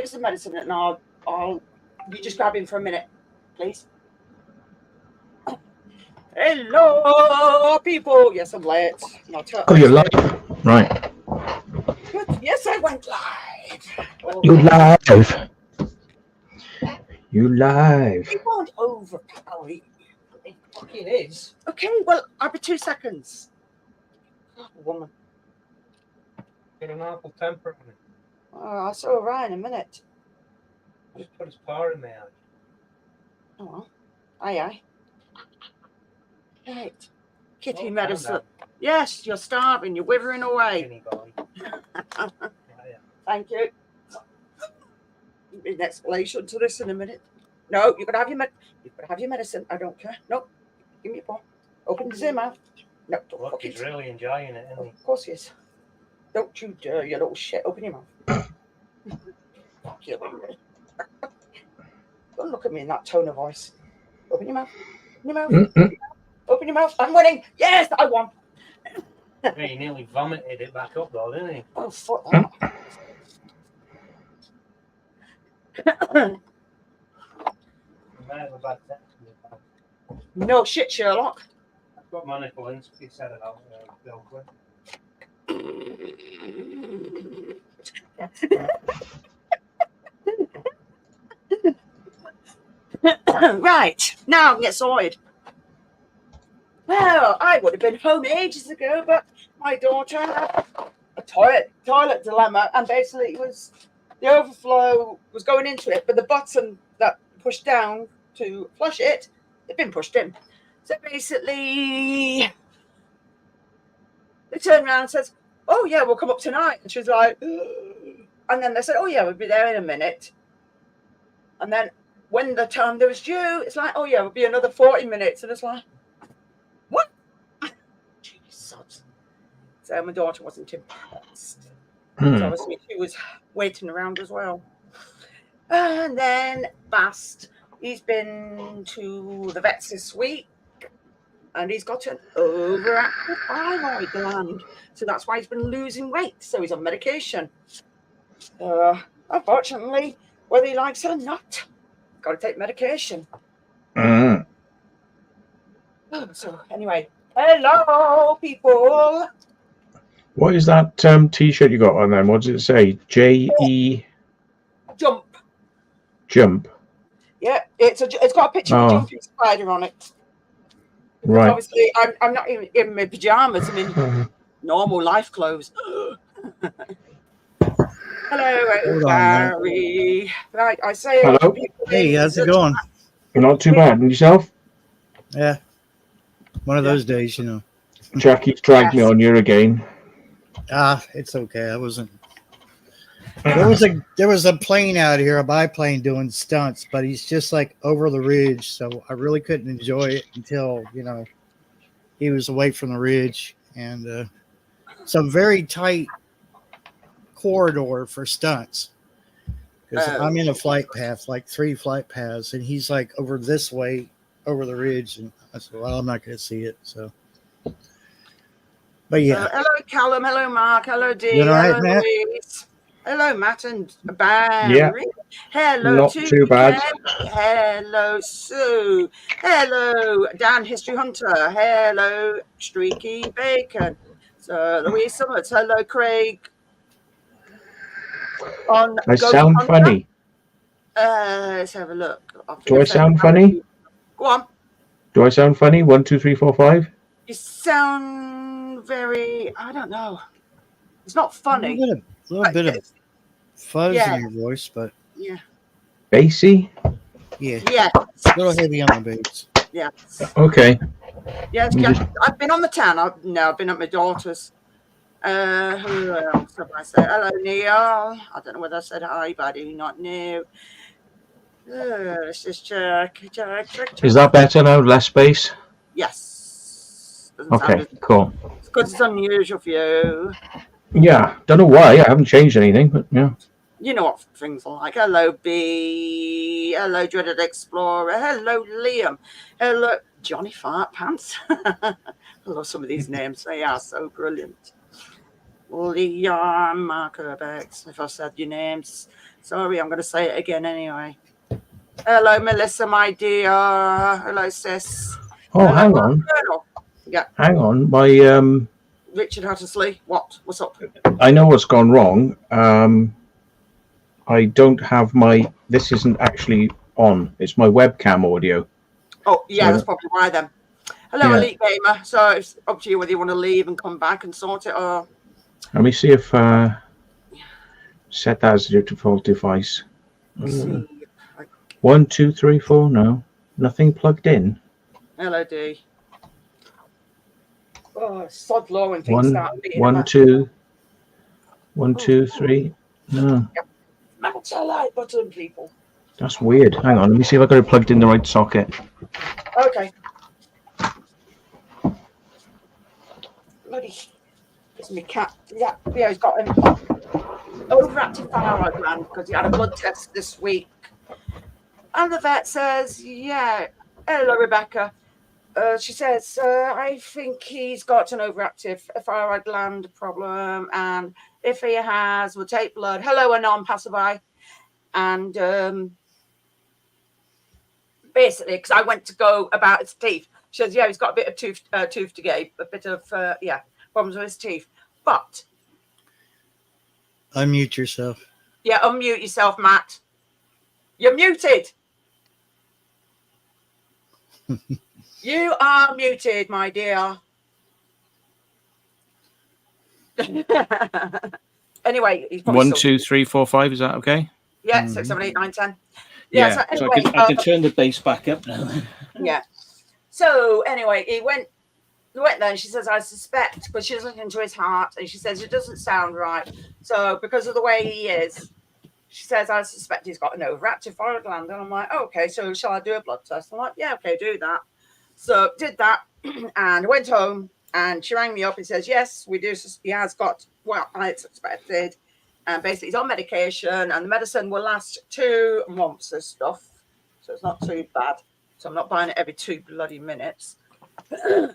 us the medicine, and I'll you just grab him for a minute, please. Hello, people. Yes, I'm late. Oh, you're live, right? Good. Yes, I went live. Oh, You live. You live. You won't overpower you. It fucking is. Okay, well, I'll be 2 seconds. Oh, woman. Get an awful temper on it. Oh, I saw Ryan in a minute. Just put his paw in there. Oh, well. Aye. Right. Kitty Oh, medicine. Yes, you're starving. You're withering away. Kenny boy. Thank you. There'll be an explanation to this in a minute. No, you're gonna have your medicine. I don't care. No, give me your paw. Open his mouth. No, don't Look, fuck he's it. really enjoying it, isn't he? Of course he is. Don't you dare, you little shit. Open your mouth. Fuck you. Don't look at me in that tone of voice. Open your mouth. Open your mouth. Open your mouth. I'm winning. Yes, I won. Yeah, he nearly vomited it back up though, didn't he? Oh, fuck that. No shit, Sherlock. I've got Monica Lewinsky said about Bill Clinton. Right, now I can get sorted. Well, I would have been home ages ago, but my daughter had a toilet dilemma, and basically it was the overflow was going into it, but the button that pushed down to flush it had been pushed in. So basically, they turned around and said, "Oh yeah, we'll come up tonight." And she was like, ugh. And then they said, "Oh yeah, we'll be there in a minute." And then when the time that was due, it's like, "Oh yeah, we'll be another 40 minutes." And it's like, what? Jesus. So my daughter wasn't impressed. So obviously she was waiting around as well. And then Bast, he's been to the vets this week, and he's got an overactive thyroid gland. So that's why he's been losing weight. So he's on medication. Unfortunately, whether he likes it or not, got to take medication. So anyway, hello, people. What is that T-shirt you got on then? What does it say? J-E... Jump. Jump. Yeah, it's got a picture of a jumping spider on it. Right. Obviously, I'm not even in my pajamas. I'm in normal life clothes. Hello, Barry. Right, I say hello. Hey, how's it going? Not too bad. And yourself? Yeah. One of those days, you know. Jackie's dragged me on you again. It's okay. I wasn't. There was a plane out here, a biplane doing stunts, but he's just like over the ridge, so I really couldn't enjoy it until, you know, he was away from the ridge, and some very tight corridor for stunts. Because I'm in a flight path, like 3 flight paths, and he's like over this way, over the ridge, and I said, well, I'm not going to see it, so. But yeah. Hello, Callum. Hello, Mark. Hello, Dee. You all right, hello, Matt? Louise. Hello, Matt and Barry. Yeah. Hello, not too bad. Hello, Sue. Hello, Dan History Hunter. Hello, Streaky Bacon. So, Louise Summers. Hello, Craig. On I sound Hunter. funny. Let's have a look. Do I sound funny? Go on. Do I sound funny? 1, 2, 3, 4, 5. You sound very. I don't know. It's not funny. A little bit of fuzz in your voice, but yeah. Bassy? Yeah. Yeah. A little heavy on the bass. Yeah. Okay. Yes, I've been on the town. I've been at my daughter's. Who else have I said? Hello, Neil. I don't know whether I said hi, but I do not know. Let's just check. Is that better now? Less bass? Yes. Okay, cool. Because it's unusual for you. Yeah, don't know why. I haven't changed anything, but yeah. You know what things are like. Hello, B. Hello, Dreaded Explorer. Hello, Liam. Hello, Johnny Fart Pants. I love some of these names. They are so brilliant. Leon Markovic. If I said your names, sorry, I'm going to say it again anyway. Hello, Melissa, my dear. Hello, sis. Oh, Hello, hang on. Colonel. Yeah, Hang on. Richard Hattersley. What? What's up? I know what's gone wrong. I don't have my. This isn't actually on. It's my webcam audio. Oh, yeah, So- that's probably why then. Hello, Yeah. Elite Gamer. So it's up to you whether you want to leave and come back and sort it or. Let me see if set that as a default device. See. 1, 2, 3, 4. No, nothing plugged in. Hello, D. Oh, sod law when things One, start beating 1, them 2, 1, 2, 3. No, Matter like button, people. that's weird. Hang on. Let me see if I got it plugged in the right socket. Okay. Bloody. It's my cat. Yeah, he's got an overactive thyroid gland because he had a blood test this week. And the vet says, yeah, hello, Rebecca. She says, I think he's got an overactive thyroid gland problem. And if he has, we'll take blood. Hello, a non-passerby. And basically, because I went to go about his teeth. She says, yeah, he's got a bit of tooth decay, a bit of, problems with his teeth. But, Unmute yourself. yeah, unmute yourself, Matt. You're muted. You are muted, my dear. Anyway, he's probably 1, 2, 3, 4, 5. Is that okay? Yeah, 6, 7, 8, 9, 10. Yeah. So So anyway, I can turn the bass back up now. yeah. So anyway, he went there and she says, I suspect, but she was looking into his heart and she says, it doesn't sound right. So because of the way he is, she says, I suspect he's got an overactive thyroid gland. And I'm like, okay, so shall I do a blood test? I'm like, yeah, okay, do that. So did that and went home and she rang me up and says, yes, we do. He has got, well, I suspected. And basically he's on medication and the medicine will last 2 months of stuff. So it's not too bad. So I'm not buying it every 2 bloody minutes.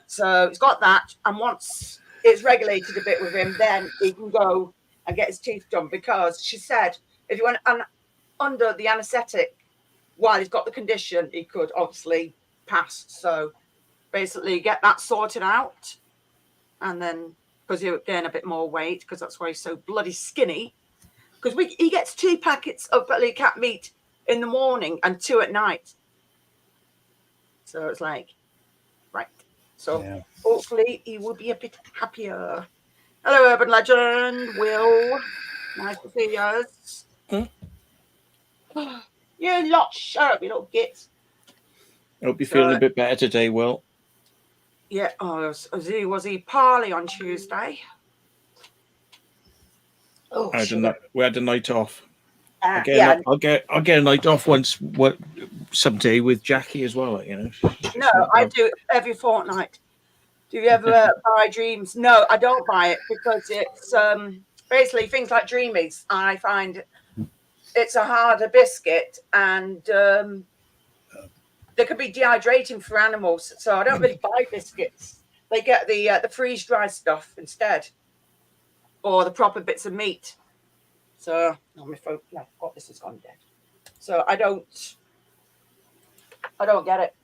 So he's got that. And once it's regulated a bit with him, then he can go and get his teeth done. Because she said, if you went under the anaesthetic while he's got the condition, he could obviously pass. So basically get that sorted out. And then, because he'll gain a bit more weight, because that's why he's so bloody skinny. Because he gets 2 packets of belly cat meat in the morning and 2 at night. So it's like, right. So Yeah. hopefully he will be a bit happier. Hello, Urban Legend. Will. Nice to see you. You lot, shut up, you little gits. Hope you're feeling a bit better today, Will. Yeah, was he poorly on Tuesday? Oh, We had a night off. I'll yeah. get a night off someday with Jackie as well. You know. No, I do every fortnight. Do you ever buy Dreams? No, I don't buy it because it's basically things like Dreamies. I find it's a harder biscuit and they could be dehydrating for animals. So I don't really buy biscuits. They get the freeze dry stuff instead, or the proper bits of meat. So my phone, no, God, this has gone dead. So I don't get it.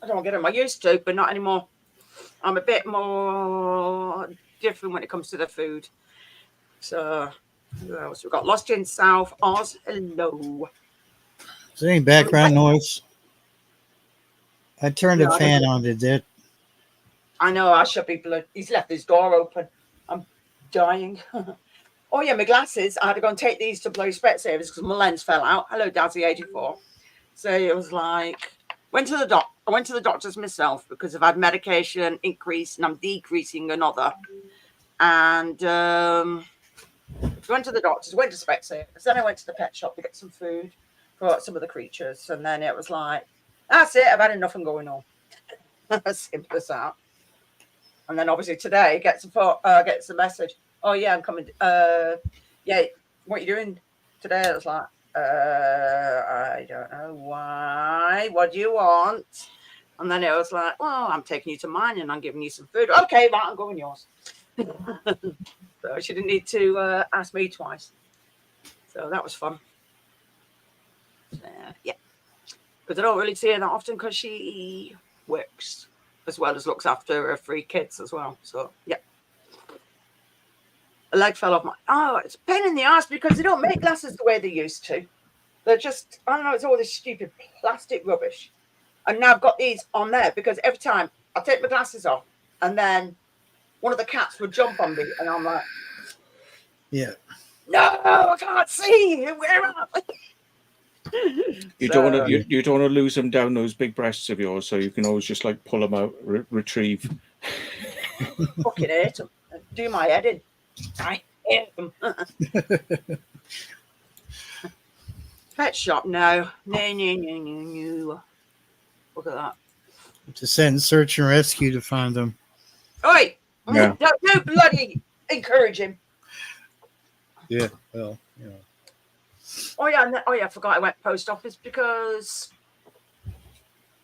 I don't get them. I used to, but not anymore. I'm a bit more different when it comes to the food. So who else? We've got Lost in South Oz. Hello. Is there any background noise? I turned the fan on. Did that? I know. I should be blood. He's left his door open. I'm dying. Oh yeah, my glasses. I had to go and take these to blow Specsavers because my lens fell out. Hello, Dazzy84. So it was like I went to the doctors myself because I've had medication increase and I'm decreasing another. And went to the doctors, went to Specsavers, then I went to the pet shop to get some food for some of the creatures. And then it was like, that's it, I've had enough and going on. As simple as that. And then obviously today gets a message. Oh yeah, I'm coming. Yeah, what are you doing today? I was like, I don't know why. What do you want? And then it was like, well, I'm taking you to mine and I'm giving you some food. Okay, right, I'm going yours. So So she didn't need to ask me twice. So that was fun. Yeah. Because I don't really see her that often because she works as well as looks after her 3 kids as well. So, yeah. A leg fell off my... Oh, it's a pain in the ass because they don't make glasses the way they used to. They're just... I don't know, it's all this stupid plastic rubbish. And now I've got these on there because every time I take my glasses off and then one of the cats would jump on me and I'm like... Yeah. No, I can't see. Where am I? You don't want to. You don't want to lose them down those big breasts of yours, so you can always just like pull them out, retrieve. Fucking hate them. Do my head in. I hate them. Pet shop, no. No. Look at that. To send search and rescue to find them. Oi! Yeah. Don't bloody encourage him. Yeah. Well, you know. Oh yeah, I forgot I went post office because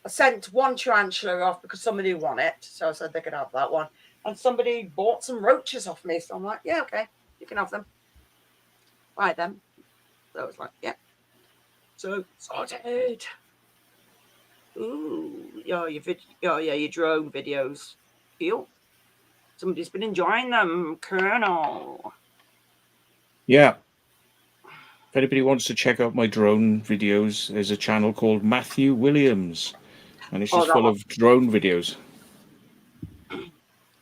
I sent one tarantula off because somebody wanted it, so I said they could have that one. And somebody bought some roaches off me, so I'm like, yeah, okay, you can have them. Buy them. So I was like, yeah. So sorted. Ooh, your drone videos. Feel. Somebody's been enjoying them, Colonel. Yeah. If anybody wants to check out my drone videos, there's a channel called Matthew Williams, and it's just full of drone videos.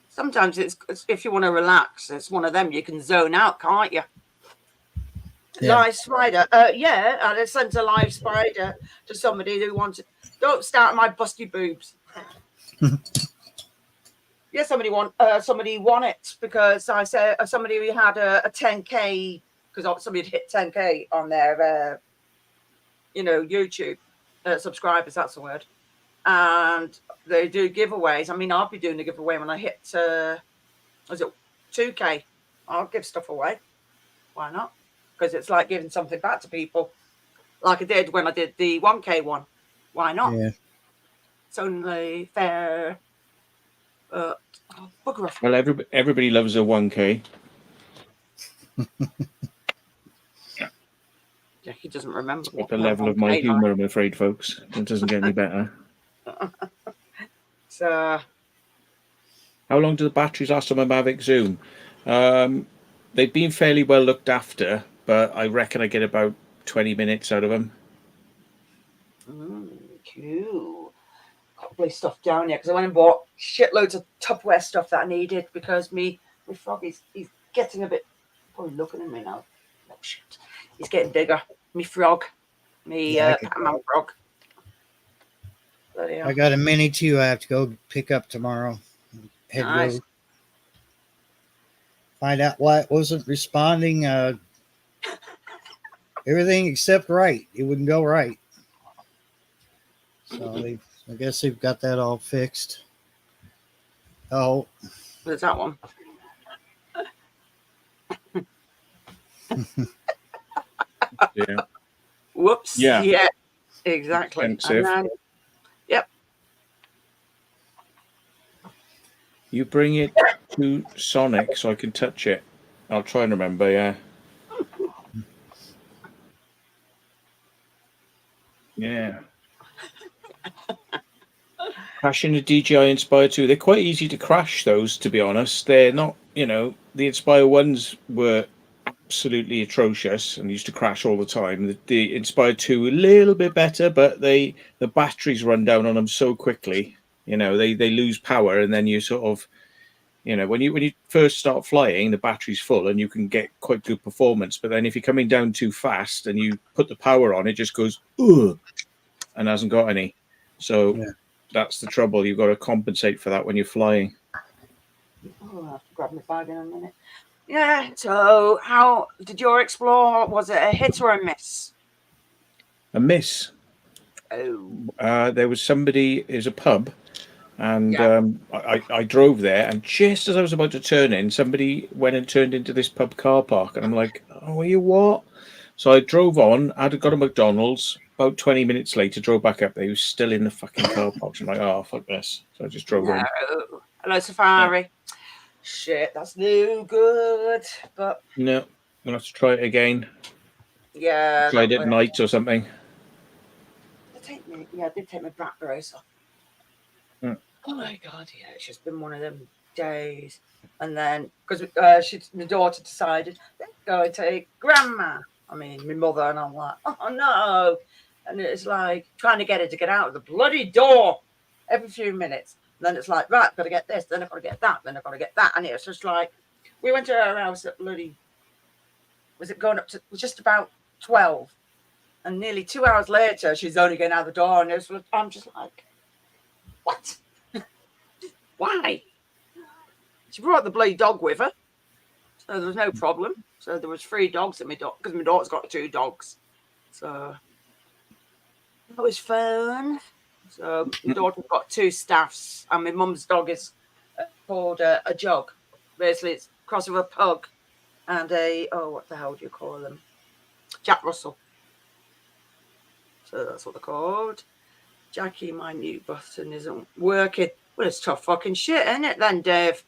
Sometimes it's if you want to relax, it's one of them. You can zone out, can't you? Yeah. Live spider. Yeah, I sent a live spider to somebody who wanted. Don't start my busty boobs. Yeah, somebody won it because I said somebody who had a 10K. Because somebody had hit 10K on their, YouTube subscribers. That's the word. And they do giveaways. I mean, I'll be doing a giveaway when I hit, 2K? I'll give stuff away. Why not? Because it's like giving something back to people. Like I did when I did the 1K one. Why not? Yeah. It's only fair. Bugger off. Well, everybody loves a 1K. Yeah, he doesn't remember. What the level of my humour, I'm afraid, folks. It doesn't get any better. So, how long do the batteries last on my Mavic Zoom? They've been fairly well looked after, but I reckon I get about 20 minutes out of them. Cool. Got to play stuff down here because I went and bought shitloads of Tupperware stuff that I needed because my frog he's getting a bit. Probably looking at me now. Oh shit. He's getting bigger. Me frog. Pac-Man frog. I got a Mini 2 I have to go pick up tomorrow. Nice. Go find out why it wasn't responding. Everything except right. It wouldn't go right. So I guess they've got that all fixed. Oh. There's that one. Yeah. Whoops. Yeah. Exactly. Expensive. And then, yep. You bring it to Sonic so I can touch it. I'll try and remember. Yeah. Yeah. Crashing the DJI Inspire 2. They're quite easy to crash, those, to be honest. They're not, the Inspire 1s were absolutely atrocious and used to crash all the time. The Inspire 2 a little bit better, but the batteries run down on them so quickly. They lose power, and then you sort of, when you first start flying, the battery's full and you can get quite good performance. But then if you're coming down too fast and you put the power on, it just goes, ugh, and hasn't got any. So that's the trouble. You've got to compensate for that when you're flying. Oh, I'll have to grab my bag in a minute. Yeah, so how did your explore? Was it a hit or a miss? A miss. Oh. There was somebody, there's a pub, and I drove there, and just as I was about to turn in, somebody went and turned into this pub car park, and I'm like, oh, you what? So I drove on, got a McDonald's, about 20 minutes later, drove back up there, he was still in the fucking car park. I'm like, oh, fuck this. So I just drove on. Hello, Safari. shit, that's no good. But No, we'll have to try it again. yeah, Try it at night or something. They did take my back brace off. Hmm. Oh my god, yeah, it's just been one of them days. And then because my daughter decided let's go and take grandma. I mean, my mother, and I'm like, oh no. And it's like trying to get her to get out of the bloody door every few minutes. And then it's like, right, I've got to get this, then I've got to get that, then I've got to get that. And it's just like, we went to her house at bloody, was it going up to, was just about 12. And nearly 2 hours later, she's only getting out the door. And I'm just like, what? Why? She brought the bloody dog with her. So there was no problem. So there was 3 dogs at my dog, because my daughter's got 2 dogs. So that was fun. So my daughter's got 2 staffs, and my mum's dog is called a jog. Basically, it's a cross of a pug and what the hell do you call them? Jack Russell. So that's what they're called. Jackie, my mute button isn't working. Well, it's tough fucking shit, isn't it then, Dave?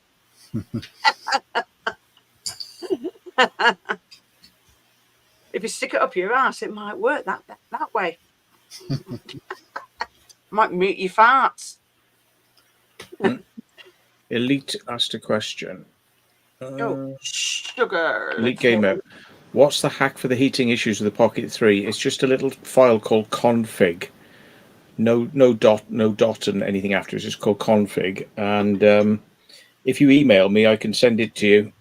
If you stick it up your ass, it might work that way. Might mute your farts. Elite asked a question. Sugar. Elite Gamer. What's the hack for the heating issues with the Pocket 3? It's just a little file called config. No dot and anything after. It's just called config. And if you email me, I can send it to you.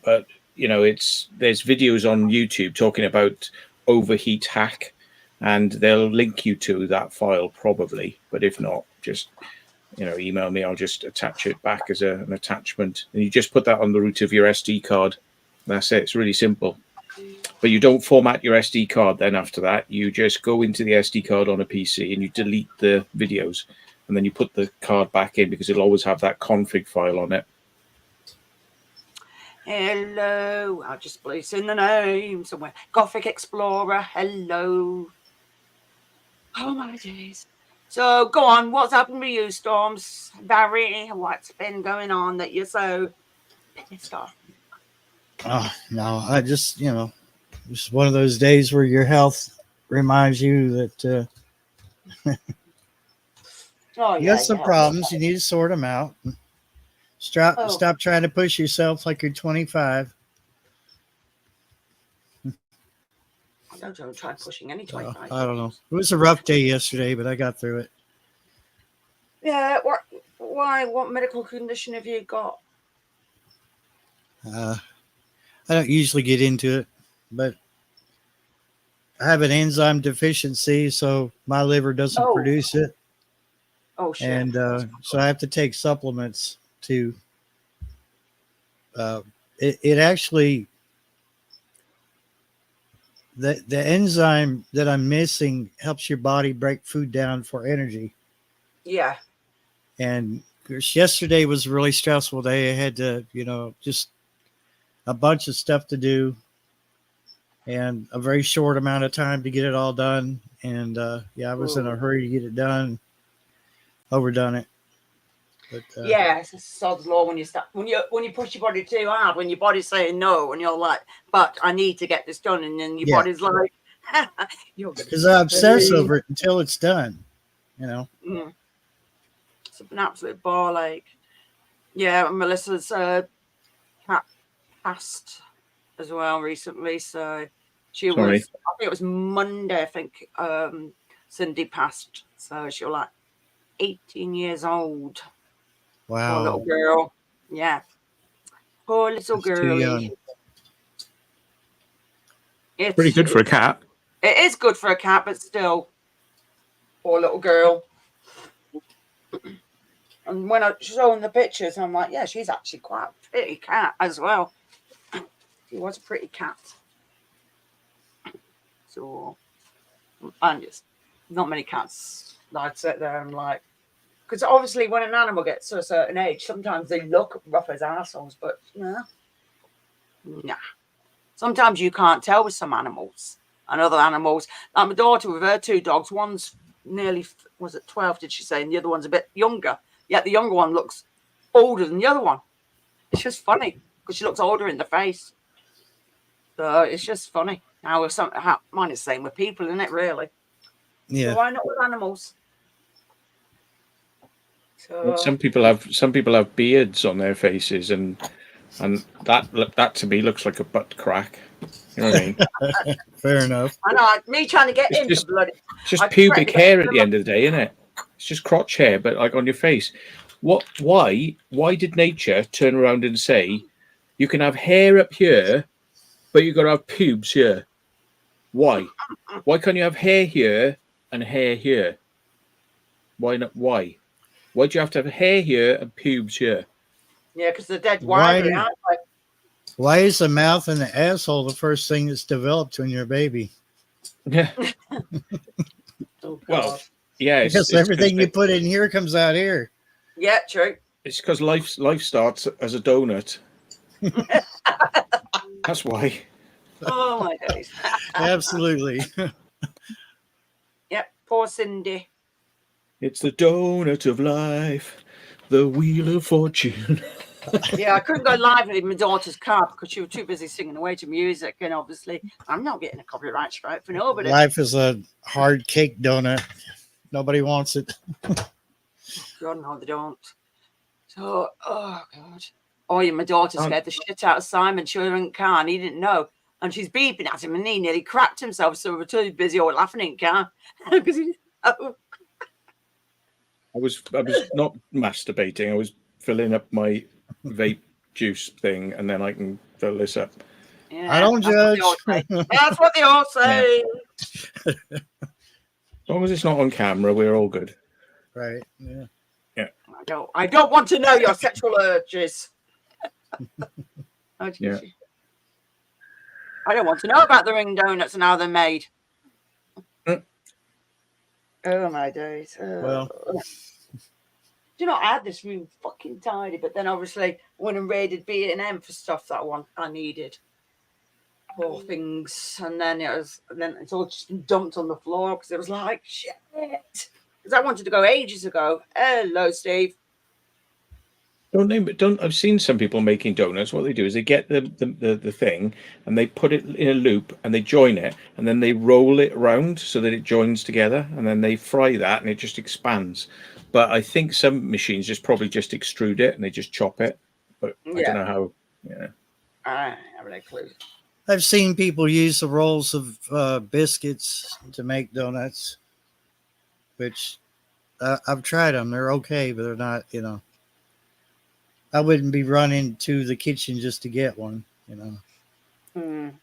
But you know, there's videos on YouTube talking about overheat hack, and they'll link you to that file probably. But if not, just email me. I'll just attach it back as an attachment, and you just put that on the root of your SD card. That's it. It's really simple. But you don't format your SD card then after that. You just go into the SD card on a PC and you delete the videos, and then you put the card back in because it'll always have that config file on it. Hello. I'll just place in the name somewhere. Gothic Explorer. Hello. Oh my days. So go on. What's happened with you, Storms? Barry, what's been going on that you're so pissed off? Oh, no, I just, it's one of those days where your health reminds you that you got some problems. You need to sort them out. Stop trying to push yourself like you're 25. Don't try pushing any 25. I don't know. It was a rough day yesterday, but I got through it. Yeah. Why? What medical condition have you got? I don't usually get into it, but I have an enzyme deficiency, so my liver doesn't produce it. Oh, shit. And so I have to take supplements to it actually the enzyme that I'm missing helps your body break food down for energy. Yeah. And yesterday was a really stressful day. I had to, just a bunch of stuff to do and a very short amount of time to get it all done. And I was in a hurry to get it done, overdone it. But, it's a sod's law when you push your body too hard, when your body's saying no, and you're like, but I need to get this done, and then your body's like, because I obsess over it until it's done, It's an absolute ball ache. Yeah, Melissa's cat passed as well recently, so she was. I think it was Monday. I think Cindy passed, so she was like 18 years old. Wow. Poor little girl. Yeah. Poor little girl. It's pretty good for a cat. It is good for a cat, but still. Poor little girl. And when I showed the pictures, I'm like, yeah, she's actually quite a pretty cat as well. She was a pretty cat. So, and just not many cats that I'd sit there and like, because obviously when an animal gets to a certain age, sometimes they look rough as assholes, but nah. Sometimes you can't tell with some animals and other animals. Like my daughter with her 2 dogs, one's nearly, was it 12, did she say? And the other one's a bit younger. Yet the younger one looks older than the other one. It's just funny because she looks older in the face. So it's just funny. Now mine is the same with people, isn't it? Really? Yeah. So why not with animals? So Some people have beards on their faces, and that to me looks like a butt crack. You know what I mean? Fair enough. I know me trying to get It's into just- bloody. It's just I pubic threatened to get hair at into the end of the day, isn't it? It's just crotch hair, but like on your face. Why did nature turn around and say you can have hair up here, but you've got to have pubes here? Why? Why can't you have hair here and hair here? Why not? Why? Why do you have to have hair here and pubes here? Yeah, because they're dead Why- wiry, aren't they? Why is the mouth and the asshole the first thing that's developed when you're a baby? Yeah. Oh, Well, God. yeah. Because everything you put in here comes out here. Yeah, true. It's because life starts as a donut. That's why. Oh my days. Absolutely. Yep, poor Cindy. It's the donut of life, the wheel of fortune. Yeah, I couldn't go live with my daughter's car because she was too busy singing away to music, and obviously I'm not getting a copyright strike for nobody. Life is a hard cake donut. Nobody wants it. God, no, they don't. So, oh God. Oh, yeah, my daughter scared the shit out of Simon. She was in the car and he didn't know. And she's beeping at him and he nearly cracked himself. So we were too busy all laughing in the car. Because he, oh. I was not masturbating. I was filling up my vape juice thing, and then I can fill this up. Yeah, I don't judge. That's what they all say. As long as it's not on camera, we're all good. Right. Yeah. I don't want to know your sexual urges. Oh, Yeah. I don't want to know about the ring donuts and how they're made. Oh my days. Well. Do you know, I had this room fucking tidy, but then obviously went and raided B&M for stuff that I needed. Poor things. And then it's all just been dumped on the floor because it was like shit. Because I wanted to go ages ago. Hello, Steve. I've seen some people making donuts. What they do is they get the thing and they put it in a loop and they join it and then they roll it around so that it joins together and then they fry that and it just expands. But I think some machines probably just extrude it and they just chop it. But I don't know how. Yeah. I have no clue. I've seen people use the rolls of biscuits to make donuts, which I've tried them. They're okay, but they're not, I wouldn't be running to the kitchen just to get one, I'm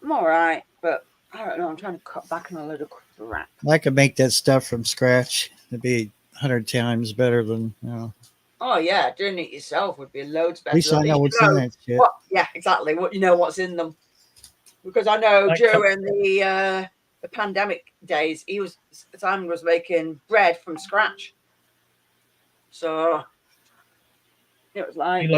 all right, but I don't know. I'm trying to cut back on a little crap. I could make that stuff from scratch. It'd be 100 times better than, Oh yeah, doing it yourself would be loads better. At least I know what's in that shit. Yeah, exactly. What's in them. Because I know during the pandemic days, Simon was making bread from scratch. So it was like,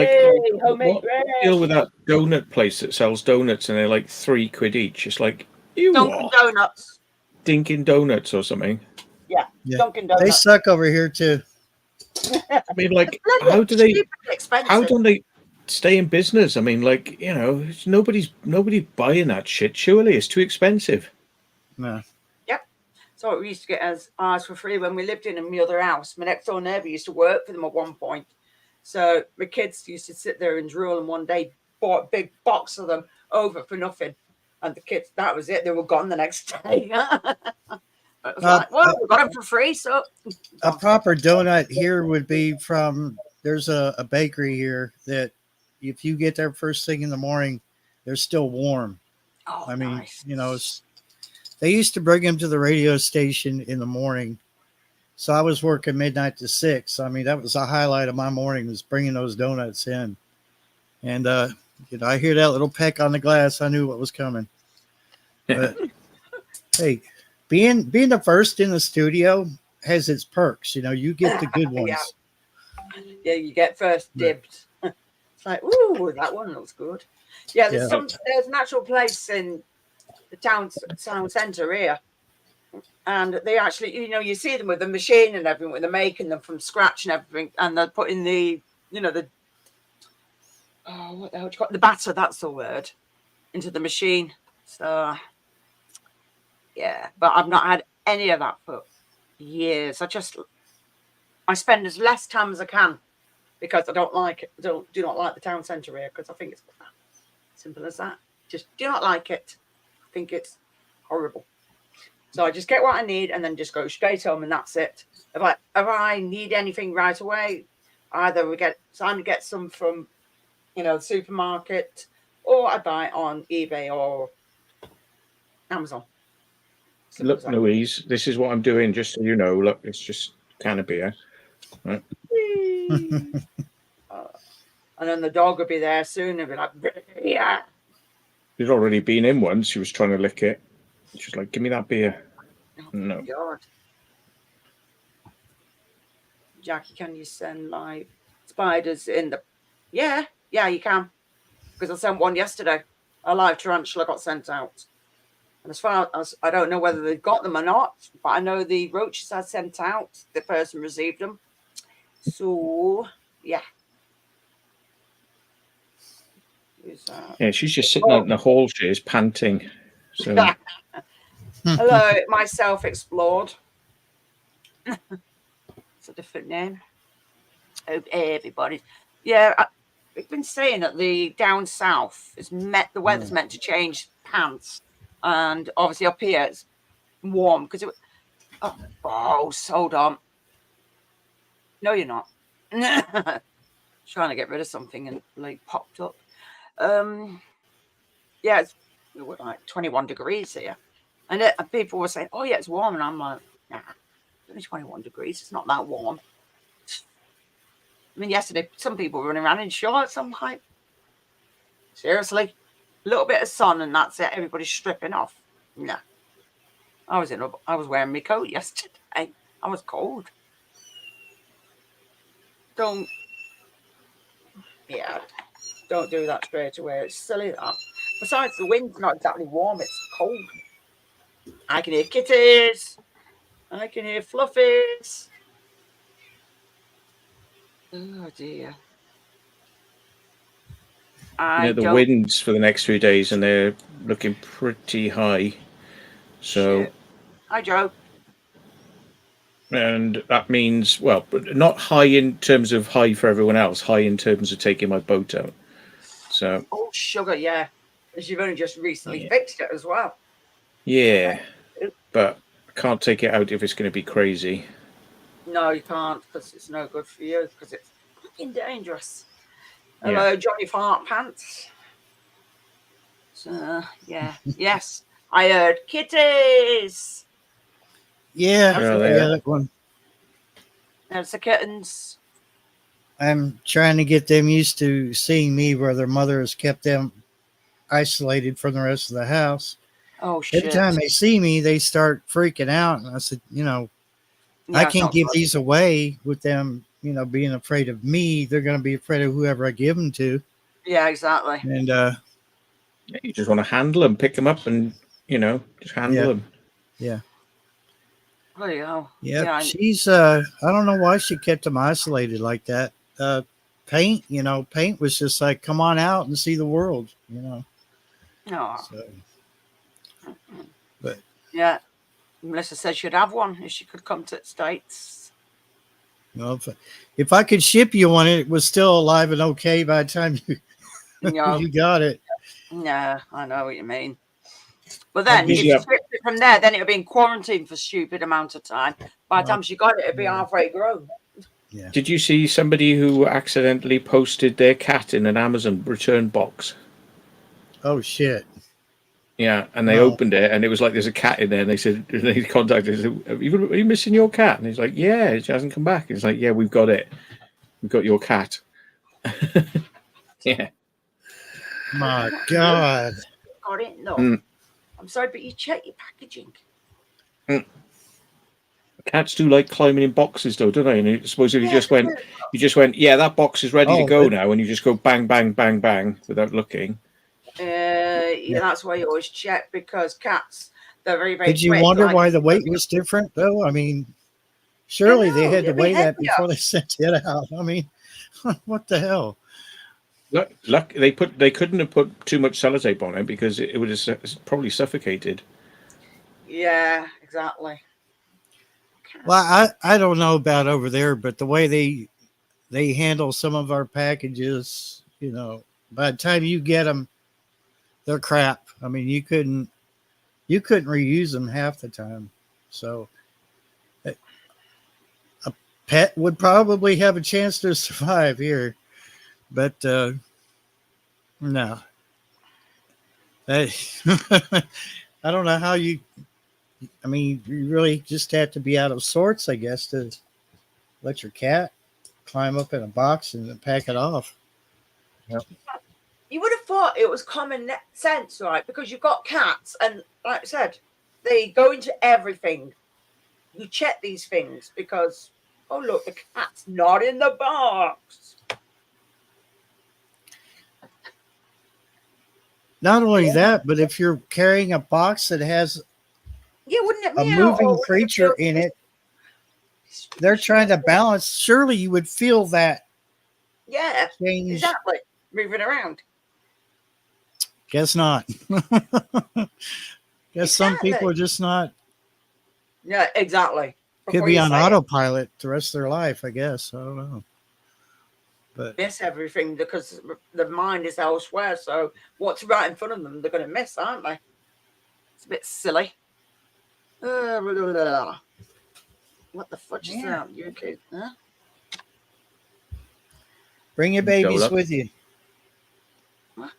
homemade bread. Deal with that donut place that sells donuts and they're like £3 each. It's like Dunkin' Donuts. Dinkin' Donuts or something. Yeah. Dunkin' Donuts. They suck over here too. I mean, like, how don't they stay in business? I mean, like, nobody's buying that shit. Surely it's too expensive. No. Yep. So we used to get ours for free when we lived in my other house. My next door neighbour used to work for them at one point. So the kids used to sit there and drool, and one day bought a big box of them over for nothing. And the kids, that was it. They were gone the next day. It was like, well, we got them for free. So a proper donut here would be there's a bakery here that if you get there first thing in the morning, they're still warm. Oh, I mean, nice. they used to bring them to the radio station in the morning. So I was working midnight to 6. I mean, that was a highlight of my morning, was bringing those donuts in. And, I hear that little peck on the glass. I knew what was coming. But hey, being the first in the studio has its perks. You get the good ones. Yeah, you get first dibs. It's like, ooh, that one looks good. Yeah, there's an actual place in the town centre here. And they actually, you see them with the machine and everything, when they're making them from scratch and everything, and they're putting the you know, the what the hell do you call it? The batter, that's the word, into the machine. So yeah, but I've not had any of that for years. I spend as less time as I can because I don't like it. Do not like the town centre here because I think it's simple as that. Just do not like it. I think it's horrible. So I just get what I need and then just go straight home and that's it. If I need anything right away, either Simon gets some from, you know, the supermarket, or I buy it on eBay or Amazon. Simple as Look, that. Louise, this is what I'm doing, just so you know. Look, it's just a can of beer. Right. And then the dog will be there soon and be like, yeah. She's already been in once. She was trying to lick it. She's like, give me that beer. Oh, No. God. Jackie, can you send live spiders in the... Yeah, you can. Because I sent one yesterday. A live tarantula got sent out. And as far as I don't know whether they've got them or not, but I know the roaches I sent out, the person received them. So, yeah. Yeah, she's just sitting out in the hall. She is panting. So hello, myself explored. It's a different name. Hope everybody. Yeah, I've been saying that the down south the weather's meant to change pants, and obviously up here it's warm because hold on. No, you're not. Trying to get rid of something and like popped up. Yeah, it's like 21 degrees here, and people were saying, "Oh yeah, it's warm," and I'm like, "Nah, it's only 21 degrees. It's not that warm." I mean, yesterday some people were running around in shorts. I'm like, seriously, a little bit of sun and that's it. Everybody's stripping off. No, I was wearing my coat yesterday. I was cold. Don't do that straight away. It's silly that. Besides, the wind's not exactly warm. It's cold. I can hear kitties. I can hear fluffies. Oh dear. the winds for the next 3 days, and they're looking pretty high. So, hi Joe. And that means, well, but not high in terms of high for everyone else, high in terms of taking my boat out. So. Oh, sugar, yeah. As you've only just recently fixed it as well. Yeah, but I can't take it out if it's going to be crazy. No, you can't, because it's no good for you, because it's fucking dangerous. Hello, Johnny Fart Pants. So, yeah. Yes, I heard kitties. Yeah, that one. There's the kittens. I'm trying to get them used to seeing me where their mother has kept them isolated from the rest of the house. Oh, shit. Every time they see me, they start freaking out. And I said, I can't give these away with them, being afraid of me. They're going to be afraid of whoever I give them to. Yeah, exactly. And you just want to handle them, pick them up and, just handle them. Yeah. Oh, yeah. Yeah, she's, I don't know why she kept them isolated like that. Paint was just like, come on out and see the world, No. So, but yeah, Melissa said she'd have one if she could come to the States. If I could ship you one, it was still alive and okay by the time you you got it. Yeah, I know what you mean. But then if you ship it from there, then it would be in quarantine for a stupid amount of time. By the time she got it, it'd be halfway grown. Yeah. Did you see somebody who accidentally posted their cat in an Amazon return box? Oh shit. Yeah, and they opened it, and it was like there's a cat in there. And they said they contacted us. Are you missing your cat? And he's like, yeah, it hasn't come back. He's like, yeah, we've got it. We've got your cat. Yeah. My God. Got it? No. I'm sorry, but you check your packaging. Cats do like climbing in boxes, though, don't they? And I suppose if you just went, yeah, that box is ready to go now, and you just go bang, bang, bang, bang without looking. That's why you always check, because cats, they're very, very. Did you wonder why the weight was different, though? I mean, surely they had to weigh that before they sent it out. I mean, What the hell? Luck, they couldn't have put too much sellotape on it because it would have probably suffocated. Yeah, exactly. Well, I don't know about over there, but the way they handle some of our packages, by the time you get them, they're crap. I mean, you couldn't reuse them half the time. So a pet would probably have a chance to survive here, but no. I I don't know how you. I mean, you really just have to be out of sorts, I guess, to let your cat climb up in a box and pack it off. You would have thought it was common sense, right? Because you've got cats, and like I said, they go into everything. You check these things because, oh look, the cat's not in the box. Not only that, but if you're carrying a box that has Yeah, wouldn't it a meow? moving Or wouldn't it creature feel- in it, they're trying to balance. Surely you would feel that Yeah, change. exactly. Moving around. Guess not. Guess some people are just not. Yeah, exactly. Could Before be you on say it, autopilot the rest of their life, I guess. I don't know. But miss everything because the mind is elsewhere. So what's right in front of them, they're going to miss, aren't they? It's a bit silly. Blah, blah, blah. What the fudge is that? You okay? Huh? bring your Go babies up. with you. What?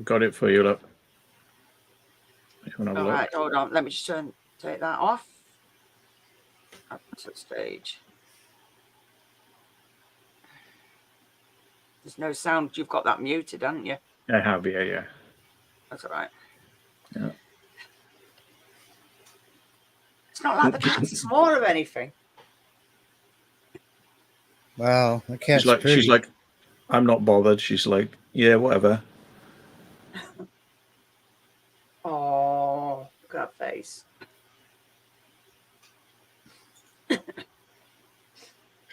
Got it for you, look. If you wanna have a All look. right, hold on. Let me just take that off. Up to the stage. There's no sound. You've got that muted, haven't you? I have, yeah. That's all right. Yeah. It's not like the cat's small or anything. Wow, the cat's She's pretty. like, I'm not bothered. She's like, yeah, whatever. Oh, look at that face.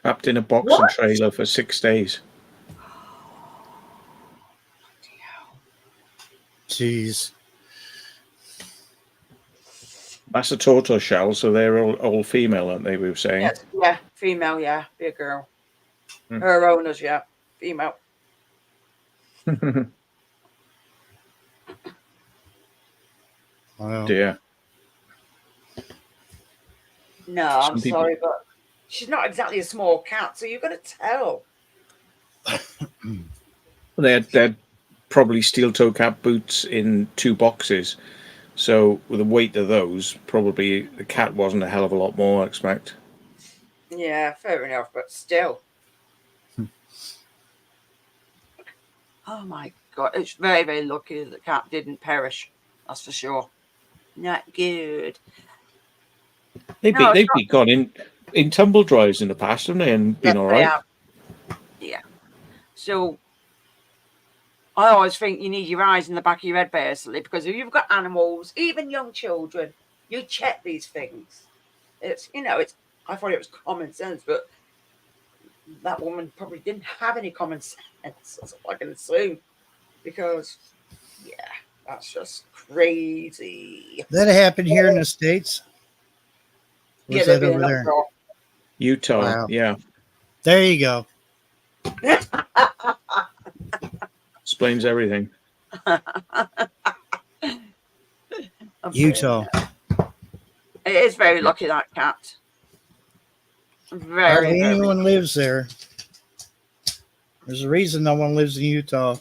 Trapped in a box and What? trailer for 6 days. Jeez. That's a tortoise shell, so they're all female, aren't they? We were saying. Yes, yeah, female, yeah, be a girl. Hmm. Her owners, yeah, female. Wow. Dear. No, I'm Some people- sorry, but she's not exactly a small cat, so you're going to tell. They're probably steel toe cap boots in 2 boxes. So with the weight of those, probably the cat wasn't a hell of a lot more, I expect. Yeah, fair enough, but still. Oh my God, it's very, very lucky that the cat didn't perish. That's for sure. Not good. They've No, it's been gone in tumble dryers in the past, haven't they? And been Yes, all they right. have. Yeah. So I always think you need your eyes in the back of your head, basically, because if you've got animals, even young children, you check these things. It's I thought it was common sense, but that woman probably didn't have any common sense. That's all I can assume. Because that's just crazy. That happened here in the States? Or was there'd that be over there? another Utah, Wow. yeah. There you go. Explains everything. Utah. It is very lucky, that cat. Very, Hardly very. anyone lives there. There's a reason no one lives in Utah.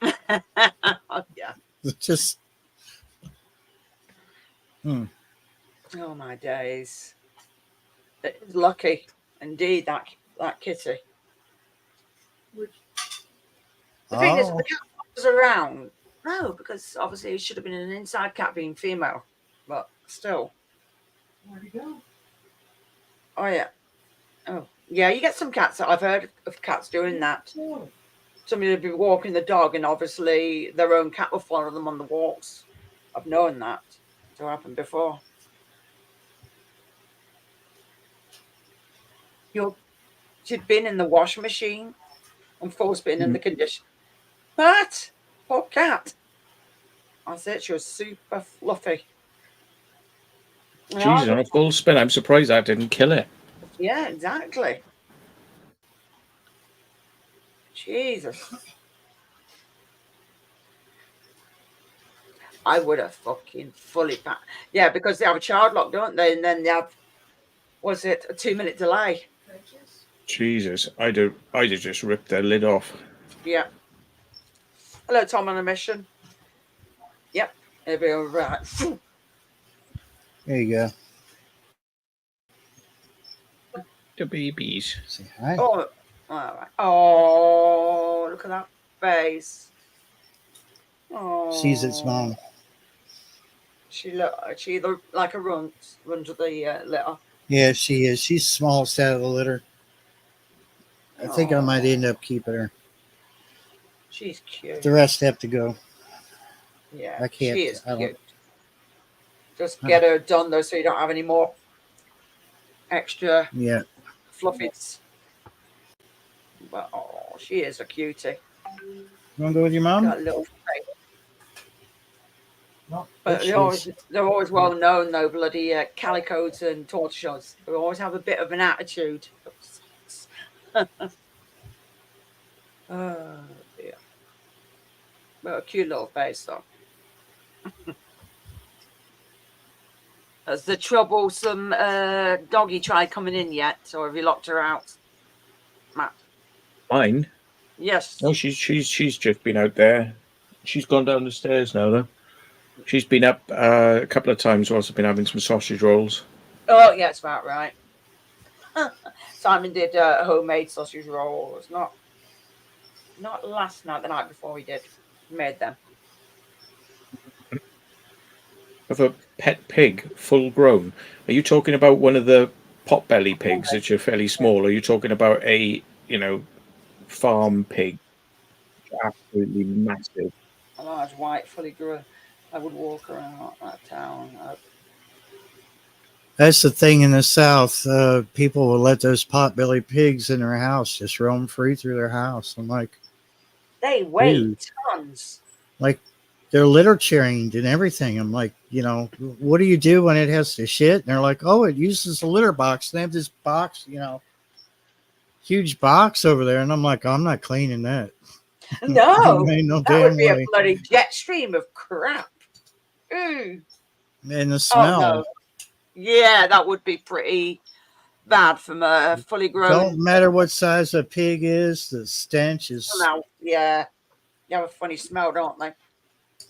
Yeah. It's just. Oh my days. It's lucky indeed, that kitty. The thing is, the cat was around. No, because obviously it should have been an inside cat being female. But still. Where'd he go? Oh yeah. Oh yeah, you get some cats that I've heard of cats doing that. Somebody would be walking the dog and obviously their own cat will follow them on the walks. I've known that to happen before. You're she'd been in the washing machine and force been in the condition. But poor cat. I said she was super fluffy. Jeez, on a full spin. I'm surprised that didn't kill it. Yeah, exactly. Jesus. I would have fucking fully back. Yeah, because they have a child lock, don't they? And then they have, was it a 2-minute delay? Jesus, I'd have just ripped their lid off. Yeah. Hello, Tom on a mission. Yep. It'll be all right. There you go. The babies. Say hi. Oh, all right. Oh, look at that face. Oh. Sees its mom. She either like a runs with the litter. Yeah, she is. She's smallest out of the litter. I think I might end up keeping her. She's cute. The rest have to go. Yeah, I can't. she is I don't- cute. Just get her done though, so you don't have any more extra Yeah. fluffies. But she is a cutie. You want to go with your mom? Got a little face. No, But they're always well known though, bloody calicos and tortoises. They always have a bit of an attitude. Oh dear. But a cute little face though. Has the troublesome doggy tried coming in yet, or have you locked her out, Matt? Mine? Yes. No, she's just been out there. She's gone down the stairs now, though. She's been up a couple of times whilst I've been having some sausage rolls. Oh, yeah, that's about right. Simon did a homemade sausage rolls. Not last night, the night before he did. He made them. Of a pet pig, full grown. Are you talking about one of the potbelly pigs that are fairly small? Or are you talking about a, farm pig? Absolutely massive. A large white, fully grown. I would walk around that town. That's the thing in the South. People will let those potbelly pigs in their house just roam free through their house. I'm like, They weigh Dude. tons. like they're litter trained and everything. I'm like, what do you do when it has to shit? And they're like, oh, it uses a litter box. And they have this box, huge box over there. And I'm like, I'm not cleaning that. No, Ain't no that damn would be way. a bloody jet stream of crap. Mm. And the smell. Oh, no. Yeah, that would be pretty bad from a fully grown. Don't matter what size a pig is, the stench is. Smell. Yeah. They have a funny smell, don't they?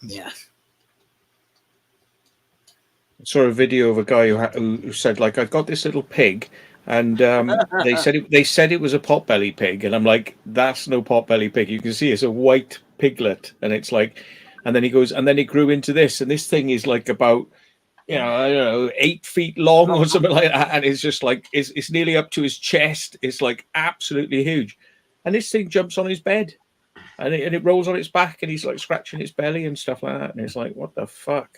Yeah. I saw a video of a guy who said, like, I've got this little pig, and they said it was a potbelly pig, and I'm like, that's no potbelly pig. You can see it's a white piglet, and it's like, and then he goes, and then it grew into this, and this thing is like about, I don't know, 8 feet long or something like that, and it's just like it's nearly up to his chest. It's like absolutely huge, and this thing jumps on his bed, and it rolls on its back, and he's like scratching its belly and stuff like that, and it's like, what the fuck?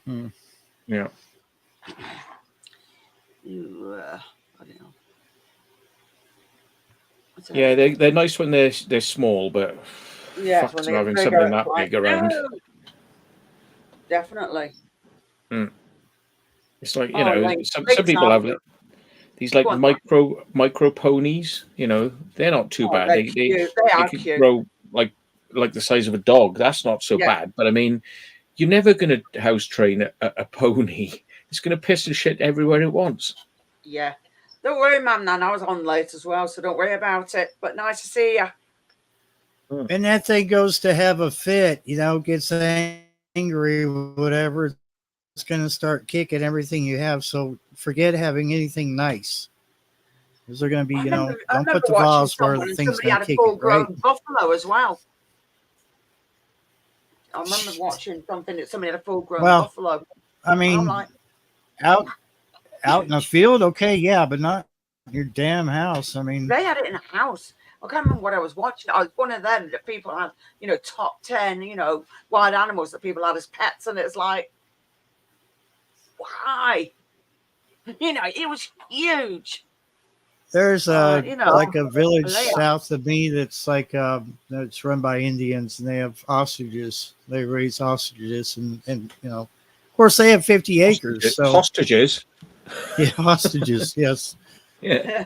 Mm-hmm. Yeah. I don't know. Yeah, they're nice when they're small, but Yeah, fucks them having something that big around. No. Definitely. It's like, like some big people have time. these like Go on. micro ponies, they're not too bad. They're They cute. They are can cute. grow like the size of a dog. That's not so Yeah. bad. But I mean, you're never going to house train a pony. It's going to piss and shit everywhere it wants. Yeah. Don't worry, Mum, Nan. I was on late as well, so don't worry about it. But nice to see you. And that thing goes to have a fit, gets angry, whatever. It's going to start kicking everything you have. So forget having anything nice. Because they're going to be, I don't remember put the watching vase where someone the and thing's somebody going had to a kick it, full-grown right? buffalo as well. I remember watching something that somebody had a full-grown Well, buffalo. I mean, I'm like, out in the field, okay, yeah, but not your damn house. I mean, they had it in a house. I can't remember what I was watching. I was one of them that people had, top 10, wild animals that people had as pets. And it's like, why? It was huge. There's like a village layout. south of me that's like that's run by Indians, and they have ostriches. They raise ostriches, and of course they have 50 acres. So Hostages. yeah, hostages. Yes, Yeah.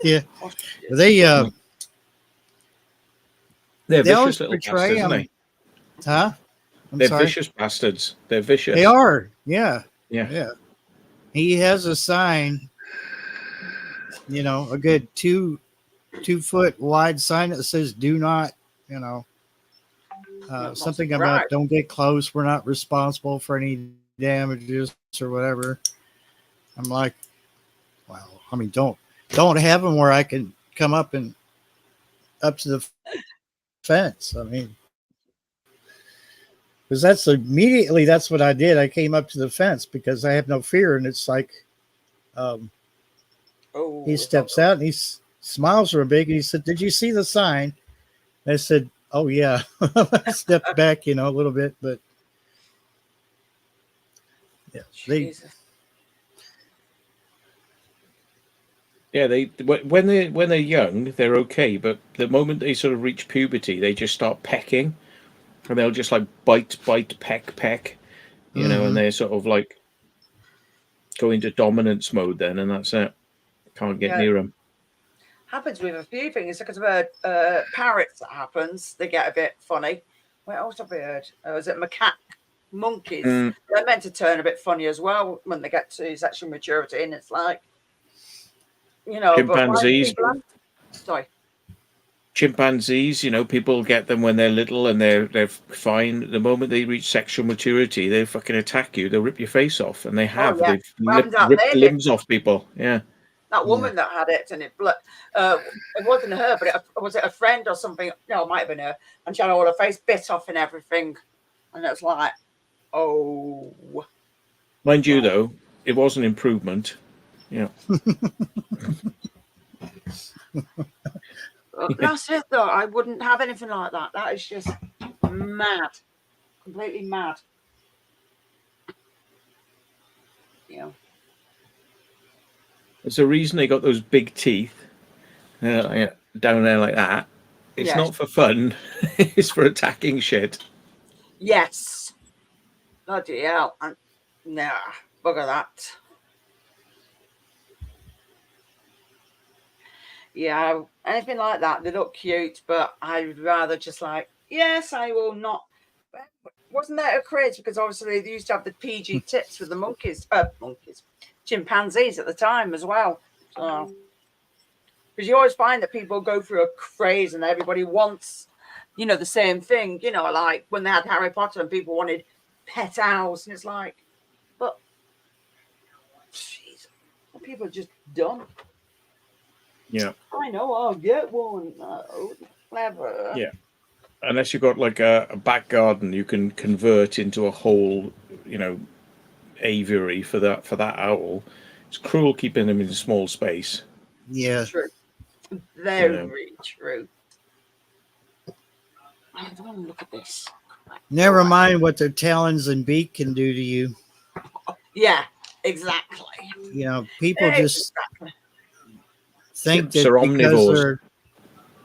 yeah. They They're they always vicious little portray bastards, aren't them. they? Huh? I'm They're sorry. vicious bastards. They're vicious. They are. Yeah. Yeah. Yeah. He has a sign. A good 2 foot wide sign that says "Do not." Something about Right. don't get close. We're not responsible for any damages or whatever. I'm like, well, I mean, don't have them where I can come up to the fence. I mean, because that's what I did. I came up to the fence because I have no fear, and it's like, he steps out and he smiles real big, and he said, "Did you see the sign?" And I said, "Oh yeah." I stepped back, a little bit, but yeah, Jesus. Yeah, when they're young, they're okay, but the moment they sort of reach puberty, they just start pecking, and they'll just like bite, peck, and they're sort of like go into dominance mode then, and that's it. Can't get near them. Happens with a few things because of parrots. That happens. They get a bit funny. What else have I heard? Was it monkeys? They're meant to turn a bit funny as well when they get to sexual maturity, and it's like, Chimpanzees. Sorry. Chimpanzees, people get them when they're little and they're fine. The moment they reach sexual maturity, they fucking attack you. They'll rip your face off, and they have. Yeah. They've ripped limbs off people. Yeah. That woman that had it, and it wasn't her, but was it a friend or something? No, it might have been her. And she had all her face bit off and everything. And it was like, oh. Mind you, though, it was an improvement. Yeah. That's it, though. I wouldn't have anything like that. That is just mad. Completely mad. There's a reason they got those big teeth down there like that. It's not for fun. It's for attacking shit. Yes. Bloody hell. Nah, bugger that. Yeah, anything like that. They look cute, but I'd rather just like, yes, I will not. Wasn't that a craze? Because obviously they used to have the PG tips with the chimpanzees at the time as well. So, because you always find that people go through a craze and everybody wants, the same thing. Like when they had Harry Potter and people wanted pet owls, and it's like, but, jeez, people are just dumb. Yeah. I know, I'll get one. Oh, clever. Yeah. Unless you've got like a back garden, you can convert into a whole, aviary for that owl. It's cruel keeping them in a small space. Yeah. True. Very true. I don't want to look at this. Never mind what their talons and beak can do to you. Yeah, exactly. People just think that They're because omnivores. they're...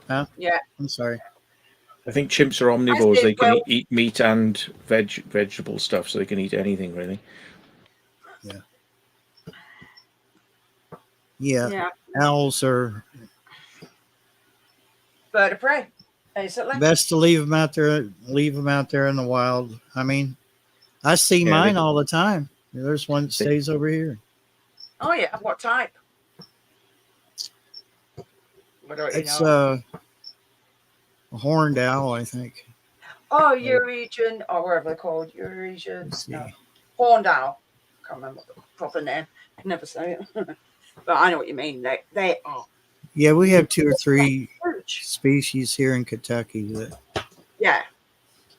Huh? Yeah. I'm sorry. I think chimps are omnivores. They can eat meat and vegetable stuff, so they can eat anything, really. Yeah. Owls are bird of prey, basically. best to leave them out there in the wild. I mean, I see mine all the time. There's one that stays over here. Oh yeah, what type? It's a horned owl, I think. Oh, Eurasian, or wherever they're called, Eurasian. No. Horned owl. Can't remember the proper name. I can never say it. But I know what you mean. They are. Yeah, we have 2 or 3 species here in Kentucky that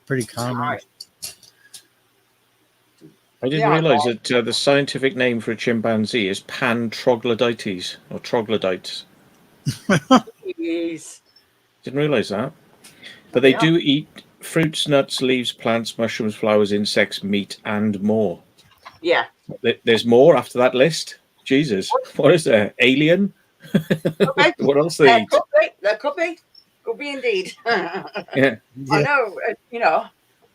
pretty common. Right. I didn't realize that the scientific name for a chimpanzee is pan-troglodytes or troglodytes. Jeez. Didn't realize that. But they do eat fruits, nuts, leaves, plants, mushrooms, flowers, insects, meat, and more. Yeah. There's more after that list. Jesus, what is that? Alien? Okay. What else they eat? There could be indeed. Yeah. I know, you know,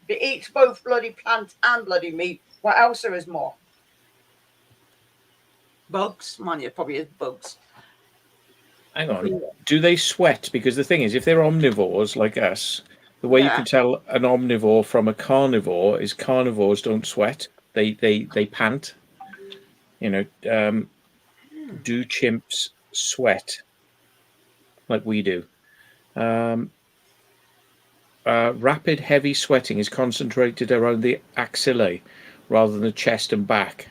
they eat both bloody plant and bloody meat. What else there is more? Bugs. Man, it probably is bugs. Hang on. Do they sweat? Because the thing is, if they're omnivores like us, the way you Yeah. can tell an omnivore from a carnivore is carnivores don't sweat. They pant. You know, do chimps sweat like we do? Rapid, heavy sweating is concentrated around the axillae rather than the chest and back.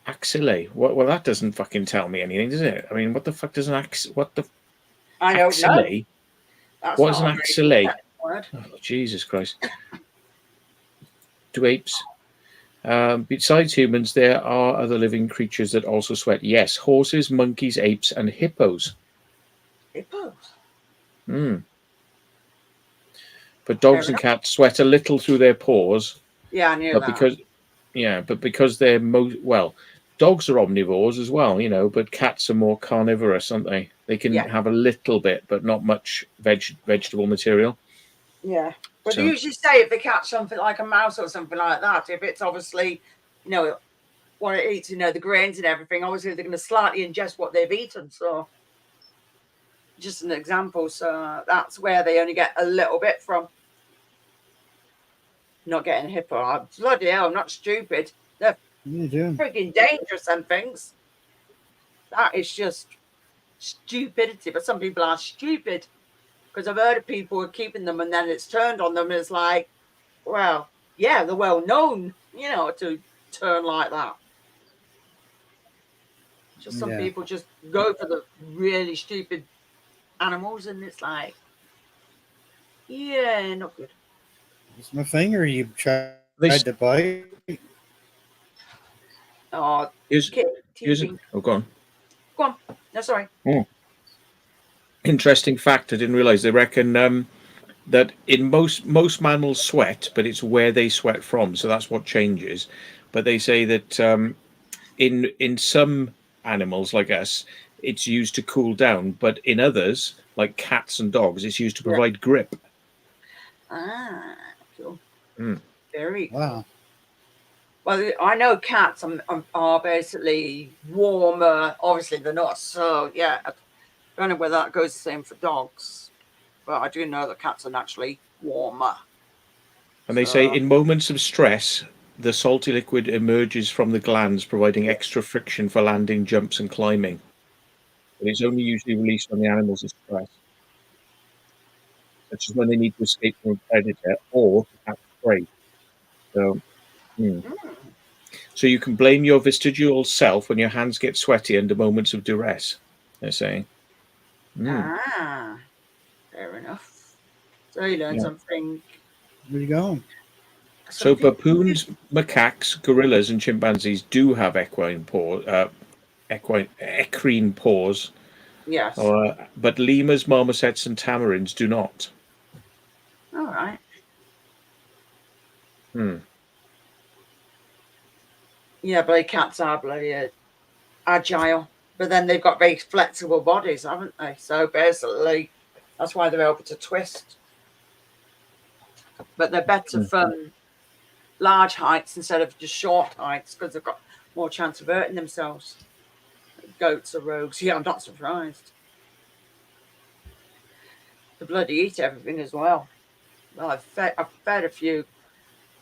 Axillae? Well, that doesn't fucking tell me anything, does it? I mean, what the fuck does an what the I don't know. axillae? That's What is not an a very axillae? good word. Oh, Jesus Christ. Do apes? Besides humans, there are other living creatures that also sweat. Yes, horses, monkeys, apes, and hippos. Hippos. Mm. But dogs and cats sweat a little through their paws. Yeah, I knew But that. because they're dogs are omnivores as well, you know, but cats are more carnivorous, aren't they? They can have a little bit, but not much vegetable material. Yeah. But So, they usually say if they catch something like a mouse or something like that, if it's obviously, you know, what it eats, you know, the grains and everything, obviously they're going to slightly ingest what they've eaten. So, just an example. So, that's where they only get a little bit from. Not getting a hippo. Oh, bloody hell, I'm not stupid. They're freaking dangerous and things. That is just stupidity. But some people are stupid because I've heard of people who are keeping them and then it's turned on them. It's like, well, yeah, they're well known, you know, to turn like that. Just some people just go for the really stupid animals, and it's like, yeah, not good. It's my finger you tried to bite. Oh, here's oh, go on. Go on. No, sorry. Interesting fact. I didn't realize they reckon that in most mammals sweat, but it's where they sweat from, so that's what changes. But they say that in some animals like us, it's used to cool down, but in others, like cats and dogs, it's used to provide grip. Ah, cool. Mm. Very cool. Wow. Well, I know cats are basically warmer. Obviously, they're not. So, yeah, I don't know whether that goes the same for dogs. But I do know that cats are naturally warmer. And they say in moments of stress, the salty liquid emerges from the glands, providing extra friction for landing, jumps, and climbing. But it's only usually released when the animals are stressed, such as when they need to escape from a predator or to catch prey. So, so you can blame your vestigial self when your hands get sweaty under moments of duress, they're saying. Ah, fair enough. So you learn something. Where you going? So baboons, macaques, gorillas, and chimpanzees do have equine paws. Yes. But lemurs, marmosets, and tamarins do not. All right. Yeah, but cats are bloody agile. But then they've got very flexible bodies, haven't they? So basically, that's why they're able to twist. But they're better from large heights instead of just short heights because they've got more chance of hurting themselves. Goats are rogues. Yeah, I'm not surprised. They bloody eat everything as well. Well, I've fed a few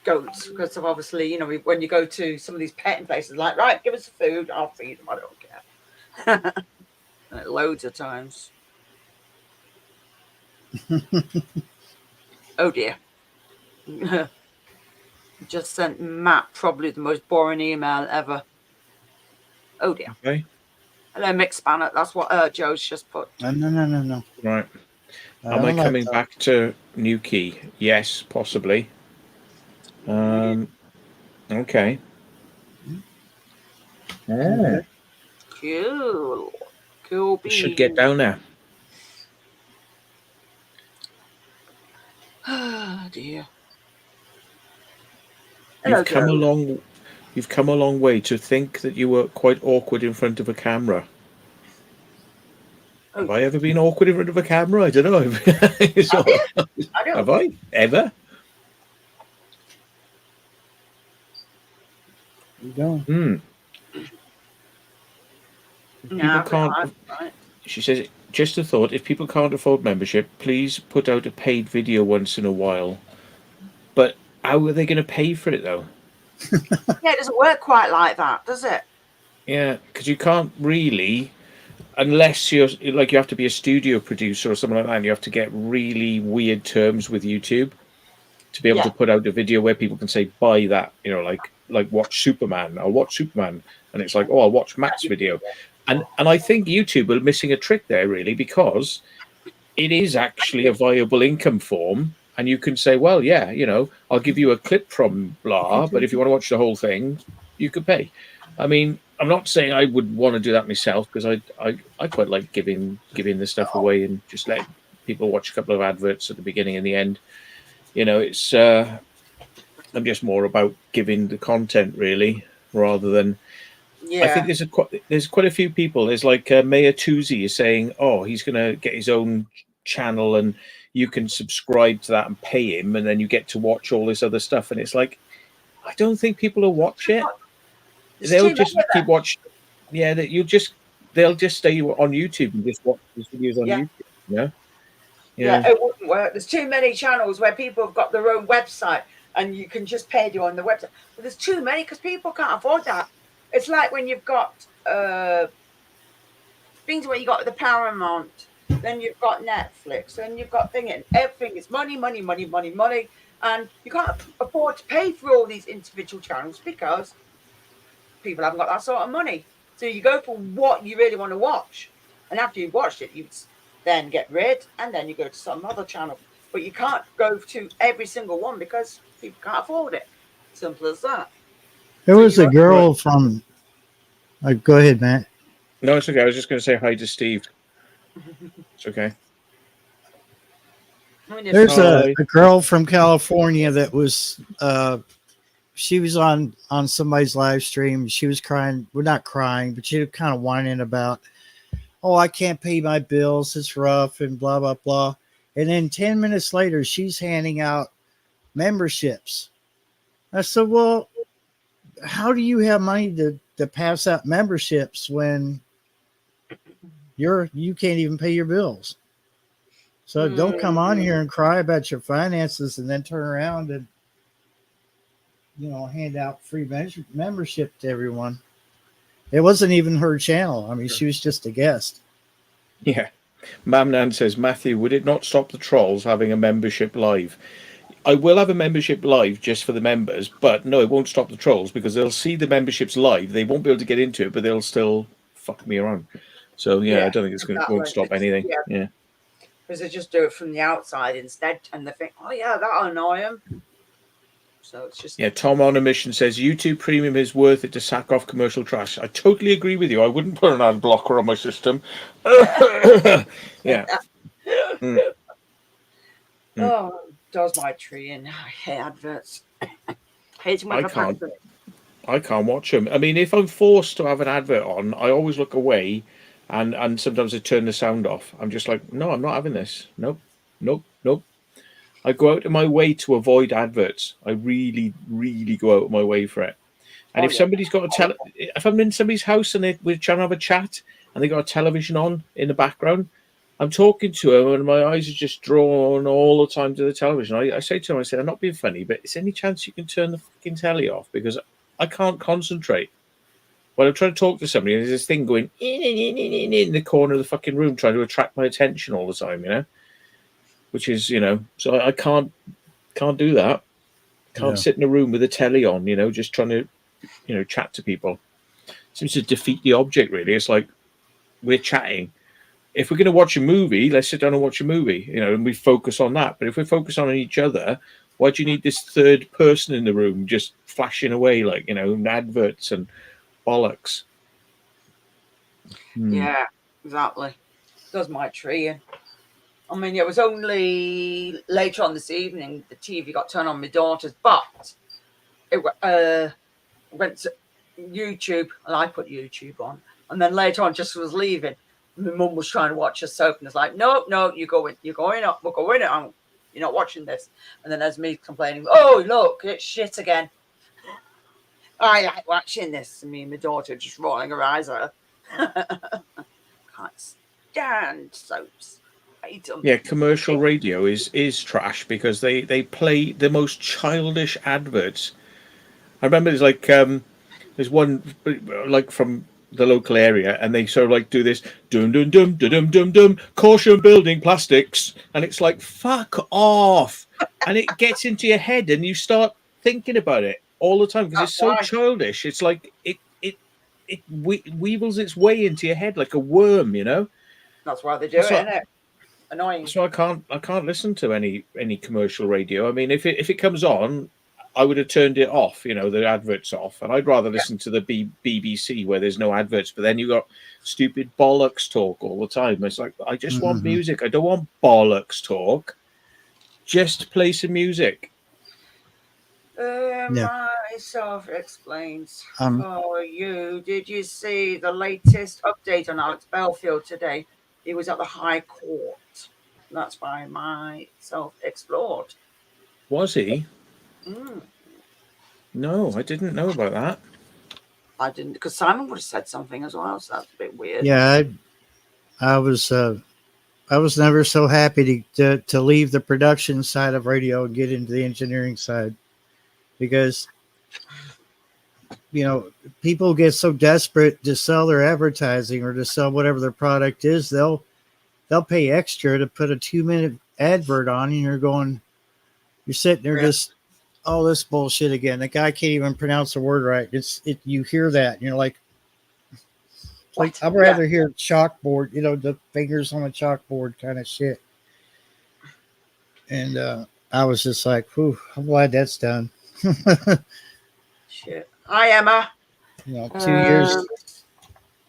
goats because of obviously, you know, when you go to some of these petting places, like, right, give us the food, I'll feed them, I don't care. Loads of times. Oh dear. Just sent Matt probably the most boring email ever. Oh dear. Okay. Hello, Mick Spanner. That's what Joe's just put. No. Right. Am I coming back to New Key? Yes, possibly. Okay. Cool. Cool beans. Should get down there. Oh dear. You've come You've come a long way. To think that you were quite awkward in front of a camera. Have I ever been awkward in front of a camera? I don't know. Have I ever? You don't. No, Can't. She says, just a thought, if people can't afford membership, please put out a paid video once in a while. But how are they going to pay for it, though? Yeah, it doesn't work quite like that, does it? Yeah, because you can't really, unless you're like, you have to be a studio producer or something like that, and you have to get really weird terms with YouTube to be able to put out a video where people can say, buy that, you know, like watch Superman, I'll watch Superman. And it's like, oh, I'll watch Matt's video. And I think YouTube are missing a trick there, really, because it is actually a viable income form. And you can say, well, yeah, you know, I'll give you a clip from blah, but if you want to watch the whole thing, you could pay. I mean, I'm not saying I would want to do that myself, because I quite like giving the stuff away and just let people watch a couple of adverts at the beginning and the end. You know, it's I'm just more about giving the content, really, rather than. Yeah. I think there's quite a few people. There's like Mayor Tuzi is saying, oh, he's going to get his own channel and you can subscribe to that and pay him, and then you get to watch all this other stuff. And it's like, I don't think people will watch it. They'll just keep watching. Yeah, they'll just stay on YouTube and just watch these videos on YouTube. Yeah. Yeah, it wouldn't work. There's too many channels where people have got their own website and you can just pay you on the website. But there's too many because people can't afford that. It's like when you've got things where you got the Paramount, then you've got Netflix, then you've got everything is money, and you can't afford to pay for all these individual channels because people haven't got that sort of money. So you go for what you really want to watch, and after you've watched it, you then get rid, and then you go to some other channel. But you can't go to every single one because people can't afford it. Simple as that. There was a girl from. Go ahead, Matt. No, it's okay. I was just going to say hi to Steve. It's okay. There's a girl from California that was. She was on somebody's live stream. She was crying. Well, not crying, but she was kind of whining about, oh, I can't pay my bills. It's rough and blah, blah, blah. And then 10 minutes later, she's handing out memberships. I said, well, how do you have money to pass out memberships when you can't even pay your bills? So don't come on here and cry about your finances and then turn around and, hand out free membership to everyone. It wasn't even her channel. I mean, she was just a guest. Yeah. Mamnan says, Matthew, would it not stop the trolls having a membership live? I will have a membership live just for the members, but no, it won't stop the trolls because they'll see the memberships live. They won't be able to get into it, but they'll still fuck me around. So, yeah, I don't think it won't stop anything. Yeah. Because they just do it from the outside instead, and they think, oh, yeah, that'll annoy them. So it's just... Yeah, Tom on a mission says, YouTube Premium is worth it to sack off commercial trash. I totally agree with you. I wouldn't put an ad blocker on my system. Yeah. Oh, does my tree and I hate adverts. I can't watch them. I mean, if I'm forced to have an advert on, I always look away, and sometimes I turn the sound off. I'm just like, no, I'm not having this. Nope. I go out of my way to avoid adverts. I really, really go out of my way for it. And if somebody's got if I'm in somebody's house and we're trying to have a chat and they got a television on in the background, I'm talking to them and my eyes are just drawn all the time to the television. I say to them, I said, I'm not being funny, but is there any chance you can turn the fucking telly off? Because I can't concentrate. When I'm trying to talk to somebody, there's this thing going in the corner of the fucking room trying to attract my attention all the time, which is, so I can't do that. Can't sit in a room with a telly on, just trying to, chat to people. Seems to defeat the object, really. It's like we're chatting. If we're going to watch a movie, let's sit down and watch a movie, and we focus on that. But if we focus on each other, why do you need this third person in the room just flashing away like, adverts and bollocks? Yeah, exactly. Does my tree. I mean, it was only later on this evening the TV got turned on my daughter's, but went to YouTube, and I put YouTube on. And then later on, just was leaving. My mum was trying to watch a soap, and it's like, no, you're going up, we're going on. You're not watching this. And then there's me complaining, oh, look, it's shit again. I like watching this. And me and my daughter just rolling her eyes at her. Can't stand soaps. Hate them. Yeah, commercial radio is trash because they play the most childish adverts. I remember there's one like from the local area, and they sort of like do this dum dum dum dum dum dum dum caution building plastics, and it's like fuck off, and it gets into your head, and you start thinking about it all the time because it's so childish. It's like it weevils its way into your head like a worm, you know. That's why they do it, isn't it? Annoying. So I can't listen to any commercial radio. I mean, if it comes on, I would have turned it off, you know, the adverts off, and I'd rather listen to the BBC where there's no adverts. But then you got stupid bollocks talk all the time. It's like I just want music. I don't want bollocks talk. Just play some music. Myself explains for you. Did you see the latest update on Alex Belfield today? He was at the High Court. That's by myself explored. Was he? No, I didn't know about that. I didn't, because Simon would have said something as well, so that's a bit weird. Yeah, I was never so happy to leave the production side of radio and get into the engineering side, because you know, people get so desperate to sell their advertising or to sell whatever their product is, they'll pay extra to put a 2-minute advert on, and you're sitting there just, oh, this bullshit again. The guy can't even pronounce the word right. You hear that, and you're like I'd rather hear chalkboard, you know, the fingers on the chalkboard kind of shit. And I was just like, whew, I'm glad that's done. Shit. Hi, Emma. You know,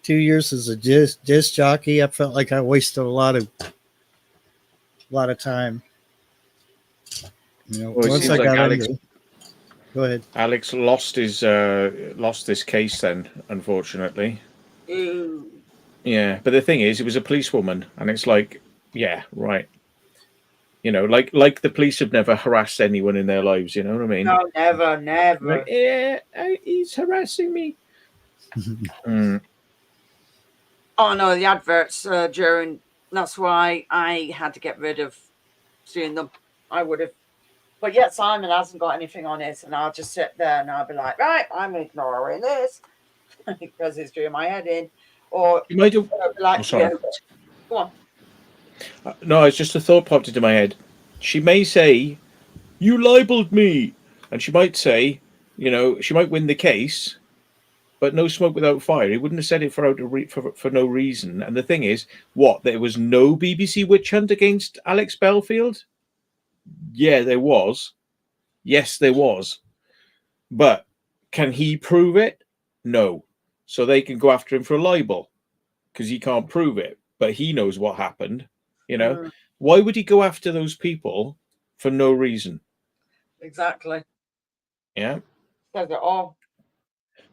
2 years as a disc jockey, I felt like I wasted a lot of time. You know, well, once I got into it. Go ahead. Alex lost this case then, unfortunately. Ooh. Yeah, but the thing is, it was a policewoman, and it's like, yeah, right. You know, like the police have never harassed anyone in their lives. You know what I mean? No, never. Like, yeah, he's harassing me. Oh no, the adverts during. That's why I had to get rid of seeing them. I would have, but yet Simon hasn't got anything on it, and I'll just sit there and I'll be like, right, I'm ignoring this because it's doing my head in. Or you might have. Like, sorry. Go on. No, it's just a thought popped into my head. She may say, "You libeled me," and she might say, you know, she might win the case, but no smoke without fire. He wouldn't have said it for no reason. And the thing is, what? There was no BBC witch hunt against Alex Belfield? Yeah, there was. Yes, there was. But can he prove it? No. So they can go after him for a libel because he can't prove it, but he knows what happened. You know, why would he go after those people for no reason? Exactly. Yeah. Says it all.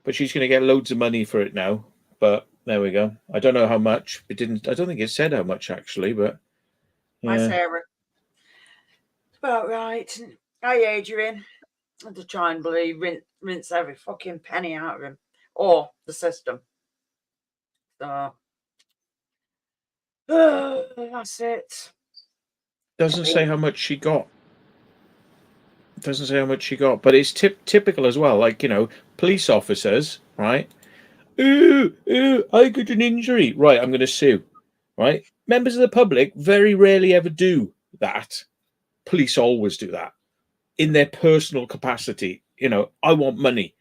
But she's going to get loads of money for it now. But there we go. I don't know how much. It didn't. I don't think it said how much actually. But yeah. Hi, Sarah. It's about right. Hi, Adrian. I had to try and rinse every fucking penny out of him or the system. So that's it. Doesn't say how much she got. Doesn't say how much she got, but it's typical as well. Like, you know, police officers, right? Ooh, I got an injury. Right, I'm going to sue. Right? Members of the public very rarely ever do that. Police always do that in their personal capacity. You know, I want money.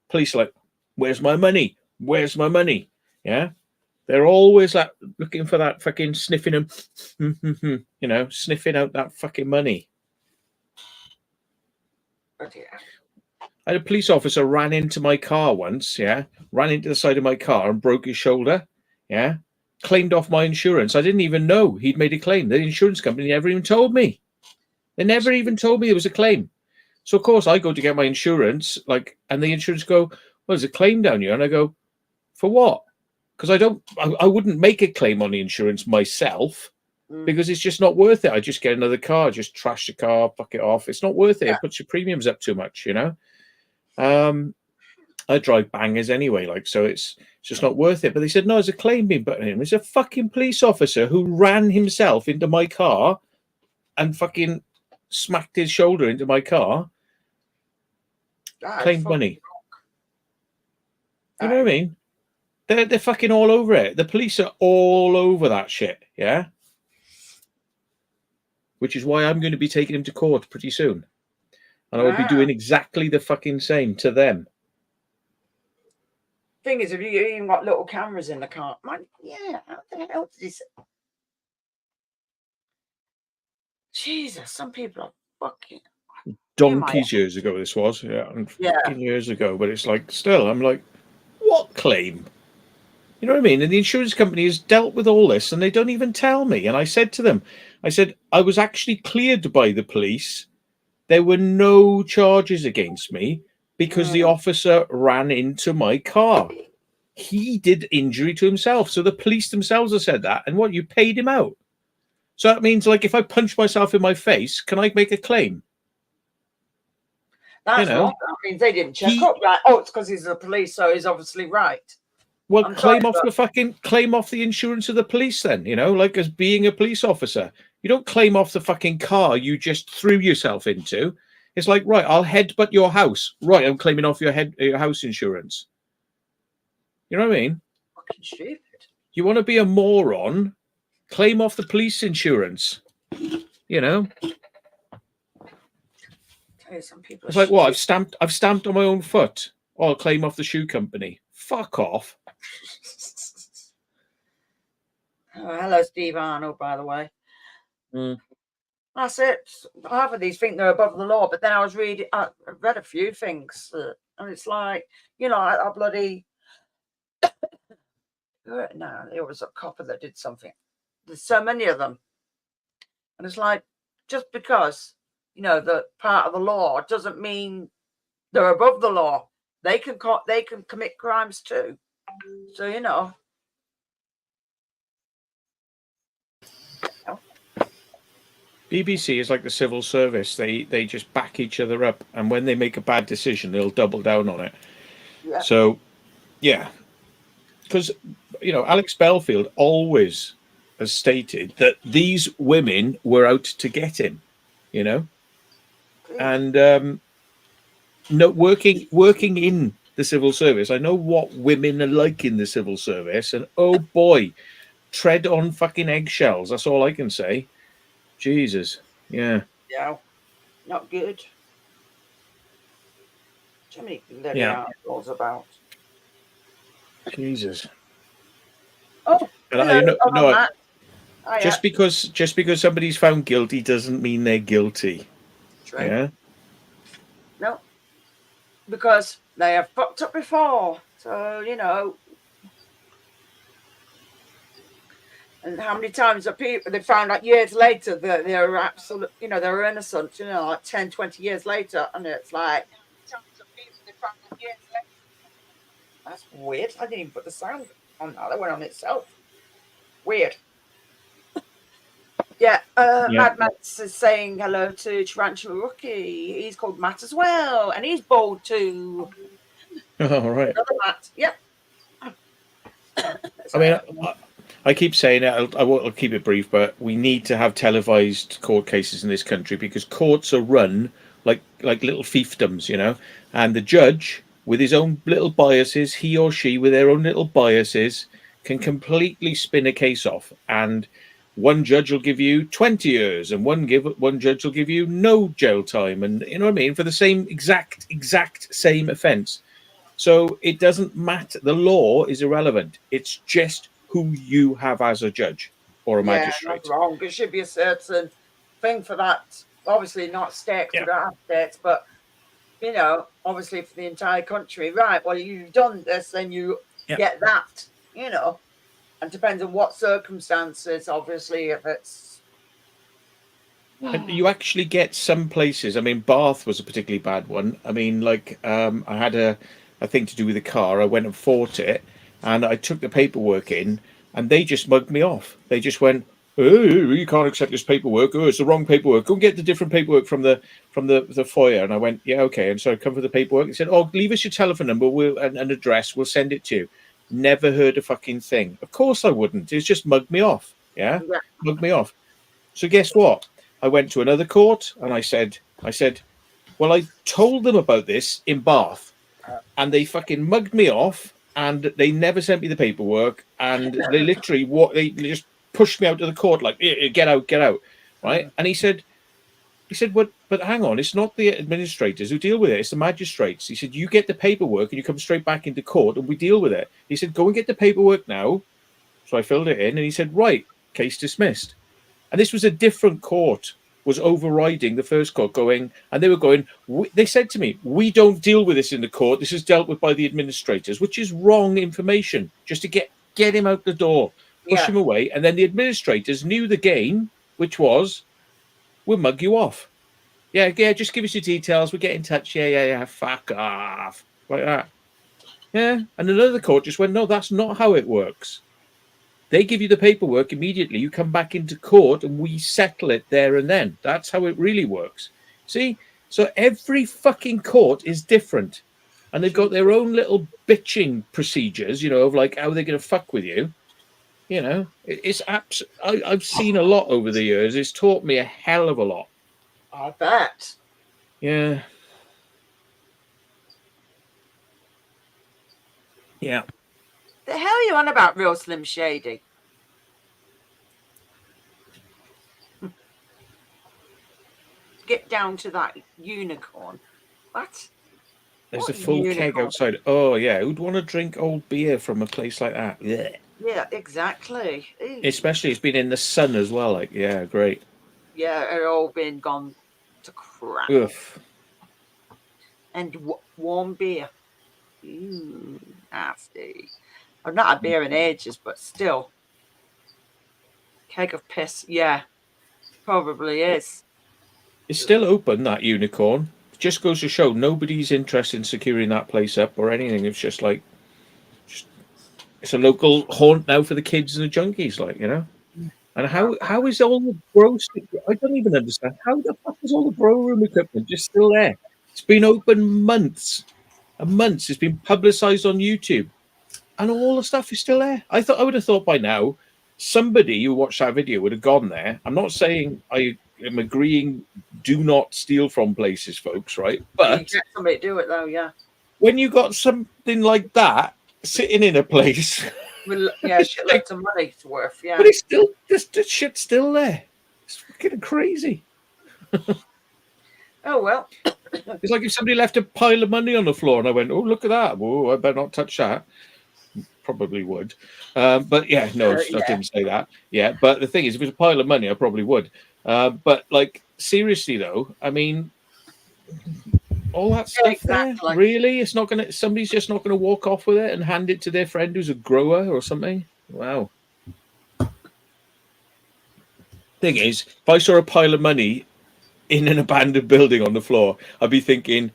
Police are like, where's my money? Where's my money? Yeah. They're always like looking for that fucking sniffing them, you know, sniffing out that fucking money. Oh dear. I had a police officer ran into my car once, yeah, ran into the side of my car and broke his shoulder, yeah, claimed off my insurance. I didn't even know he'd made a claim. The insurance company never even told me. They never even told me there was a claim. So, of course, I go to get my insurance, like, and the insurance go, there's a claim down here. And I go, for what? Because I wouldn't make a claim on the insurance myself because it's just not worth it. I just get another car, just trash the car, fuck it off. It's not worth it. It puts your premiums up too much, you know? I drive bangers anyway, like, so it's just not worth it. But they said, no, there's a claim being put on him. There's a fucking police officer who ran himself into my car and fucking smacked his shoulder into my car. Claimed money. You know what I mean? They're fucking all over it. The police are all over that shit, yeah? Which is why I'm going to be taking him to court pretty soon. And I will be doing exactly the fucking same to them. Thing is, if you even got little cameras in the car, man, yeah, how the hell did this? Jesus, some people are fucking donkeys years ago. This was, fucking years ago. But it's like, still, I'm like, what claim? You know what I mean? And the insurance company has dealt with all this, and they don't even tell me. And I said to them, I said I was actually cleared by the police. There were no charges against me because the officer ran into my car. He did injury to himself. So the police themselves have said that. And what, you paid him out? So that means, like, if I punch myself in my face, can I make a claim? That's wrong. That means they didn't check up right. Oh, it's because he's the police, so he's obviously right. Well, claim off the insurance of the police then, you know, like as being a police officer. You don't claim off the fucking car you just threw yourself into. It's like, right, I'll headbutt your house. Right, I'm claiming off your house insurance. You know what I mean? Fucking stupid. You want to be a moron? Claim off the police insurance. You know? Some people it's like, what? I've stamped on my own foot. Oh, I'll claim off the shoe company. Fuck off. Oh, hello, Steve Arnold, by the way. That's it. Half of these think they're above the law, but then I read a few things, and it's like, you know, I bloody. No, there was a copper that did something. There's so many of them, and it's like, just because, you know, the part of the law doesn't mean they're above the law. They can commit crimes too. So, you know. BBC is like the civil service. They just back each other up, and when they make a bad decision, they'll double down on it. Yeah. So, yeah, because, you know, Alex Belfield always has stated that these women were out to get him, you know, and no, working in the civil service, I know what women are like in the civil service, and oh boy, tread on fucking eggshells. That's all I can say. Jesus, yeah. Yeah, not good. Too many bloody articles about. Jesus. Oh, just because somebody's found guilty doesn't mean they're guilty. True. Yeah. No, because they have fucked up before, so you know. And how many times are people they found out years later that they're absolute, you know, they're innocent, you know, like 10, 20 years later, and it's like, that's weird. I didn't even put the sound on that. That went on itself. Weird. Mad Matt is saying hello to Tarantula Rookie. He's called Matt as well, and he's bald too. Oh, right. Another Matt. Yep. I mean, I keep saying it. I'll keep it brief, but we need to have televised court cases in this country because courts are run like little fiefdoms, you know. And the judge, with his own little biases, he or she with their own little biases, can completely spin a case off. And one judge will give you 20 years, and one judge will give you no jail time, and you know what I mean, for the same exact same offence. So it doesn't matter. The law is irrelevant. It's just who you have as a judge or a magistrate. That's wrong. There should be a certain thing for that. Obviously, not states, we don't have states, but you know, obviously for the entire country, right? Well, you've done this, then you get that, you know, and depends on what circumstances. Obviously, if it's you actually get some places. I mean, Bath was a particularly bad one. I mean, like I had a a thing to do with the car. I went and fought it, and I took the paperwork in, and they just mugged me off. They just went, "Oh, you can't accept this paperwork. Oh, it's the wrong paperwork. Go and get the different paperwork from the foyer." And I went, "Yeah, okay." And so I come for the paperwork. They said, "Oh, leave us your telephone number, and address. We'll send it to you." Never heard a fucking thing. Of course I wouldn't. It's just mugged me off. Yeah, mugged me off. So guess what? I went to another court, and I said, well, I told them about this in Bath, and they fucking mugged me off, and they never sent me the paperwork, and they literally they just pushed me out of the court like, get out, right? And he said, but hang on, it's not the administrators who deal with it, it's the magistrates. He said, you get the paperwork and you come straight back into court and we deal with it. He said, go and get the paperwork now. So I filled it in, and he said, right, case dismissed. And this was a different court, was overriding the first court, and they were going, they said to me, we don't deal with this in the court, this is dealt with by the administrators, which is wrong information, just to get him out the door, push him away. And then the administrators knew the game, which was, we'll mug you off. Yeah, just give us your details, we'll get in touch, yeah, fuck off, like that. Yeah, and another court just went, no, that's not how it works. They give you the paperwork immediately. You come back into court and we settle it there and then. That's how it really works. See? So every fucking court is different. And they've got their own little bitching procedures, of like how they're going to fuck with you. It's I've seen a lot over the years. It's taught me a hell of a lot. I bet. Yeah. Yeah. The hell are you on about, real Slim Shady? Get down to that unicorn. What? There's What a full unicorn? keg outside. Oh, yeah. Who'd want to drink old beer from a place like that? Yeah. Yeah, exactly. Ew. Especially it's been in the sun as well. Like, yeah, great. Yeah, it's all been gone to crap. Oof. And warm beer. Ooh, nasty. I've not had beer in ages, but still. Keg of piss. Yeah, probably is. It's still open, that unicorn. It just goes to show nobody's interested in securing that place up or anything. It's just like, it's a local haunt now for the kids and the junkies, like, And how is all the bro? I don't even understand. How the fuck is all the bro room equipment just still there? It's been open months and months. It's been publicized on YouTube. And all the stuff is still there. I would have thought by now somebody who watched that video would have gone there. I'm not saying I am agreeing, do not steal from places, folks, right? But you get somebody to do it though, yeah. When you got something like that sitting in a place, yeah, shitloads of money it's worth, yeah. but it's still this shit's still there. It's fucking crazy. Oh well. It's like if somebody left a pile of money on the floor and I went, oh, look at that. Whoa, I better not touch that. Probably would. But yeah, no, I didn't say that. Yeah, but the thing is, if it was a pile of money, I probably would. But like, seriously though, I mean, all that stuff there, really? It's not gonna, somebody's just not gonna walk off with it and hand it to their friend who's a grower or something. Wow. Thing is, if I saw a pile of money in an abandoned building on the floor, I'd be thinking,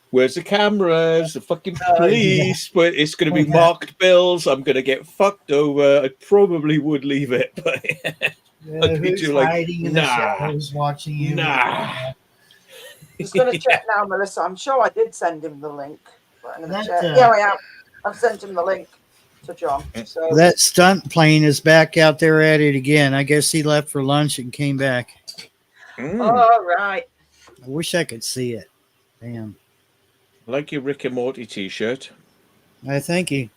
where's the cameras? The fucking police? Yeah. But it's going to be marked bills. I'm going to get fucked over. I probably would leave it, but I'd be who's too like, hiding in the shadows watching you? Nah. Just going to check now, Melissa. I'm sure I did send him the link. But I'm gonna check. That, Yeah, I have. I've sent him the link to John. So That stunt plane is back out there at it again. I guess he left for lunch and came back. all right. I wish I could see it. Damn. Like your Rick and Morty t-shirt. I thank you.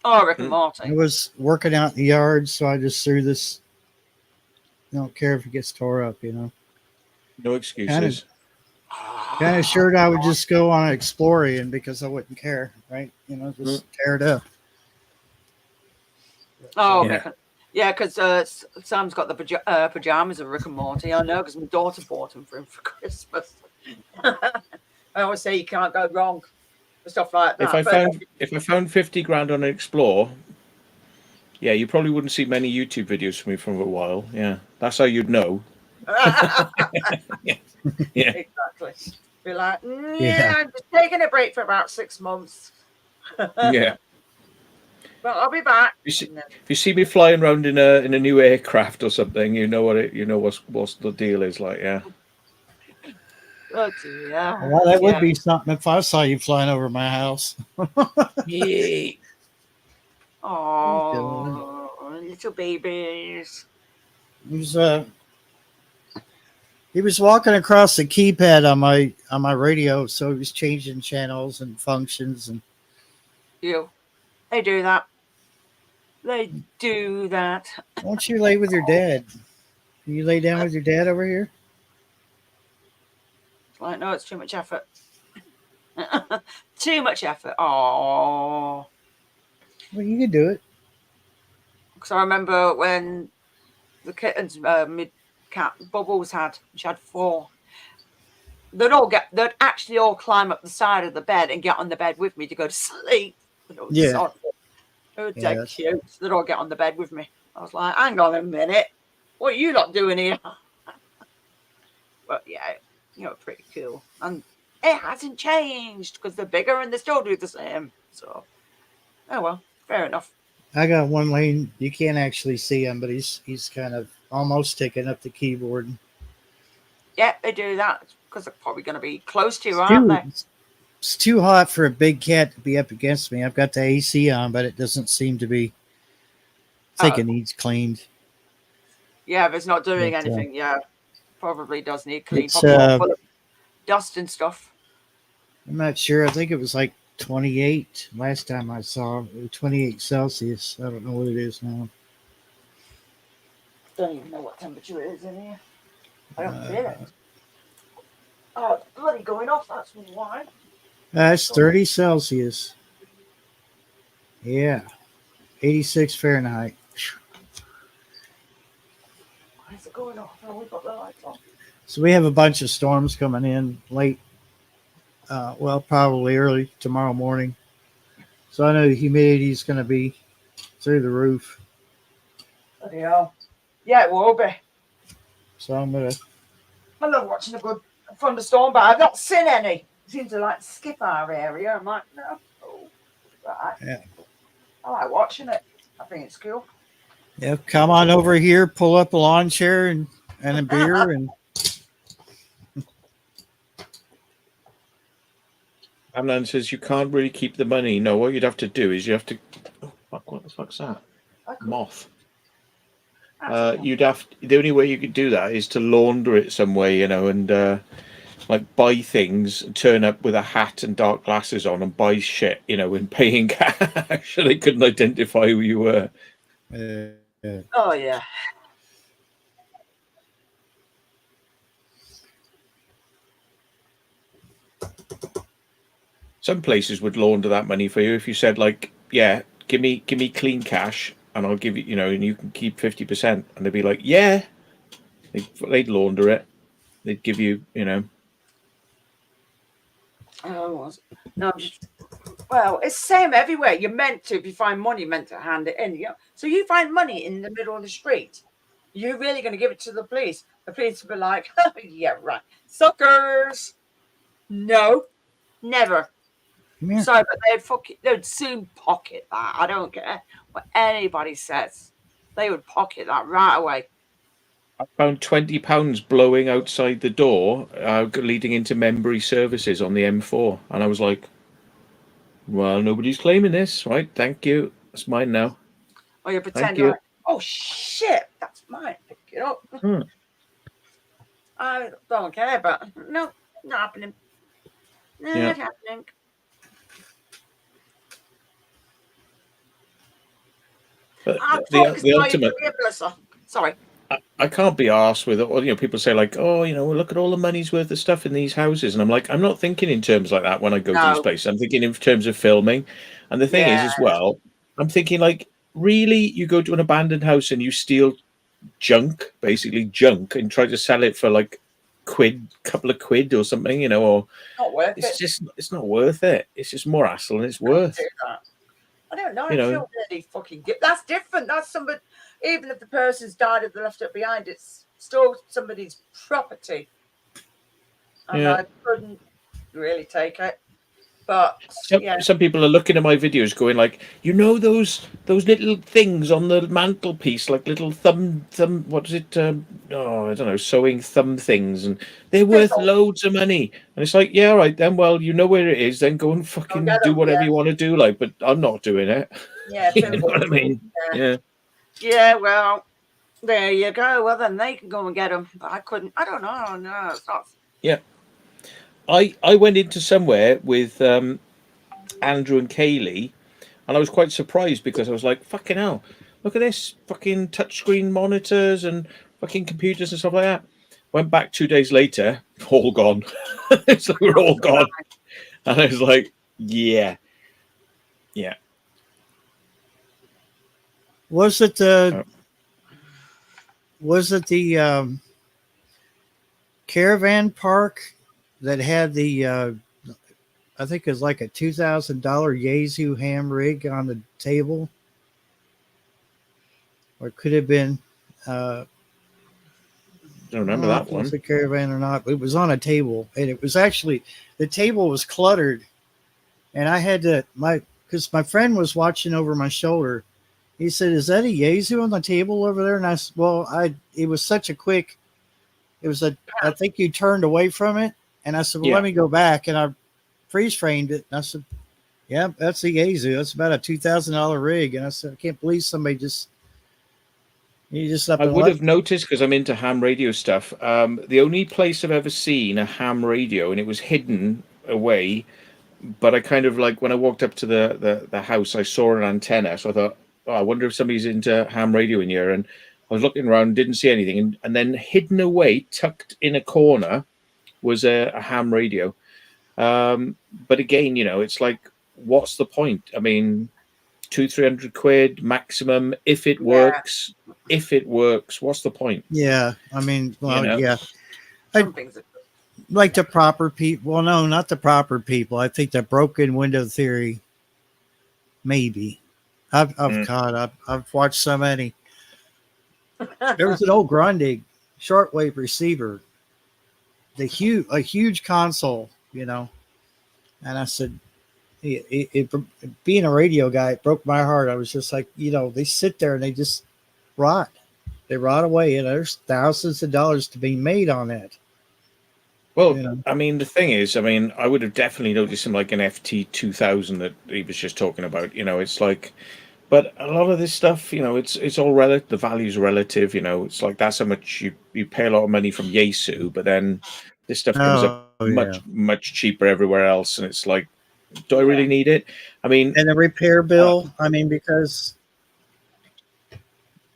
Oh, Rick and Morty. I was working out in the yard, so I just threw this. I don't care if it gets tore up, No excuses. Kind of shirt I would just go on exploring because I wouldn't care, right? Just tear it up. Oh, Yeah. yeah, because Sam's got the pajamas of Rick and Morty. I know because my daughter bought them for him for Christmas. I always say you can't go wrong with stuff like that. If I found 50 grand on an Explore, yeah, you probably wouldn't see many YouTube videos from me for a while. Yeah, that's how you'd know. Yeah. Exactly. Be like, yeah, I'm just taking a break for about 6 months. Yeah. But I'll be back. If you see me flying around in a new aircraft or something, you know what's the deal is like. Yeah. Oh dear. Well, that would be something if I saw you flying over my house. Yeah. Oh, little babies. He was walking across the keypad on my radio, so he was changing channels and functions. And They do that. They do that. why don't you lay with your dad? Can you lay down with your dad over here? Like, no, it's too much effort. Too much effort. Oh. Well, you can do it. Because I remember when the kittens, mid-cat Bubbles she had 4. They'd actually all climb up the side of the bed and get on the bed with me to go to sleep. Yeah. They were dead cute. They'd all get on the bed with me. I was like, hang on a minute. What are you lot doing here? But yeah, pretty cool. And it hasn't changed because they're bigger and they still do the same. So, oh well, fair enough. I got one lane. You can't actually see him, but he's kind of almost taking up the keyboard. Yeah, they do that because they're probably going to be close to you, aren't they? It's too hot for a big cat to be up against me. I've got the AC on, but it doesn't seem to be. I think it needs cleaned. Yeah, if it's not doing anything, probably does need clean. It's full of dust and stuff. I'm not sure. I think it was like 28 last time I saw it. 28 Celsius. I don't know what it is now. Don't even know what temperature it is in here. I don't feel it. Oh, it's bloody going off. That's why. That's 30 Celsius. Yeah. 86 Fahrenheit. Why is it going off? Oh, we've got the lights on. So we have a bunch of storms coming in late. Probably early tomorrow morning. So I know the humidity is going to be through the roof. Bloody hell. Yeah, it will be. So I'm going to. I love watching a good thunderstorm, but I've not seen any. It seems to skip our area. I'm like, no. Oh, right. Yeah. I like watching it. I think it's cool. Yeah, come on over here, pull up a lawn chair and a beer and. Amnan says you can't really keep the money. No, what you'd have to do is you have to. Oh, fuck! What the fuck's that? Moth. The only way you could do that is to launder it some way, and like buy things, turn up with a hat and dark glasses on, and buy shit, and pay in cash, so they couldn't identify who you were. Oh yeah. Some places would launder that money for you if you said, like, yeah, give me clean cash and I'll give you, and you can keep 50%. And they'd be like, yeah, they'd launder it. They'd give you, Oh, no, well, it's the same everywhere. You're meant to, if you find money, meant to hand it in. So you find money in the middle of the street. You're really going to give it to the police. The police will be like, yeah, right. Suckers. No, never. Yeah. Sorry, but they'd soon pocket that. I don't care what anybody says. They would pocket that right away. I found £20 blowing outside the door, leading into Membry services on the M4, and I was like, "Well, nobody's claiming this, right? Thank you. It's mine now." Oh, you're pretending. Oh shit, that's mine. Pick it up. I don't care, but no, not happening. Not happening. But the ultimate. Sorry. I can't be arsed with it. People say like, oh, look at all the money's worth of stuff in these houses. And I'm like, I'm not thinking in terms like that when I go to these places. I'm thinking in terms of filming. And the thing is as well, I'm thinking like, really, you go to an abandoned house and you steal basically junk, and try to sell it for like couple of quid or something, or not worth it's not worth it. It's just more hassle than it's worth. I don't know. I feel really fucking good. That's different. That's somebody. Even if the person's died and they left it behind, it's still somebody's property. And I couldn't really take it. But yeah, Some people are looking at my videos going like, you know, those little things on the mantelpiece, like little thumb, what is it? Oh, I don't know, sewing thumb things, and they're worth loads of money. And it's like, yeah, all right then. Well, you know where it is, then go and fucking get do 'em, whatever yeah. you want to do. Like, but I'm not doing it. Yeah, You know what I mean? Yeah. Yeah, well, there you go. Well, then they can go and get them. But I couldn't. I don't know. No, it's not. Yeah. I went into Somewhere with Andrew and Kaylee, and I was quite surprised because I was like, fucking hell, look at this fucking touchscreen monitors and fucking computers and stuff like that. Went back 2 days later, all gone. So we're all gone. And I was like, yeah. Was it the caravan park that had the I think it was like a $2,000 Yaesu ham rig on the table, or it could have been. I don't remember I don't know that if it one. was a caravan or not, but it was on a table, and it was actually, the table was cluttered, and I had to because my friend was watching over my shoulder. He said, "Is that a Yaesu on the table over there?" And I said, "Well, it was such a quick. It was I think you turned away from it." And I said, "Well, let me go back," and I freeze framed it. And I said, "Yeah, that's a Yaesu. That's about a $2,000 rig." And I said, "I can't believe somebody just up I and would left." have noticed because I'm into ham radio stuff. The only place I've ever seen a ham radio, and it was hidden away, but I kind of like when I walked up to the house, I saw an antenna. So I thought, oh, I wonder if somebody's into ham radio in here. And I was looking around, didn't see anything. And then hidden away, tucked in a corner, was a ham radio. But again, you know, it's like, what's the point? I mean, 200-300 quid maximum if it works. If it works, what's the point? Yeah, I mean, well, You know? yeah. Some things are Like the proper people. Well, no, not the proper people. I think the broken window theory. Maybe. I've watched so many. There was an old Grundig shortwave receiver, a huge console, you know. And I said, being a radio guy, it broke my heart. I was just like, you know, they sit there and they just rot. They rot away, and there's thousands of dollars to be made on that. Well, You know? I mean, the thing is, I mean, I would have definitely noticed him like an FT2000 that he was just talking about. You know, it's like, but a lot of this stuff, you know, it's all relative. The value's relative. You know, it's like that's how much you pay a lot of money from Yaesu, but then this stuff comes up much cheaper everywhere else, and it's like, do I really need it? I mean, And the repair bill. I mean, because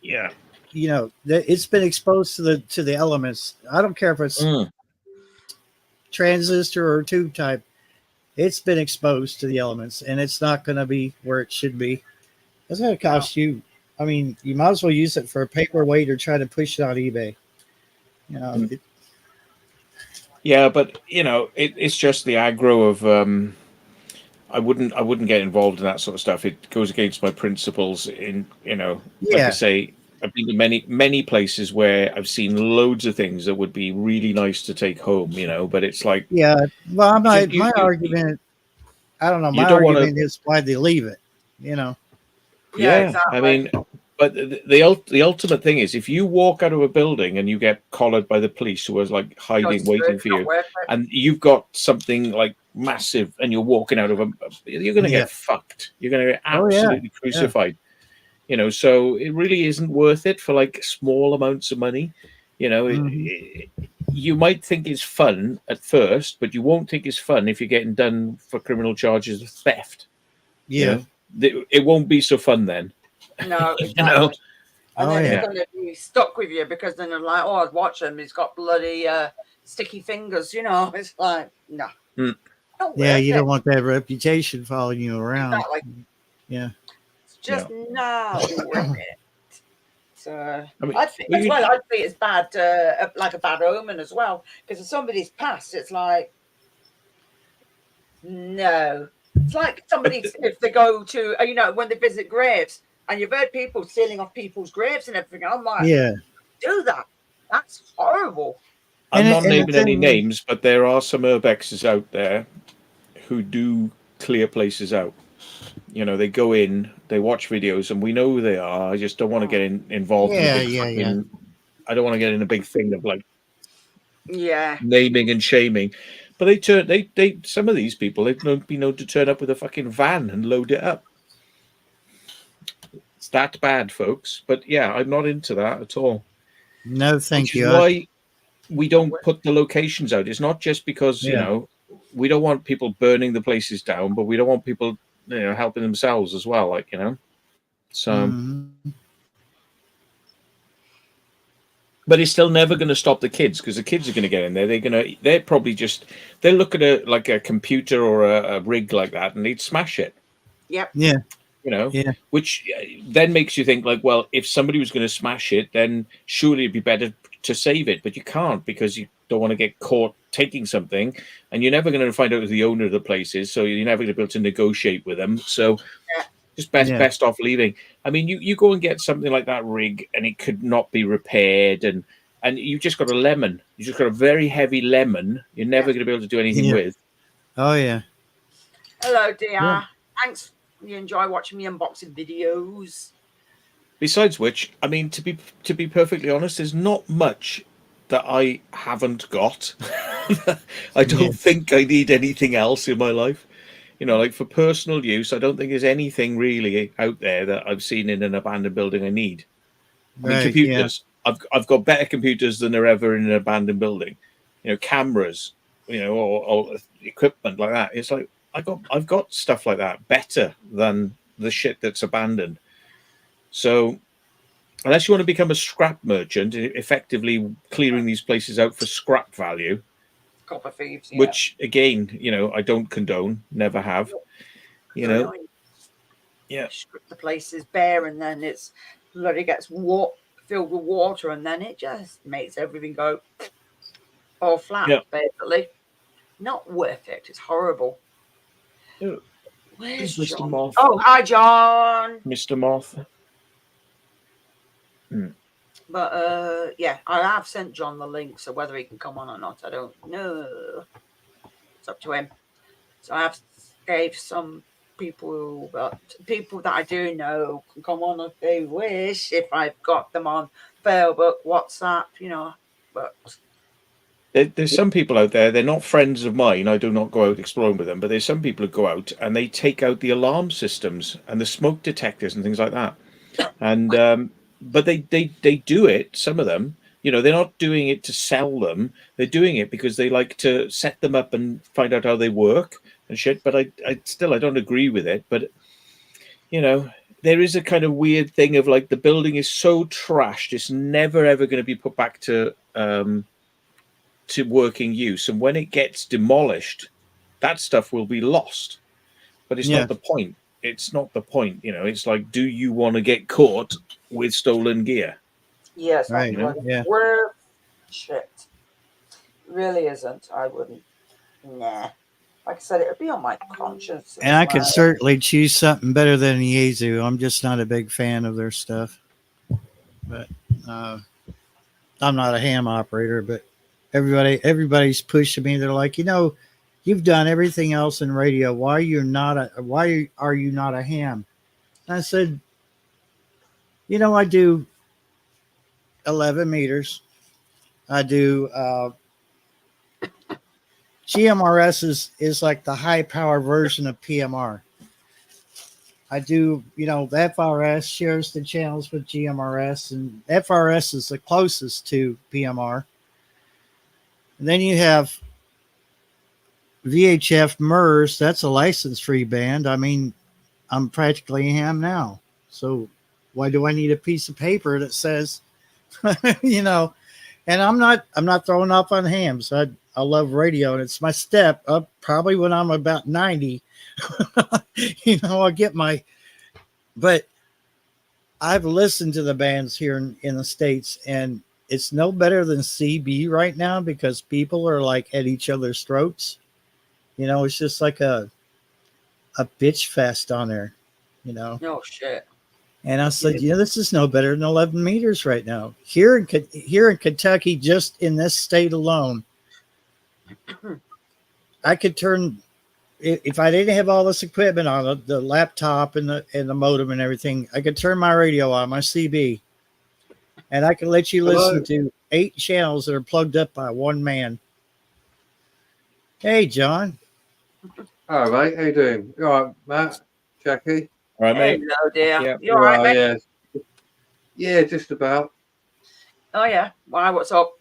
yeah, you know, it's been exposed to the elements. I don't care if it's transistor or tube type. It's been exposed to the elements, and it's not going to be where it should be. It's going to cost you. I mean, you might as well use it for a paperweight or try to push it on eBay. You know. Yeah, but you know, it's just the aggro of. I wouldn't get involved in that sort of stuff. It goes against my principles. In you know, like I say, I've been to many places where I've seen loads of things that would be really nice to take home. You know, but it's like well, my argument. I don't know. My argument is why they leave it. You know. Yeah, exactly. I mean, but the ultimate thing is if you walk out of a building and you get collared by the police who are like hiding, waiting for you, and you've got something like massive and you're walking out of you're going to get fucked. You're going to get absolutely crucified. You know, so it really isn't worth it for like small amounts of money. You know, you might think it's fun at first, but you won't think it's fun if you're getting done for criminal charges of theft. Yeah. You know? It won't be so fun then. No, exactly. You know? And then it's going to be stuck with you because then they're like, oh, I'd watch him. He's got bloody sticky fingers, you know. It's like, no. Yeah, you don't want that reputation following you around. Exactly. Yeah. It's just not worth it. So I mean, I'd say it's bad, like a bad omen as well. Because if somebody's passed, it's like, no. It's like somebody, if they go to, you know, when they visit graves, and you've heard people stealing off people's graves and everything. I'm like, do that. That's horrible. I'm not naming any names, but there are some urbexes out there who do clear places out. You know, they go in, they watch videos, and we know who they are. I just don't want to get involved in Yeah, a big yeah, yeah. fucking. I don't want to get in a big thing of like Yeah. naming and shaming. But they some of these people they've been known to turn up with a fucking van and load it up. It's that bad, folks. But yeah, I'm not into that at all. No, thank Which is you. why we don't put the locations out. It's not just because you Yeah. know we don't want people burning the places down, but we don't want people helping themselves as well. Like so. Mhm. But it's still never going to stop the kids because the kids are going to get in there. They're probably they'll look at a computer or a rig like that and they'd smash it. Yep. Yeah. Yeah. Which then makes you think like, well, if somebody was going to smash it, then surely it'd be better to save it. But you can't because you don't want to get caught taking something, and you're never going to find out who the owner of the place is. So you're never going to be able to negotiate with them. So just best off leaving. I mean, you go and get something like that rig, and it could not be repaired, and you've just got a lemon. You just got a very heavy lemon. You're never going to be able to do anything with. Oh yeah. Hello, DR. Yeah. Thanks. You enjoy watching me unboxing videos. Besides which, I mean, to be perfectly honest, there's not much that I haven't got. I don't think I need anything else in my life. You know, like for personal use, I don't think there's anything really out there that I've seen in an abandoned building I need. I mean, computers. I've got better computers than are ever in an abandoned building. You know, cameras. You know, or equipment like that. It's like I've got stuff like that better than the shit that's abandoned. So, unless you want to become a scrap merchant, effectively clearing these places out for scrap value. Copper thieves, which again, I don't condone, never have. Strip the places bare, and then it's bloody gets filled with water, and then it just makes everything go all flat. Basically, not worth it. It's horrible. Where's Mr. John? Moth? Oh, hi, John. Mr. Moth. But yeah, I have sent John the link, so whether he can come on or not, I don't know. It's up to him. So I have gave some people, but people that I do know can come on if they wish, if I've got them on Facebook, WhatsApp, But there's some people out there, they're not friends of mine. I do not go out exploring with them, but there's some people who go out and they take out the alarm systems and the smoke detectors and things like that. And but they do it, some of them. They're not doing it to sell them. They're doing it because they like to set them up and find out how they work and shit. But I don't agree with it. But, there is a kind of weird thing of like the building is so trashed, it's never, ever going to be put back to working use. And when it gets demolished, that stuff will be lost. But it's not the point. It's not the point. It's like, do you want to get caught with stolen gear? Yes, right. Worth shit. Really isn't. I wouldn't. Nah. Like I said, it would be on my conscience. And I could certainly choose something better than Yaesu. I'm just not a big fan of their stuff. But I'm not a ham operator, but everybody's pushing me. They're like, you've done everything else in radio. Why are you not a ham? And I said, I do 11 meters. I do GMRS is like the high power version of PMR. I do, the FRS shares the channels with GMRS, and FRS is the closest to PMR. And then you have VHF MERS, that's a license-free band. I mean, I'm practically a ham now. So why do I need a piece of paper that says, and I'm not throwing off on hams. I love radio, and it's my step up probably when I'm about 90. I'll get but I've listened to the bands here in the States, and it's no better than CB right now because people are like at each other's throats. It's just like a bitch fest on there, No shit. And I said, this is no better than 11 meters right now. Here in Kentucky, just in this state alone, I could turn if I didn't have all this equipment on it, the laptop and the modem and everything, I could turn my radio on, my CB, and I could let you listen to 8 channels that are plugged up by one man. Hey, John. All right, mate. How you doing? You all right, Matt? Jackie? All right, mate. Hello, dear. Yeah. You all right, mate? Yeah. Yeah, just about. Oh, yeah. Why? What's up?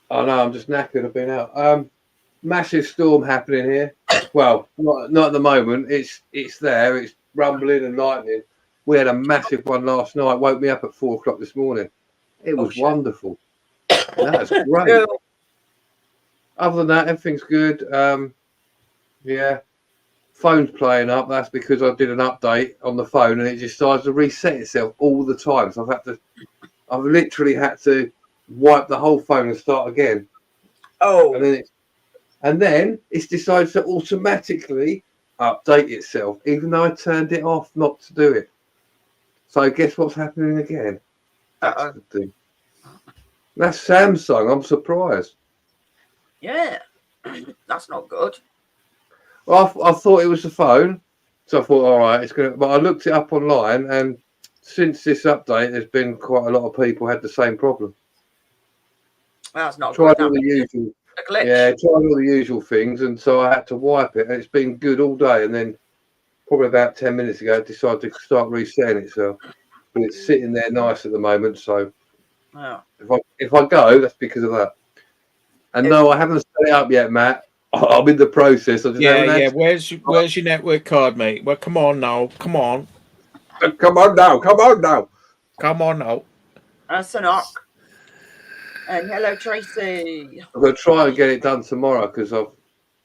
Oh no, I'm just knackered. I've been out. Massive storm happening here. Well, not at the moment. It's there. It's rumbling and lightning. We had a massive one last night. Woke me up at 4 o'clock this morning. It was wonderful. That's great. Cool. Other than that, everything's good. Yeah. Phone's playing up. That's because I did an update on the phone and it just decides to reset itself all the time. So I've literally had to wipe the whole phone and start again. Oh. And then it's decided to automatically update itself, even though I turned it off not to do it. So guess what's happening again? That's the thing. That's Samsung. I'm surprised. Yeah. That's not good. Well, I thought it was the phone, so I thought, all right, it's gonna. But I looked it up online, and since this update, there's been quite a lot of people had the same problem. That's not Tried good. all the usual. A glitch. Yeah, tried all the usual things, and so I had to wipe it. And it's been good all day, and then probably about 10 minutes ago, it decided to start resetting itself. But it's sitting there nice at the moment. So Oh. if I go, that's because of that. And no, I haven't set it up yet, Matt. I'm in the process. I just Yeah. Where's your network card, mate? Well, come on now. Come on. Come on now. That's a knock. And hello, Tracy. I'm going to try and get it done tomorrow because I've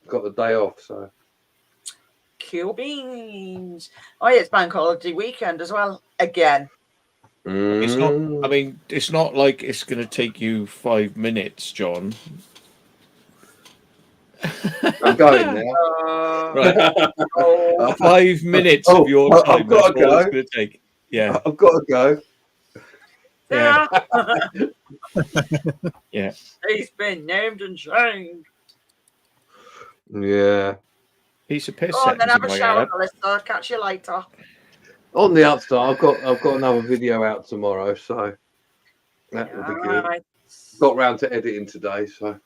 got the day off. So Cool beans. Oh, yeah, it's bank holiday weekend as well. Again. It's not. I mean, it's not like it's going to take you 5 minutes, John. I'm going now. Right. Oh. 5 minutes of your time. I've got to go. It's going to take. Yeah. I've got to go. Yeah. Yeah. He's been named and shamed. Yeah. Piece of piss. Oh, and then have a like shower, that. Melissa. Catch you later. On the upside, I've got another video out tomorrow, so that will be good. Right. Got round to editing today, so.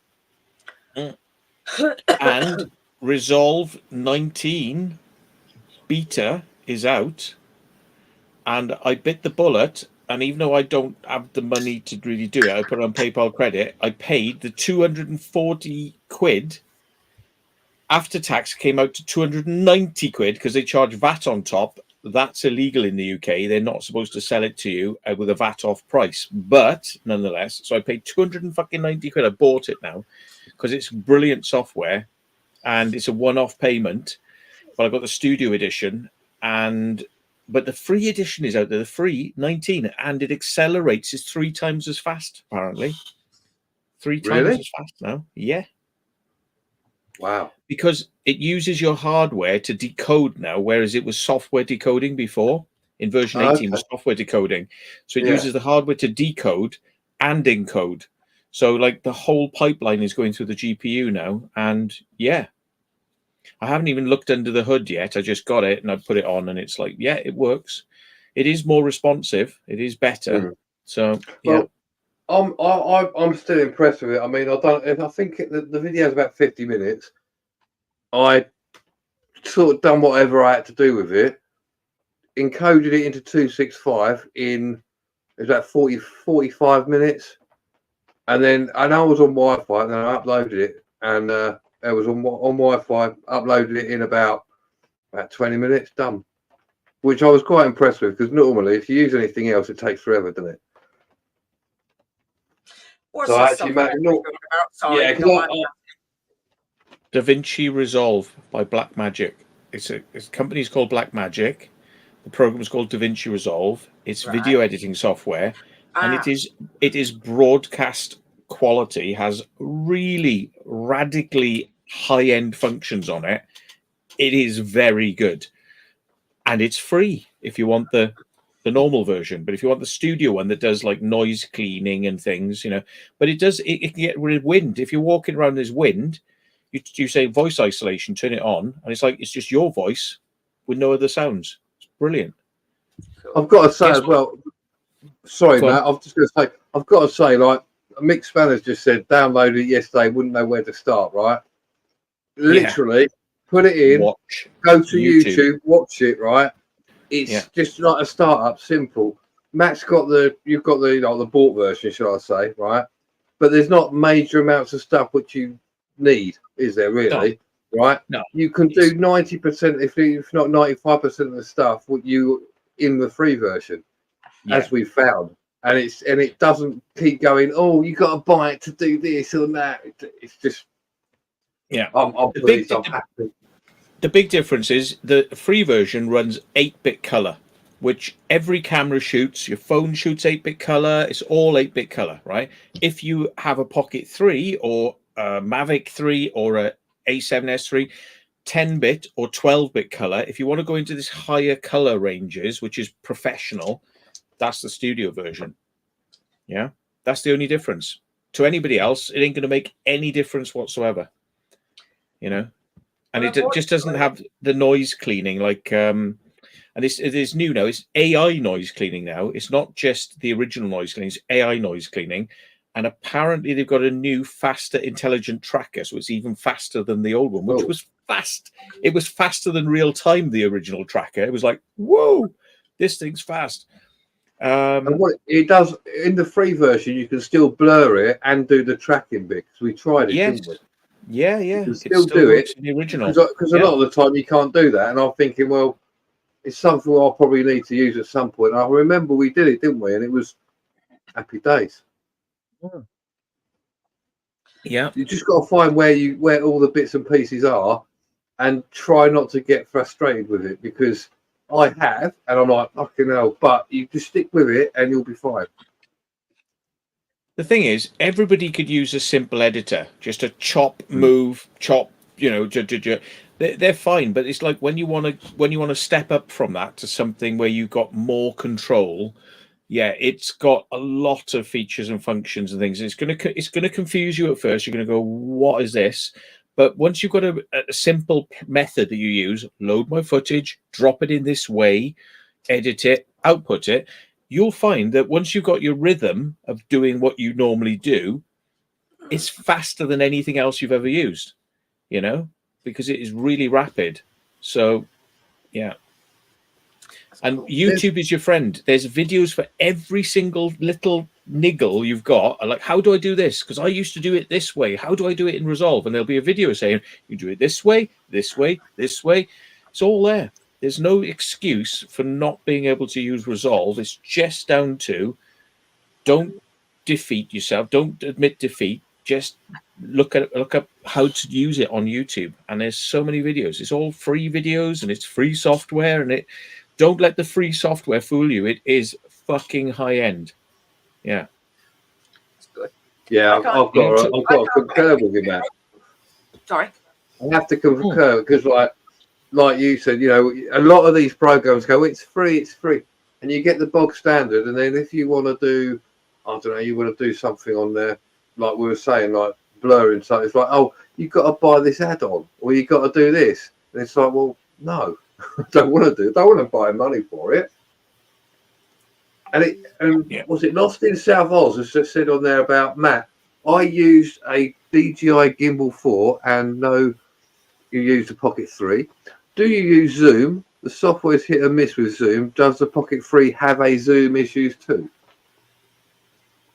And Resolve 19 beta is out, and I bit the bullet. And even though I don't have the money to really do it, I put it on PayPal credit. I paid the 240 quid. After tax came out to 290 quid because they charge VAT on top. That's illegal in the UK. They're not supposed to sell it to you with a VAT off price. But nonetheless, so I paid 290 quid. I bought it now because it's brilliant software and it's a one-off payment. But I got the studio edition but the free edition is out there, the free 19, and it accelerates. It's 3 times as fast, apparently. 3 times as fast now. Yeah. Wow. Because it uses your hardware to decode now, whereas it was software decoding before. In version 18 was software decoding. So it uses the hardware to decode and encode. So like the whole pipeline is going through the GPU now. And yeah. I haven't even looked under the hood yet. I just got it and I put it on and it's like, yeah, it works. It is more responsive. It is better. So, yeah. Well, I'm still impressed with it. I mean, I think the video is about 50 minutes. I sort of done whatever I had to do with it, encoded it into 265 in about 45 minutes. And then I was on Wi-Fi and then I uploaded it and it was on Wi-Fi, uploaded it in about 20 minutes, done. Which I was quite impressed with because normally if you use anything else, it takes forever, doesn't it? What's So that actually, software Matt, you're talking about? Sorry, yeah, if you don't mind me DaVinci Resolve by Blackmagic. It's a company's called Blackmagic. The program is called DaVinci Resolve. It's video editing software, and it is broadcast quality. Has really radically high-end functions on it. It is very good, and it's free if you want the normal version. But if you want the studio one that does like noise cleaning and things, but it can get rid of wind. If you're walking around, there's wind. You say voice isolation, turn it on, and it's like it's just your voice with no other sounds. It's brilliant. I've got to say Guess as well. Sorry, Go on. Matt. I've just going to say. I've got to say, like Mick Spanner's just said, downloaded it yesterday. Wouldn't know where to start. Right. Literally, put it in. Watch. Go to YouTube. Watch it. Right. It's just like a startup. Simple. Matt's got you've got the bought version, should I say? Right. But there's not major amounts of stuff which you need, is there really? No. Right? No. You can do 90%, if not 95% of the stuff what you in the free version, as we found. And it doesn't keep going, oh, you got to buy it to do this or that. It's just I'm pleased. I'm happy. The big difference is the free version runs 8-bit color, which every camera shoots. Your phone shoots 8-bit color. It's all 8-bit color, right? If you have a Pocket 3 or a Mavic 3 or a A7S 3, 10-bit or 12-bit color. If you want to go into this higher color ranges, which is professional, that's the studio version. Yeah, that's the only difference. To anybody else, it ain't going to make any difference whatsoever. You know, and it just doesn't have the noise cleaning like. And it is new now. It's AI noise cleaning now. It's not just the original noise cleaning. It's AI noise cleaning. And apparently they've got a new, faster, intelligent tracker. So it's even faster than the old one, which was fast. It was faster than real time, the original tracker. It was like, whoa, this thing's fast. And what it does, in the free version, you can still blur it and do the tracking bit. Because we tried it, didn't we? Yeah. You can still do it. In the original. Because a lot of the time you can't do that. And I'm thinking, well, it's something I'll probably need to use at some point. And I remember we did it, didn't we? And it was happy days. Yeah. You just got to find where all the bits and pieces are, and try not to get frustrated with it, because I have, and I'm like, fucking hell. But you just stick with it, and you'll be fine. The thing is, everybody could use a simple editor, just a chop, move, chop. You know, they're fine, but it's like when you want to step up from that to something where you've got more control. Yeah, it's got a lot of features and functions and things. It's gonna confuse you at first. You're gonna go, "What is this?" But once you've got a simple method that you use, load my footage, drop it in this way, edit it, output it, you'll find that once you've got your rhythm of doing what you normally do, it's faster than anything else you've ever used. You know, because it is really rapid. So, yeah. And YouTube is your friend. There's videos for every single little niggle you've got. Like, how do I do this? Because I used to do it this way. How do I do it in Resolve? And there'll be a video saying, you do it this way, this way, this way. It's all there. There's no excuse for not being able to use Resolve. It's just down to don't defeat yourself. Don't admit defeat. Just look up how to use it on YouTube. And there's so many videos. It's all free videos and it's free software, and don't let the free software fool you. It is fucking high end. Yeah. It's good. Yeah, I've got to concur with you, Matt. Sorry. I have to concur because, like you said, you know, a lot of these programs go, it's free, and you get the bog standard. And then if you want to do, I don't know, you want to do something on there, like we were saying, like blurring something, it's like, oh, you've got to buy this add-on, or you got to do this. And it's like, well, no. I don't want to buy money for it. And was it Lost in South Oz? As just said on there about Matt, I used a DJI Gimbal 4 and no, you used a Pocket 3. Do you use Zoom? The software's hit and miss with Zoom. Does the Pocket 3 have a Zoom issues too?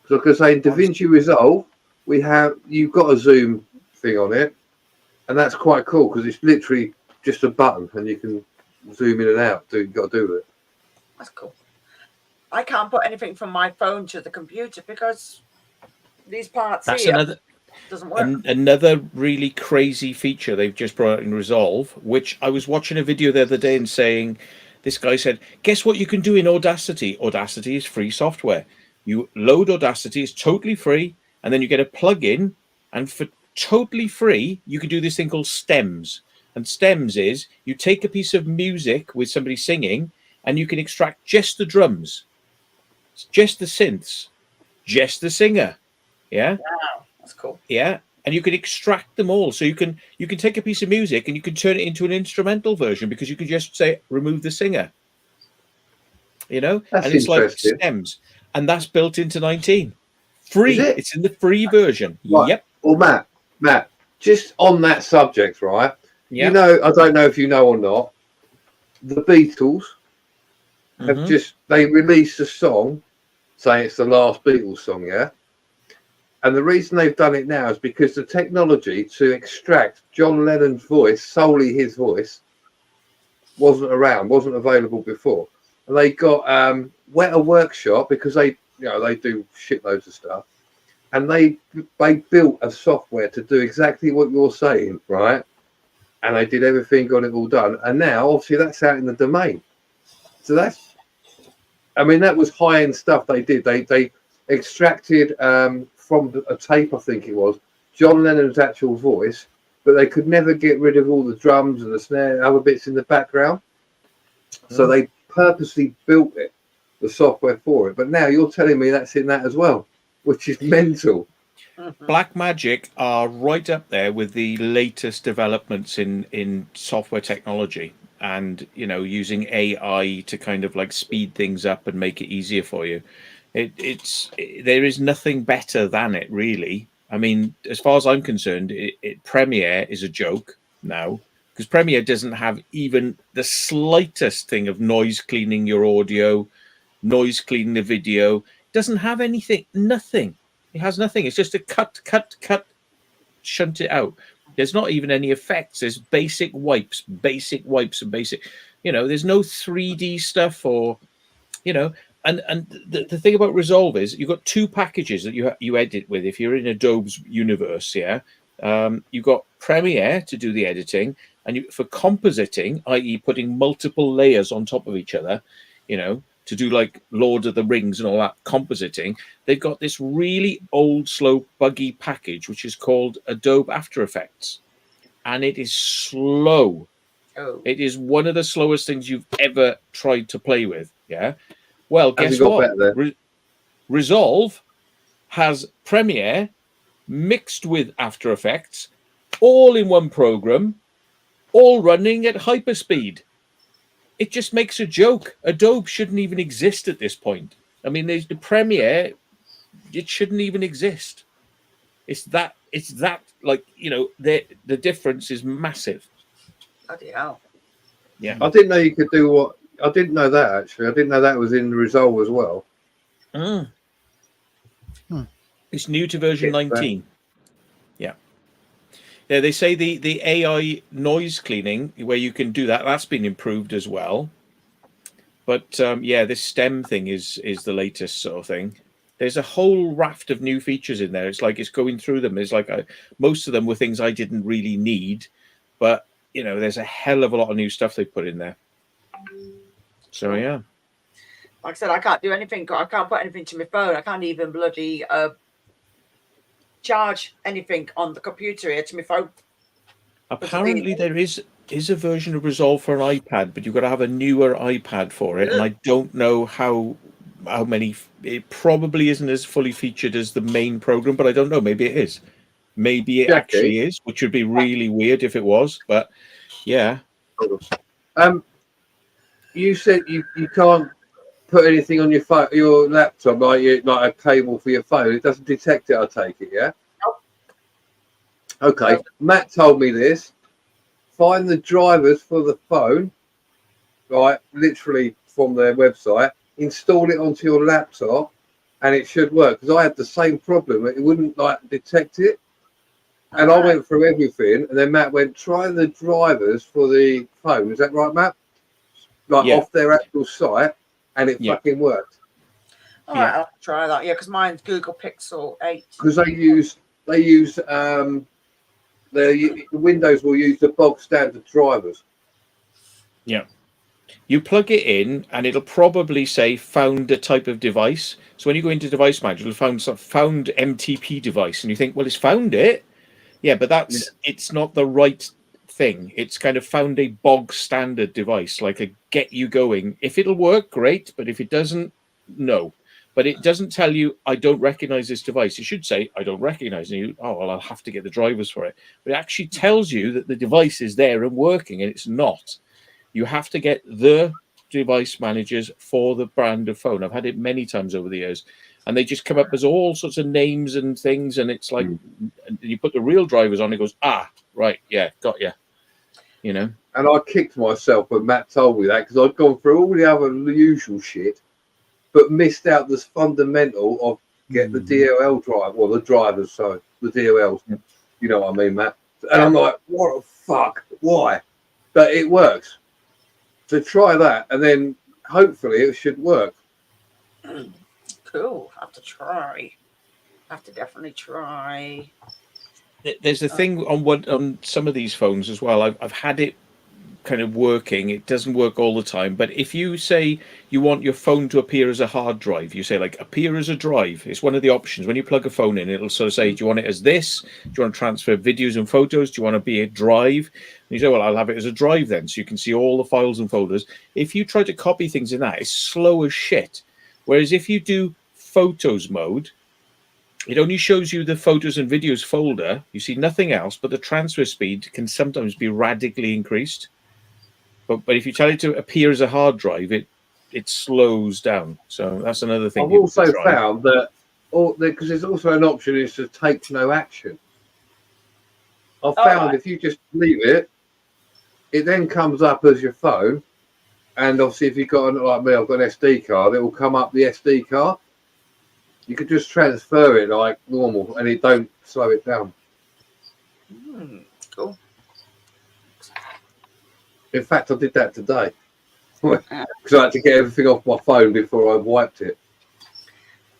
So I could say in DaVinci Resolve, you've got a Zoom thing on it, and that's quite cool because it's literally just a button and you can zoom in and out. You've got to do it. That's cool. I can't put anything from my phone to the computer because these parts here doesn't work. Another really crazy feature they've just brought out in Resolve, which I was watching a video the other day and saying, this guy said, guess what you can do in Audacity? Audacity is free software. You load Audacity, it's totally free, and then you get a plugin, and for totally free, you can do this thing called stems. And stems is you take a piece of music with somebody singing, and you can extract just the drums, just the synths, just the singer. Yeah. Wow, that's cool. Yeah. and you can extract them all. So you can take a piece of music and you can turn it into an instrumental version, because you can just say remove the singer, you know, That's and it's like interesting. stems, and that's built into 19. Is Free. it? It's in the free version. Right. Yep. Well, Matt, just on that subject, right? You Yep. know, I don't know if you know or not, the Beatles have they released a song saying it's the last Beatles song, yeah? And the reason they've done it now is because the technology to extract John Lennon's voice, solely his voice, wasn't available before. And they got Weta Workshop, because they do shitloads of stuff. And they built a software to do exactly what you're saying, right? And they did everything, got it all done. And now, obviously, that's out in the domain. So that was high-end stuff they did. They extracted from a tape, I think it was, John Lennon's actual voice, but they could never get rid of all the drums and the snare and other bits in the background. So they purposely built the software for it. But now you're telling me that's in that as well, which is mental. Blackmagic are right up there with the latest developments in software technology, and using AI to kind of like speed things up and make it easier for you. There is nothing better than it, really. I mean, as far as I'm concerned, Premiere is a joke now, because Premiere doesn't have even the slightest thing of noise cleaning your audio, noise cleaning the video. It doesn't have anything, nothing. It has nothing. It's just a cut, shunt it out. There's not even any effects. There's basic wipes, and basic. There's no 3D stuff or, And the thing about Resolve is you've got two packages that you edit with. If you're in Adobe's universe, you've got Premiere to do the editing, and for compositing, i.e., putting multiple layers on top of each other, to do like Lord of the Rings and all that compositing. They've got this really old, slow, buggy package which is called Adobe After Effects, and it is slow. Oh. It is one of the slowest things you've ever tried to play with. Yeah. Well, guess what? Resolve has Premiere mixed with After Effects, all in one program, all running at hyperspeed. It just makes a joke. Adobe shouldn't even exist at this point. I mean, there's the Premiere, it shouldn't even exist. It's that like, the difference is massive. Bloody hell. Yeah. I didn't know you could do what. I didn't know that, actually. I didn't know that was in Resolve as well. It's new to version 19. Yeah, they say the AI noise cleaning, where you can do that's been improved as well. But this stem thing is the latest sort of thing. There's a whole raft of new features in there. It's like it's going through them. It's like most of them were things I didn't really need, but there's a hell of a lot of new stuff they put in there. So yeah. Like I said, I can't do anything. I can't put anything to my phone. I can't even bloody charge anything on the computer here to my phone. Apparently there is a version of Resolve for an iPad, but you've got to have a newer iPad for it. And I don't know how many. It probably isn't as fully featured as the main program, but I don't know. Maybe it is. Maybe it actually is, which would be really weird if it was. But yeah. You said you can't put anything on your phone, your laptop, like a cable for your phone. It doesn't detect it, I take it, yeah? Nope. Okay. Nope. Matt told me this. Find the drivers for the phone, right? Literally from their website. Install it onto your laptop, and it should work. Because I had the same problem. It wouldn't detect it. And I went through everything, and then Matt went, try the drivers for the phone. Is that right, Matt? Off their actual site. And it fucking worked. All right, I'll try that. Yeah, because mine's Google Pixel 8. Because they use the Windows will use the bog standard drivers. Yeah. You plug it in, and it'll probably say found a type of device. So when you go into Device Manager, it'll found MTP device, and you think, well, it's found it. Yeah, but it's not the right thing. It's kind of found a bog standard device, like a get you going. If it'll work, great, but if it doesn't, no. but it doesn't tell you, I don't recognize this device. It should say, I don't recognize you. Oh, well, I'll have to get the drivers for it. But it actually tells you that the device is there and working, and it's not. You have to get the device managers for the brand of phone. I've had it many times over the years, and they just come up as all sorts of names and things. And it's like, and you put the real drivers on, it goes, right, yeah, got you. You know? And I kicked myself when Matt told me that, because I'd gone through all the other usual shit, but missed out this fundamental of get the DLL drive, well, the drivers, sorry, the DLLs. You know what I mean, Matt? And I'm like, what the fuck? Why? But it works. So try that, and then hopefully it should work. Cool. Have to try. Have to definitely try. There's a thing on some of these phones as well. I've had it kind of working. It doesn't work all the time, but if you say you want your phone to appear as a hard drive, you say like appear as a drive. It's one of the options. When you plug a phone in, it'll sort of say, do you want it as this? Do you want to transfer videos and photos? Do you want to be a drive? And you say, well, I'll have it as a drive then, so you can see all the files and folders. If you try to copy things in that, it's slow as shit. Whereas if you do photos mode, it only shows you the photos and videos folder. You see nothing else, but the transfer speed can sometimes be radically increased. But if you tell it to appear as a hard drive, it slows down. So that's another thing. I've also found that, because there's also an option is to take no action. I've found if you just leave it, it then comes up as your phone. And obviously, if you've got, like me, I've got an SD card, it will come up the SD card. You could just transfer it like normal, and it don't slow it down. Cool. In fact, I did that today because I had to get everything off my phone before I wiped it.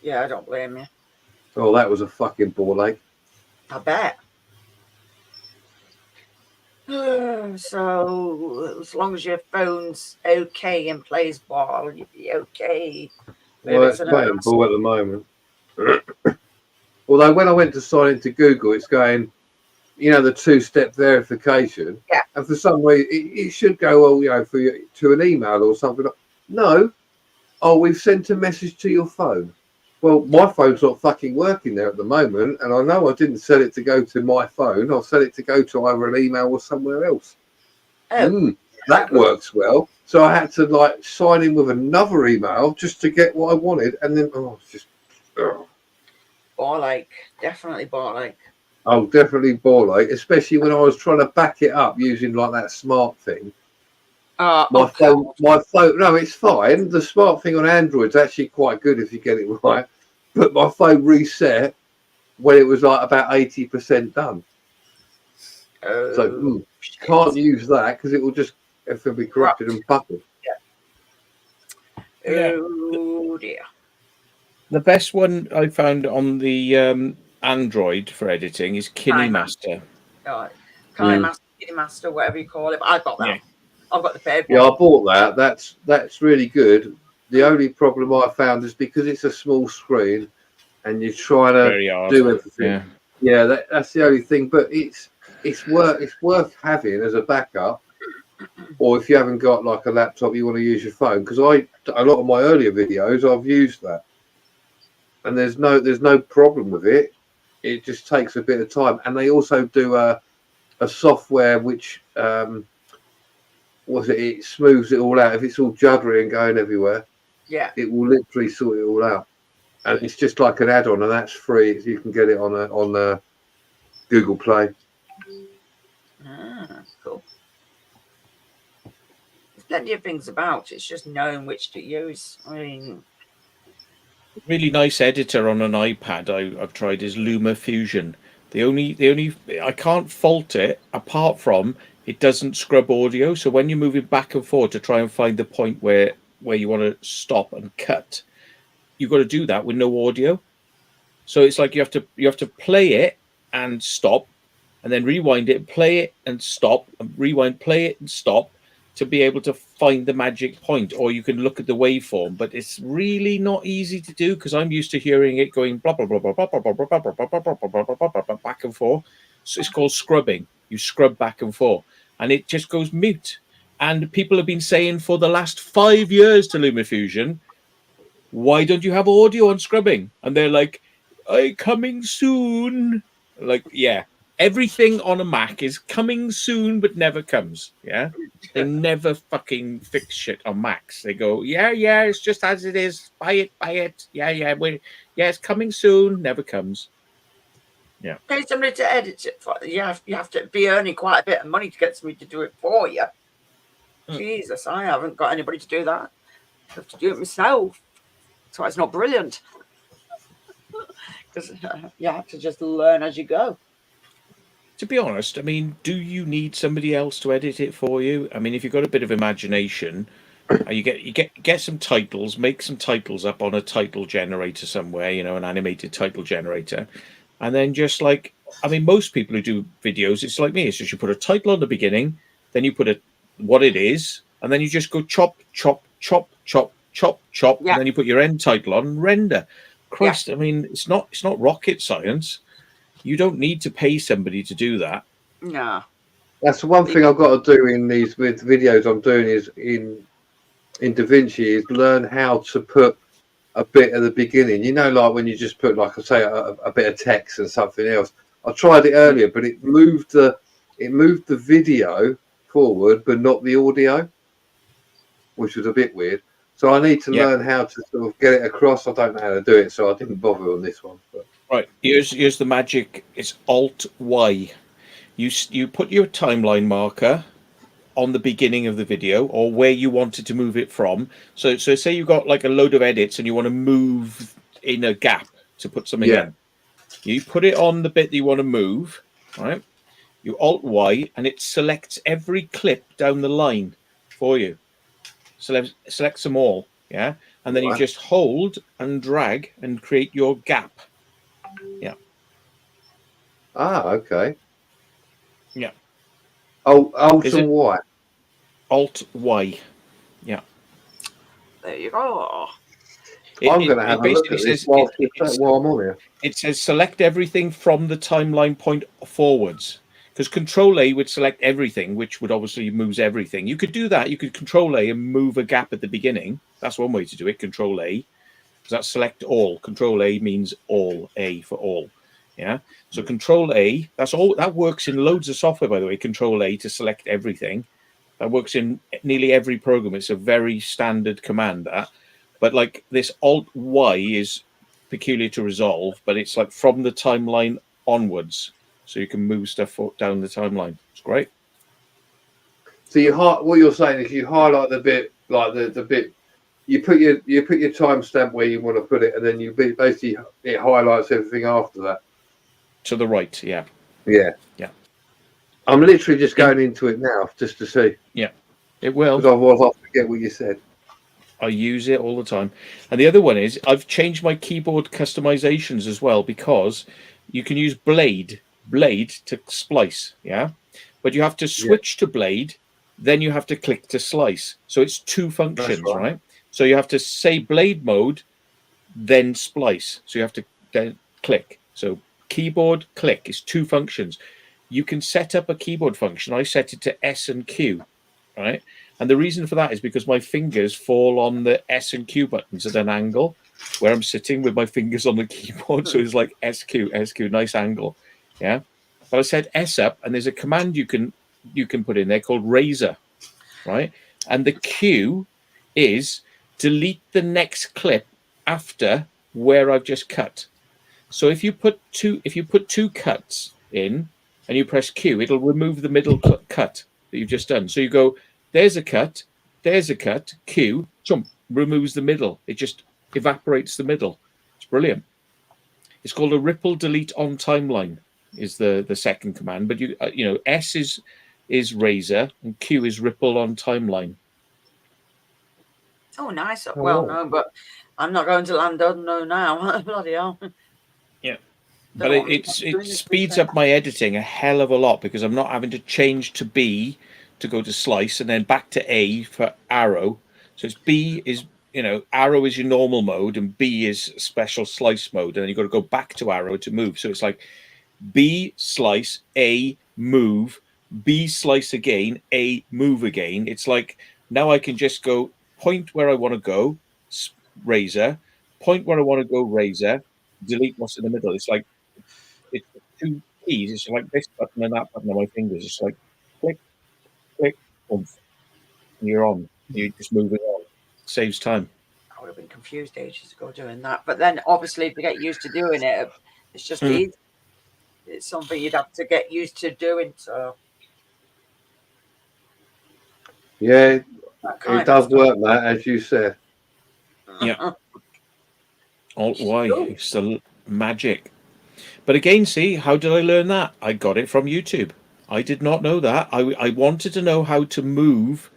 Yeah, I don't blame you. Oh, that was a fucking ball ache. I bet. So, as long as your phone's okay and plays ball, you'd be okay. Well, it's playing ball at the moment. Although when I went to sign into Google, it's going, you know, the two-step verification. Yeah. And for some reason, it should go, well, you know, to an email or something. No. Oh, we've sent a message to your phone. Well, my phone's not fucking working there at the moment, and I know I didn't set it to go to my phone. I'll set it to go to either an email or somewhere else. That works well. So I had to like sign in with another email just to get what I wanted, and then it's just ball ache, definitely ball ache. Oh, definitely ball ache, especially when I was trying to back it up using like that smart thing. My phone. No, it's fine. The smart thing on Android's actually quite good if you get it right. But my phone reset when it was like about 80% done. So can't use that because it will just everything will be corrupted and buckled. Oh dear. The best one I found on the Android for editing is KineMaster. KineMaster, whatever you call it. But I've got that. Yeah. I've got the paid one. Yeah, I bought that. That's really good. The only problem I found is because it's a small screen and you're trying to do everything. Yeah, that's the only thing. But it's worth having as a backup. Or if you haven't got like a laptop, you want to use your phone. Because a lot of my earlier videos, I've used that, and there's no problem with it. It just takes a bit of time. And they also do a software which it smooths it all out. If it's all juddery and going everywhere, it will literally sort it all out. And it's just like an add-on, and that's free. You can get it on Google Play. Cool. There's plenty of things about. It's just knowing which to use. I mean, really nice editor on an iPad I've tried is LumaFusion. The only I can't fault it apart from it doesn't scrub audio. So when you're moving back and forth to try and find the point where you want to stop and cut, you've got to do that with no audio. So it's like you have to play it and stop, and then rewind it, play it and stop, and rewind, play it and stop to be able to find the magic point. Or you can look at the waveform, but it's really not easy to do because I'm used to hearing it going blah blah blah blah blah blah blah blah blah blah blah blah blah blah back and forth. So it's called scrubbing. You scrub back and forth, and it just goes mute. And people have been saying for the last 5 years to LumaFusion, why don't you have audio on scrubbing? And they're like, coming soon. Like, yeah, everything on a Mac is coming soon, but never comes. Yeah. They never fucking fix shit on Macs. They go, yeah, it's just as it is. Buy it. Yeah, it's coming soon. Never comes. Yeah. Pay somebody to edit it for you. You have to be earning quite a bit of money to get somebody to do it for you. Jesus, I haven't got anybody to do that. I have to do it myself. That's why it's not brilliant. Because you have to just learn as you go. To be honest, I mean, do you need somebody else to edit it for you? I mean, if you've got a bit of imagination, you get some titles, make some titles up on a title generator somewhere, you know, an animated title generator, and then just like, I mean, most people who do videos, it's like me. It's just you put a title on the beginning, then you put what it is, and then you just go chop, chop, chop, chop, chop, chop, and then you put your end title on and render. Christ, I mean, it's not rocket science. You don't need to pay somebody to do that. No. That's the one thing I've got to do in these videos I'm doing is in DaVinci is learn how to put a bit at the beginning. You know, like when you just put, like I say, a bit of text and something else. I tried it earlier, but it moved the video forward, but not the audio, which was a bit weird. So I need to learn how to sort of get it across. I don't know how to do it, so I didn't bother on this one. But. Right, here's the magic. It's Alt Y. You put your timeline marker on the beginning of the video or where you wanted to move it from. So say you've got like a load of edits and you want to move in a gap to put something in. You put it on the bit that you want to move, right? You Alt Y and it selects every clip down the line for you. Select them all, yeah? And then you just hold and drag and create your gap. Yeah. Okay. Yeah. Alt and Y. Alt Y. Yeah. There you go. I'm going to have a look at this while I'm on here. It says select everything from the timeline point forwards. Because Control A would select everything, which would obviously moves everything. You could do that. You could Control A and move a gap at the beginning. That's one way to do it. Control A. Because that's select all. Control A means all. A for all. Yeah. So Control A. That's all. That works in loads of software, by the way. Control A to select everything. That works in nearly every program. It's a very standard command. But like this Alt Y is peculiar to Resolve, but it's like from the timeline onwards. So you can move stuff down the timeline. It's great. So what you're saying is you highlight the bit, like the bit, you put your timestamp where you want to put it, and then you basically it highlights everything after that. To the right, yeah. Yeah. Yeah. I'm literally just going into it now just to see. Yeah, it will. Because otherwise I'll forget what you said. I use it all the time. And the other one is I've changed my keyboard customizations as well because you can use blade to splice, yeah? But you have to switch to blade, then you have to click to slice. So it's two functions, right? So you have to say blade mode, then splice. So you have to then click. So keyboard click is two functions. You can set up a keyboard function. I set it to S and Q, right? And the reason for that is because my fingers fall on the S and Q buttons at an angle where I'm sitting with my fingers on the keyboard. So it's like SQ, nice angle. Yeah. But I said S up, and there's a command you can put in there called razor, right? And the Q is delete the next clip after where I've just cut. So if you put two cuts in and you press Q, it'll remove the middle cut that you've just done. So you go, there's a cut, Q, jump, removes the middle. It just evaporates the middle. It's brilliant. It's called a ripple delete on timeline is the second command. But S is razor and Q is ripple on timeline. Oh, nice. Well known, but I'm not going to land unknown now. Bloody hell. Yeah. But it speeds up my editing a hell of a lot because I'm not having to change to B to go to slice and then back to A for arrow. So it's B is, arrow is your normal mode and B is special slice mode. And then you've got to go back to arrow to move. So it's like B slice, A move, B slice again, A move again. It's like now I can just go point where I want to go, razor, point where I want to go razor, delete what's in the middle. It's like it's two keys. It's like this button and that button on my fingers. It's like click, click, oomph, and you're on. You're just moving on. Saves time. I would have been confused ages ago doing that. But then obviously to get used to doing it, it's just Mm. easy. It's something you'd have to get used to doing. So Yeah, that kind it of does stuff. work, Matt, as you said. Yeah. Alt Y. Cool. It's the magic. But again, see, how did I learn that? I got it from YouTube. I did not know that. I wanted to know how to move.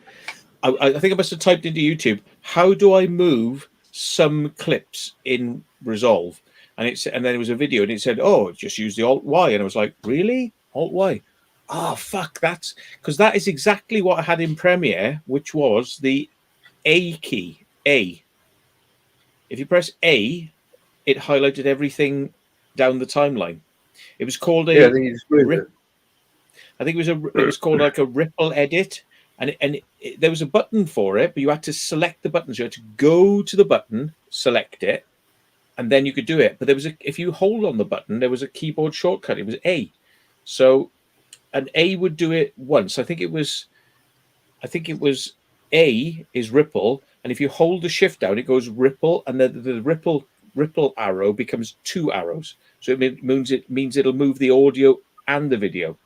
I think I must have typed into YouTube, how do I move some clips in Resolve? And then it was a video and it said, oh, just use the Alt Y. And I was like, really? Alt Y? Oh, fuck, that's because that is exactly what I had in Premiere, which was the A key, A. If you press A, it highlighted everything down the timeline. It was called a Yeah, then you just move rip. it. I think it was called like a ripple edit, and there was a button for it, but you had to select the button. So you had to go to the button, select it, and then you could do it. But if you hold on the button, there was a keyboard shortcut. It was A. So an A would do it once. I think it was A is ripple, and if you hold the shift down, it goes ripple, and the ripple arrow becomes two arrows. So it means it'll move the audio and the video.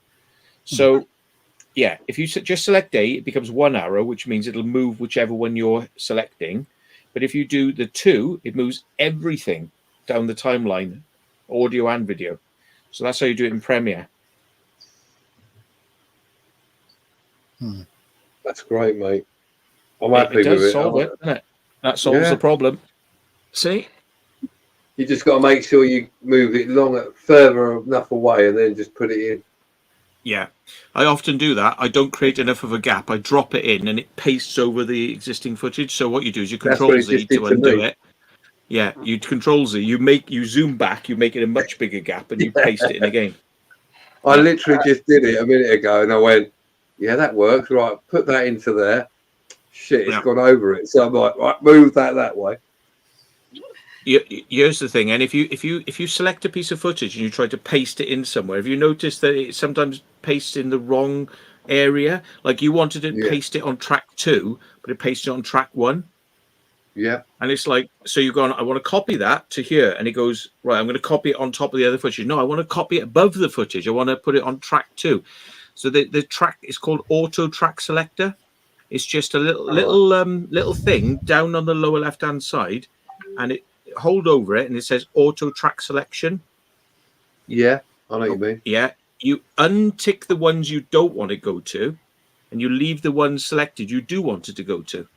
So, yeah, if you just select A, it becomes one arrow, which means it'll move whichever one you're selecting. But if you do the two, it moves everything down the timeline, audio and video. So that's how you do it in Premiere. That's great, mate. I'm It happy does with it. solve it, doesn't it? That solves the problem. See? You just got to make sure you move it further enough away, and then just put it in. Yeah, I often do that. I don't create enough of a gap. I drop it in and it pastes over the existing footage. So what you do is you Control Z to undo it. Yeah, you Control Z, you zoom back, you make it a much bigger gap, and you paste it in again. I literally just did it a minute ago, and I went, "Yeah, that works. Right, put that into there. Shit, it's gone over it." So I'm like, "Right, move that way." Here's the thing, and if you select a piece of footage and you try to paste it in somewhere, have you noticed that it sometimes pastes in the wrong area? Like you wanted to paste it on track 2, but it pasted it on track 1. Yeah. And it's like, so you go on, I want to copy that to here, and it goes, right, I'm going to copy it on top of the other footage. No, I want to copy it above the footage. I want to put it on track 2. So the track is called Auto Track Selector. It's just a little thing down on the lower left hand side, and it hold over it, and it says Auto Track Selection. Yeah, I know what you mean. Yeah, you untick the ones you don't want to go to, and you leave the ones selected you do want it to go to.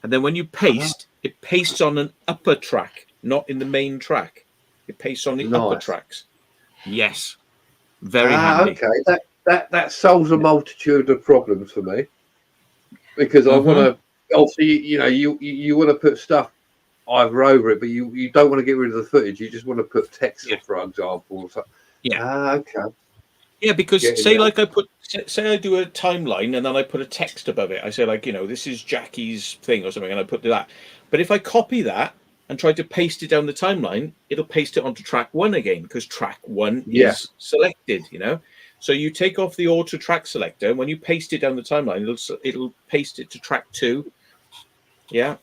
And then when you paste, it pastes on an upper track, not in the main track. It pastes on the upper tracks. Yes, very handy. Okay, that solves a multitude of problems for me, because I want to. Obviously, you want to put stuff either over it, but you don't want to get rid of the footage. You just want to put text, for example. Or something. Yeah. Okay. Yeah, because say I do a timeline and then I put a text above it. I say this is Jackie's thing or something, and I put that. But if I copy that and try to paste it down the timeline, it'll paste it onto track 1 again, because track 1 is selected. So you take off the auto track selector, and when you paste it down the timeline, it'll paste it to track 2. Yeah.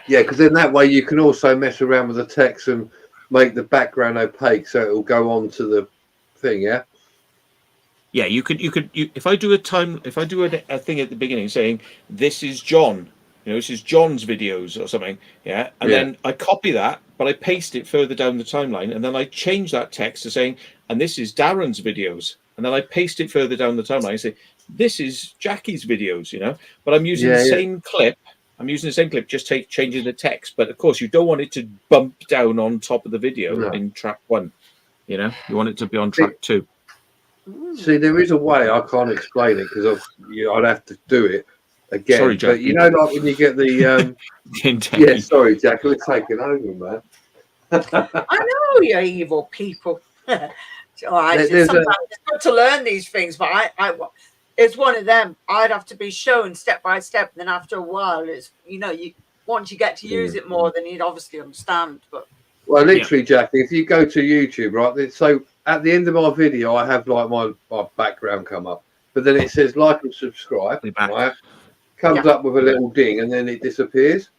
Because then that way you can also mess around with the text and make the background opaque, so it'll go on to the thing. Yeah, you could if I do a thing at the beginning saying this is John, this is John's videos or something, and then I copy that, but I paste it further down the timeline, and then I change that text to saying, and this is Darren's videos, and then I paste it further down the timeline and say, this is Jackie's videos, but I'm using the same clip. I'm using the same clip, just changing the text, but of course you don't want it to bump down on top of the video in track 1. You want it to be on track 2. See, there is a way. I can't explain it because I'd have to do it again. Sorry, Jack. But like when you get the sorry, Jack, we're taking over, man. I know you evil people. Sometimes it's good to learn these things, but I it's one of them. I'd have to be shown step by step, and then after a while, it's once you get to use it more, then you'd obviously understand. But Well, literally, Jackie, if you go to YouTube, right, so at the end of my video, I have like my background come up, but then it says like and subscribe, right? Comes up with a little ding and then it disappears,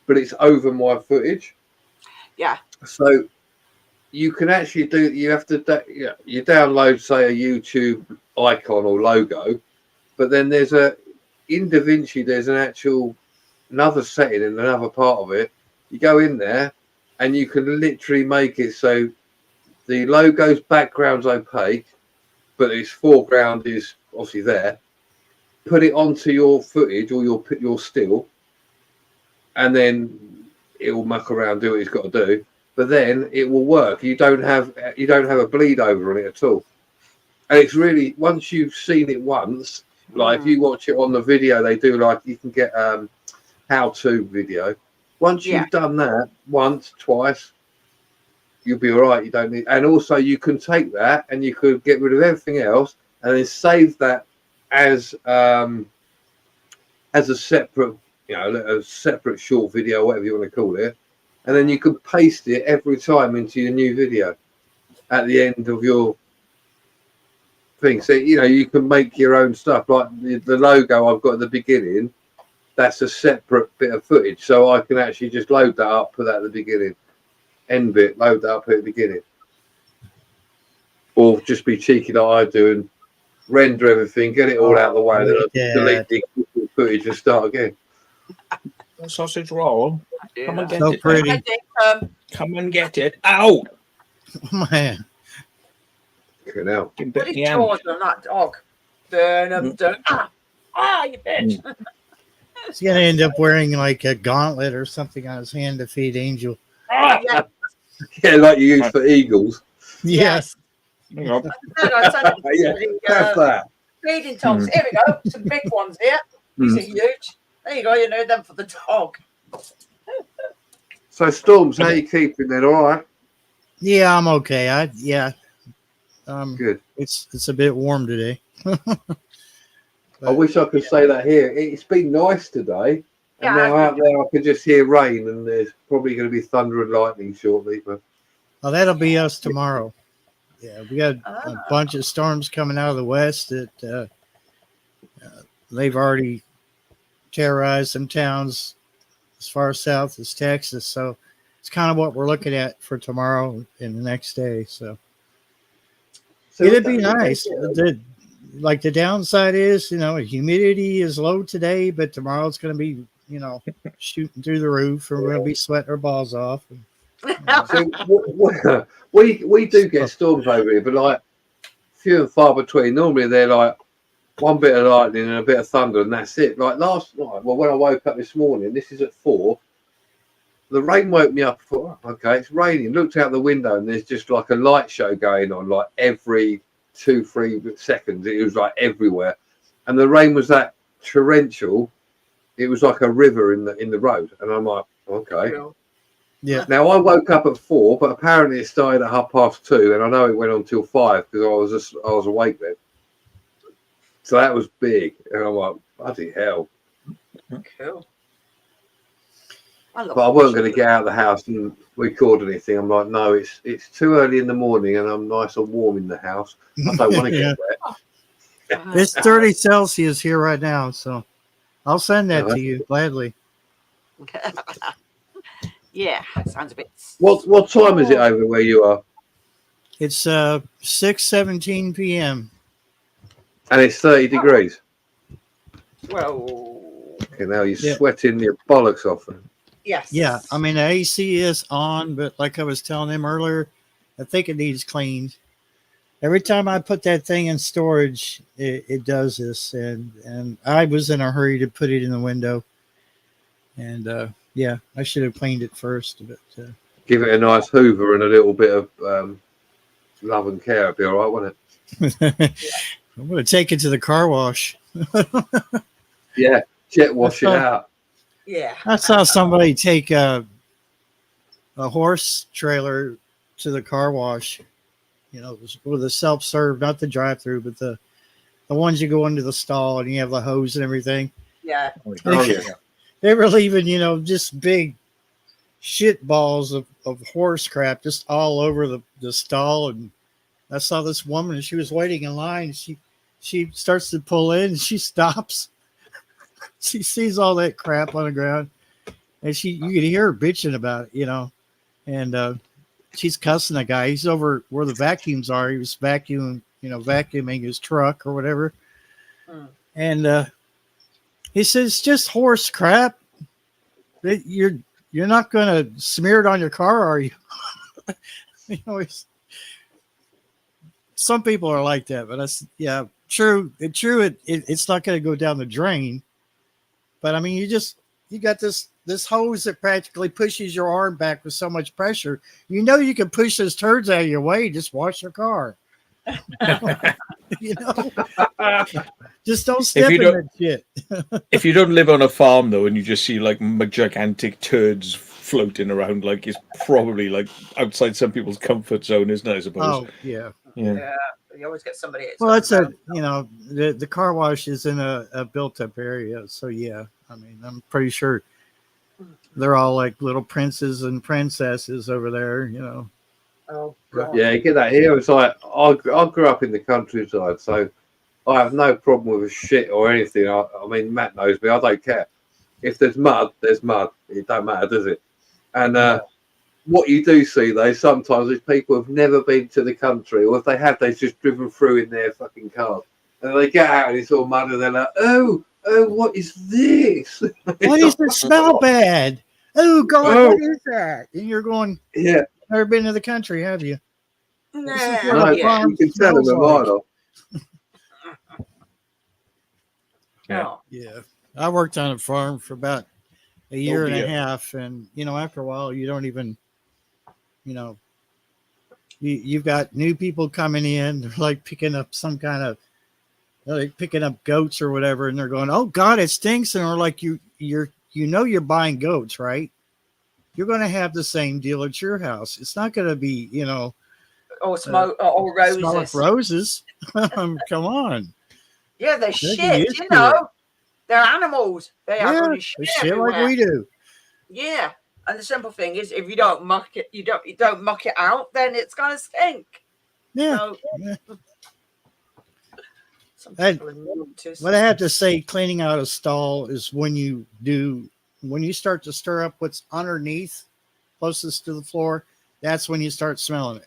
but it's over my footage. Yeah. So you can actually do, you have to, you download, say, a YouTube icon or logo, but then there's in DaVinci, there's another setting in another part of it. You go in there and you can literally make it so the logo's background's opaque, but its foreground is obviously there. Put it onto your footage or your still, and then it will muck around, do what it's got to do. But then it will work. You don't have a bleed over on it at all. And it's really, once you've seen it once, like if you watch it on the video, they do like, you can get how-to video. Once you've done that once, twice, you'll be all right. You don't need, and also you can take that and you could get rid of everything else and then save that as a separate, a separate short video, whatever you want to call it, and then you can paste it every time into your new video at the end of your thing. So you can make your own stuff. Like the logo I've got at the beginning, that's a separate bit of footage, so I can actually just load that up, put that at the beginning. End bit, load that up at the beginning, or just be cheeky like I do and render everything, get it all out of the way, then I'll delete the footage and start again. Sausage roll. Come and get So it. pretty. Come and get it. Ow! Man. Okay, now. Put his jaws on that dog. Burn him, you bitch. He's going to end up wearing like a gauntlet or something on his hand to feed Angel. Yeah. Yeah, like you use for eagles. Yes. Yeah, have that. Feeding tops. Here we go. Some big ones here. These are huge. There you go. You know them for the dog. So, Storms, how you keeping then? All right. Yeah, I'm okay. Good. It's a bit warm today. I wish I could say that here. It's been nice today. And now out there I can just hear rain, and there's probably going to be thunder and lightning shortly. But Oh, that'll be us tomorrow. Yeah, we got a bunch of storms coming out of the west that they've already terrorized some towns as far south as Texas. So it's kind of what we're looking at for tomorrow and the next day. So it'd be nice. The downside is, humidity is low today, but tomorrow it's going to be, shooting through the roof, and we're going to be sweating our balls off. So we do get storms over here, but like few and far between. Normally they're like one bit of lightning and a bit of thunder, and that's it. Like last night, well, when I woke up this morning, this is at 4. The rain woke me up. I thought, okay, it's raining. Looked out the window, and there's just like a light show going on, like every 2-3 seconds. It was like everywhere, and the rain was that torrential. It was like a river in the road, and I'm like, okay. Yeah. Now I woke up at 4, but apparently it started at 2:30, and I know it went on till 5 because I was awake then. So that was big, and I'm like, bloody hell. Cool. But I wasn't going to get out of the house and record anything. I'm like, no, it's too early in the morning, and I'm nice and warm in the house. I don't want to get wet. It's 30 Celsius here right now, so I'll send that to you gladly. Yeah, sounds a bit. What time is it over where you are? It's 6:17 p.m. And it's 30 degrees. Well, Okay, now you're sweating your bollocks off. yes. Yeah, I mean the AC is on, but like I was telling him earlier, I think it needs cleaned. Every time I put that thing in storage, it does this, and I was in a hurry to put it in the window, and I should have cleaned it first. But Give it a nice hoover and a little bit of love and care. It'd be all right, wouldn't it? I'm going to take it to the car wash. Yeah, jet wash it out. Yeah. I saw somebody take a horse trailer to the car wash. With the self-serve, not the drive-through, but the ones you go into the stall and you have the hose and everything. Yeah. Oh, yeah. they were leaving, just big shit balls of horse crap just all over the stall. And I saw this woman, and she was waiting in line. She starts to pull in, and she stops. She sees all that crap on the ground, and you could hear her bitching about it, and she's cussing the guy. He's over where the vacuums are. He was vacuuming his truck or whatever. And he says, "It's just horse crap. You're not going to smear it on your car, are you?" Some people are like that, but true. It's not going to go down the drain. But I mean, you got this hose that practically pushes your arm back with so much pressure. You can push those turds out of your way. Just wash your car. Just don't step in that shit. If you don't live on a farm though, and you just see like gigantic turds floating around, like it's probably like outside some people's comfort zone, isn't it? I suppose. Oh yeah. You always get somebody. Well, it's the car wash is in a built-up area, so yeah. I mean, I'm pretty sure they're all like little princes and princesses over there, Oh God. Yeah, you get that here. It's like I grew up in the countryside, so I have no problem with shit or anything. I mean, Matt knows me. I don't care. If there's mud, there's mud. It don't matter, does it? And what you do see, though, sometimes is people have never been to the country, or if they have, they've just driven through in their fucking cars. And they get out and it's all mud, and they're like, oh, what is this? Why does it smell bad? Oh, God, what is that? And you're going, yeah. Never been to the country, have you? No, you can tell them a mile. Yeah. I worked on a farm for about a year and a half, and after a while you don't even you've got new people coming in. They're like picking up some kind of picking up goats or whatever, and they're going, "Oh God, it stinks." And we're like, you're buying goats, right? You're going to have the same deal at your house. It's not going to be or smoke or roses. Smell like roses. Come on. Yeah, they're shit. They're animals. They are really shit like we do. Yeah, and the simple thing is, if you don't muck it, you don't muck it out, then it's gonna stink. Yeah. So, what I have to say, cleaning out a stall is when you start to stir up what's underneath, closest to the floor. That's when you start smelling it.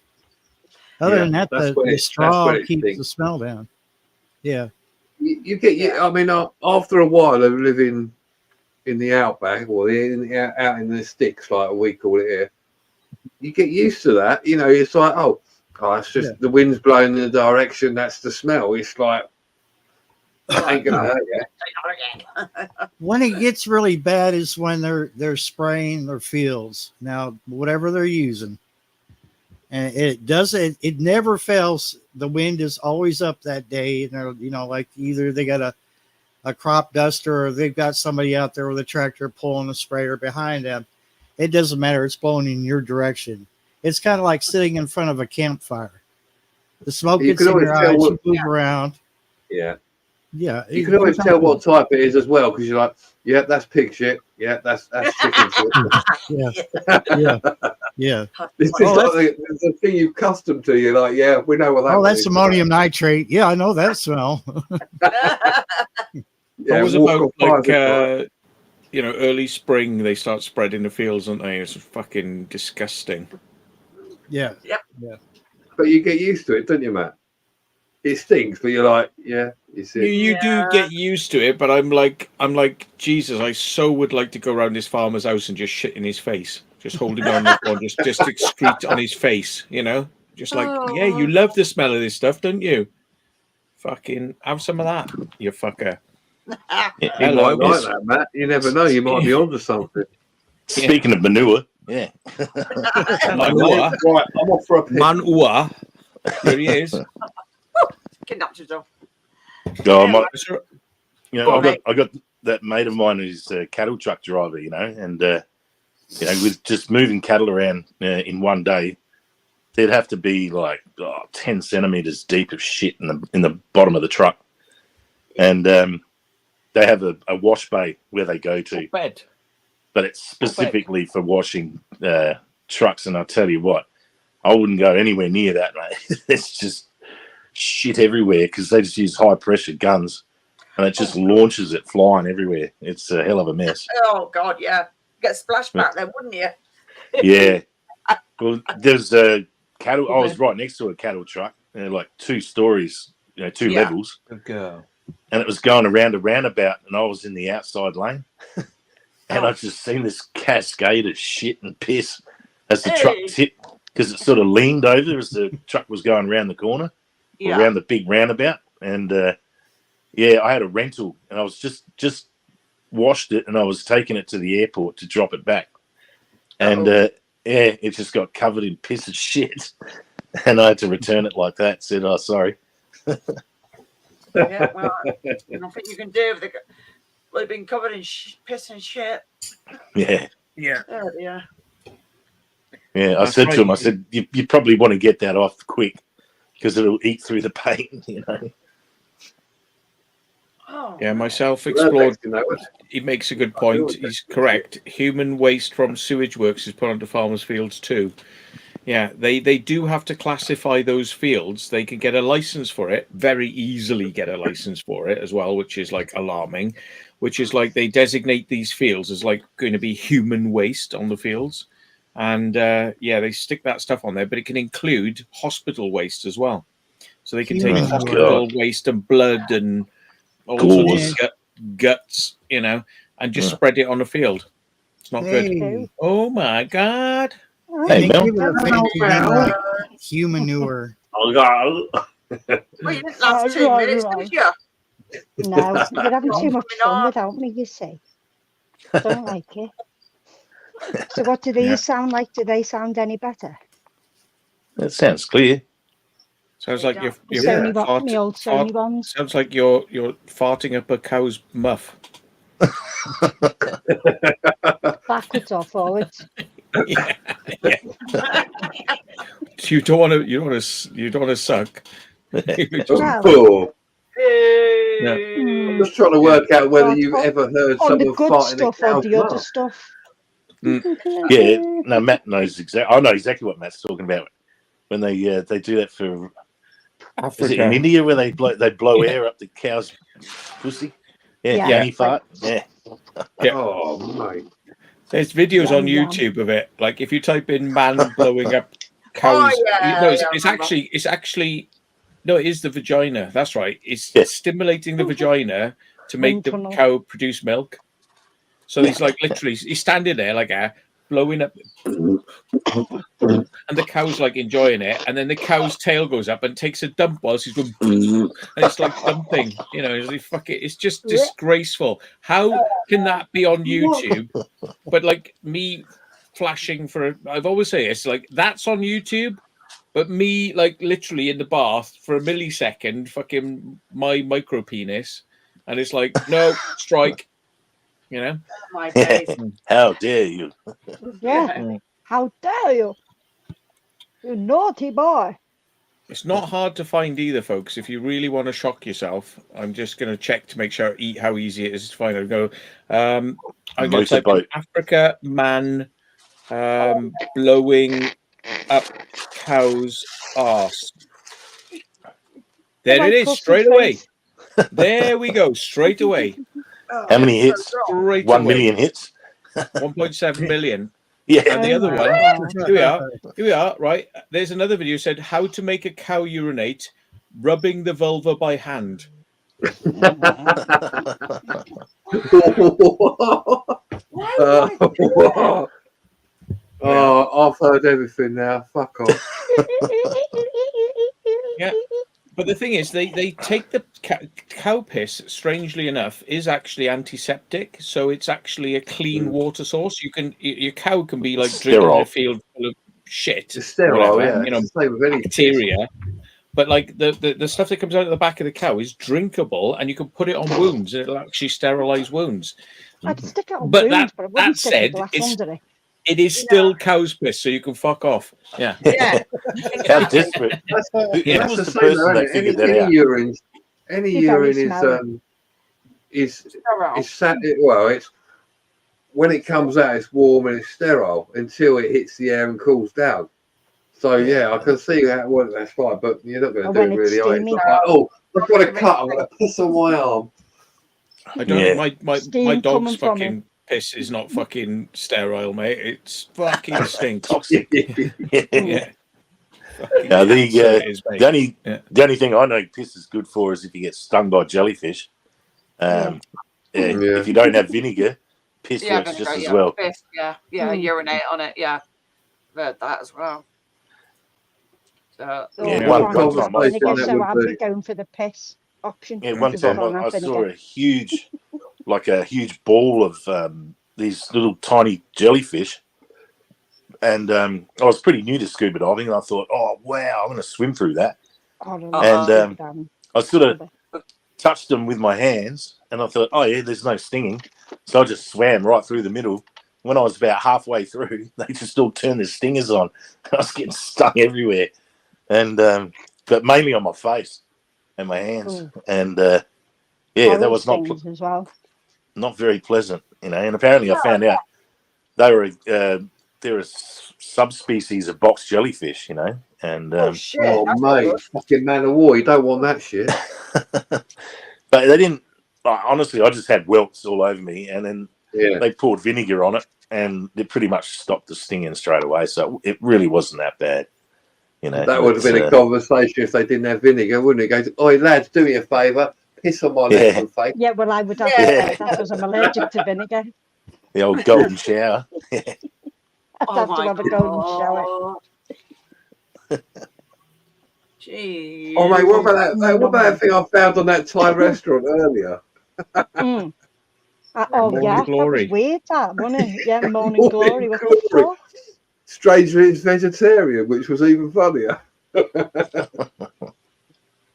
Other than that, the straw keeps the smell down. Yeah. You get. I mean, after a while of living in the outback or out in the sticks, like we call it here, you get used to that. It's like, oh, it's just the wind's blowing in the direction. That's the smell. It's like, ain't gonna hurt you. When it gets really bad is when they're spraying their fields. Now, whatever they're using, and it never fails. The wind is always up that day, and they're like either they got a crop duster or they've got somebody out there with a tractor pulling a sprayer behind them. It doesn't matter. It's blowing in your direction. It's kind of like sitting in front of a campfire. The smoke gets in your eyes. You move around. Yeah. Yeah. You can always tell what type it is as well, because you're like, yeah, that's pig shit. Yeah, that's chicken shit. Yeah. This is like the thing you've accustomed to. You're like, yeah, we know what that is. Oh, that's ammonium nitrate. Yeah, I know that smell. It was about like early spring. They start spreading the fields, don't they? It's fucking disgusting. Yeah. Yep. Yeah. But you get used to it, don't you, Matt? It stinks, but you're like, yeah. You do get used to it, but I'm like, Jesus, I so would like to go around this farmer's house and just shit in his face, just hold him on the floor, just excrete on his face, just like, yeah, you love the smell of this stuff, don't you? Fucking have some of that, you fucker. You might like that, Matt. You never know. You might be onto something. Speaking of manure, yeah. Manure. Right, I'm off for a pick. Manure. There he is. Kidnapped yourself. I got that mate of mine who's a cattle truck driver, and with just moving cattle around in one day, there'd have to be like 10 centimeters deep of shit in the bottom of the truck, and they have a wash bay where they go to, Bed. but it's specifically for washing trucks. And I'll tell you what, I wouldn't go anywhere near that, mate. It's just shit everywhere because they just use high pressure guns, and it just launches it flying everywhere. It's a hell of a mess. Oh God, yeah. Get splashed back then, wouldn't you? Yeah. Well, there's a cattle. I was right next to a cattle truck, like 2 stories, two levels. Good girl. And it was going around a roundabout, and I was in the outside lane. And I've just seen this cascade of shit and piss as the truck tipped, because it sort of leaned over as the truck was going around the corner, around the big roundabout. And I had a rental, and I was just washed it, and I was taking it to the airport to drop it back. And it just got covered in piss and shit. And I had to return it like that. Said, "Oh, sorry." Yeah, well, nothing you can do. They've been covered in piss and shit. Yeah. Oh, yeah. Yeah, I said to him, I said, you probably want to get that off quick because it'll eat through the paint, Oh. Yeah, myself explored. He makes a good point. He's correct. Human waste from sewage works is put onto farmers' fields too. Yeah, they do have to classify those fields. They can get a license for it, very easily get a license for it as well, which is like alarming, which is like they designate these fields as like going to be human waste on the fields. And they stick that stuff on there, but it can include hospital waste as well. So they can take hospital waste and blood and all sorts of guts, and just spread it on the field. It's not good. Oh my God. Hey, Mel. Humanure. Well, you didn't last 2 minutes, did you? No, you're having too much fun without me, you see. Don't like it. So what do these sound like? Do they sound any better? That sounds clear. Sounds like you're Sony old Sony ones. Sounds like you're farting up a cow's muff. Backwards or forwards. yeah. You don't want to suck. Cool. I'm just trying to work out whether you've ever heard on someone the good farting stuff a or cow's the other muff. stuff. Yeah, no, Matt knows exactly. I know exactly what Matt's talking about when they do that for Africa. Is it in India where they blow air up the cow's pussy? Yeah. Fart. Yeah. Oh mate. There's videos on YouTube of it. Like if you type in "man blowing up cows," it's actually no, it is the vagina. That's right. It's stimulating the vagina to make the cow produce milk. So he's like literally, he's standing there like blowing up, and the cow's like enjoying it, and then the cow's tail goes up and takes a dump whilst he's going, and it's like dumping. It's like, fuck it. It's just disgraceful. How can that be on YouTube? But like me flashing I've always say it's like that's on YouTube, but me like literally in the bath for a millisecond, fucking my micro penis, and it's like no strike. Oh my days. How dare you? Yeah. How dare you? You naughty boy. It's not hard to find either, folks. If you really want to shock yourself, I'm just going to check to make sure how easy it is to find. I'll go. I'm going to type in Africa man blowing up cow's arse. There it is, straight away. There we go, straight away. How many hits? 1 million hits. 1.7 million. Yeah. And the other one, here we are, right? There's another video said how to make a cow urinate, rubbing the vulva by hand. I've heard everything now. Fuck off. Yeah. But the thing is, they take the cow piss, strangely enough, is actually antiseptic. So it's actually a clean water source. Your cow can be like drinking a field full of shit. It's sterile, whatever, bacteria. But like the stuff that comes out of the back of the cow is drinkable, and you can put it on wounds, and it'll actually sterilize wounds. I'd stick it on but wounds, that, but I wouldn't that stick said, a glass under it. it is still cow's piss, so you can fuck off. Yeah. Yeah. How desperate. That's Who was the the same, person that any figured that out? urine is is Sterile. well, it's when it comes out, it's warm and it's sterile until it hits the air and cools down. So yeah, I can see that. Well, that's fine, but you're not going to Or do when it it's really. Are you? steamy. It's not like, oh, I've got a cut. I'm going to piss on my arm. I don't Yeah. know. My Steam dog's coming from it. fucking piss is not fucking sterile, mate. It's fucking stinks. Toxic. Yeah. Fucking No, so it is, mate. the only thing I know piss is good for is if you get stung by jellyfish. If you don't have vinegar, piss works just as well. Piss, urinate on it. Yeah, I've heard that as well. So Yeah, Oh, one time I vinegar, saw, so I'll be going for the piss option. yeah, one because I time can't I have saw vinegar. a huge, like a huge ball of these little tiny jellyfish, and I was pretty new to scuba diving, and I thought, oh wow, I'm going to swim through that, Oh, and I sort of touched them with my hands, and I thought, oh yeah, there's no stinging, so I just swam right through the middle. When I was about halfway through, they just all turned their stingers on. I was getting stung everywhere, and but mainly on my face and my hands, and yeah, that was not as well. not very pleasant, you know. And apparently, I found out they were they're a subspecies of box jellyfish, you know. And oh shit! Oh That's mate, fucking man of war, you don't want that shit. but they didn't. Honestly, I just had welts all over me, and then they poured vinegar on it, and it pretty much stopped the stinging straight away. So it really wasn't that bad, you know. That would have been a conversation if they didn't have vinegar, wouldn't it? Go, oi lads, do me a favour, piss on my legs and face. Yeah, well, I would have to say that because I'm allergic to vinegar. The old golden shower. I'd have to have a golden shower. Jeez. Oh mate, what about that? What about that thing I found on that Thai restaurant earlier? Oh yeah, Glory. that was weird, that wasn't it? Yeah, morning glory. What the fuck? Strangely, it's vegetarian, which was even funnier.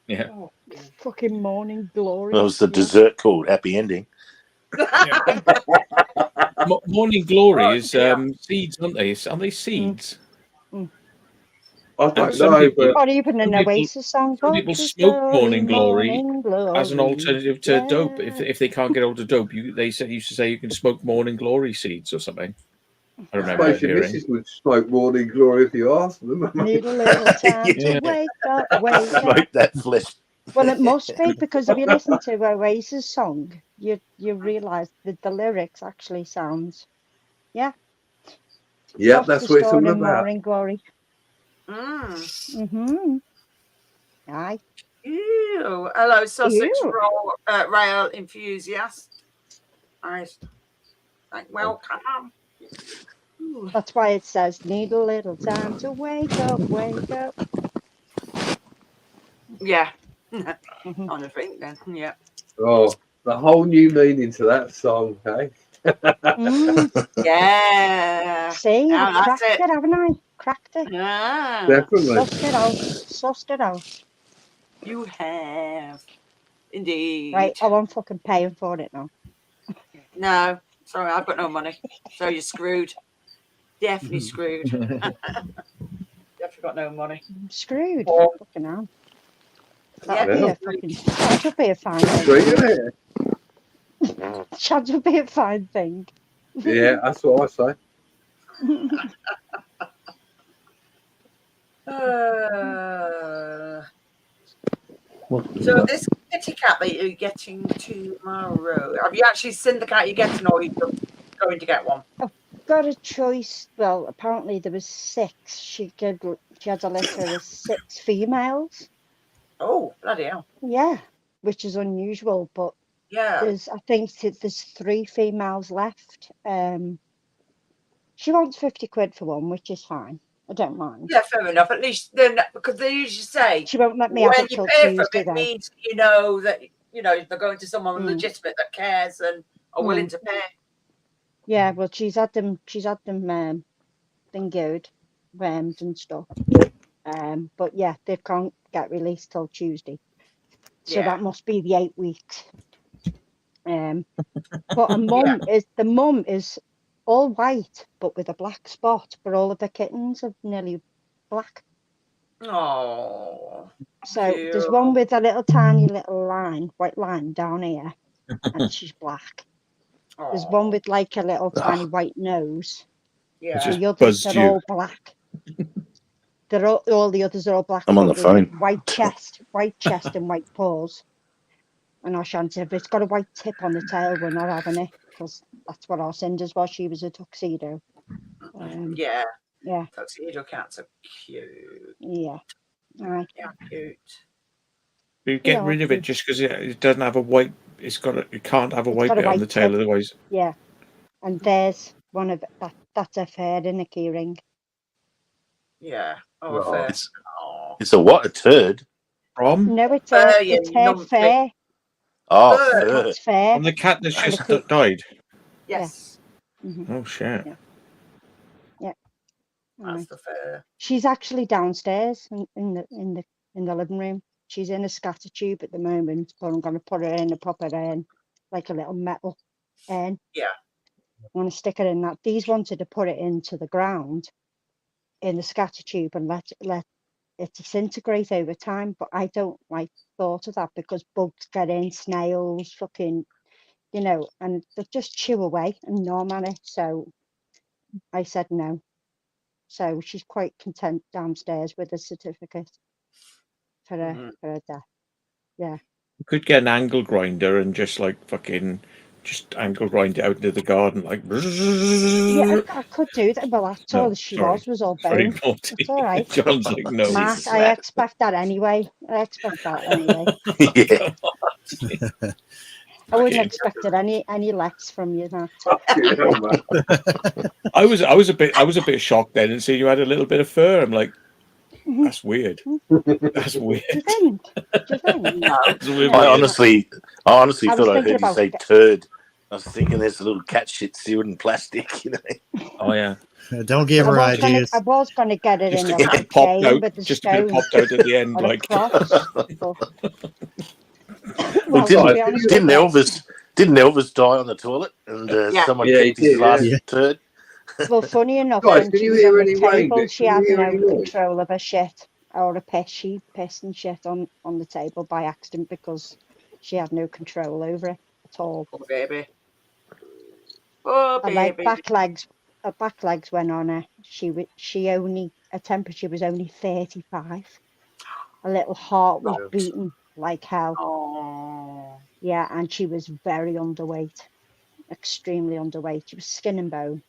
Yeah. Oh, fucking morning glory. That was the dessert called Happy Ending. Morning glory is seeds, aren't they? Aren't they seeds? I don't know, but or even an Oasis song. Some people smoke morning glory as an alternative to dope. If they can't get hold of dope, they used to say you can smoke morning glory seeds or something. I remember I suppose your hearing. missus would smoke morning glory if you asked them. Need a little time to wake up, wake up. Smoke that flesh. Well, it must be, because if you listen to Oasis song, you realise that the lyrics actually sounds, yeah, that's what it's all about. Morning glory. Aye. Ew. Hello, Sussex rail enthusiast. Nice. Welcome. That's why it says, need a little time to wake up, wake up. Yeah. On a drink then, yeah. Oh, the whole new meaning to that song, hey? Yeah. See, I cracked it, haven't I? Cracked it. Yeah. Definitely. Sussed it out. You have. Indeed. Right, I'm fucking paying for it now. No, sorry, I've got no money. So you're screwed. Definitely screwed. Definitely got no money. I'm screwed. Fucking hell. That would be a fine thing. That would be a fine thing. Yeah, that's what I say. So this kitty cat that you're getting tomorrow, have you actually seen the cat you're getting, or are you going to get one? I've got a choice. Well, apparently there was 6. She had a litter of 6 females. Oh, bloody hell. Yeah, which is unusual, but I think there's 3 females left. She wants 50 quid for one, which is fine. I don't mind. Yeah, fair enough. At least then, because they usually say she won't let me have it till Tuesday. It means you know that they're going to someone legitimate that cares and are willing to pay. Yeah, well, she's had them been good, and stuff. But yeah, they can't get released till Tuesday, so that must be the 8 weeks. But the mum is all white, but with a black spot. But all of the kittens are nearly black. Oh. So there's one with a little tiny little white line down here, and she's black. There's one with like a little tiny white nose. Yeah. Just The others buzzed are you. all black. They're all the others are all black. I'm on but the with phone. white chest and white paws. And our Shanty, if it's got a white tip on the tail, we're not having it because that's what our Cinders was. She was a tuxedo. Yeah. Yeah. Tuxedo cats are cute. Yeah. Aye. Yeah, cute. You get Yeah, rid of it just because it doesn't have a white. It can't have a It's white got a bit on white the tail, tip. otherwise. Yeah. And there's one of that's a fair in a key ring. Yeah. Oh, Right. fair. It's Oh. it's a what? A turd? From No, it's Fur, a you it's her numpty. fair. Oh, Fur. fur. Cat's fair. on the cat that's And just the key- died. Yes. Mhm. Oh shit! Yeah. That's Aye. the fur. She's actually downstairs in the living room. She's in a scatter tube at the moment, but I'm going to put her in a proper urn, like a little metal urn. Yeah. I'm going to stick her in that. These wanted to put it into the ground in the scatter tube and let it disintegrate over time, but I don't like thought of that because bugs get in, snails, fucking, and they just chew away and gnaw on it. So I said no. So she's quite content downstairs with a certificate for her death. Yeah. You could get an angle grinder and just like fucking just angle grind it out into the garden, like. Yeah, I could do that. Well, that's No, all she sorry. was all Very bone. naughty. It's all right. John's like, no. Mark, Jesus, I that. expect that anyway. Yeah. I wouldn't Okay. expect it any less from you, that. Fucking hell, man. I was a bit shocked then and seeing you had a little bit of fur. I'm like, that's weird. That's weird. Do you think? No. That's weird. I honestly I was thought I thinking heard you about say it. turd. I was thinking there's a little cat shit sealed in plastic, you know. Oh yeah. Don't give her ideas. I was gonna get it Just in a a bit little that popped chain out. with the Just a bit stone popped out at the end, or a like. cross. Well, Well, to didn't- be honest Didn't with you, Elvis die on the toilet and Yeah. someone Yeah, he kicked his did, last yeah. turd? well, funny enough, Guys, when can she you was hear on the any rain? table, she Can had you hear no any noise? control of her shit or a piss. She pissed and shit on the table by accident because she had no control over it at all. Oh, baby. Oh, Her back baby. legs went on her. Her temperature was only 35. Her little heart was Oh. beating like hell. Oh. Yeah, and she was very underweight, extremely underweight. She was skin and bone.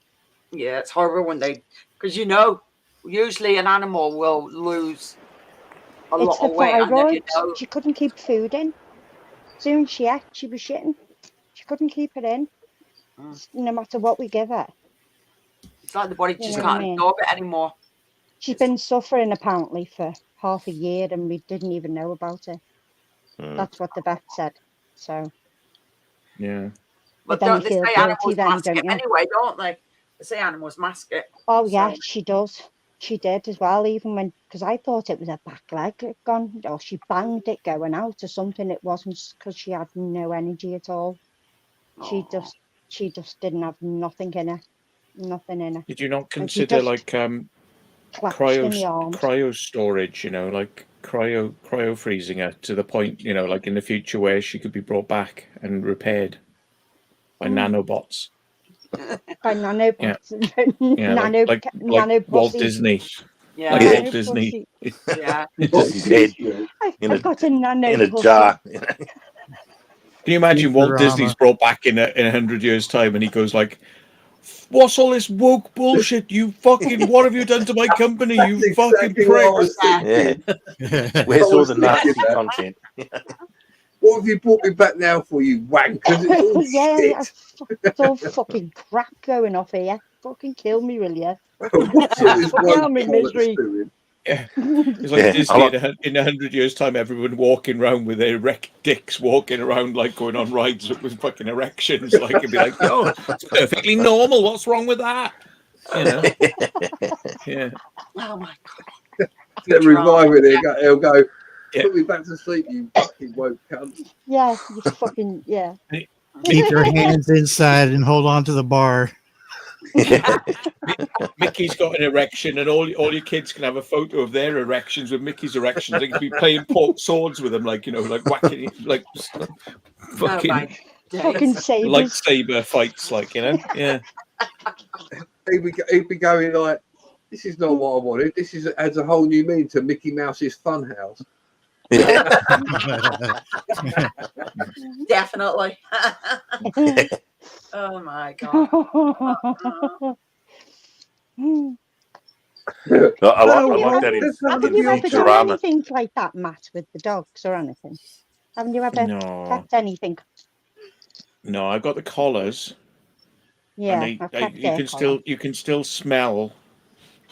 Yeah, it's horrible when because usually an animal will lose a It's lot the of weight, and then thyroid. She couldn't keep food in. Soon she ate, she was shitting. She couldn't keep it in, no matter what we give her. it's like the body You just know what I can't mean? absorb it anymore. She's been suffering apparently for half a year, and we didn't even know about it. That's what the vet said. So, Yeah. But then don't you they feel say guilty animals then, mask don't it you? anyway, don't they? They say animals mask it. Oh yeah, So- she does. She did as well, even because I thought it was her back leg had gone, or she banged it going out or something. It wasn't because she had no energy at all. She Oh. just didn't have nothing in her. Nothing in her. Did you not And she consider just like collapsed in the arms. cryo storage? Like cryo freezing her to the point, like in the future where she could be brought back and repaired by nanobots. By nanobots. Yeah, Nano, like nano Walt pussy. Disney. Yeah. Like Yeah. Walt Disney. Yeah. Just his head I got a nano in a pussy. jar. Can you imagine Walt Futurama. Disney's brought back in 100 years' time and he goes like, "What's all this woke bullshit? You fucking, what have you done to my company? You That's fucking exactly what I prick." was thinking. Yeah. Where's all the Nazi content? What have you brought me back now for, you wankers? It's all Yeah, shit. it's all fucking crap going off here. Fucking kill me, will you? What's all this Fuck woke I'm in bollocks misery. doing? It's like Yeah, Disney I like- in 100 years' time, everyone walking around with their erect dicks, walking around like going on rides with fucking erections. Like, it'd be like, "Oh, it's perfectly normal. What's wrong with that?" Yeah. Oh my god. They'll revive it. He'll go, Yeah. put me back to sleep, you fucking woke cunt. Yeah, you fucking, yeah. Keep your hands inside and hold on to the bar. Mickey's got an erection, and all your kids can have a photo of their erections with Mickey's erections. They can be playing swords with them, like whacking, like Oh fucking. my Fucking sabers. Lightsaber fights, like, you know. Yeah. He'd be going like, "This is not what I wanted. This adds a whole new meaning to Mickey Mouse's Funhouse." Definitely. Oh my god. I like that in Haven't you ever done Futurama. anything like that, Matt, with the dogs or anything? Haven't you ever No. kept anything? No, I've got the collars. Yeah, And I've kept you can still smell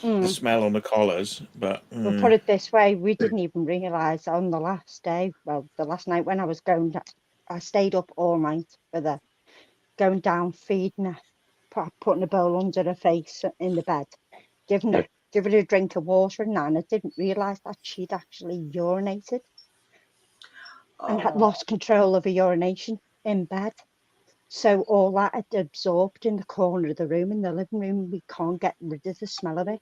the Mm. smell on the collars, but We'll put it this way: we didn't even realise on the last day. Well, the last night when I was going, I stayed up all night with her, going down, feeding her, putting a bowl under her face in the bed, giving her a drink of water and that. And I didn't realise that she'd actually urinated and had lost control of her urination in bed. So all that had absorbed in the corner of the room, in the living room. We can't get rid of the smell of it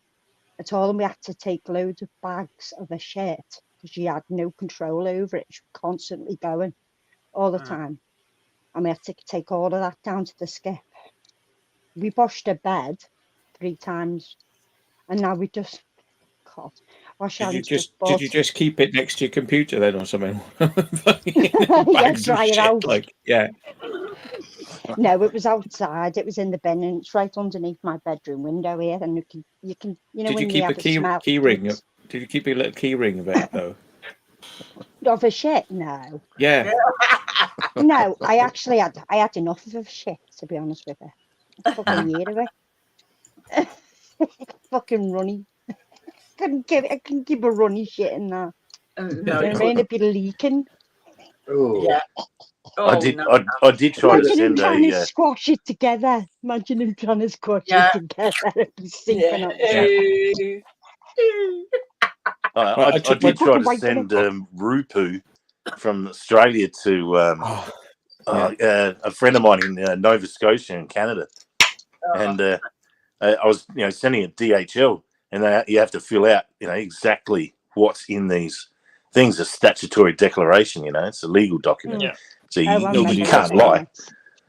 at all. And we had to take loads of bags of her shit because she had no control over it. She was constantly going all the time. And we had to take all of that down to the skip. We washed her bed 3 times. And now we just, God, wash did hands. you just keep it next to your computer then or something? Yeah, dry it out. Like, yeah. No, it was outside. It was in the bin, and it's right underneath my bedroom window here. And you can, you know, Did you when keep you a have a smell. key ring? Did you keep a little key ring of it though? Of her shit? No. Yeah. No, I had enough of her shit, to be honest with her. Fucking year of it. Fucking runny. I couldn't keep a runny shit in there. No, You know what I mean? It'd be leaking. Oh. Yeah. I did try to Imagine him send trying to a. squash it together. Imagine him trying to squash it together. It'd be sinking up the I did try to send Rupu from Australia to a friend of mine in Nova Scotia in Canada, and I was sending it DHL, and you have to fill out exactly what's in these things. A statutory declaration, it's a legal document, so you can't lie.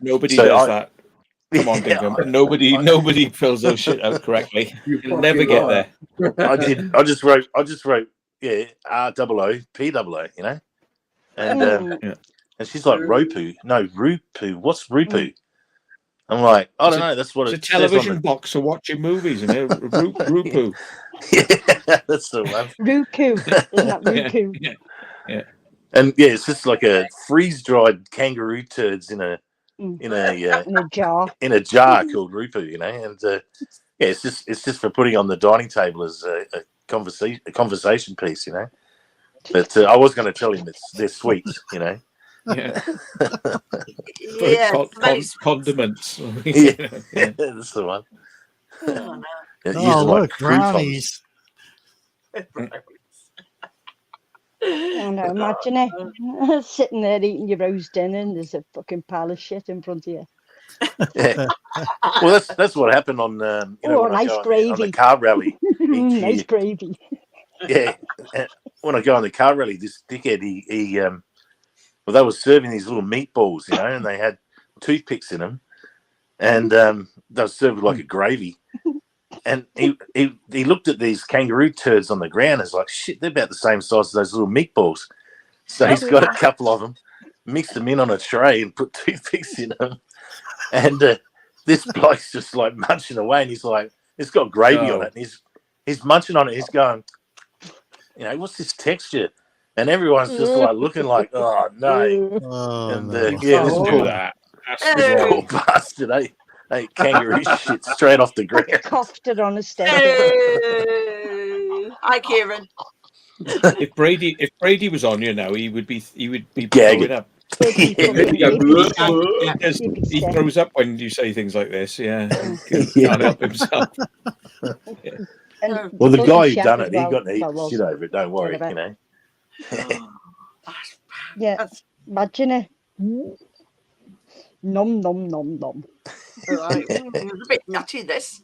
Nobody does that. Come on, Dinkum. Nobody fills those shit out correctly. You'll never get there. I just wrote ROO POO, and she's like, Ropu. No, Rupu. What's Rupu? I'm like, I don't know. That's what it's a television box for watching movies, and Rupu. Yeah, that's the one. Ruku. Isn't that Ruku? Yeah. And it's just like a freeze-dried kangaroo turds in a jar called Rupu, and it's just for putting on the dining table as a conversation piece, But I was going to tell him they're sweets, Yeah. Condiments. Yeah, that's the one. Oh, look, brownies. I know, imagine it. Sitting there eating your roast dinner and there's a fucking pile of shit in front of you. Yeah. Well, that's what happened on nice gravy. on the car rally. Nice gravy. Yeah. When I go on the car rally, this dickhead, he they were serving these little meatballs, and they had toothpicks in them, and they were served with like a gravy. And he looked at these kangaroo turds on the ground and was like, shit, they're about the same size as those little meatballs. So he's got a couple of them, mixed them in on a tray and put toothpicks in them. And this bloke's just like munching away, and he's like, it's got gravy on it. And he's munching on it. He's going, what's this texture? And everyone's just like looking like, oh, no. Oh, and no. this poor bastard, ate kangaroo shit straight off the ground. Coughed it on a steak. Hi, Kieran. If Brady was on now, he would be gagging up. He throws up when you say things like this. Yeah, can't help himself. Well, the guy who done it, he got to eat the shit over it. Don't worry, Yeah, imagine it. Nom nom nom nom. Right. It's a bit nutty, this.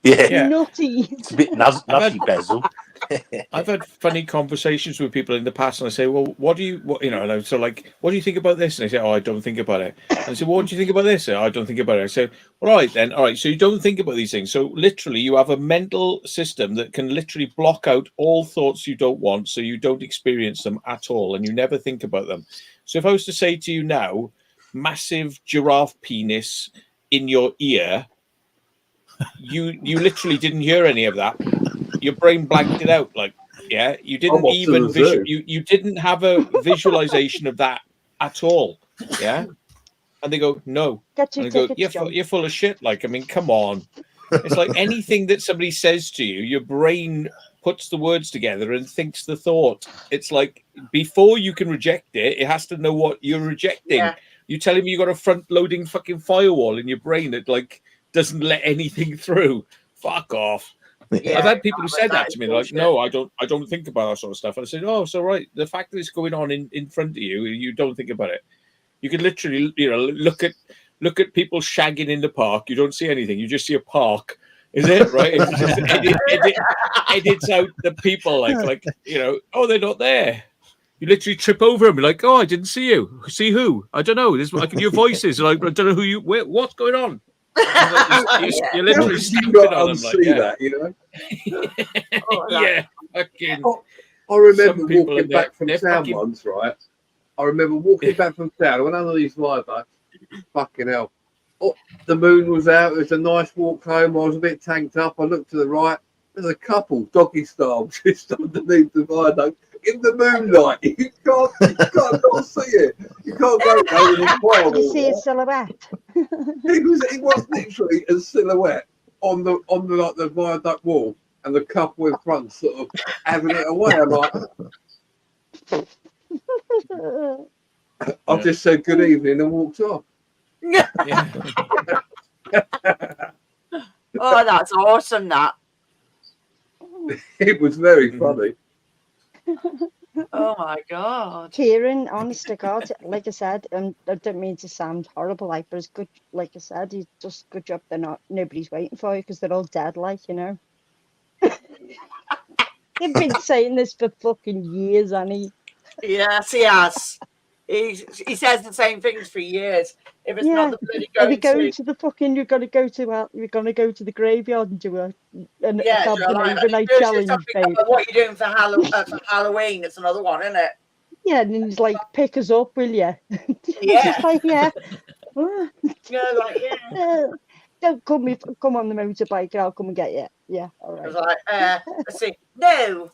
Yeah. Nutty. It's a bit nutty, Basil. I've had funny conversations with people in the past, and I say, "Well, what do you And I'm so like, what do you think about this?" And they say, "Oh, I don't think about it." And I say, "Well, what do you think about this?" "Oh, I don't think about it." I say, "Well, all right then, all right. So you don't think about these things. So literally, you have a mental system that can literally block out all thoughts you don't want, so you don't experience them at all, and you never think about them. So if I was to say to you now, massive giraffe penis in your ear, you literally didn't hear any of that. Your brain blanked it out, like." Yeah, you didn't even you didn't have a visualization of that at all. Yeah, and they go no, Get and your they go tickets, John. you're full of shit. Like, I mean, come on. It's like anything that somebody says to you, your brain puts the words together and thinks the thought. It's like before you can reject it, it has to know what you're rejecting. Yeah. You're telling me you got a front-loading fucking firewall in your brain that like doesn't let anything through. Fuck off. Yeah, I've had people who said that is to me. They're like, bullshit. no, I don't think about that sort of stuff. And I said, oh, so right, the fact that it's going on in front of you, you don't think about it. You could literally, look at people shagging in the park. You don't see anything. You just see a park. Is it right? It just edits out the people like oh, they're not there. You literally trip over them, like, oh, I didn't see you. See who? I don't know. This I can hear voices. Like, I don't know who you. What's going on? You're literally stamping on them, like, yeah. That, you know. Yeah, fucking. I remember people walking back from town once, right? I remember walking back from town. I went under these viaducts. Fucking hell. Oh, the moon was out. It was a nice walk home. I was a bit tanked up. I looked to the right. There's a couple, doggy style, just underneath the viaduct in the moonlight. You can't not see it. You can't go over the fog. You see a silhouette. It was literally a silhouette on the viaduct wall, and the couple in front sort of having it away. I'm like, I've just said good evening and walked off. Yeah. Oh, that's awesome, that. It was very funny. Oh my god. Kieran, honest to God, like I said, I don't mean to sound horrible, like, but it's good. Like I said, you just good job nobody's waiting for you because they're all dead, like, you know. You've been saying this for fucking years, Annie. Yes, he has. He says the same things for years. If it's not the bloody If you go going to the fucking, you're gonna go to the graveyard and do a overnight challenge. What are you doing for Halloween? It's another one, isn't it? Yeah, and he's like, pick us up, will you? Yeah. Just like, yeah. Yeah, like, yeah. Don't come on the motorbike and I'll come and get you. Yeah, all right. I was like, let's see. No.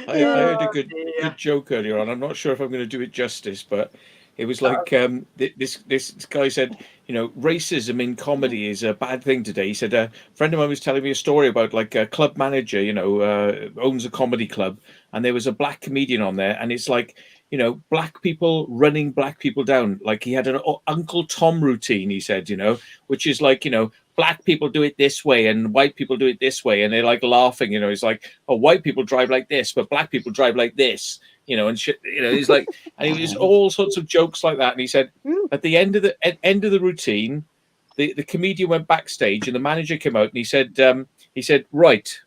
I heard a good joke earlier on. I'm not sure if I'm going to do it justice, but it was like this guy said, racism in comedy is a bad thing today. He said a friend of mine was telling me a story about like a club manager, owns a comedy club, and there was a black comedian on there, and it's like, black people running black people down. Like he had an Uncle Tom routine, he said, which is like, black people do it this way and white people do it this way. And they're like laughing, it's like, oh, white people drive like this, but black people drive like this, and shit, he's like, and it was all sorts of jokes like that. And he said, at the end of the routine, the comedian went backstage and the manager came out and he said, right,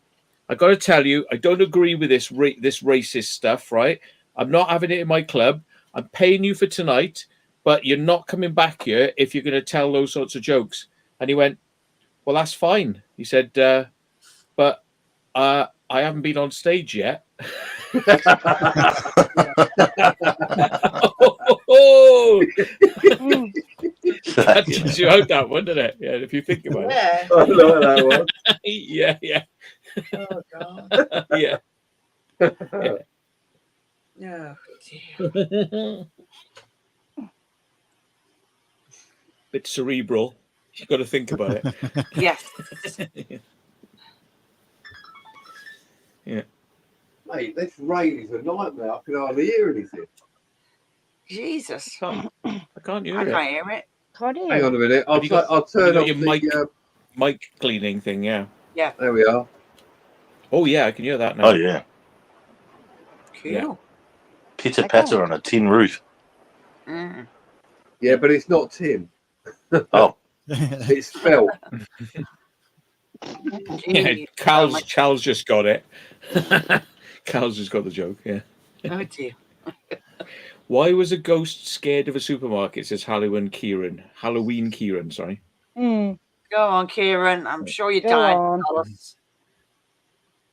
I got to tell you, I don't agree with this racist stuff, right? I'm not having it in my club. I'm paying you for tonight, but you're not coming back here if you're going to tell those sorts of jokes. And he went, well, that's fine. He said, but I haven't been on stage yet. That gives you out that one, doesn't it? Yeah, if you think about it. I know that one. Yeah. Oh, God. Yeah. No. Bit cerebral. You've got to think about it. Yes. Yeah. Mate, this rain is a nightmare. I can hardly hear anything. Jesus. I can't hear I it. can't hear it. Hang on a minute. I'll turn off your mic cleaning thing. Yeah. Yeah. There we are. Oh yeah, I can hear that now. Oh yeah. Cool. Yeah. Pitter patter on a tin roof. Mm. Yeah, but it's not Tim. Oh. It's Phil. Yeah, Jeez. Cal's just got it. Cal's just got the joke. Yeah. Oh dear. Why was a ghost scared of a supermarket? Says Halloween Kieran. Sorry. Mm, Go on, Kieran. I'm sure you're go dying on. to tell us.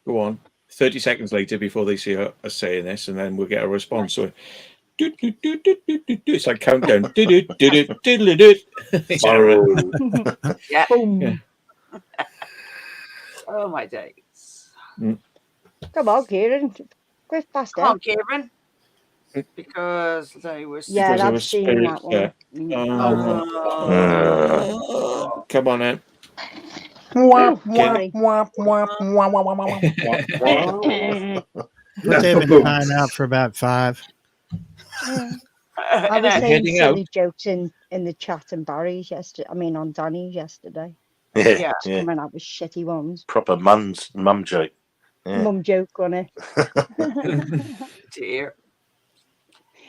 Go on. 30 seconds later, before they see us saying this, and then we'll get a response. So, it's like countdown. Yeah. Boom. Yeah. Oh my days. Come on, Kieran. Quick past Come on, it. Kieran. Because they were. Yeah, Because there I've was seen spirits that one. there. Oh. Come on in. Oh, sorry. But they've been tying out for about 5. I was saying Heading silly out. jokes in the chat and Barry's yesterday. I mean, on Danny's yesterday. Yeah, Just coming out with shitty ones. proper mum joke. Yeah. Mum joke on it. Dear.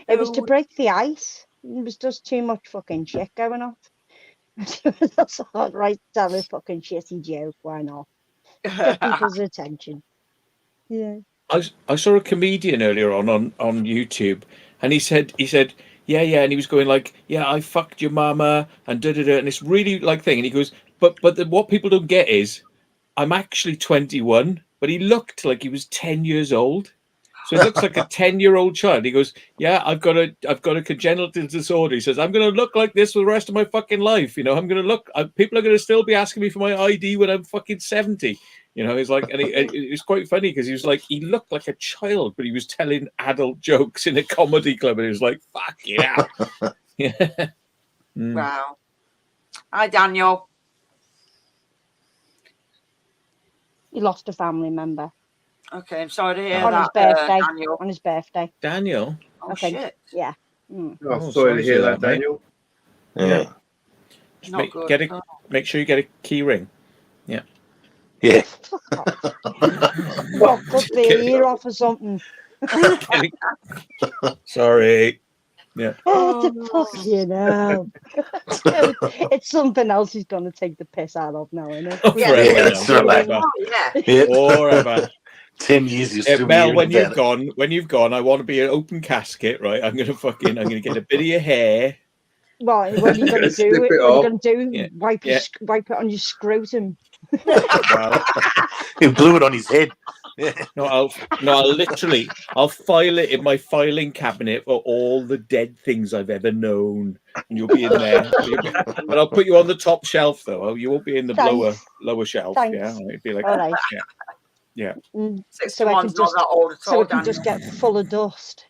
It was to break the ice. It was just too much fucking shit going on. That's all right. Tell a fucking shitty joke. Why not? Get people's attention. Yeah. I saw a comedian earlier on YouTube, and he said, yeah, and he was going like, yeah, I fucked your mama, and and it's really like thing, and he goes, but what people don't get is, I'm actually 21, but he looked like he was 10 years old. So it looks like a 10-year-old child. He goes, yeah, I've got a congenital disorder. He says, I'm going to look like this for the rest of my fucking life. You know, I'm going to look, people are going to still be asking me for my ID when I'm fucking 70. You know, he's like, and it was quite funny because he was like, he looked like a child, but he was telling adult jokes in a comedy club. And he was like, fuck yeah. Yeah. Wow. Hi, Daniel. He lost a family member. Okay, I'm sorry to hear On that, his birthday. Daniel. On his birthday. Daniel? Oh, I think. shit. Yeah. Oh, sorry to hear that, mate. Daniel. Yeah. Not good. Make sure you get a key ring. Yeah. Yeah. Well, cut the ear off or something. Sorry. Yeah. Oh, fuck you know. It's something else he's going to take the piss out of now, isn't it? Forever Yeah, now. that's right. Forever. Oh, yeah. Yeah. Forever. 10 years you'll still be Mel, hearing when you've about it. gone, I want to be an open casket, right? I'm gonna get a bit of your hair. Well, what are you going to do? Snip it What are you off. going to do? Yeah. Wipe it on your scrotum. Well, He blew it on his head. Yeah. I'll file it in my filing cabinet for all the dead things I've ever known, and you'll be in there. But I'll put you on the top shelf, though. You won't be in the Thanks. lower shelf. Thanks. Yeah, it'd be like, All right. yeah. So I can 61's not that old at so all, it can Daniel. just get full of dust.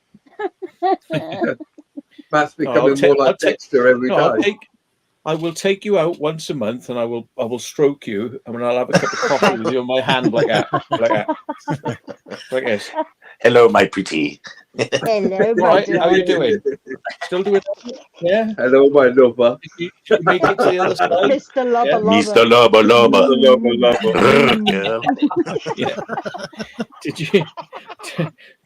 Matt's becoming more like Dexter every day. I will take you out once a month, and I will stroke you, and I'll have a cup of coffee with you on my hand like this. Hello, my pretty. Hello, my Right, how you doing? Still doing? Yeah. Hello, my lover. Did you make it to the other side? Mr. Lover Lover. Mr. Lover Lover. Lover. Yeah. Did you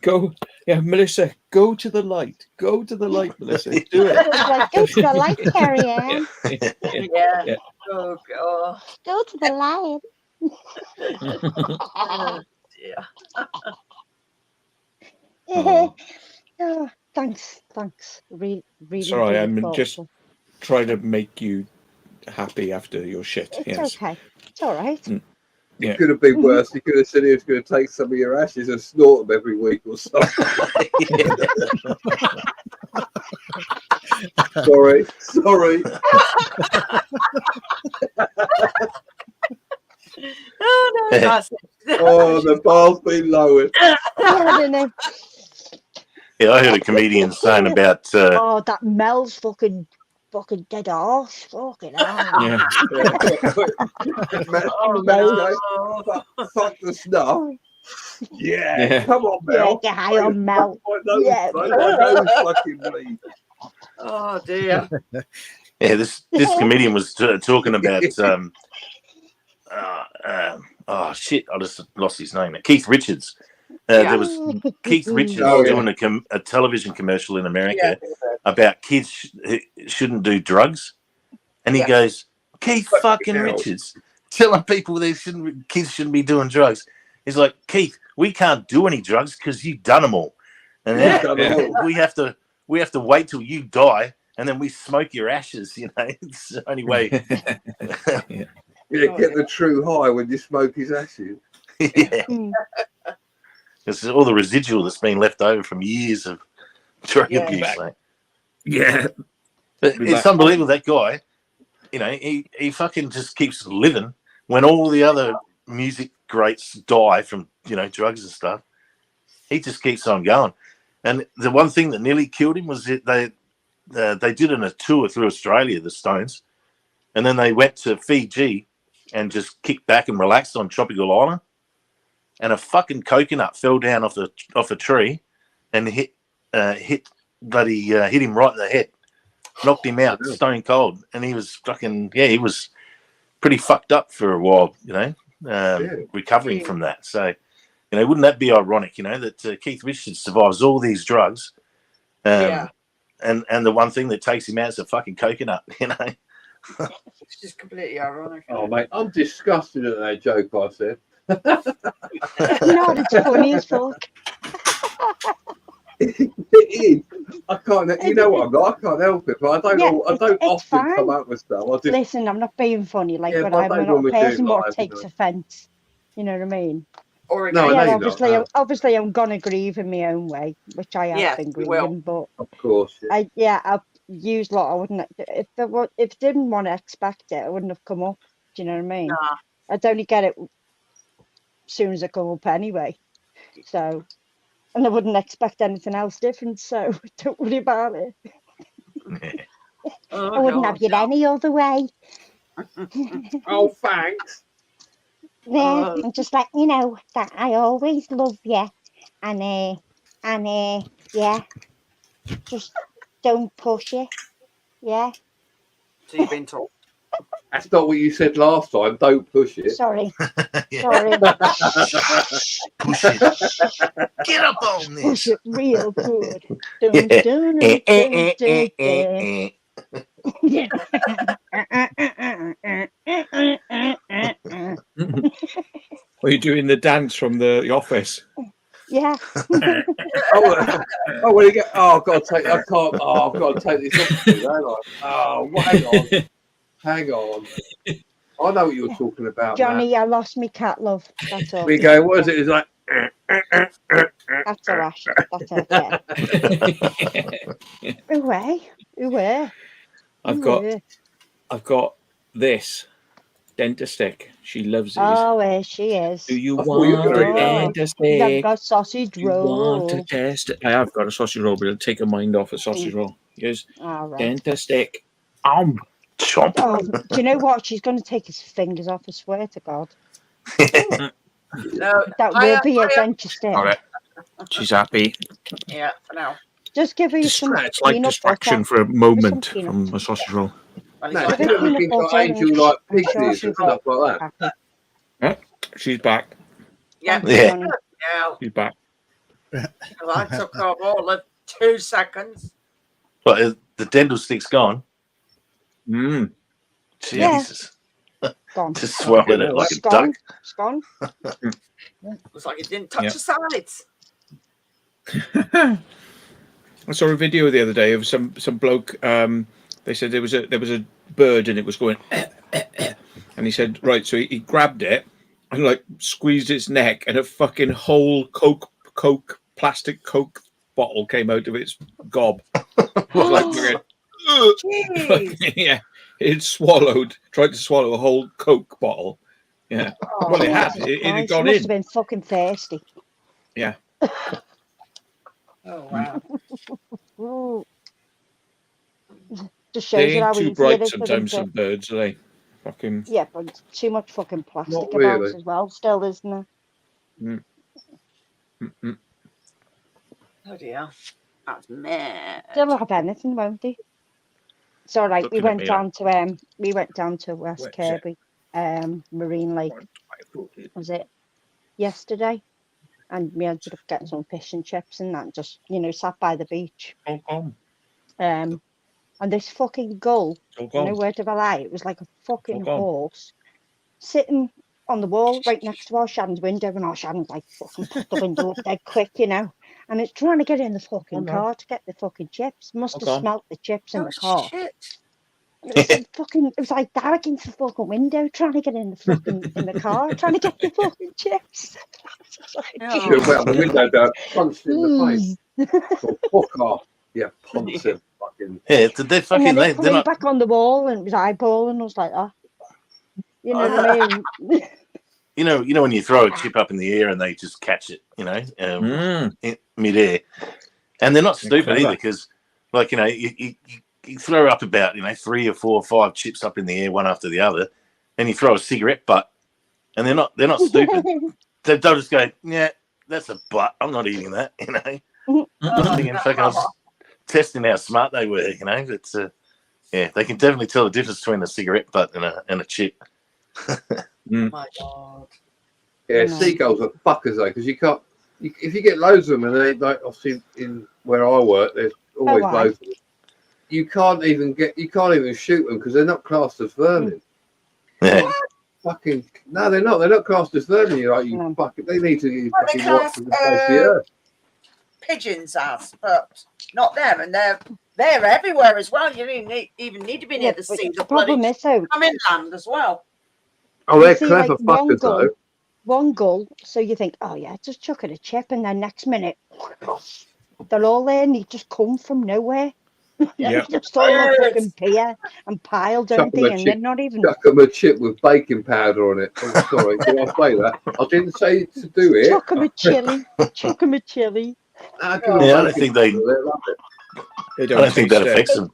go? Yeah, Melissa, go to the light. Go to the light, Melissa. Do it. Like, go to the light, Carrie Ann. Yeah. Oh, God. Go to the light. Oh, dear. Oh, thanks. Really, Sorry, I'm thoughtful. just trying to make you happy after your shit. It's Yes. okay. It's all right. Yeah. It could have been worse. You could have said he was going to take some of your ashes and snort them every week or something. Sorry. Oh, no, that's Oh, the bar's been lowered. Yeah, I don't know. Yeah, I heard a comedian saying about Oh, that Mel's fucking dead arse. Fucking hell. Yeah. Fuck the snuff. Yeah, Yeah. come on, Yeah, Mel. get high on Mel. My nose, Yeah. mate, my nose fucking bleeds. Oh, dear. yeah, this comedian was talking about oh shit, I just lost his name. Keith Richards. There was Keith Richards doing a television commercial in America about kids who shouldn't do drugs, and he goes, Keith fucking Richards, telling people kids shouldn't be doing drugs. He's like, Keith, we can't do any drugs because you've done them all, and then we have to wait till you die, and then we smoke your ashes. You know, it's the only way. Yeah, get the true high when you smoke his ashes. Yeah. It's all the residual that's been left over from years of drug abuse. Mate. Yeah. But it's unbelievable, that guy, you know, he fucking just keeps living when all the other music greats die from, you know, drugs and stuff. He just keeps on going. And the one thing that nearly killed him was that they did a tour through Australia, the Stones, and then they went to Fiji and just kicked back and relaxed on tropical island. And a fucking coconut fell down off a tree and hit him right in the head, knocked him out stone cold, and he was he was pretty fucked up for a while, you know, recovering from that. So, you know, wouldn't that be ironic, you know, that Keith Richards survives all these drugs, and the one thing that takes him out is a fucking coconut, you know. It's just completely ironic. Oh, mate, I'm disgusted at that joke I said. No, it's funny as fuck. It is. I can't. You know what I'm like. I can't help it, but I don't often fine. come up with stuff. Listen, I'm not being funny, like, but I'm not a person what takes offence. You know what I mean? Or obviously, I'm gonna grieve in my own way, which I have been grieving. But of course, I used lot. I wouldn't if I didn't want to expect it, I wouldn't have come up. Do you know what I mean? Nah. I'd only get it as soon as I come up anyway. So, and I wouldn't expect anything else different. So don't worry about it. I wouldn't have it any other way. Oh, thanks. Yeah, I'm just like, you know, that I always love you, and yeah, just don't push it. Yeah. So you've been told. That's not what you said last time. Don't push it. Sorry. Sorry. Push it. Get up on this. Push it real good. Are you doing the dance from the Office? Yeah. Oh, I've got to take. I can't. Oh, I've got to take this off. Hang on. Oh, hang on. I know what you're talking about, Johnny. I lost my cat, love. That's all. We go. What is it? It's like. That's all right. That's okay. Away. I've got this dentist stick. She loves these. Oh, where she is. Do you want a dentist stick? I've got sausage roll. Want to test it? I have got a sausage roll, but it'll take her mind off a sausage roll. Here's dentist stick. Chomp. Oh, do you know what? She's going to take his fingers off. I swear to God. No, that will be a dentist stick. All right. She's happy. Yeah, for now. Just give her some. It's like distraction for a moment from a sausage roll. No, angel like pigs and stuff like that. Yeah, she's back. Yeah. She's back. I took off all of 2 seconds. But the dental stick's gone. Jesus. Gone. Just swallowed it like a duck. It's gone. Looks like it didn't touch the sides. I saw a video the other day of some bloke. They said there was a bird and it was going, and he said, right, so he grabbed it and like squeezed its neck, and a fucking whole plastic Coke bottle came out of its gob. Yeah, it tried to swallow a whole Coke bottle. Yeah, well, it had. It had gone in. Must have been fucking thirsty. Yeah. Oh wow. Just shows they you how ain't too easy bright it is sometimes, some birds, are they? Fucking. Yeah, but too much fucking plastic Not about really. as well, still, isn't there? Oh dear. That's mad. They'll have anything, won't they? It's all right. We went down to West Kirby, Marine Lake. Was it yesterday? And we ended up getting some fish and chips and that. Just sat by the beach. And this fucking gull, no word of a lie, it was like a fucking horse, sitting on the wall right next to our Shannon's window, and our Shannon's like fucking put the window up dead quick, you know. And it's trying to get in the fucking car to get the fucking chips. Must have smelt the chips in Oh, the car. shit. It was like that against the fucking window, trying to get in the car, trying to get the fucking chips. Oh. Should have went the window down, punched in the face. Well, fuck off. Yeah, punch him. Fucking. Yeah, they're And fucking. then it They're flew not. back on the wall and it was eyeballing us like that. You know what I mean? You know when you throw a chip up in the air and they just catch it, in midair, and they're not stupid either, because, like, you throw up about 3 or 4 or 5 chips up in the air, one after the other, and you throw a cigarette butt, and they're not stupid. They'll just go, yeah, that's a butt. I'm not eating that. I'm thinking, fucking, I was testing how smart they were. It's they can definitely tell the difference between a cigarette butt and a chip. Oh my God. Yeah, seagulls are fuckers though, because you can't. If you get loads of them, and they like obviously in where I work, there's always loads of them. You can't even shoot them because they're not classed as vermin. Yeah. Fucking no, they're not. They're not classed as vermin. You're like fucking. They need to fucking watch them face the earth. Pigeons as, but not them, and they're everywhere as well. You don't even need to be near the sea. The problem is though, come inland as well. Oh, they're clever fuckers though. One gull, so you think, oh yeah, just chuck it a chip, and then next minute they're all there, and they just come from nowhere. Yeah, just all the fucking pier and pile, don't they? And they're not even. Chuck them a chip with baking powder on it. Oh, sorry, did I say that? I didn't say to do it. Chuck them a chili. Chuck them a chili. I don't think they. I don't think that affects them.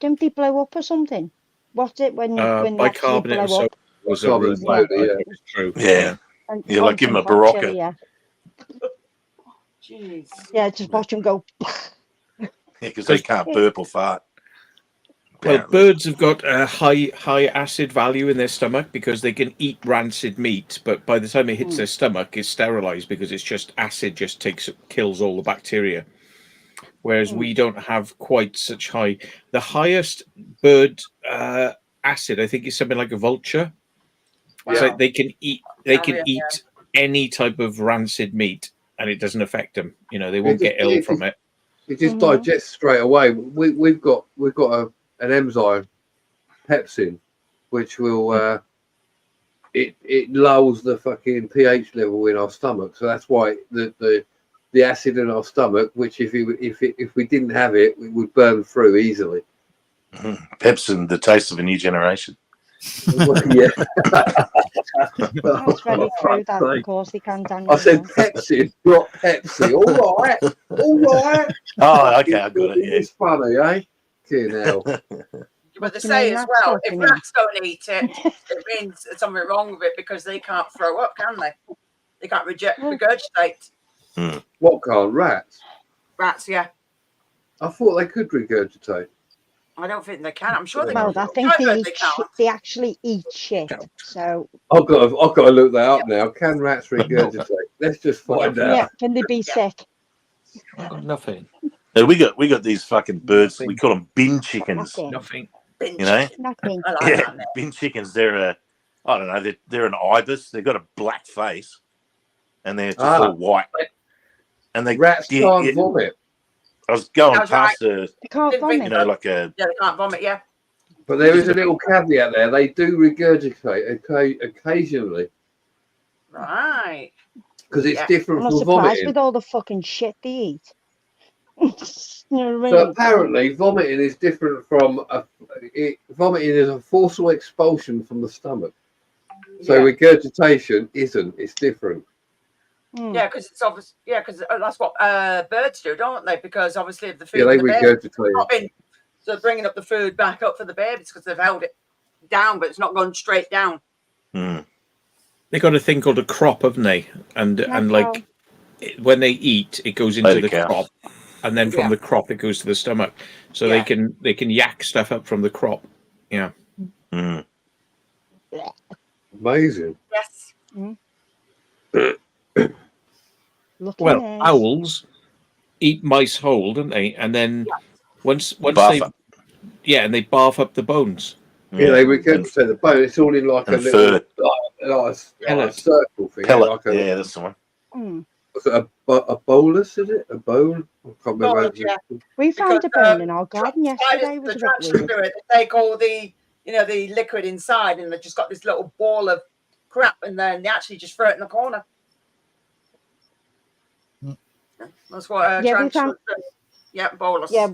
Don't they blow up or something? What's it when they actually blow up? Was it's true. Yeah. And like give them a barocca. Chili, yeah. Jeez. Yeah, just watch them go. Yeah, because they can't burp or fart. Well, birds have got a high acid value in their stomach because they can eat rancid meat, but by the time it hits their stomach, it's sterilized because it's just acid kills all the bacteria. Whereas we don't have quite such high. The highest bird acid, I think, is something like a vulture. Wow. It's like they can eat any type of rancid meat, and it doesn't affect them. They won't get ill from it. It just digests straight away. We've got an enzyme, pepsin, which will it lowers the fucking pH level in our stomach. So that's why the acid in our stomach, which if we didn't have it, we would burn through easily. Pepsin, the taste of a new generation. Yeah. That's very true. That of course they can. I said Pepsi, not Pepsi. All right. Oh, okay, I got it. Yeah. It's funny, eh? Hell. But they say as well, if rats don't eat it, it means there's something wrong with it because they can't throw up, can they? They can't regurgitate. What can't rats? Rats, yeah. I thought they could regurgitate. I don't think they can. I'm sure they can. can. I think they actually eat shit. So I've got to look that up now. Can rats regurgitate? Let's just find out. Yeah, can they be sick? Nothing. We got these fucking birds. We call them bin chickens. Nothing. Nothing. Bin chickens. They're I don't know. They're an ibis. They've got a black face, and they're just all white. And rats can't vomit. I was going past They can't vomit. Yeah, they can't vomit. Yeah. But there is a little caveat there. They do regurgitate occasionally. Right. Because it's different I'm not from surprised vomiting. with all the fucking shit they eat. So apparently, vomiting is different from vomiting is a forcible expulsion from the stomach. So regurgitation isn't. It's different. Yeah, because it's obvious. Yeah, because that's what birds do, don't they? Because obviously, if the food, they regurgitate. So bringing up the food back up for the babies because they've held it down, but it's not gone straight down. They got a thing called a crop, haven't they? And like when they eat, it goes into the crop, and then from the crop it goes to the stomach. So they can yak stuff up from the crop. Yeah. Amazing. Yes. Well, owls eat mice whole, don't they? And then once they, and they barf up the bones. Yeah, they reconstitute the bone. It's all in like a and little fur. like a circle thing. Pellet. Like a, Yeah, that's the one. Mm. was it a bolus? Is it a bone? I can't remember. Bolus, yeah. We found Because, a bone in our garden yesterday. It was a bit weird. They take all the, the liquid inside, and they just got this little ball of crap, and then they actually just throw it in the corner. That's what Yeah, we found. bolus. Yeah,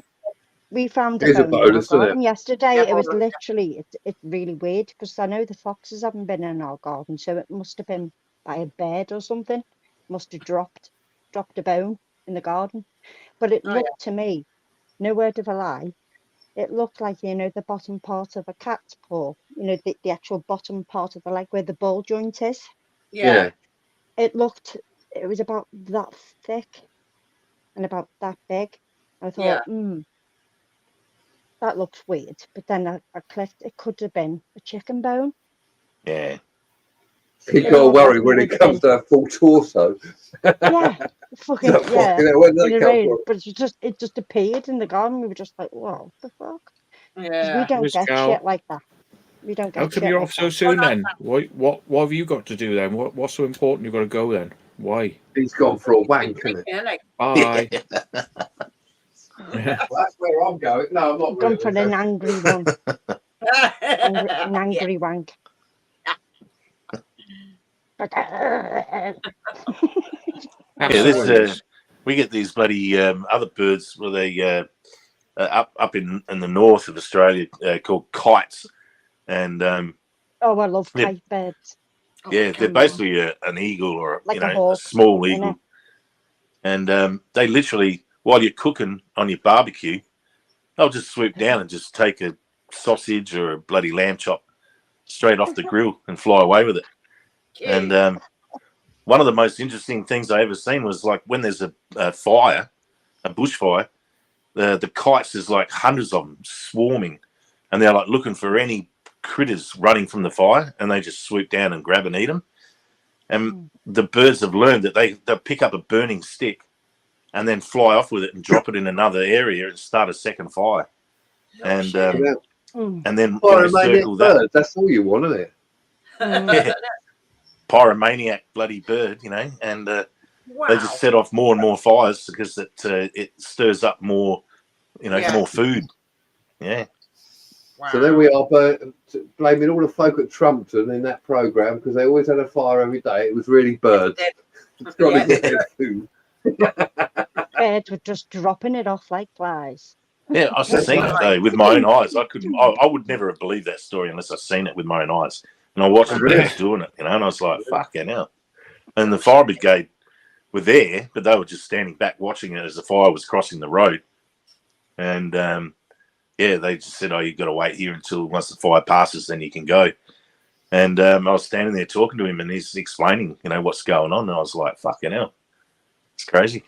we found a It is a bone in our bolus, isn't it? garden yesterday. Yeah, It was bolus, literally, it's really weird because I know the foxes haven't been in our garden, so it must have been by a bird or something. Must have dropped a bone in the garden. But it looked to me, no word of a lie, it looked like, the bottom part of a cat's paw, the actual bottom part of the leg where the ball joint is. Yeah. It was about that thick and about that big. I thought, that looks weird. But then I clicked, it could have been a chicken bone. Yeah. You got to worry when it comes to a full torso. Yeah, fucking yeah. Where did that come Rain, from? but it just appeared in the garden. We were just like, "Whoa, the fuck!" 'Cause Yeah. we don't Miss get Cal, shit like that. We don't get how come shit you're like off so that. soon then? What have you got to do then? What's so important you've got to go then? Why? He's gone for a wank, isn't it? Bye. That's where I'm going. No, I'm not Gone really. for an angry one, an angry wank. Yeah, we get these bloody other birds where they up in the north of Australia called kites, and Oh, I love kite birds. yeah, they're basically an eagle or Like a hawk, small eagle, and they literally, while you're cooking on your barbecue, they'll just swoop down and just take a sausage or a bloody lamb chop straight off the grill and fly away with it. And one of the most interesting things I ever seen was like when there's a fire, a bushfire, the kites, there's like hundreds of them swarming, and they're like looking for any critters running from the fire, and they just swoop down and grab and eat them. And the birds have learned that they'll pick up a burning stick and then fly off with it and drop it in another area and start a second fire. And then when they circle that, that's all you want, isn't it? yeah, pyromaniac bloody bird, and they just set off more and more fires because it stirs up more, more food. Yeah. Wow. So there we are, blaming all the folk at Trumpton in that programme because they always had a fire every day. It was really birds. Trying to get their food. Birds were just dropping it off like flies. Yeah, I've seen it though with my own eyes. I would never have believed that story unless I've seen it with my own eyes. And I watched the birds doing it, and I was like, fucking hell. And the fire brigade were there, but they were just standing back watching it as the fire was crossing the road. And they just said, "Oh, you've got to wait here until once the fire passes, then you can go." And I was standing there talking to him, and he's explaining, what's going on. And I was like, "Fucking hell, it's crazy."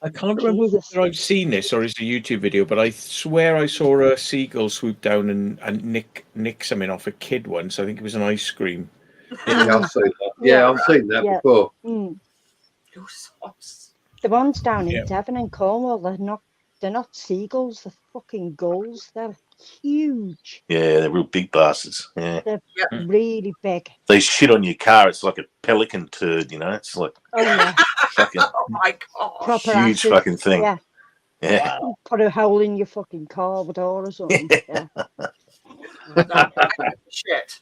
I can't remember whether I've seen this or it's a YouTube video, but I swear I saw a seagull swoop down and nick something off a kid once. I think it was an ice cream. Yeah, I've seen that. Yeah, I've seen that before. The ones down in Devon and Cornwall, they're not seagulls, they're fucking gulls. They're huge. Yeah, they're real big bastards. Yeah, they're really big. They shit on your car. It's like a pelican turd. It's like fucking my god, proper huge acid. fucking thing. Yeah. Put a hole in your fucking car door or something. Yeah. Shit.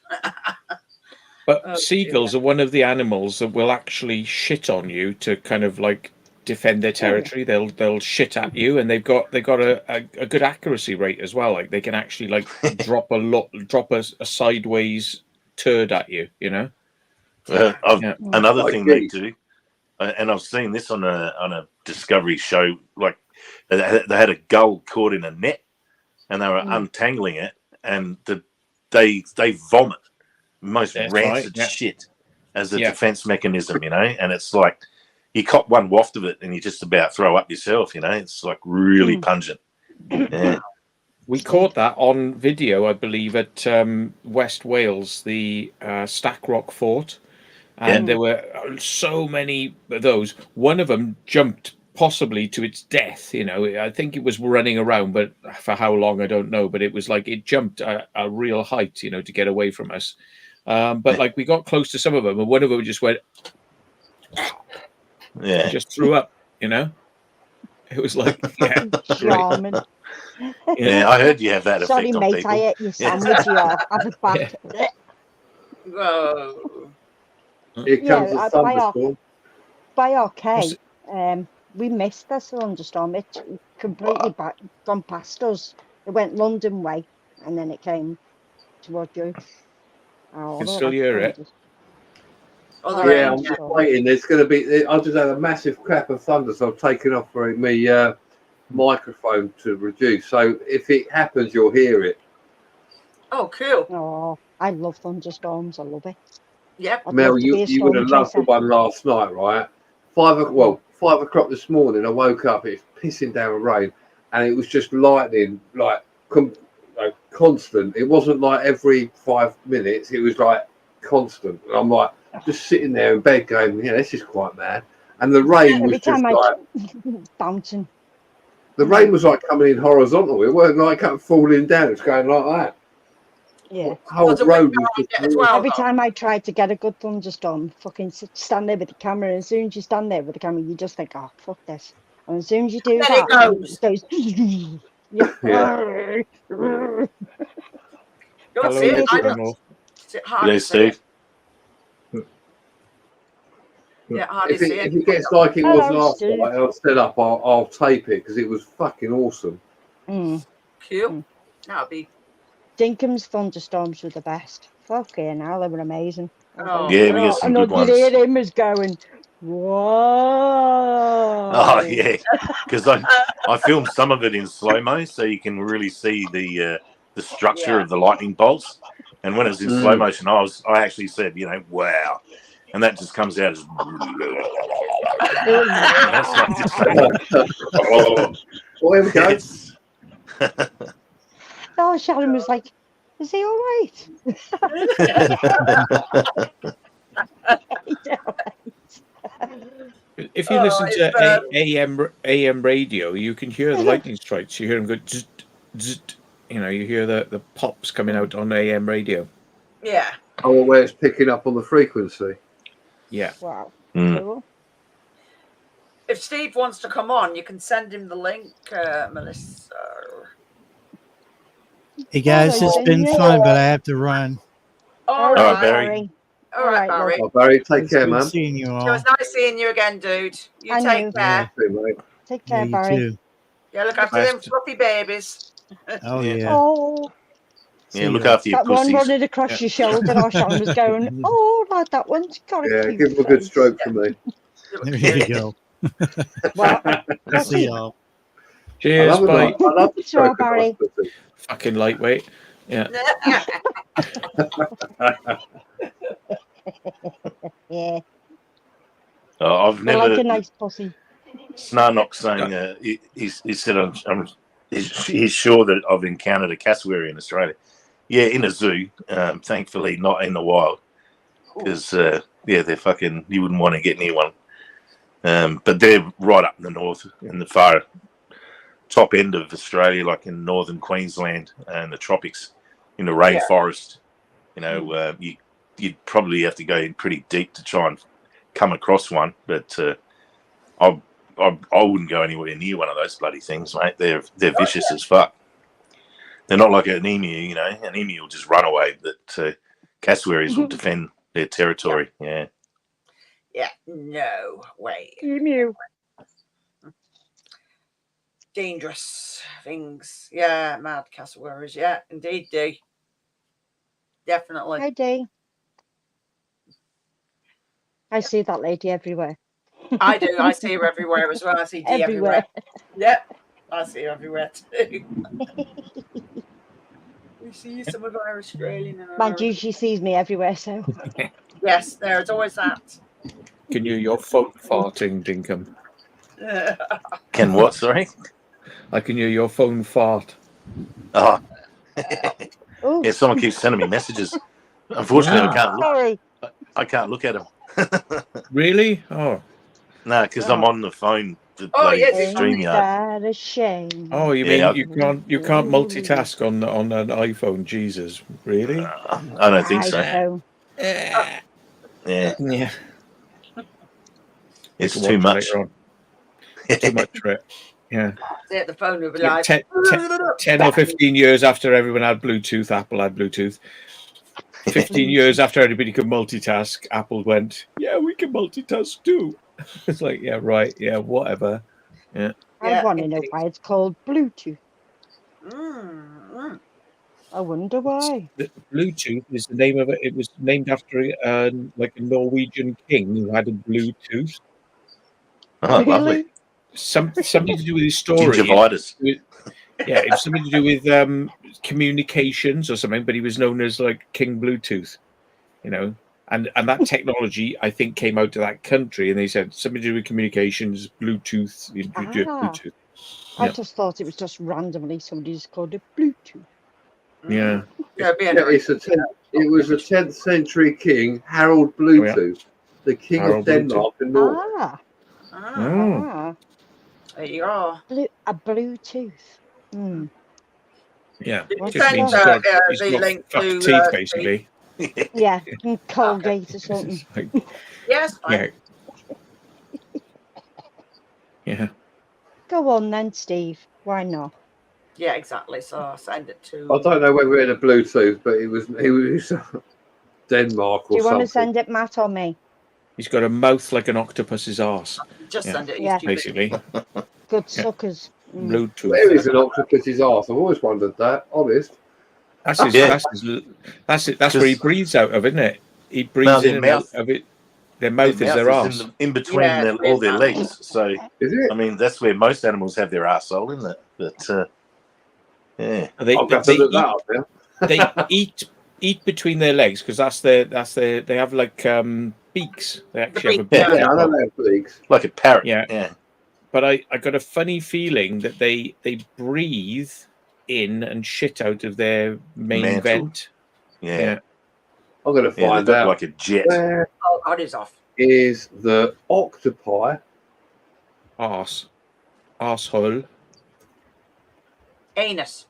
But seagulls are one of the animals that will actually shit on you to kind of like defend their territory. They'll shit at you, and they've got a good accuracy rate as well. Like they can actually like drop a sideways turd at you. Another thing they do, and I've seen this on a Discovery show. Like they had a gull caught in a net, and they were untangling it, and they vomit most rancid shit as a defense mechanism, and it's like you cop one waft of it and you just about throw up yourself, it's like really pungent. Yeah. We caught that on video, I believe, at West Wales, the Stack Rock Fort, and there were so many of those. One of them jumped possibly to its death. You know, I think it was running around, but for how long I don't know. But it was like it jumped a real height, you know, to get away from us. But like we got close to some of them, and one of them just went, Yeah. just threw up. You know, it was like, yeah, Charming. Yeah, I heard you have that Sorry, effect on mate, people. I ate your sandwich. Yeah, have it back. Whoa. Here comes Yeah, the thunderstorm. by our K, we missed this thunderstorm. It completely gone past us. It went London way, and then it came towards you. Oh, can still hear it. Oh, Oh, there Yeah, ain't. I'm just waiting. There's going to be. I just had a massive crap of thunder, so I've taken off my microphone to reduce. So if it happens, you'll hear it. Oh, cool. Oh, I love thunderstorms. I love it. Yep. I'd Mel, love to be a you would storm have loved the chaser. one last night, right? 5 o'clock this morning. I woke up. It's pissing down with rain, and it was just lightning, like constant. It wasn't like every 5 minutes. It was like constant. And I'm like just sitting there in bed, going, "Yeah, this is quite mad." And the rain was Every just time like bouncing. the rain was like coming in horizontal. It wasn't like falling down. It was going like that. Yeah. The whole Was it road wind was behind just it as well? Every time I tried to get a good thunderstorm, fucking stand there with the camera. And as soon as you stand there with the camera, you just think, "Oh, fuck this." And as soon as you do Then that, it goes. yeah. Don't Hello, see it. I Mr. don't Reynolds. see it. Hardly G'day, see it. Steve. Yeah, hardly If see it it. gets like it was Hello, last Steve. night, and I'll set up, I'll tape it because it was fucking awesome. Mm. Cool. That'll be. Dinkum's thunderstorms were the best. Fucking hell, they were amazing. Oh, Yeah, we got some and good you'd hear ones. him as going, "Whoa!" Oh yeah, because I filmed some of it in slow mo, so you can really see the structure of the lightning bolts. And when it was in slow motion, I actually said, you know, wow, and that just comes out as. That's like just. Well, here we go. Oh, Sharon was like, "Is he all right?" If you listen to AM radio, you can hear the lightning strikes. You hear them go, zzz, zzz, you know, you hear the pops coming out on AM radio. Yeah. Oh, where it's picking up on the frequency. Yeah. Wow. Mm. Cool. If Steve wants to come on, you can send him the link, Melissa. Hey guys, it's been fun, but I have to run. All right, right, Barry. All right, Barry. Oh, Barry, take It's care, good man. seeing you It all. was nice seeing you again, dude. You And take you. care. See you, mate. Take Yeah, care, you Barry. too. Yeah, look after Nice them to- fluffy babies. Oh Yeah. yeah. Oh, Yeah, See look ya. after your that one pussies. running across your shoulder. Our Sean was going, "Oh, like that one's got a Yeah, cute give him a good face." stroke for me. There you go. Well, See y'all. Cheers, bye. I love the Sure, stroke of Barry. nice pussy. Fucking lightweight. Yeah. yeah, I've I like never. a nice pussy. Snarnock saying he said he's sure that I've encountered a cassowary in Australia. Yeah, in a zoo. Thankfully, not in the wild, because they're fucking. You wouldn't want to get near one. But they're right up in the north, in the far top end of Australia, like in northern Queensland and the tropics, in the rainforest. You know, you'd probably have to go in pretty deep to try and come across one. But I wouldn't go anywhere near one of those bloody things, mate. They're vicious as fuck. They're not like an emu, you know. An emu will just run away, but cassowaries will defend their territory. Yeah. Yeah, no way. Emu. Dangerous things. Yeah, mad cassowaries. Yeah, indeed, do. Definitely. Hi, Dee. I see that lady everywhere. I do. I see her everywhere as well. I see Dee everywhere. Yep. I see her everywhere too. We see some of our Australian and Mind you, she sees me everywhere, so. yes, there's always that. Can you hear your phone farting, Dinkum? Can what? Sorry. I can hear your phone fart. Oh. Ooh, Yeah, someone keeps sending me messages. Unfortunately, sorry. I can't look at them. Really? Oh, No, because I'm on the phone the Oh, bloody yes, it's Ain't StreamYard. that a shame? Oh, you Yeah, mean you can't multitask on an iPhone? Jesus, really? I don't think so. iPhone. Yeah, Yeah. it's We can too watch much. later on. Too much for it. Yeah. Say the phone will be Like like 10 or 15 years after everyone had Bluetooth, Apple had Bluetooth. 15 years after everybody could multitask, Apple went, yeah, we can multitask too. It's like, yeah, right, yeah, whatever. Yeah. I want to know indeed. why it's called Bluetooth. Mm. I wonder why. The Bluetooth is the name of it. It was named after like a Norwegian king who had a Bluetooth. Oh, lovely. Really? Something to do with his story. Gingivitis. Yeah, it was something to do with communications or something, but he was known as like King Bluetooth, you know. And that technology, I think, came out to that country, and they said something to do with communications, Bluetooth. Bluetooth. I Yeah. just thought it was just randomly somebody just called it Bluetooth. Yeah. Yeah, be Yeah, anyway. it was a 10th century king, Harold Bluetooth, the king Harold of Denmark and Norway. Ah, Mm. ah, There you are. a Bluetooth. Hmm. Yeah. Did you What's Just send means that? he's the got link fucked to teeth, Steve? basically. Yeah, Colgate or something. It's like, Yes, yeah. Yeah. Go on then, Steve. Why not? Yeah, exactly. So I'll send it to. I don't know whether it had a Bluetooth, but he was Denmark Do or you want to something. send it, Matt, or me? He's got a mouth like an octopus's arse, Just Yeah. send it. Yeah. basically. Good Yeah. suckers. Bluetooth. Where is an octopus's arse? I've always wondered that, honest. That's his, Yeah. that's where he breathes out of, isn't it? He breathes their in and out mouth- of it. Their mouth is their mouth arse. in between Yeah, all their mouth. legs. So, Is it? I mean, that's where most animals have their arsehole, isn't it? But, yeah. They, I'll have they, to look eat, that up now. they eat between their legs because that's their they have like beaks. They actually have a beak. Yeah. Yeah, I don't know leaks. Like a parrot. Yeah. Yeah. But I got a funny feeling that they breathe in and shit out of their main Mantle. vent. Yeah. Yeah. I'm going to Yeah, find they've got out. like a jet. Where Oh, God, is off. is the octopi? Arsehole. Anus.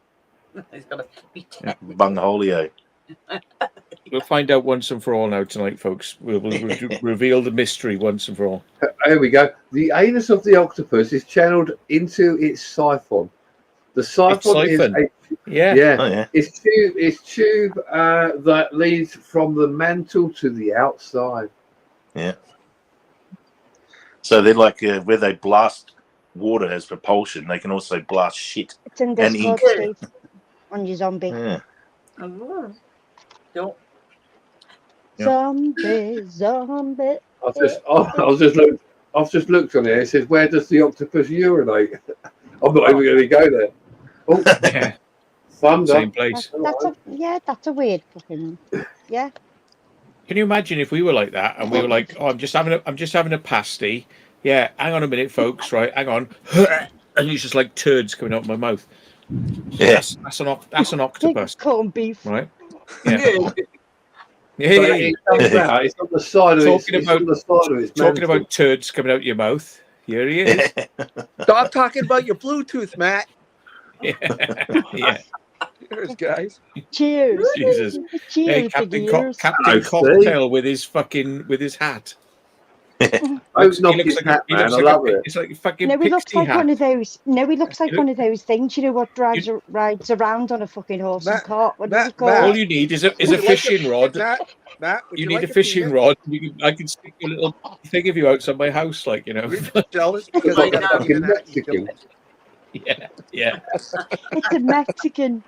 He's got to be Bungholio. We'll find out once and for all now tonight, folks. We'll reveal the mystery once and for all. Here we go. The anus of the octopus is channeled into its siphon. The siphon is siphon. Yeah. Oh, yeah. It's tube that leads from the mantle to the outside. Yeah. So they're like where they blast water as propulsion, they can also blast shit. It's in And Discord, ink. Steve. On your zombie. Yeah. Oh. Don't. Zombie, zombie. I've just looked on here. It says, "Where does the octopus urinate?" I'm not even going to go there. Oh, Yeah. thunder. Same place. That's a weird fucking. Yeah. Can you imagine if we were like that and we were like, "Oh, I'm just having a pasty." Yeah, hang on a minute, folks. Right, hang on. And it's just like turds coming out of my mouth. Yeah. That's an octopus, Corned beef. right? Yeah. But Hey, it comes out. It's on the side of its. Talking It's on the side of its talking mantle. about turds coming out your mouth. Here he is. Stop talking about your Bluetooth, Matt. Yeah. Cheers, guys. Cheers. Jesus. Cheers, Hey, big Captain ears. Captain Steve. Cocktail with his hat. Don't knock his hat, man. I love it. It's like a fucking No, he looks pixie like hat. one of those. No, he looks like You one of those things. You know what rides around on a fucking horse and cart? What is it called? All you need is a fishing rod. Matt, would You you need like a fishing peanut? rod. I can stick a little thing of you outside my house, like, you know. You're jealous because I I got know. a Fucking peanut. Mexican. Yeah. It's a Mexican.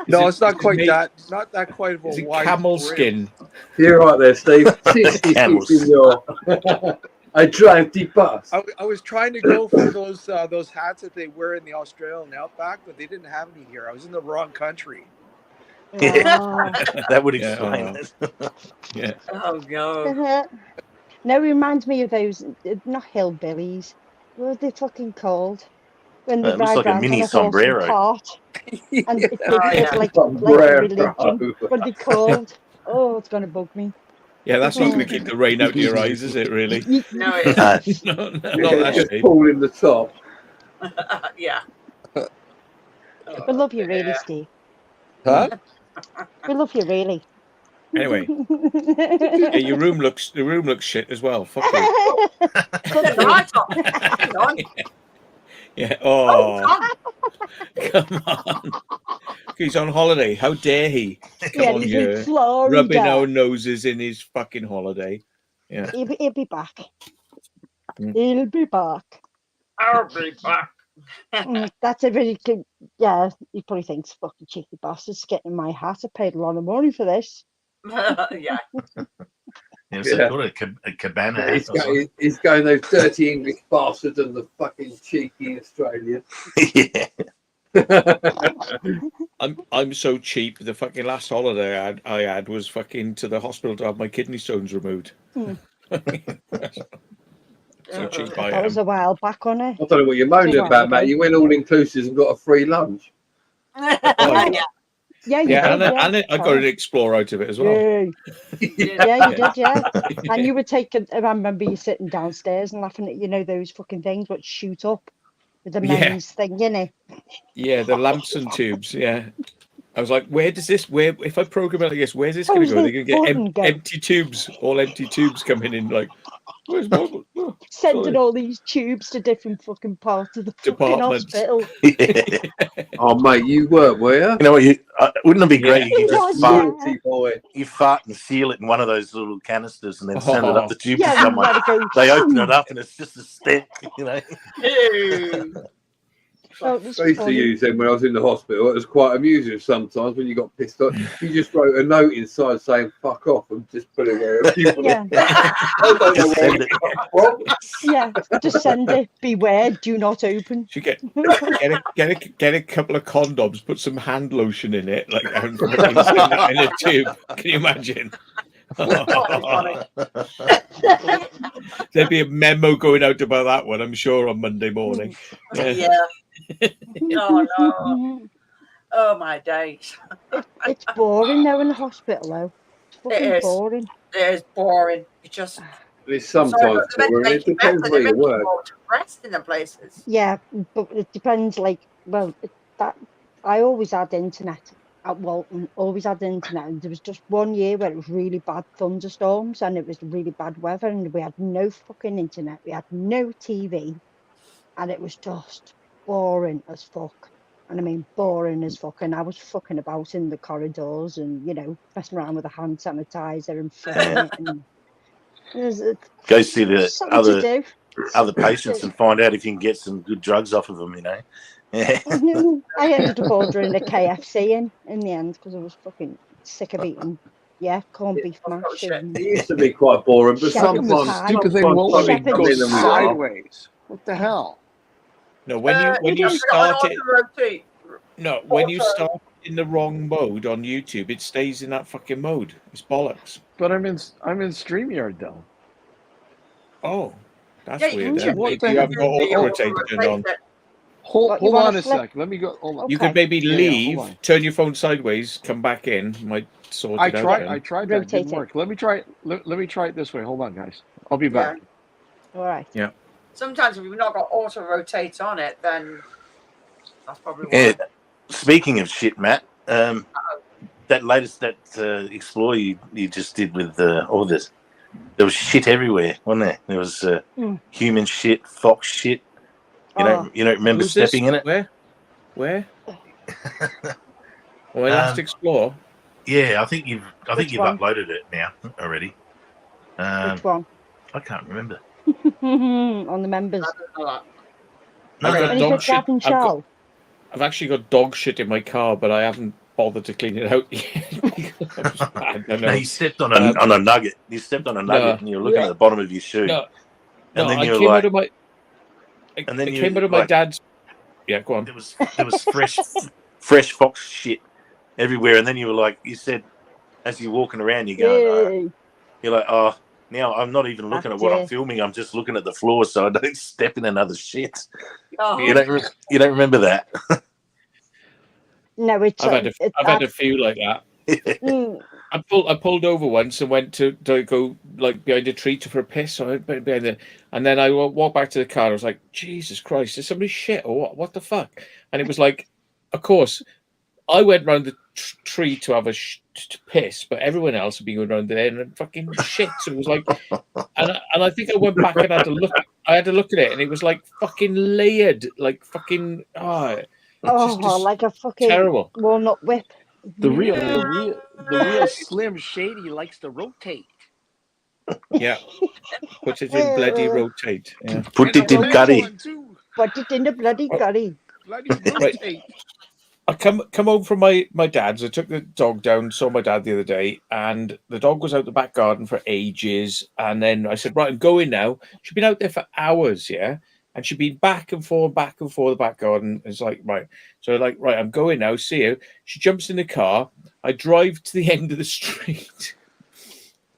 No, Is it's not it quite made- that. Not that quite of a Is it wide camel brim. skin? You're right there, Steve. Camels. I drive the bus. I was trying to go for those hats that they wear in the Australian outback, but they didn't have any here. I was in the wrong country. Oh. That would Yeah, explain it. Yeah. Oh, God. No, it reminds me of those, not hillbillies. What are they fucking called? When they It looks ride like a around mini on a horse and sombrero. cart. And it's Oh, yeah. like a Sombrero. religion. What are they called? Oh, it's going to bug me. Yeah, that's not going to keep the rain out of your eyes, is it? Really? No, it isn't. No, not Yeah, that just shape. pull in the top. Yeah. We love you, really, dear. Steve. Huh? We love you, really. Anyway, yeah, the room looks shit as well. Fuck you. Turn the lights off. Hang on. Yeah. Oh, Oh, come. come on. He's on holiday. How dare he? Come Yeah, on, he's in yeah. Florida. Rubbing our noses in his fucking holiday. Yeah. He'll be back. Mm. He'll be back. I'll be back. That's a really good. Yeah, he probably thinks fucking cheeky bastards getting my hat. I paid a lot of money for this. Yeah. Yeah, so Yeah. called a cabana hat He's or something. going those dirty English bastards and the fucking cheeky Australian. Yeah. I'm so cheap. The fucking last holiday I had was fucking to the hospital to have my kidney stones removed. Hmm. So cheap I That was am. a while back on it. I don't know what you're moaning Right, about, okay. Matt. You went all inclusive and got a free lunch. Yeah, yeah, you Yeah, did. and I got an Explore out of it as well. Yeah, yeah, you did, yeah. And you were taking. I remember you sitting downstairs and laughing at those fucking things which shoot up with the Yeah. men's thing, Yeah, the lamps and tubes. Yeah, I was like, where if I program it like this, where's this going to Where's go? the They're going to button get go? empty tubes, all empty tubes coming in. Like, where's my Sending sorry. all these tubes to different fucking parts of the fucking Departments. hospital. Yeah. Oh, mate, you were you? You know what? Wouldn't it be great? Yeah. You could Yeah. just fart, Naughty boy. you fart and seal it in one of those little canisters, and then send it up the tube Yeah, to and someone. let it go. They open it up, and it's just a stink. You know. Ew. Oh, it was I used to funny. use them when I was in the hospital. It was quite amusing sometimes when you got pissed off. You just wrote a note inside saying "fuck off" and just put it where people. Yeah, I don't know Just where send it it. come from. yeah. Just send it. Beware, do not open. You get a couple of condoms, put some hand lotion in it, like and fucking send it in a tube. Can you imagine? There'd be a memo going out about that one, I'm sure, on Monday morning. Yeah. Oh no. Oh my days. It's boring though in the hospital though. It's fucking is. boring. It is boring. It just It's sorry, sometimes but they're meant to boring. It make you better. depends They're where you meant to be work. more depressed in the places. Yeah, but it depends. That I always had internet at Walton. Always had internet, and there was just one year where it was really bad thunderstorms and it was really bad weather, and we had no fucking internet. We had no TV, and it was just boring as fuck. And I mean boring as fuck. And I was fucking about in the corridors and messing around with a hand sanitizer and flicking it, and there's Go see the something to do. other patients and find out if you can get some good drugs off of them. You know. I ended up ordering a KFC in the end because I was fucking sick of eating corned beef mash. And It used to be quite boring, but Shepherd's sometimes pie. Stupid thing sometimes won't let me something go comes in and out. sideways. What the hell? No, when you just start got it, an auto-rotate. no, when you start in the wrong mode on YouTube, it stays in that fucking mode. It's bollocks. But I'm in StreamYard though. Oh, that's Yeah, you weird. can Then. what Maybe the you hell? haven't got auto rotate turned on. Hold What, you on wanna a flip? sec. Let me go. Hold on. You Okay. could maybe Yeah, leave, hold on. turn your phone sideways, come back in. Might sort I it out. tried. then. I tried that. It didn't Rotate it. work. Let me try. Let me try it this way. Hold on, guys. I'll be back. all right. Sometimes if you've not got auto rotate on it, then that's probably why. Yeah. Speaking of shit, Matt, that latest Explore you just did with all this, there was shit everywhere, wasn't there? There was human shit, fox shit. You don't remember Who's this? stepping in it? Where? Well, last explore. Yeah, I think you've one? uploaded it now already. Which one? I can't remember. On the members. No, I've got And you dog said Gavin shit. Chow. I've actually got dog shit in my car, but I haven't bothered to clean it out yet. I don't know. No, you stepped on a nugget. You stepped on a nugget, and you were looking at the bottom of your shoe. No, and then I you were came like, out of my. and then it you came out of my like- dad's. Yeah, go on. there was fresh fox shit everywhere, and then you were like, you said, as you're walking around, you're going, Yay. you're like, oh, now I'm not even looking at what I'm That's it. filming. I'm just looking at the floor, so I don't step in another shit. Oh, You don't remember that? No, it's I've had a few like that. Mm. I pulled over once and went to go like behind a tree for a piss. So I went behind the, and then I walked back to the car. I was like, Jesus Christ, is somebody shit or what? What the fuck? And it was like, of course, I went round the tree to have to piss, but everyone else had been going around there and fucking shit. So it was like, and I think I went back and had to look. I had to look at it, and it was like fucking layered, like fucking just Like a fucking terrible. walnut whip. The real Slim Shady likes to rotate. Yeah, put it in bloody rotate. Yeah. Put it in Next curry. one too. Put it in the bloody curry. Bloody rotate. I come home from my dad's. I took the dog down, saw my dad the other day, and the dog was out the back garden for ages. And then I said, right, I'm going now. She'd been out there for hours, yeah. And she'd been back and forth the back garden. It's like, right. So like, right, I'm going now. See you. She jumps in the car. I drive to the end of the street.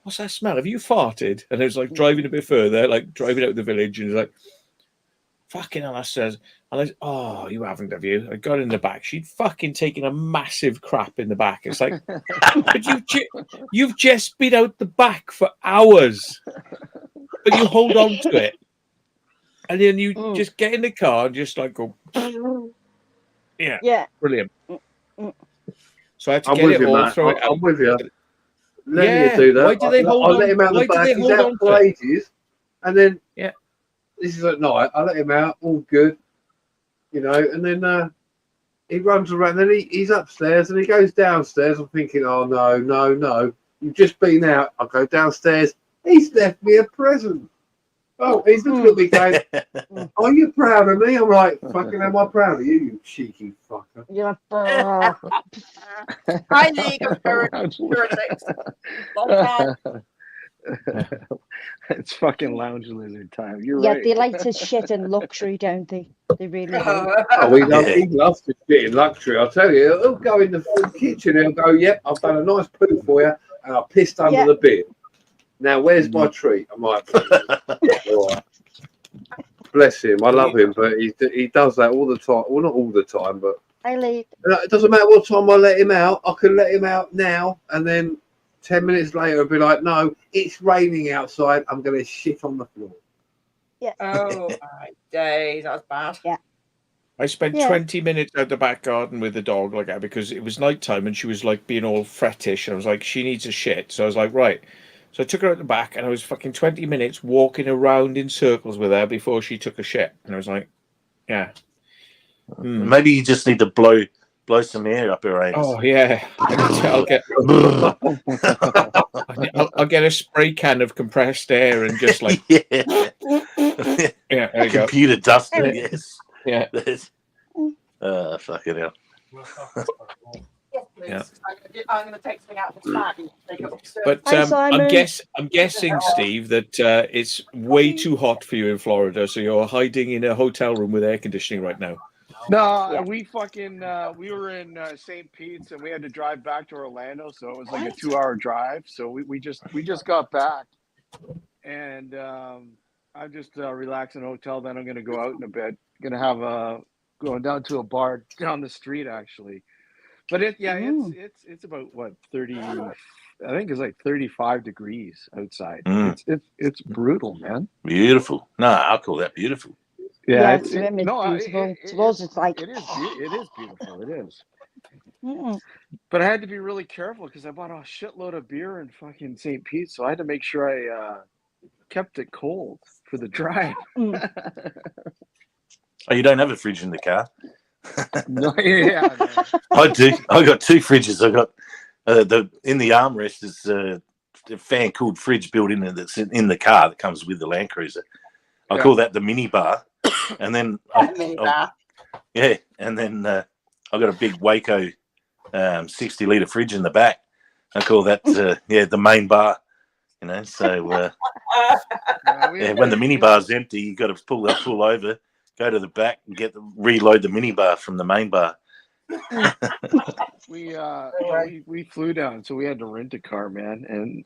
What's that smell? Have you farted? And I was like driving a bit further, like driving out of the village, and it's like, fucking hell, that says. And I said, oh, you haven't, have you? I got in the back. She'd fucking taken a massive crap in the back. It's like, but you've just been out the back for hours, but you hold on to it. And then you just get in the car and just like go, yeah, brilliant. So I had to get it all, throw it out. I'm with you. Let me do that. Why do they hold on? I let him out the back. He's out for ages, and then this is at night. I let him out, all good, you know, and then he runs around. Then he's upstairs and he goes downstairs. I'm thinking, oh no, you've just been out. I go downstairs. He's left me a present. Oh, he's looking at me going, are you proud of me? I'm like, fucking am I proud of you, you cheeky fucker? Yeah. Hi, League of Heretics. Long time. It's fucking lounge lizard time. You're Yeah, right. they like to shit in luxury, don't they? They really do. Oh, he loves to shit in luxury. I'll tell you, he'll go in the kitchen and he'll go, yep, I've done a nice poo for you, and I pissed under the bed. Now, where's my treat? I'm like, all right. Bless him. I love him, but he does that all the time. Well, not all the time, but it doesn't matter what time I let him out. I can let him out now, and then 10 minutes later, I'll be like, no, it's raining outside. I'm going to shit on the floor. Yeah. Oh, my days. That was bad. Yeah. I spent 20 minutes out the back garden with the dog like that because it was nighttime and she was like being all frettish. And I was like, she needs a shit. So I was like, right. So I took her out the back and I was fucking 20 minutes walking around in circles with her before she took a shit. And I was like, yeah. Maybe you just need to blow some air up her anus. Oh, yeah. I'll get a spray can of compressed air and just like... yeah, there you go. Computer duster, yes. Yeah. Fucking hell. Yes, please. I'm going to take something out of the bag and take it upstairs. But I'm guessing, Steve, that it's way too hot for you in Florida, so you're hiding in a hotel room with air conditioning right now. No, we fucking we were in St. Pete's and we had to drive back to Orlando, so it was like a 2-hour drive. So we just got back, and I'm just relaxing in a hotel. Then I'm gonna go out in a bit. Gonna have going down to a bar down the street actually. But it's about what 30. I think it's like 35 degrees outside. It's brutal, man. Beautiful. No, I'll call that beautiful. Yeah, it's beautiful. It's like it is beautiful. It is. But I had to be really careful because I bought a shitload of beer in fucking St. Pete, so I had to make sure I kept it cold for the drive. Oh, you don't have a fridge in the car? No, yeah. No. I do. I got 2 fridges. I got in the armrest is a fan cooled fridge built in that's in the car that comes with the Land Cruiser. I call that the mini bar, and then and then I got a big Waco 60-litre fridge in the back. I call that the main bar. You know, so when the mini bar's empty, you got to pull over, go to the back, and reload the mini bar from the main bar. We flew down, so we had to rent a car, man, and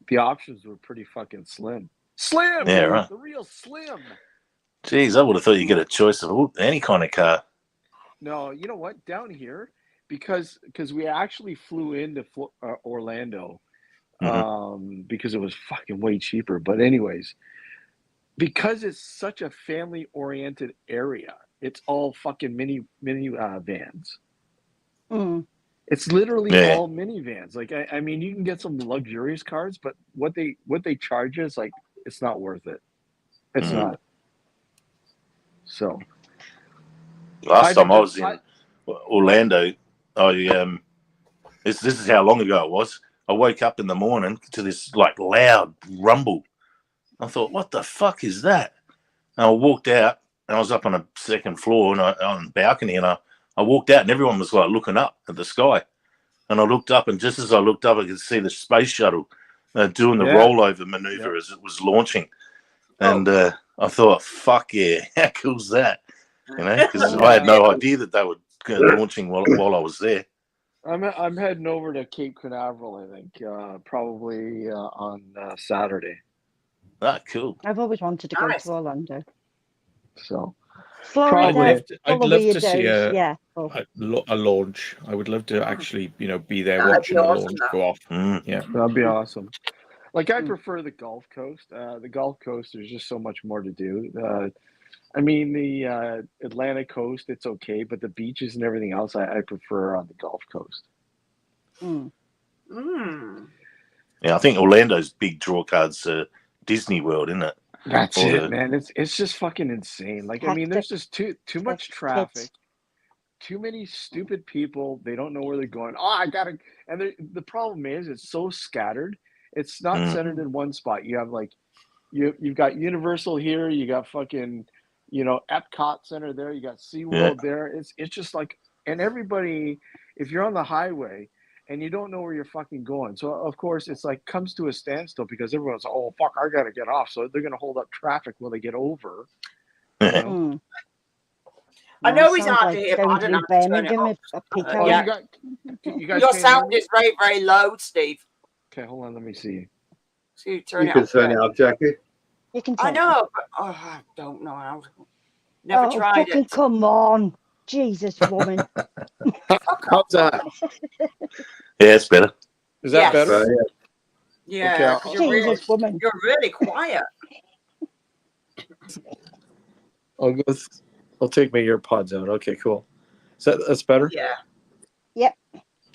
the options were pretty fucking slim. Slim, yeah, right. The real slim. Jeez, I would have thought you get a choice of any kind of car. No, you know what? Down here, because we actually flew into Orlando because it was fucking way cheaper. But anyways, because it's such a family oriented area, it's all fucking mini vans. Mm. It's literally Yeah. all minivans. Like I mean, you can get some luxurious cars, but what they charge is like it's not worth it. It's not. So Last time I was in Orlando, this is how long ago it was. I woke up in the morning to this like loud rumble. I thought, what the fuck is that? And I walked out, and I was up on a second floor and on the balcony, and I walked out, and everyone was like looking up at the sky. And I looked up, and just as I looked up, I could see the space shuttle doing the rollover maneuver as it was launching. And I thought, fuck yeah, how cool's that? You know, because I had no idea that they were launching while I was there. I'm heading over to Cape Canaveral, I think, probably on Saturday. Ah, cool. I've always wanted to go to Orlando. So Florida, I'd love to see a launch. I would love to actually, be there That'd watching be the awesome, launch that. go off. Yeah, that'd be awesome. Like I prefer the Gulf Coast. The Gulf Coast, there's just so much more to do. I mean, the Atlantic coast, it's okay, but the beaches and everything else, I prefer on the Gulf Coast. Yeah, I think Orlando's big draw card's Disney World, isn't it? That's it, man. It's just fucking insane. Like, I mean, there's just too much traffic, too many stupid people. They don't know where they're going. Oh, I gotta. And the problem is, it's so scattered. It's not centered in one spot. You have like, you've got Universal here. You got fucking, Epcot Center there. You got SeaWorld there. It's just like, and everybody, if you're on the highway and you don't know where you're fucking going, so of course it's like comes to a standstill because everyone's, oh fuck, I gotta get off. So they're gonna hold up traffic while they get over. I know he's hard to hear, but I don't know how to turn it off. You guys Your can't sound hear me? is very, very low, Steve. Okay, hold on, let me see. So you turn You it can up. turn it up, Jackie. You can. I know, but I don't know how. Never tried fucking it. Come on, Jesus, woman. How's that? Yeah, it's better. Is that better? Yeah, Okay, because Jesus, woman. you're really quiet. I'll take my earpods out. Okay, cool. That's better? Yeah. Yep.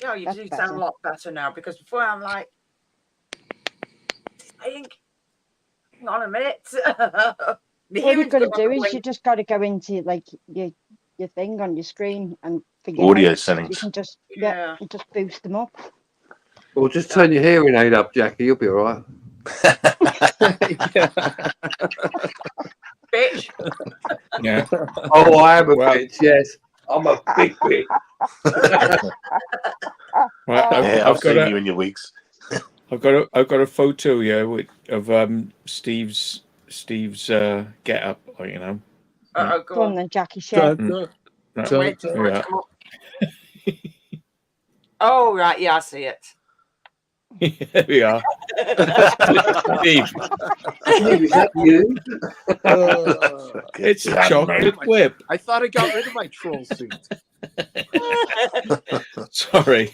Yeah, you That's do better. sound a lot better now because before I'm like, I think, hang on a minute. What you've got to do is you just got to go into like your thing on your screen and forget Audio You settings. can just Yeah. just boost them up. Well, just turn your hearing aid up, Jackie. You'll be all right. Bitch. Yeah. Oh, I am a bitch. Yes, I'm a big bitch. Right, I've seen you in your wigs. I've got a photo here of Steve's get up. Go Go on then, Jackie. Share. Wait for it to come up. Oh, right. Yeah, I see it. There we are. Steve. Steve, is that you? It's a chocolate whip. I thought I got rid of my troll suit. Sorry.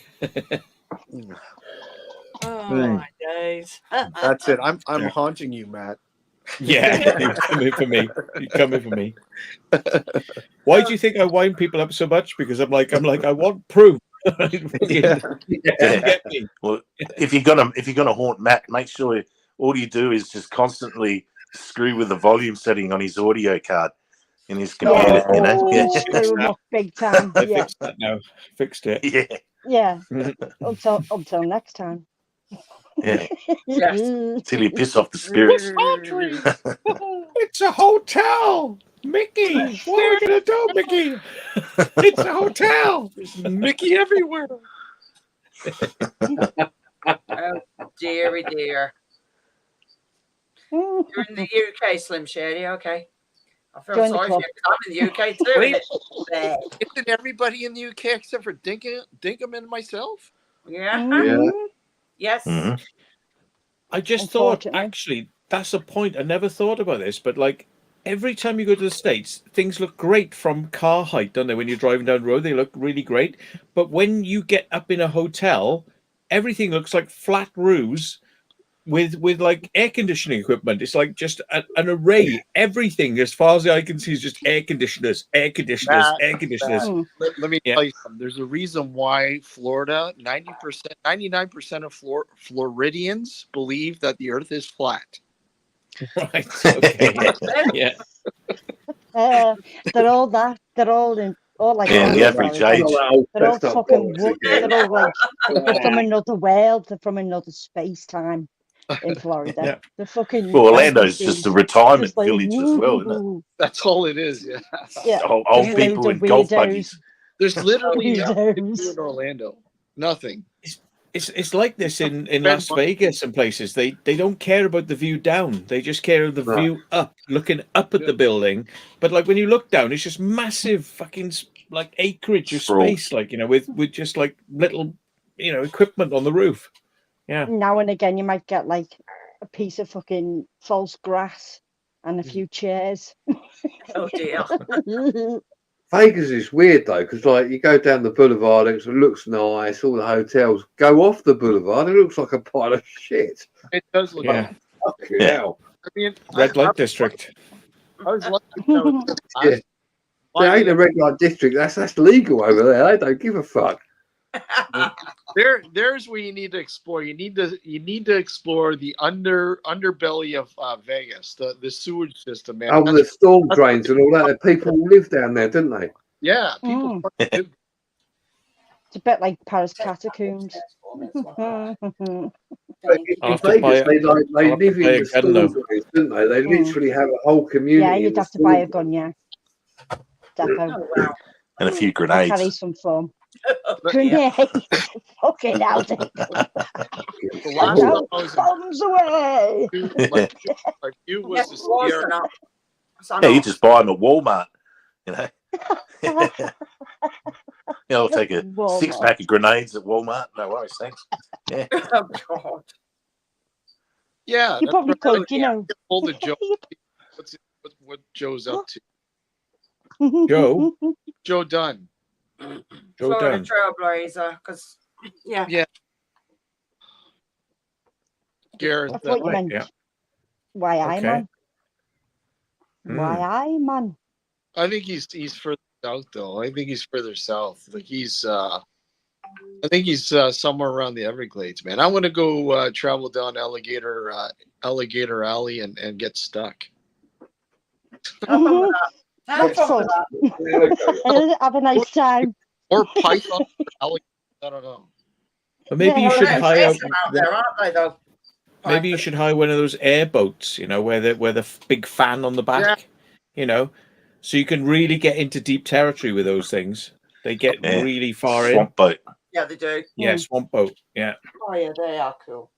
Oh my days. That's it. I'm haunting you, Matt. Yeah, you come in for me. You come in for me. Why do you think I wind people up so much? Because I'm like, I want proof. Get me. Well, if you're gonna haunt Matt, make sure all you do is just constantly screw with the volume setting on his audio card in his computer. You know, Screw 'em up big time. I fixed that now. Fixed it. Yeah. Until next time. Yeah. Yes. Till you piss off the spirits. It's a hotel. Mickey, what are we gonna do, Mickey? It's a hotel. There's Mickey everywhere. Oh, dearie dear. You're in the UK, Slim Shady. Okay. I feel Join the sorry for club. you because I'm in the UK too. Wait. Isn't it? Isn't everybody in the UK except for Dinkum and myself? Yeah. Yes. Mhm. I just thought, actually, that's a point. I never thought about this, but like, every time you go to the States, things look great from car height, don't they? When you're driving down the road, they look really great. But when you get up in a hotel, everything looks like flat roofs with like air conditioning equipment. It's like just an array. Everything, as far as the eye can see, is just air conditioners, air conditioners, Matt, air conditioners. Mm. let me Yeah. tell you something. There's a reason why Florida, 90%, 99% of Floridians believe that the Earth is flat. Right. Okay. Yeah. They're all that. They're all in. All like Yeah, that the in average Florida. age. They're all That's not fucking. bollocks again. They're all like they're from another world. They're from another space time in Florida. Yeah. They're fucking. Well, Orlando's just a retirement just like, village as well, isn't it? woo. That's all it is. Yeah. Yeah. Old Just people loads in of golf weirdos. buggies. There's literally nothing to do Weirdos. in Orlando. Nothing. It's like this in Las Vegas and places. They don't care about the view down. They just care of the No. view up, looking up at the building. But like when you look down, it's just massive fucking like acreage of Sprawl. space, like, you know, with just like little, you know, equipment on the roof. Yeah. Now and again, you might get like a piece of fucking false grass and a few chairs. Oh dear. Vegas is weird though, because like you go down the boulevard, it looks nice. All the hotels go off the boulevard, it looks like a pile of shit. It does look. Yeah. Fucking Yeah. hell. I mean, Red light district. I was lucky. That was Yeah. There ain't a red light district. That's legal over there. They don't give a fuck. There's where you need to explore. You need to explore the underbelly of Vegas, the sewage system, man. Oh, the storm drains and all that. People live down there, didn't they? Yeah, people. It's a bit like Paris catacombs. But in I'll have to buy Vegas, they I'll live have to in buy a the gun, storm though. drains, didn't they? They literally have a whole community. Yeah, in you'd the have to buy a storm gun, yeah. Defo. Oh wow. And a few I'll grenades. carry some fun. But Grenade. Fucking hell, Dick. the last Shout time I was bombs away. like, my view was Yes, to it was steer. enough. So Yeah, you not. just buy them at Walmart, you know. Yeah, I'll take a Walmart. 6-pack of grenades at Walmart. No worries, thanks. Yeah. Oh god. Yeah, You that's probably right. could, you know. Hold the Joe. What Joe's up to? Joe? Joe Dunn. Joe Florida Dunn. Trailblazer, because yeah. Gareth. I thought you meant Yeah. why I Okay. man. Hmm. Why I man. I think he's further south though. I think he's further south. Like he's I think he's somewhere around the Everglades, man. I want to go travel down Alligator Alley and get stuck. Have fun with that. Have fun with that. Have a nice time. Or Python or alligator. I don't know. But maybe Yeah, you should They're hire chasing them out there, aren't they? Though. maybe you should hire one of those airboats, you know, where the big fan on the back, Yeah. you know, so you can really get into deep territory with those things. They get Yeah. really far in. Swamp boat. Yeah, they do. Yeah, swamp boat. Yeah. Oh yeah, they are cool.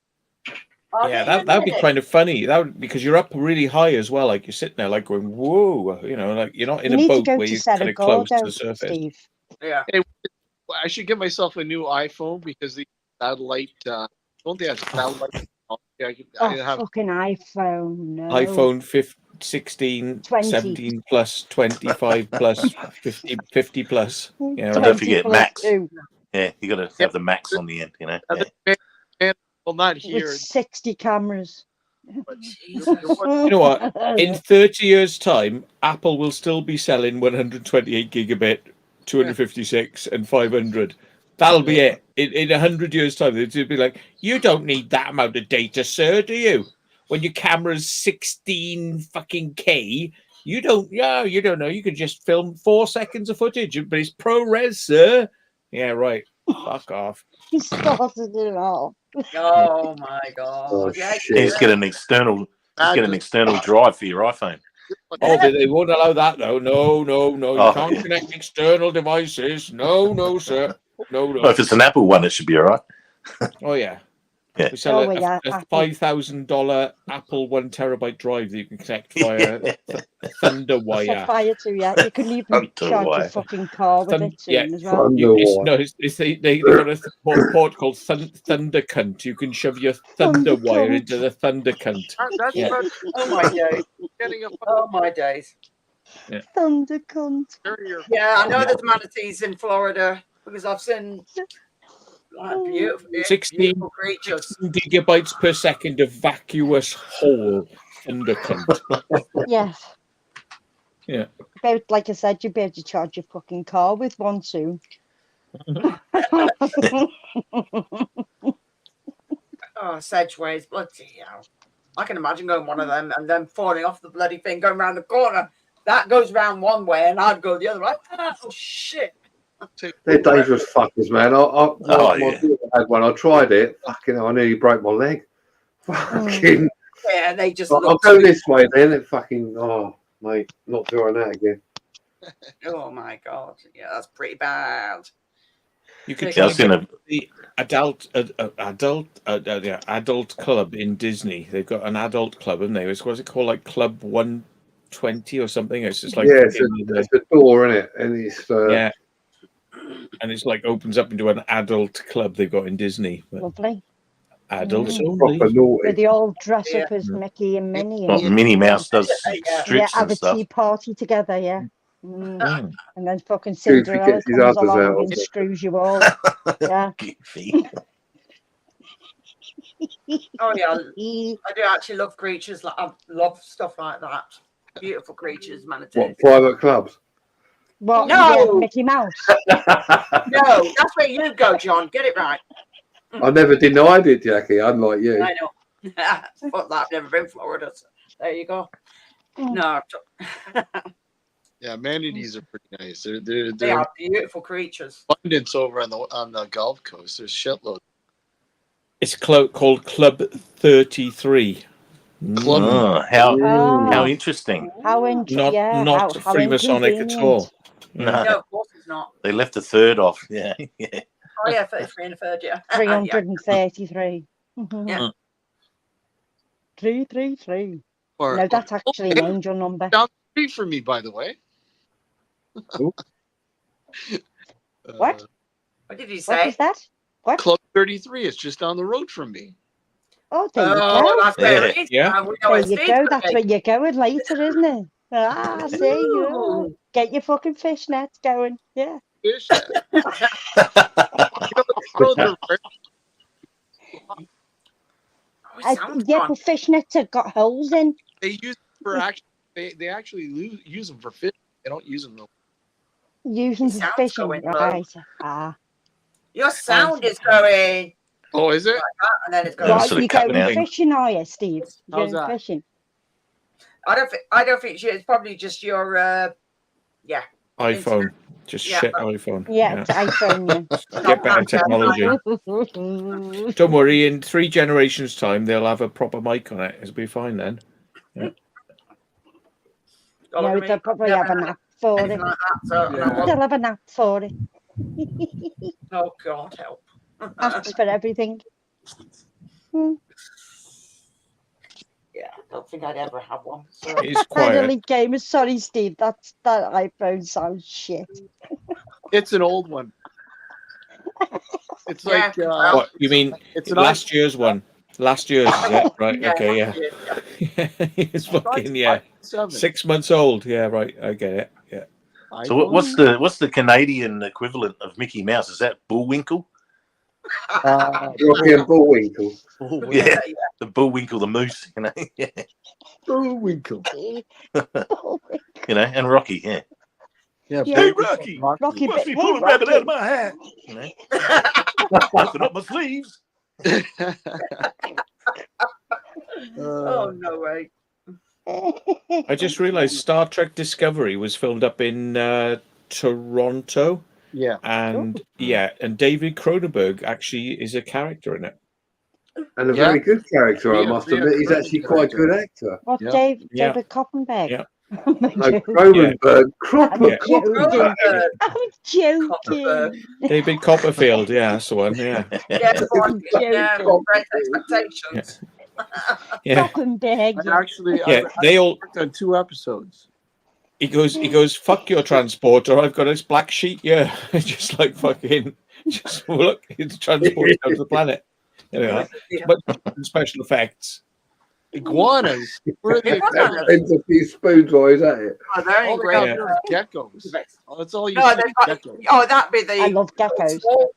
Oh, Yeah, that would be kind of funny. That would, because you're up really high as well. Like you're sitting there, like going, "Whoa!" You know, like you're not in You a need to boat go where to you're kind of close to Saragordo, the surface. Steve. Yeah. I should get myself a new iPhone because the satellite. Don't they have satellite? Oh, I have. fucking iPhone. No. iPhone 15, 16, 20. 17 plus, 25 plus, 50 plus. You know, And don't forget 20 plus Max. 2 Yeah, you got to have the max on the end, you know. Yeah. Well, not with here. 60 cameras. But Jesus. you know what? In 30 years' time, Apple will still be selling 128 gigabit, 256, and 500. That'll be it. In 100 years' time, they'll be like, "You don't need that amount of data, sir, do you? When your camera's 16 fucking K, you don't. Yeah, you don't know. You can just film 4 seconds of footage, but it's ProRes, sir." Yeah, right. Fuck off. He started it all. Oh my god. Oh, Yeah, shit. Just get an external. Just get an external drive for your iPhone. Oh, they won't allow that though. No. You Oh, can't yeah. connect external devices. No, sir. No. Well, if it's an Apple one, it should be all right. Oh yeah. We sell Oh, a yeah, Apple. $5,000 Apple 1 terabyte drive that you can connect via Thunder Set Wire. fire to, yeah. You can even charge your fucking car with it Yeah, soon as well. they've got a port called Thunder Cunt. You can shove your Thunder Wire Cunt. into the Thunder Cunt. That's Yeah. about Oh my days. getting a Oh my days. Yeah. Thunder cunt. carrier. Yeah, I know Yeah. there's manatees in Florida because I've seen like, beautiful, 16 beautiful creatures. gigabytes per second of vacuous hole Thunder Cunt. Yes. Yeah. About, like I said, you'd be able to charge your fucking car with one soon. Oh, Sedgeways, bloody hell. I can imagine going one of them and then falling off the bloody thing, going around the corner. That goes round one way and I'd go the other way. Oh, shit. They're dangerous fuckers, man. My yeah. daughter had one. I tried it. Fucking hell, I nearly broke my leg. Fucking. Yeah, they just I'll look go this way then. It fucking. Oh, mate, not doing that again. Oh my god. Yeah, that's pretty bad. You could Yeah, try the adult club in Disney. They've got an adult club, haven't they? What's it called? Like Club 120 or something. It's just like it's a door, isn't it? And it's yeah, and it's like opens up into an adult club they've got in Disney. But Lovely. adults only. proper naughty. Where they all dress up as Mickey and Minnie. Well, And Minnie Mouse does yeah, strips have and a stuff. tea party together, yeah. Mm. And then fucking Goofy Cinderella gets his comes others along out. and screws you all. Yeah. Goofy. Oh yeah, I do actually love creatures. Like I love stuff like that. Beautiful creatures, manatees. What, private clubs? What? No! Yeah, Mickey Mouse. No, that's where you go, John. Get it right. I never denied it, Jackie. Unlike you. I know. Fuck that. I've never been to Florida. So there you go. No, Yeah, manatees are pretty nice. They're they are beautiful creatures. abundance over on the Gulf Coast. There's shitloads. It's called Club 33. Oh, how interesting. How Not how Freemasonic at all. No, of course it's not. they left a third off. Yeah, yeah. Oh yeah, 33 and a third, yeah. 333. Yeah. 333. Or, No, that's actually an angel number. down the street from me, by the way. What? What did you What say? is that? What? Club 33 is just down the road from me. Oh, there you Oh, go. that's where it is. Yeah. We know There it's you Steve's go. gonna That's be. where you're going later, isn't it? Ah, see you. Ooh. Get your fucking fishnets going. Yeah. Fish. You know, they're rare. Oh, it sounds Yeah, fun. but fishnets have got holes in. They use for they actually use them for fish. They don't use them though. Using It for sounds fishing. going low. Right. Ah. Your sound is going Oh, is it? like that, and then it's Yeah, going. Right, sort of you cutting going out. fishing, are you, Steve? You How's going that? fishing? I don't think it's probably just your iPhone. Just Yeah. shit iPhone. Yeah, it's iPhone. Get better technology. Don't worry, in 3 generations' time, they'll have a proper mic on it. It'll be fine then. Yeah. No, they'll probably have an app for it. anything like that. So, and I Yeah. want- They'll have an app for it. oh God, help! Apps for everything. Yeah, I don't think I'd ever have one. So. It's quiet. Finally, gamers. Sorry, Steve. That iPhone sounds shit. It's an old one. It's Yeah, like well, What you mean? it's an Last year's one. Last year's, is it? Right. Yeah, Okay. Yeah. yeah. It's fucking 7. 6 months old. Yeah. Right. I get it. Yeah. So what's the Canadian equivalent of Mickey Mouse? Is that Bullwinkle? Rocky and Bullwinkle. Yeah, the Bullwinkle, the moose. You know, yeah. Bullwinkle. You know, and Rocky. Yeah. Yeah. Yeah. Hey, Rocky. Rocky, Must be hey, pulling rabbit out of Rocky. my hat. You know, lifting up my sleeves. Oh no way! I just realised Star Trek Discovery was filmed up in Toronto, Yeah. and and David Cronenberg actually is a character in it. And a Yeah. very good character, I Yeah, must yeah, admit. He's great actually quite a good actor. What, Yeah. David Yeah. Coppenberg? Yeah. I'm No, joking. Cronenberg. Cropper. Yeah. Copperberg. I'm Copperberg. joking. David Copperfield, yeah, that's the one. Yeah, Yeah, the one. Yeah, Joking. Great Expectations. yeah, Crockenberg, I yeah. actually, yeah. I They all. worked on 2 episodes. He goes. Fuck your transporter. I've got this black sheet here. Just like fucking. Just look, it's transported out to the planet. There we are. Yeah. But special effects. Iguanas. Where are the Iguanas. iguanas? Sends a few spoon dries at it. Oh, they're All in they great. got there is geckos. Oh, that's all you No, see. they've got, Geckos. oh, that'd be the I love geckos. small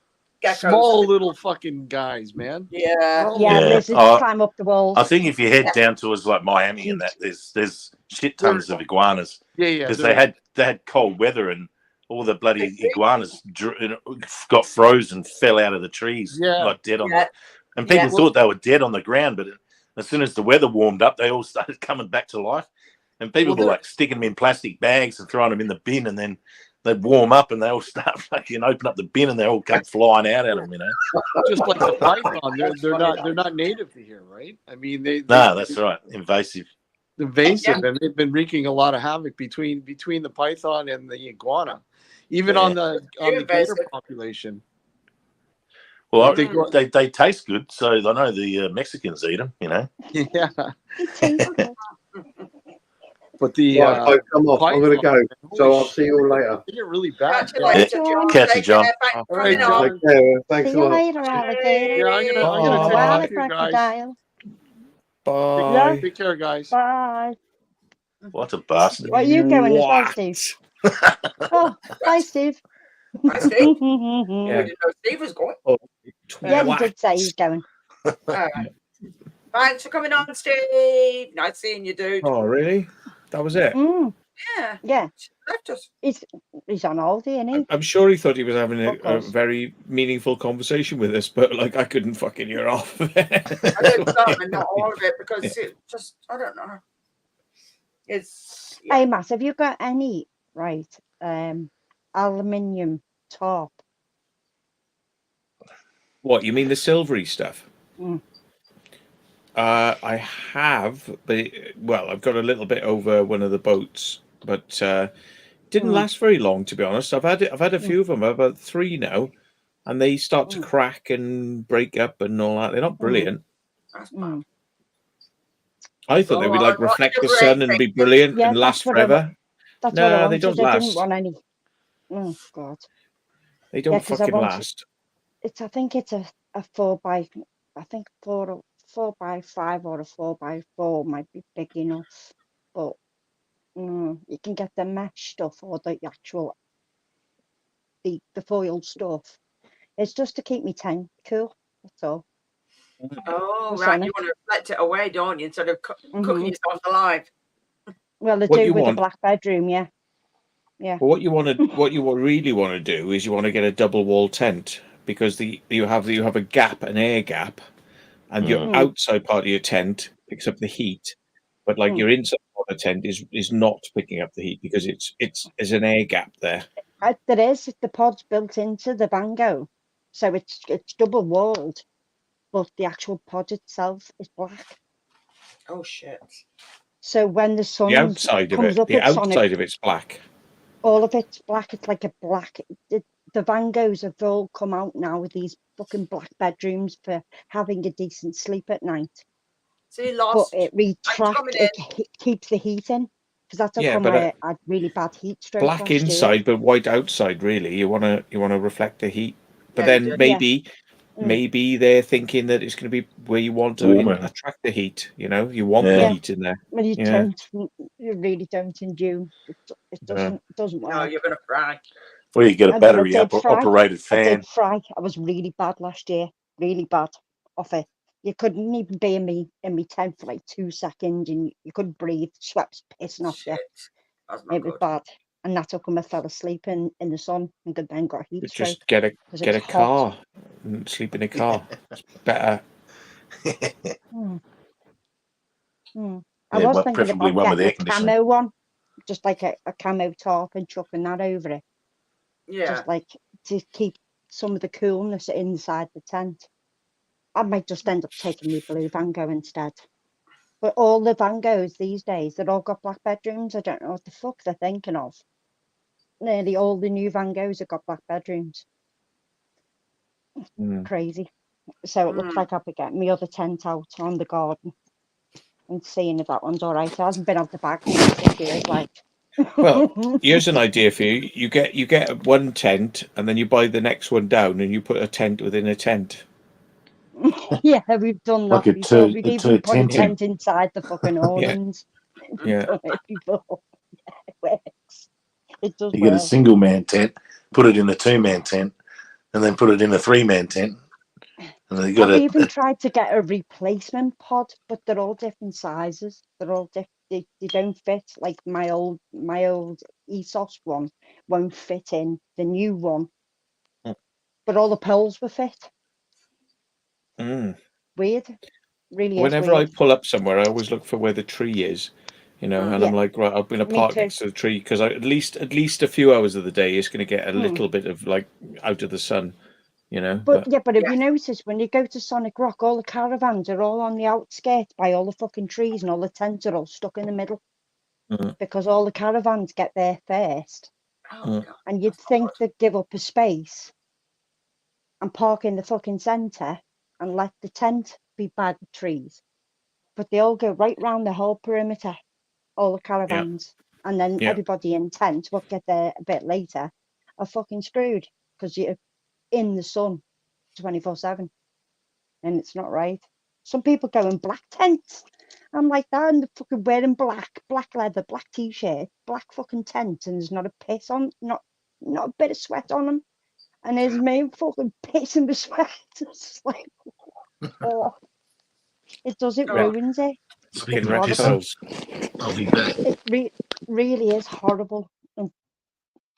geckos. Small little fucking guys, man. Yeah. Oh, Yeah, Yeah. lizards Oh, climb up the walls. I think if you head Yeah. down towards like Miami and that, there's shit tons of iguanas yeah. because they're- they had cold weather and all the bloody iguanas got frozen, fell out of the trees, Yeah. like dead on Yeah. the. And people Yeah. thought they were dead on the ground, but as soon as the weather warmed up, they all started coming back to life. And people Well, were like sticking them in plastic bags and throwing them in the bin, and then they'd warm up and they all start fucking open up the bin and they all come flying out at them, you know. just like the python. They're not native to here, right? I mean, they No, that's right, invasive. invasive, and they've been wreaking a lot of havoc between the python and the iguana, even on the gator Invasive. population. Well, They go- they taste good, so I know the Mexicans eat them, you know. Yeah, It tastes good. but the Right, so come off. I'm going to go. So I'll see you all later. They get really bad. Catch you later, John. Catch you, Take care. John. Thanks for All right, coming on. John. Take care. Thanks See a you lot. later, alligator. Yeah, I'm gonna Oh, take wow, off the here, guys. crocodile. Bye. Take care, guys. Bye. What a bastard. Where are you going as well, What? Steve? Oh, bye, Steve. Bye, Steve. Yeah. We didn't know Steve was going. Yeah, he Twat. did say he's going. All right. Thanks for coming on, Steve. Nice seeing you, dude. Oh, really? That was it? Mm, Yeah. yeah, Left us. he's on holiday, isn't he? I'm sure he thought he was having Of a course. very meaningful conversation with us, but like I couldn't fucking hear off. I did some and not all of it because it just, I don't know. It's, yeah. Hey, Matt, have you got any, aluminium top? What, you mean the silvery stuff? Mm. I have, but I've got a little bit over one of the boats, but didn't last very long, to be honest. I've had a few of them, I've had 3 now, and they start to crack and break up and all that. They're not brilliant. That's Mm. I thought they would like Oh, what reflect the you're sun and be brilliant Yeah, and last that's what I wa- forever. That's No, what I they wanted. don't I last. didn't want any. Oh, God. They don't 'cause I fucking wanted- last. I think it's a 4x5 or a 4x4 might be big enough, but you can get the mesh stuff or the actual the foiled stuff. It's just to keep me tent cool. That's all. Oh, What's right. on You it? want to reflect it away, don't you? Instead of cooking Mhm. yourself alive. Well, they What do you with want- the black bedroom, yeah. Yeah. But what you really want to do is you want to get a double wall tent because you have a gap, an air gap, and your outside part of your tent picks up the heat, but like your inside part of the tent is not picking up the heat because there's an air gap there. There is. The pod's built into the Bango, so it's double walled, but the actual pod itself is black. Oh, shit. So when the sun The outside of comes it, up, the it's on outside it. of it's black. All of it's black. It's like a black. The Vangos have all come out now with these fucking black bedrooms for having a decent sleep at night. See, But lost. it keeps the heat in because that's how Yeah, come but I had really bad heat stroke Black last year. inside, but white outside. Really, you want to reflect the heat. But Yeah, you then do. maybe they're thinking that it's going to be where you want to Warmer. attract the heat. You know, you want the Yeah. heat in there. Well, you Yeah. don't. You really don't in June. It doesn't No, work. you're going to fry. Well, you get a I mean, I battery did fry. operated I fan. did fry. I was really bad last year. Really bad off it. You couldn't even be in me tent for like 2 seconds, and you couldn't breathe. Sweat was pissing off you. Shit. That's not It was good. bad, and that's how come I fell asleep in the sun and then got heat stroke. Just get a 'cause it was hot. car and sleep in a car. It's better. I Yeah, was well, thinking preferably about one with getting air a conditioning. camo one, just like a camo top and chucking that over it, Yeah. just like to keep some of the coolness inside the tent. I might just end up taking my blue Vango instead. But all the Van Goghs these days, they've all got black bedrooms. I don't know what the fuck they're thinking of. Nearly all the new Van Goghs have got black bedrooms. Mm. Crazy. So it looks like I'll be getting my other tent out on the garden and seeing if that one's all right. It hasn't been out the bag for months, it feels like. Well, here's an idea for you. You get one tent, and then you buy the next one down, and you put a tent within a tent. Yeah, we've done Like that a before. two, We've a even two put a tenting. tent inside the fucking awnings. We've Yeah. done it before. Yeah, it works. It does You get a work. single man tent, put it in a 2-man tent, and then put it in a 3-man tent. And then you got I've even tried to get a replacement pod, but they're all different sizes. They're all they don't fit. Like my old ESOS one won't fit in the new one, but all the poles were fit. Mm. Weird, really is Whenever I weird. pull up somewhere, I always look for where the tree is, and I'm like, right, I'm going to Me park too. next to the tree because at least a few hours of the day is going to get a little bit of like out of the sun, But if you notice, when you go to Sonic Rock, all the caravans are all on the outskirts by all the fucking trees, and all the tents are all stuck in the middle because all the caravans get there first. And you'd think they'd give up a space and park in the fucking centre and let the tent be by the trees. But they all go right round the whole perimeter, all the caravans. And then everybody in tent will get there a bit later are fucking screwed because you're in the sun 24/7. And it's not right. Some people go in black tents. I'm like that, and they're fucking wearing black leather, black t-shirt, black fucking tent, and there's not a piss on, not a bit of sweat on them. And there's me fucking pissing with sweat. It's like, oh, it does, it ruins it. Fucking It's horrible. reptiles. I'll be back. It really is horrible, and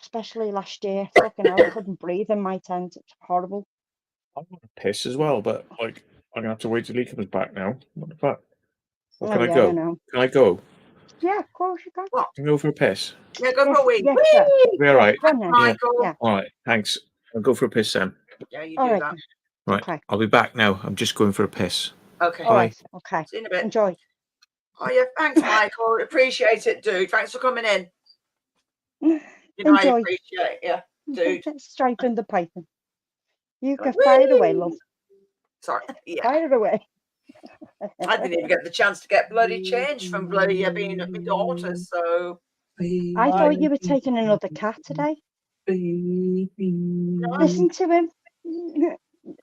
especially last year. Fucking hell, I couldn't breathe in my tent. It's horrible. I want to piss as well, but like I'm gonna have to wait till he comes back now. What the fuck? Or Oh, can I yeah, go? I know. Can I go? Yeah, of course you can. Can I go for a piss? Yeah, go for a wee. Yes, sir. Be all right. Go on then. Michael. Yeah. All right. Thanks. I'll go for a piss then. Yeah, you All do right that. then. Right. Okay. I'll be back now. I'm just going for a piss. Okay. All Bye. right. Okay. See you in a bit. Enjoy. Oh yeah, thanks, Michael. Appreciate it, dude. Thanks for coming in. You know I Enjoy. appreciate it, dude. Striping the python. You can fire it away, love. Sorry. Yeah. Fire it away. I didn't even get the chance to get bloody change from bloody being at my daughter's, so I thought you were taking another cat today. Listen to him.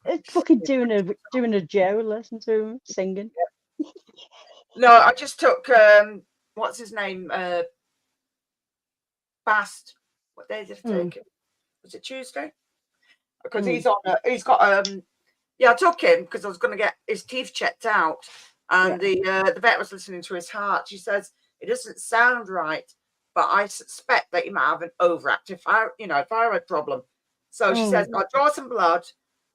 It's fucking doing a Joe. Listen to him singing. no, I just took what's his name? Bast. What day did I take it? Was it Tuesday? Because he's got yeah, I took him because I was going to get his teeth checked out, and the vet was listening to his heart. She says it doesn't sound right, but I suspect that he might have an overactive thyroid problem. So she says I'll draw some blood,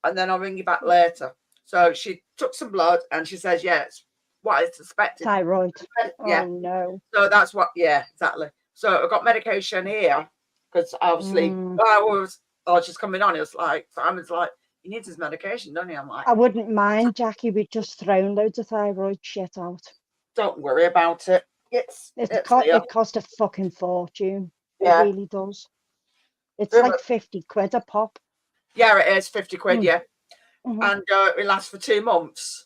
and then I'll ring you back later. So she took some blood, and she says, yeah, it's what I suspected. Thyroid. Yeah. Oh no. So that's what. Yeah, exactly. So I got medication here because obviously she's coming on. It was like Simon's like, he needs his medication, don't he? I'm like, I wouldn't mind, Jackie. We'd just thrown loads of thyroid shit out. Don't worry about it. It cost a fucking fortune. Yeah. It really does. It's like 50 quid a pop. Yeah, it is 50 quid. Yeah, and it lasts for 2 months.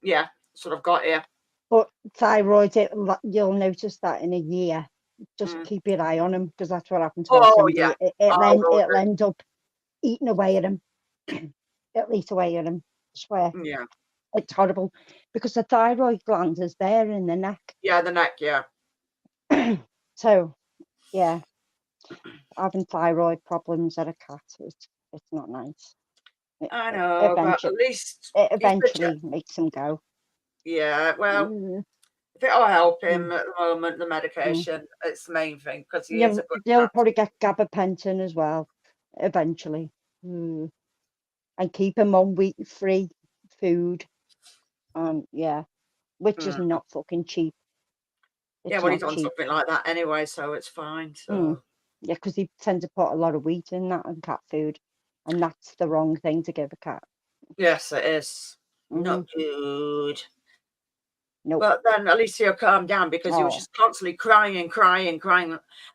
Yeah, that's what I've got here. But thyroid, you'll notice that in a year. Just keep your eye on him because that's what happened to us. Yeah. It'll end up eating away at him. It'll eat away at him. I swear. Yeah. It's horrible because the thyroid gland is there in the neck. Yeah, the neck. Yeah. So, yeah, having thyroid problems at a cat, it's not nice. I know, but at least it eventually makes him go. Yeah, well, if it'll help him at the moment, the medication, it's the main thing because he is a good They'll cat. probably get gabapentin as well, eventually. And keep him on wheat-free food. Which is not fucking cheap. Yeah, well, he's on something like that anyway, so it's fine. So. Yeah, because he tends to put a lot of wheat in that and cat food, and that's the wrong thing to give a cat. Yes, it is. Not good. Nope. But then at least he'll calm down because he was just constantly crying.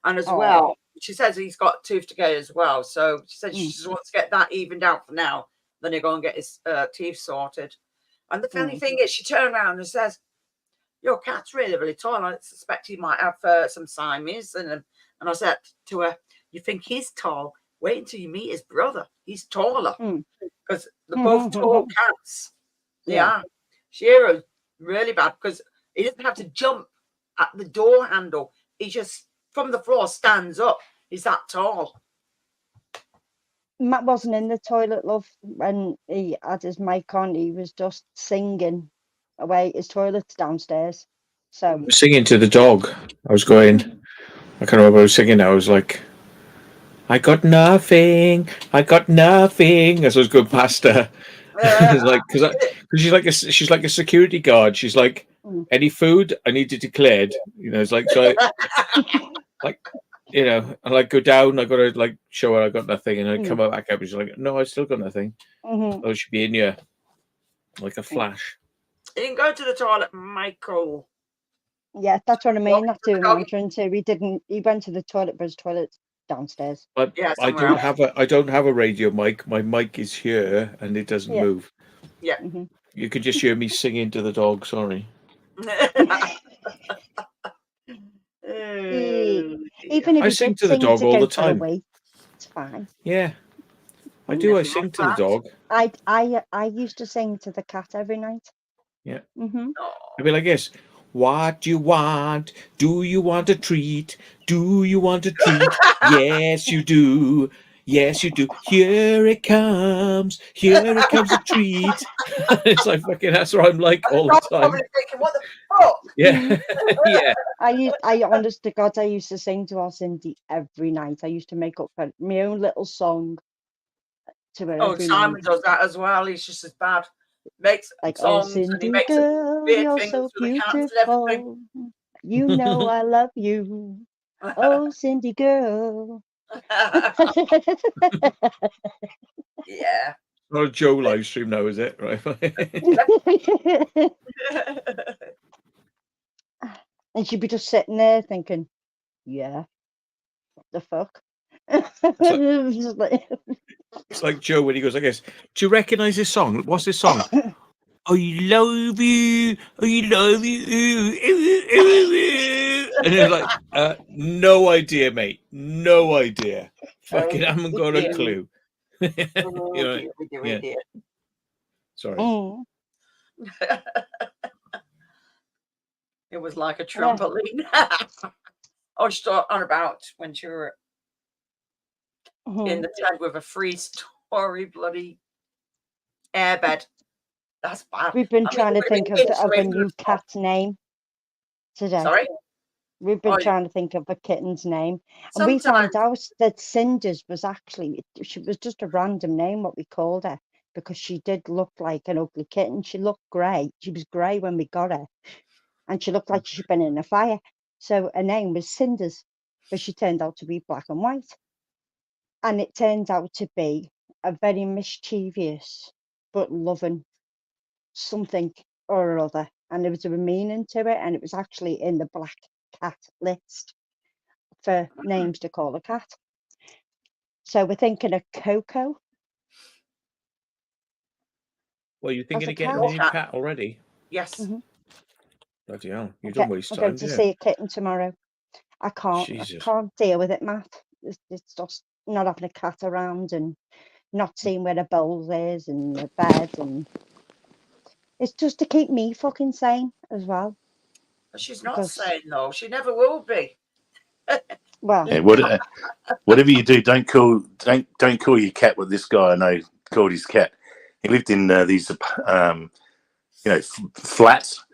And as well, she says he's got tooth decay as well. So she said she just wants to get that evened out for now. Then he'll go and get his teeth sorted. And the funny thing is, she turned around and says, your cat's really, really tall. I suspect he might have some Siamese. And I said to her, you think he's tall? Wait until you meet his brother. He's taller. Because they're both tall cats. They are. Shearer's really bad because he doesn't have to jump at the door handle. He just, from the floor, stands up. He's that tall. Matt wasn't in the toilet, love, when he had his mic on. He was just singing away. His toilet's downstairs. So I was singing to the dog. I was going, I can't remember what I was singing now. I was like, I got nothing. As I was going past her. It's like, because she's like a security guard. She's like, any food I need to declared. You know, it's like, so like, you know, I like go down. I got to like show her I got nothing, and I come back up. And she's like, no, I still got nothing. Oh, she'd be in here like a flash. He didn't go to the toilet, Michael. Yeah, that's what I mean. That's who I'm answering to. He didn't. He went to the toilet, but his toilet's downstairs. But I don't have a radio mic. My mic is here, and it doesn't move. Yeah. You could just hear me singing to the dog. Sorry. Even if I sing to the dog all the time. It's fine. Yeah, I do. I sing to the dog. I used to sing to the cat every night. Yeah. I'd be like this. What do you want? Do you want a treat? Do you want a treat? Yes, you do. Yes, you do. Here it comes. Here it comes a treat. It's like fucking. That's what I'm like all the time. Thinking, what the fuck? Yeah, yeah. I honest to God, I used to sing to our Cindy every night. I used to make up my own little song to her. Oh, Simon does that as well. He's just as bad. Makes like, songs oh, Cindy and he makes girl, weird you're things so for the cats and everything. beautiful. You know I love you. Oh, Cindy girl. Yeah. Not a Joe live stream now, is it? Right. And she'd be just sitting there thinking, yeah, what the fuck? It's like Joe when he goes, I guess, do you recognise this song? What's this song? I love you. I love you. And it's like, no idea, mate. No idea. Fucking haven't got a clue. You know, yeah. Sorry. It was like a trampoline. I was on about when you were in the tent with a 3-story bloody airbed. That's bad. We've been trying to think of a new cat's name today. Sorry? We've been trying to think of a kitten's name. And we found out that Cinders was actually, she was just a random name, what we called her, because she did look like an ugly kitten. She looked grey. She was grey when we got her. And she looked like she'd been in a fire. So her name was Cinders, but she turned out to be black and white. And it turned out to be a very mischievous but loving something or other. And there was a meaning to it. And it was actually in the black cat list for names to call a cat. So we're thinking of Coco. Well, you're thinking of getting a new cat already? Yes. Bloody hell. You don't waste time. I'm going to see a kitten tomorrow. I can't deal with it, Matt. It's just not having a cat around and not seeing where the bowl is and the bed, and it's just to keep me fucking sane as well. She's not sane though. She never will be. Well, yeah, whatever you do, don't call your cat what this guy I know called his cat. He lived in these flats,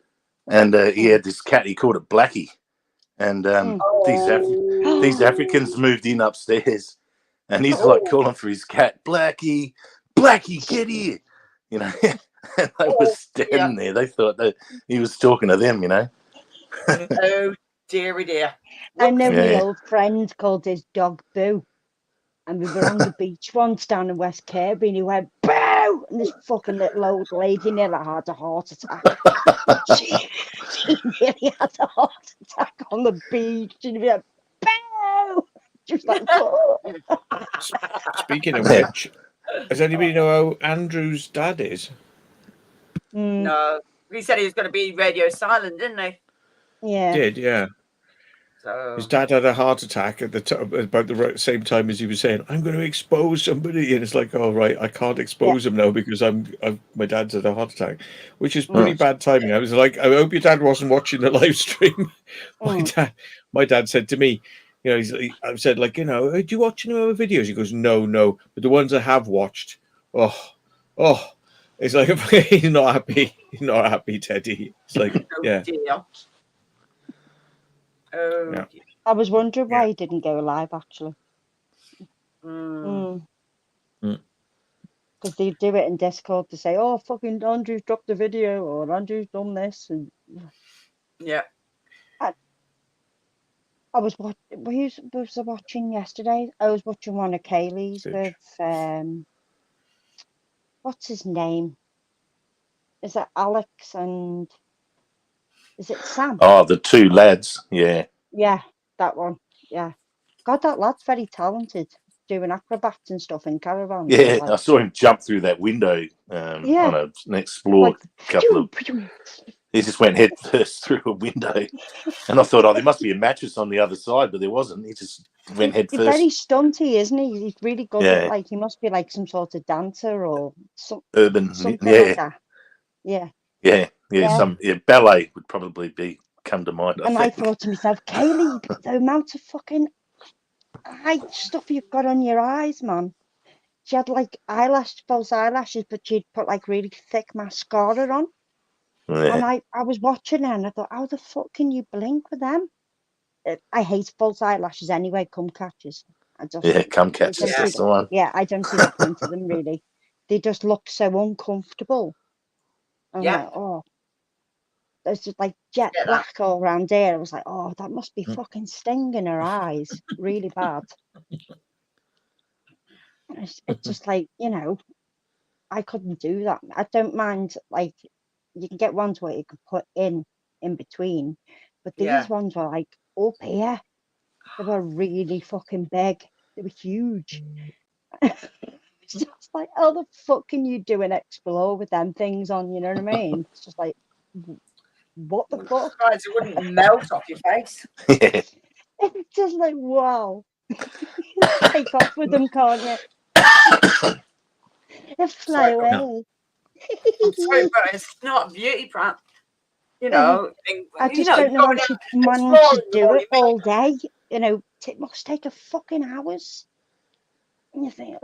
and he had this cat. He called it Blackie, and these Africans moved in upstairs, and he's like calling for his cat, Blackie, get here, you know. And they were standing there. They thought that he was talking to them, you know. Oh dearie dear. I know my old friend called his dog Boo, and we were on the beach once down in West Kirby, and he went Boo, no! And this fucking little old lady nearly had a heart attack. she nearly had a heart attack on the beach. And be like, bow! She was like, "Whoa." Speaking of which, does anybody know how Andrew's dad is? No, he said he was going to be radio silent, didn't he? Yeah. Did, yeah. So His dad had a heart attack at the about the same time as he was saying, "I'm going to expose somebody," and it's like, "Oh right, I can't expose him now because my dad's had a heart attack," which is pretty bad timing. I was like, "I hope your dad wasn't watching the live stream." My dad said to me, you know, I said like, you know, "Do you watch any of our videos?" He goes, "No, but the ones I have watched, oh, it's like he's not happy. He's not happy, Teddy." It's like, yeah. Dear. Oh, Yeah. I was wondering why he didn't go live, actually. Mm. Because they do it in Discord to say, "Oh, fucking Andrew's dropped the video," or "Andrew's done this," and Yeah. I was watching yesterday. I was watching one of Kaylee's with what's his name? Is it Alex and is it Sam? Oh, the two lads. Yeah. Yeah, that one. Yeah. God, that lad's very talented, doing acrobats and stuff in caravans. Yeah, Like, I saw him jump through that window on an explore couple of. He just went head first through a window, and I thought, oh, there must be a mattress on the other side, but there wasn't. He just went head He's first. very stunty, isn't he? He's really good at, like, he must be like some sort of dancer or something like that. Yeah. Some ballet would probably come to mind. I thought to myself, Kaylee, the amount of fucking eye stuff you've got on your eyes, man. She had like false eyelashes, but she'd put like really thick mascara on. Yeah. And I was watching her and I thought, how the fuck can you blink with them? I hate false eyelashes anyway, cum catches. Cum catches, that's the one. Yeah, I don't see the point of them really. They just look so uncomfortable. I'm like, oh, there's just like jet black all around here. I was like, oh, that must be fucking stinging her eyes really bad. It's just like, you know, I couldn't do that. I don't mind, like, you can get ones where you can put in between, but these ones were like up here. They were really fucking big. They were huge. It's just like, how the fuck can you do an explore with them things on? You know what I mean? It's just like, what the fuck? Guys, it wouldn't melt off your face. It's just like, wow. Take off with them, can't you? They fly away. I'm sorry, but it's not a beauty plant. You know, I just don't know how she managed to do it all day. You know, it must take her fucking hours. And you think,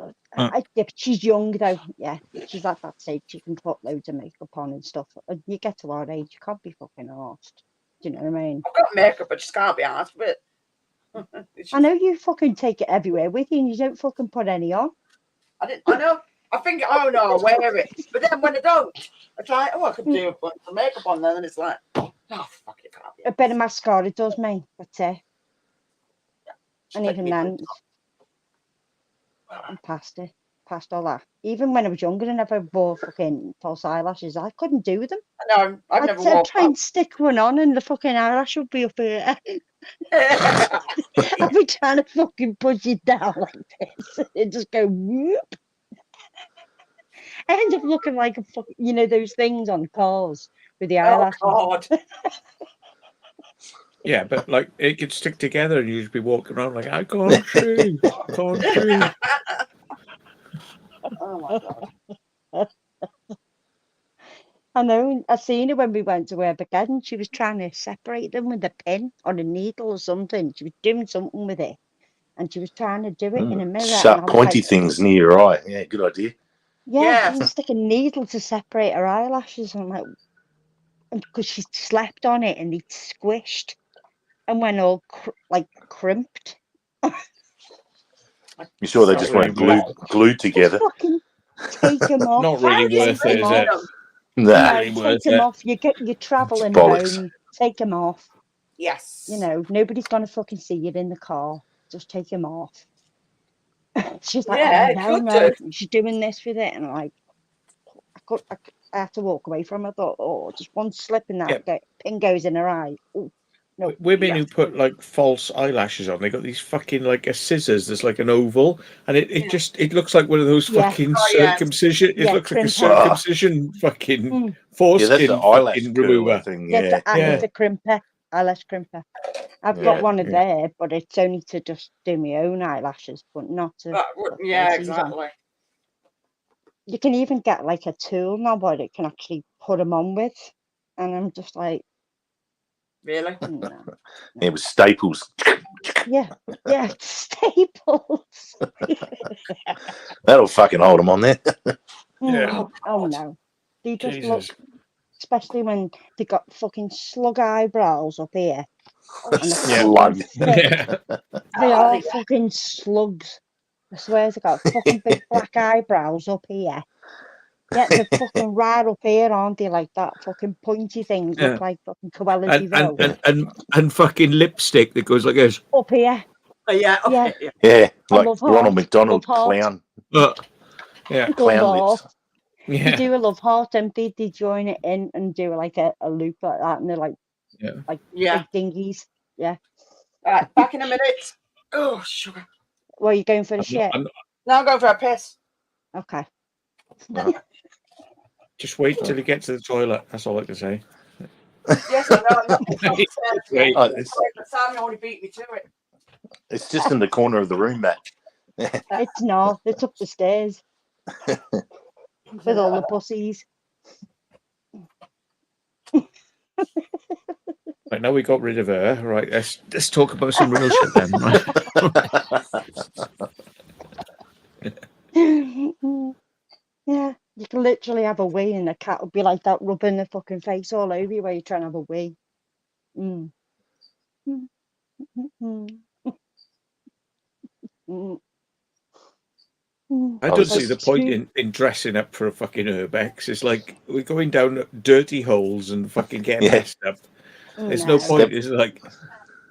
she's young though. Yeah, she's at that stage. She can put loads of makeup on and stuff. You get to our age, you can't be fucking arsed. Do you know what I mean? I've got makeup, but just can't be arsed with it. I know you fucking take it everywhere with you, and you don't fucking put any on. I know. I think, oh no, I'll wear it. But then when I don't, I try, I could do a bunch of makeup on there, and it's like, oh, fuck it, can't be. A bit of mascara does me, but and even then, I'm past it, past all that. Even when I was younger and never wore fucking false eyelashes, I couldn't do them. No, I'd never I'd try and stick one on, and the fucking eyelash would be up here. I'd be trying to fucking push it down like this. It'd just go whoop. I end up looking like a fucking, you know, those things on cars with the eyelashes. Oh, God. Yeah, but like it could stick together and you'd just be walking around like, I can't see. Can't see. Oh, my God. I know. I seen her when we went to Armageddon. She was trying to separate them with a pin or a needle or something. She was doing something with it. And she was trying to do it in a mirror. Sharp, pointy things near your eye. Yeah, good idea. Yeah, she was sticking a needle to separate her eyelashes. And I'm like, because she slept on it and it squished and went all crimped. You sure they just weren't glued together? Fucking take them off. Not really worth it, is it? No, take them off. You're traveling home. Take them off. Yes. You know, nobody's gonna fucking see you in the car. Just take them off. She's like, oh, no, she's doing this with it, and I'm like, I had to walk away from her. I thought, oh, just one slip in Yeah. that pin goes in her eye. Oh, no. Women Yeah. who put like false eyelashes on, they got these fucking like a scissors. There's like an oval, and it looks like one of those Yeah. fucking Oh, yeah. circumcision. It Yeah, looks like a crimper. circumcision fucking Mm. Yeah, foreskin that's the eyelash fucking curler remover. thing. Yeah, Yeah. it's a crimper, eyelash crimper. I've Yeah. got one of Yeah. there, but it's only to just do my own eyelashes, but not to put Yeah, falsies on. exactly. You can even get like a tool now where it can actually put them on with, and I'm just like, Really? no. Yeah, with staples. Yeah, staples. That'll fucking hold them on there. Yeah. Oh no, they just look, Jesus. especially when they got fucking slug eyebrows up here. And they're Slug. fucking thick. Yeah. They are fucking slugs. I swear they got fucking big black eyebrows up here. Yeah, they're fucking right up here, aren't they? Like that fucking pointy things look like fucking Cruella de Vil. And fucking lipstick that goes like this. Up here. Yeah. Yeah. Yeah, I like love Ronald heart. McDonald Love heart. clown. Yeah. Clown Love lips. heart. Yeah. They do a love heart, and they join it in and do like a loop like that, and they're like Yeah. big dinghies. Yeah. All right, back in a minute. Oh, sugar. Well, you going for the shit? Now I'm going for a piss. Okay. Just wait till you get to the toilet. That's all I can say. Yes, I know. I'm not Wait. Sam only beat me to it. It's just in the corner of the room, Matt. It's not. It's up the stairs with all the pussies. Right, now we got rid of her. Right, let's talk about some real shit then. Right? Yeah, you can literally have a wee, and the cat will be like that, rubbing the fucking face all over you while you're trying to have a wee. Mm. I don't see the point in dressing up for a fucking urbex. It's like we're going down dirty holes and fucking getting messed up. There's no point. It's like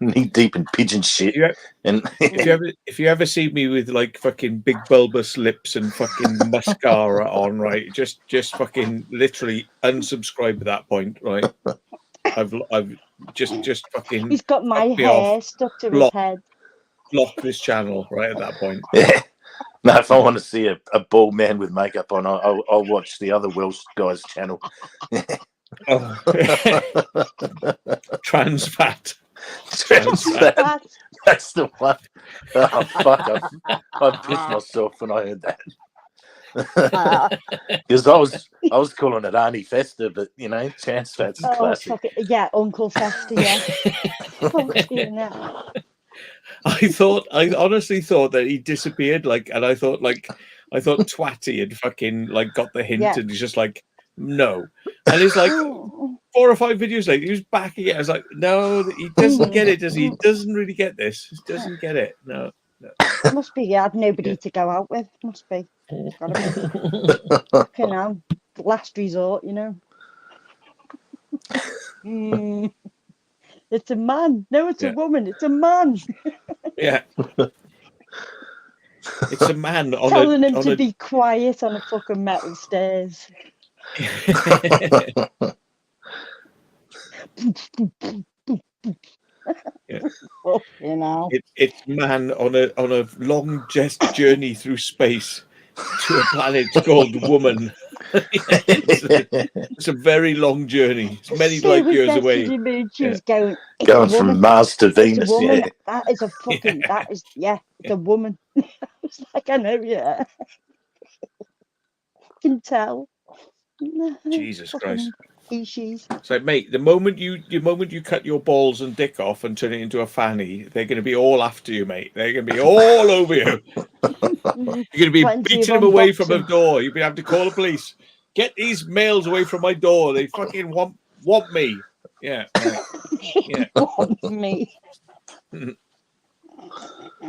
knee deep in pigeon shit. If you ever see me with like fucking big bulbous lips and fucking mascara on, right? Just fucking literally unsubscribe at that point, right? I've just fucking. He's got my hair stuck to his head. Block this channel right at that point. Yeah. No, if I want to see a bald man with makeup on, I'll watch the other Welsh guy's channel. Trans fat. That's the one. Oh fuck! I pissed myself when I heard that. Because I was calling it Auntie Festa, but you know, Trans Fat's a classic. Yeah, Uncle Festa. Yeah. I honestly thought that he disappeared, and I thought Twatty had fucking got the hint, and he's just like, no. And it's like 4 or 5 videos later, he was back again. I was like, no, he doesn't get it, does he? He doesn't really get this. He doesn't get it. No. Must be, had nobody to go out with. Must be. Gotta be. You know, last resort, you know. It's a man. No, it's a woman. It's a man. Yeah. It's a man telling him to be quiet on a fucking metal stairs. Yeah. Oh, you know. It's man on a long journey through space to a planet called Woman. It's a very long journey. It's many light years away. Going from Mars to Venus. Yeah. That is a fucking. That is it's a woman. It's like I know. Yeah. I can tell. Jesus Christ. Species. So, mate, the moment you cut your balls and dick off and turn it into a fanny, they're going to be all after you, mate. They're going to be all over you. You're going to be beating them away from the door. You're going to have to call the police. Get these males away from my door. They fucking want me. Yeah. Yeah. Want me.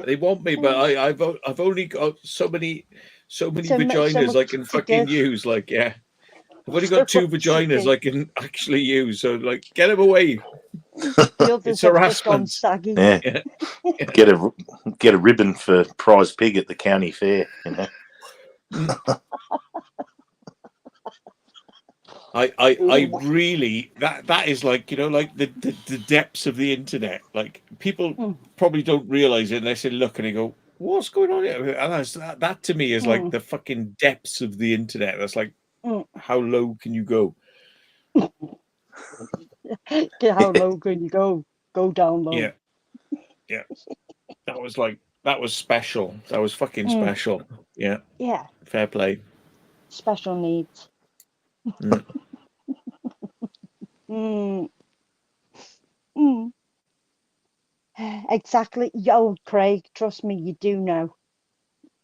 They want me, but I've only got so many vaginas I can fucking use. Like, yeah. I've only got 2 vaginas I can actually use, so get them away. It's harassment. Yeah. Get a ribbon for prize pig at the county fair, you know. I really that is like, you know, like the depths of the internet. Like people probably don't realize it unless they look and they go, what's going on here? And that to me is like the fucking depths of the internet. That's like, how low can you go? How low can you go? Go down low. Yeah. That was special. That was fucking special. Yeah. Yeah. Fair play. Special needs. Exactly. Yo, Craig, trust me, you do know.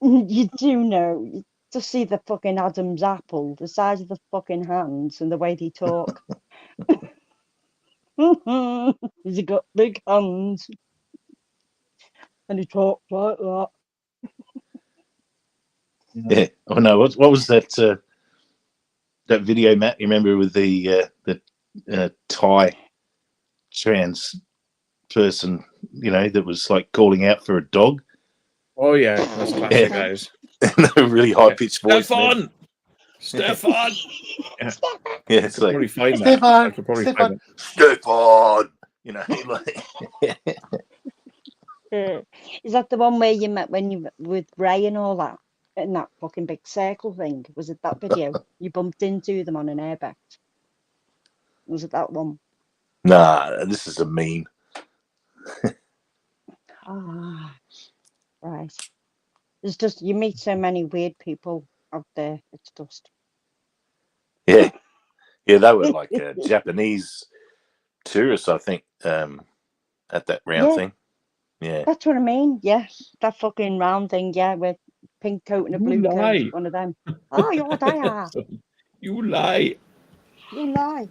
You do know. You just see the fucking Adam's apple, the size of the fucking hands and the way they talk. He's got big hands. And he talks like that. Yeah. Oh no. What was that? That video, Matt? You remember with the Thai trans person? You know, that was like calling out for a dog. Oh yeah, that's classic, guys. A really high pitched voice. Stefan. Yeah, it's like Stefan. I could probably find that. Stefan. You know, like. Is that the one where you met when you with Ray and all that? In that fucking big circle thing? Was it that video? You bumped into them on an airbag? Was it that one? Nah, this is a meme. Right. It's just, you meet so many weird people out there. It's just. Yeah, they were like Japanese tourists, I think, at that round thing. Yeah, that's what I mean. Yeah, that fucking round thing. Yeah, with pink coat and a blue coat. One of them. Oh, you're there. You lie. You lie.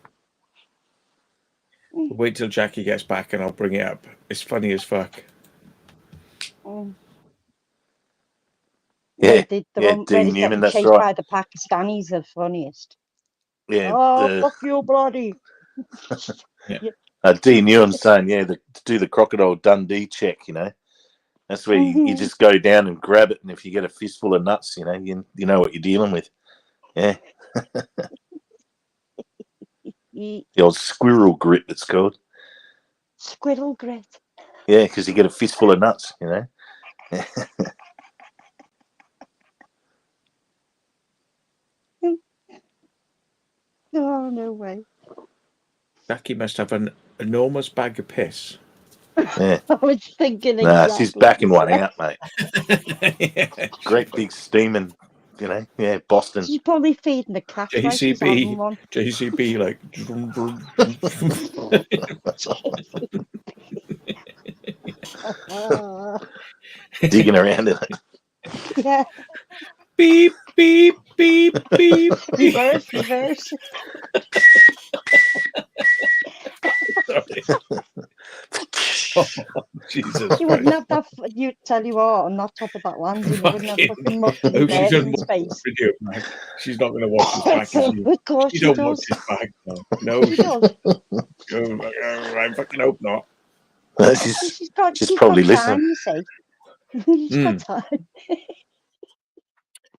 Wait till Jackie gets back and I'll bring it up. It's funny as fuck. Yeah, the one where he's getting chased by the Pakistanis, the funniest. Yeah. Fuck you, bloody. Dean Ewan's saying, to do the Crocodile Dundee check, you know. That's where you just go down and grab it, and if you get a fistful of nuts, you know, you know what you're dealing with. Yeah. The old squirrel grit, it's called. Squirrel grit. Yeah, because you get a fistful of nuts, you know. Oh, no way. Jackie must have an enormous bag of piss. Yeah. I was thinking exactly. She's backing one out, mate. Great big steaming, you know. Yeah, Boston. She's probably feeding the cat. JCB, like. Digging around in it. Yeah. Beep, beep, beep, beep. Reverse. Oh, Jesus. You wouldn't have that. You tell you what, on that top of that landing, you wouldn't have fucking much of in space. Video, she's not going to watch this back. Of course, she don't watch this back. No, she does. I fucking hope not. She's probably listening. Time, you see. She's got time.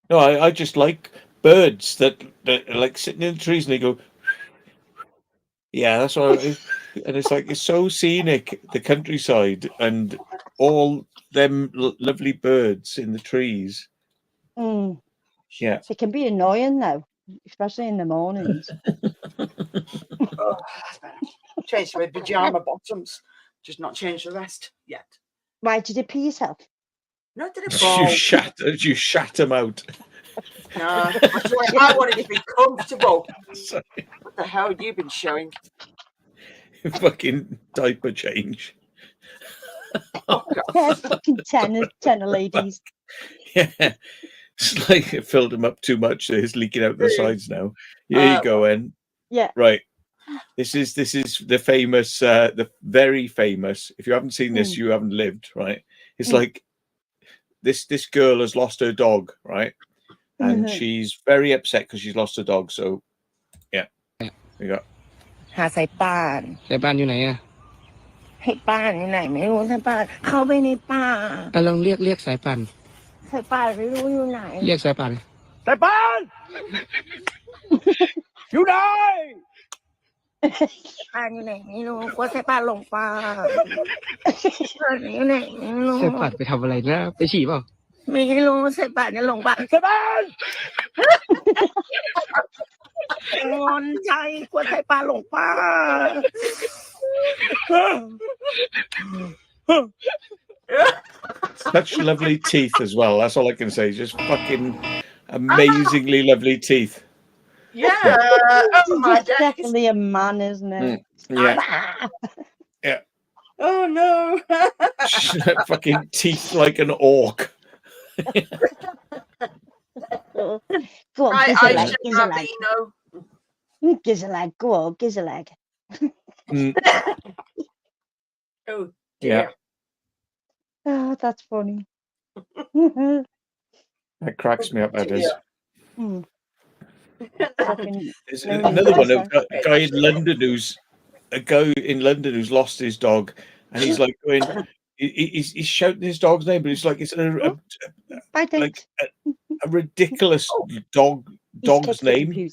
No, I just like birds that are like sitting in the trees and they go. Yeah, that's what. And it's like, it's so scenic, the countryside, and all them lovely birds in the trees. Yeah. It can be annoying though, especially in the mornings. Change to my pajama bottoms, just not change the rest yet. Why did you pee yourself? No, did it? You shat them out. No, I wanted to be comfortable. Sorry. What the hell have you been showing? Fucking diaper change. Oh, God. Fucking 10 ladies. Yeah. It's like it filled him up too much, so it's leaking out the sides now. Here you go, En. Yeah. Right. This is the famous, the very famous. If you haven't seen this, you haven't lived, right? It's like this girl has lost her dog, right? And she's very upset because she's lost her dog. So, yeah. You got. หาสายป่านอยู่ไหนอ่ะให้ป่านอยู่ไหนไม่รู้สายป่านเข้าไปในป่าลองเรียกสายป่านไม่รู้อยู่ไหนเรียกสายป่าน อยู่ไหน ป้าอยู่ไหนไม่รู้กลัวใส่ป้าหลงป่าอยู่ไหนไม่รู้ ใส่ปัดไปทำอะไรนะไปฉี่เปล่า ไม่รู้ใส่ป้าจะหลงป่า ใส่บ้าน งอนใจกลัวใส่ป้าหลงป่า Such lovely teeth as well. That's all I can say. Just fucking amazingly lovely teeth. Yeah. Oh my It's days. definitely a man, isn't it? Yeah. Yeah. Oh no. Fucking teeth like an orc. Go on, I Gizzle should leg, have Gizzle leg. Eno. Gizzle leg, go on, Gizzle leg. Oh Yeah. dear. Oh, that's funny. That cracks me up, that is. Mm. There's another one, a guy in London who's lost his dog, and he's like going, he's shouting his dog's name, but it's like it's a ridiculous dog's name.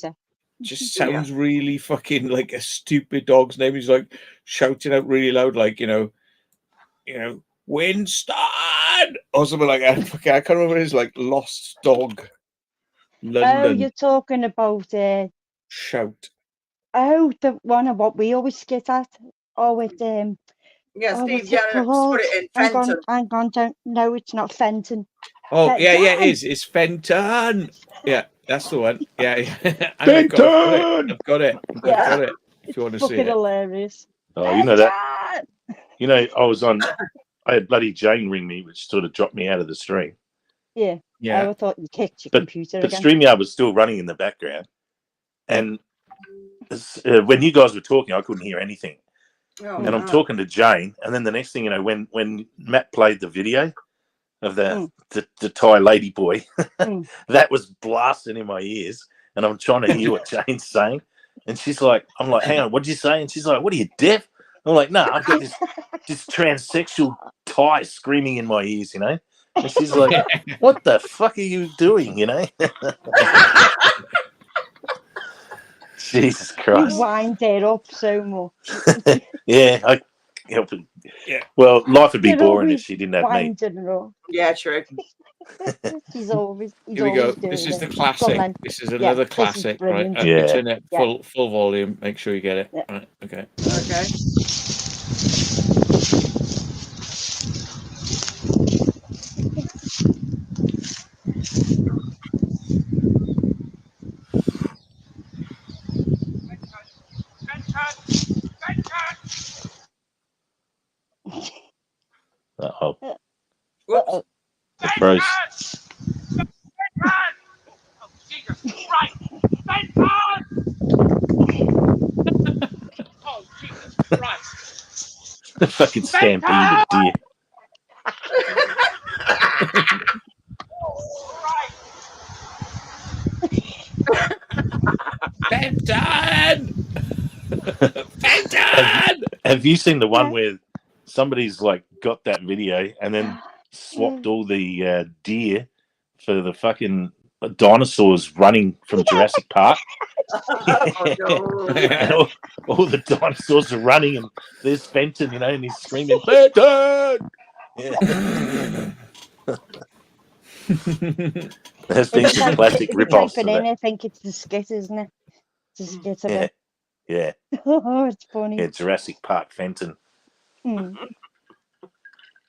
Just sounds really fucking like a stupid dog's name. He's like shouting out really loud, like you know, Winston or something like that. Fucking, I can't remember his like lost dog. London. Oh, you're talking about Shout. Oh, the one of what we always skit at. Oh, it Yeah, oh, Steve, what's yeah, it just called? put it in Hang on, Fenton. hang on, don't. No, it's not Fenton. Oh, yeah, it Fenton! is. It's Fenton. Yeah, that's the one. Yeah. Fenton! I've got it. If you want to see Fucking it. hilarious. Oh, you know that. You know, I had bloody Jane ring me, which sort of dropped me out of the stream. Yeah. Yeah. I thought you kicked your But computer again. StreamYard was still running in the background. And when you guys were talking, I couldn't hear anything. Oh, and I'm talking to Jane, and then the next thing you know, when Matt played the video of the Thai lady boy, that was blasting in my ears, and I'm trying to hear what Jane's saying, and I'm like, hang on, what did you say? And she's like, what are you, deaf? I'm like, no, I've got this transsexual Thai screaming in my ears, you know. And she's like, what the fuck are you doing, you know? Jesus Christ. You wind it up so much. Yeah. Well, life would be You're boring if always she didn't have me. winding it up. Yeah, true. He's always Here we go. always doing This is the it. classic. Go on, then. This is Yeah, another this is classic, right? brilliant. Let me turn it Yeah. full volume. Make sure you get it. Yeah. Right. Okay. Okay. Uh-oh. Whoops. It froze. Oh, Jesus Christ. The fucking stampede of deer. Fenton! Fenton! Have you seen the one where somebody's like got that video and then swapped all the deer for the fucking dinosaurs running from Jurassic Park? And all the dinosaurs are running, and there's Fenton, you know, and he's screaming, Fenton! Yeah. There's been some classic rip-offs of I that. think it's the skit, isn't it? It's the skit of Yeah. it. Yeah. Oh, it's funny. Yeah, Jurassic Park Fenton. Hmm.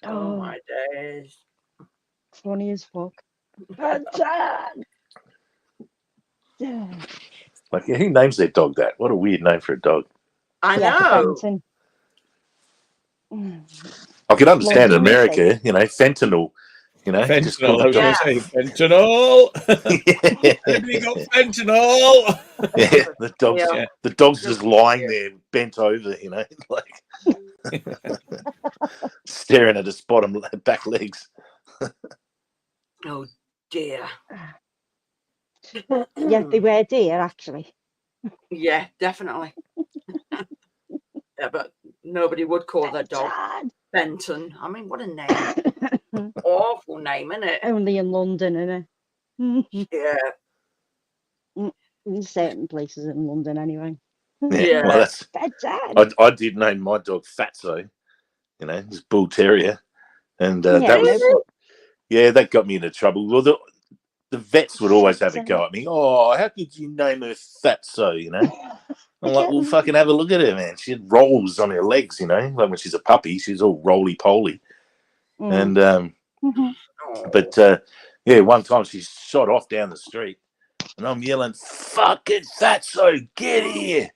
Oh my days. Funny as fuck. Like, who names their dog that? What a weird name for a dog. I know. Fenton. I could understand in Well, America, you know, fentanyl. You know, just call Fentanyl. I was the going dog. to say fentanyl. Yeah. Anybody got fentanyl? Yeah, the dog's Yeah. just lying there, bent over, you know, like staring at his back legs. Oh dear. Yeah, they were deer, actually. Yeah, definitely. Yeah, but nobody would call their dog Benton. I mean, what a name. Awful name, isn't it? Only in London, isn't it? Yeah. In certain places in London, anyway. Yeah. Well, that's. Bedtime. I did name my dog Fatso. You know, this bull terrier, and Yeah, that was. no, Yeah, that got me into trouble. Well, the vets would always have a Fatso. go at me. Oh, how could you name her Fatso? You know. I'm like, well, fucking have a look at her, man. She rolls on her legs, you know. Like when she's a puppy, she's all roly poly. And but yeah, one time she shot off down the street, and I'm yelling, "Fucking Fatso, get here!"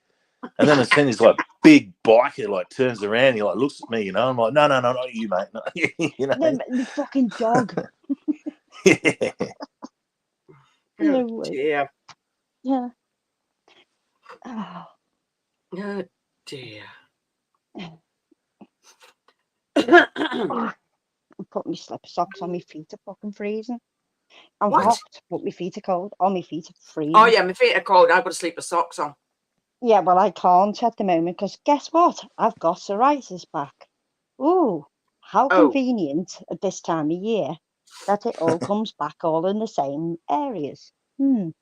And then I see this like big biker like turns around, he like looks at me, you know. I'm like, no, not you, mate. No. You know, the fucking dog. yeah. No way. Dear. Yeah. Oh. Oh dear. I put my slip socks on. My feet are fucking freezing. I'm What? hot, but my feet are cold. All my feet are freezing. Oh yeah, my feet are cold. I've got to sleep with socks on. Yeah, well, I can't at the moment because guess what? I've got psoriasis back. Ooh, how convenient at this time of year that it all comes back all in the same areas. So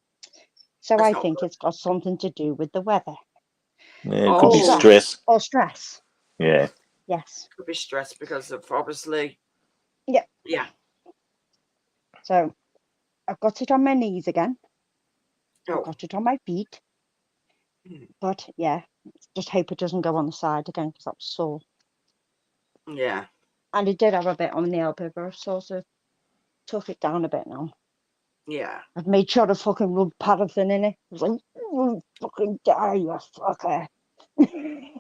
I think it's got something to do with the weather. Yeah, it could be stress. Or stress. Yeah. Yes. Could be stress because of obviously. Yeah. Yeah. So I've got it on my knees again. I've got it on my feet. But yeah, just hope it doesn't go on the side again because that's sore. Yeah. And it did have a bit on the elbow, but I've sort of took it down a bit now. Yeah. I've made sure to fucking rub paraffin in it. I was like, fucking die, you fucker.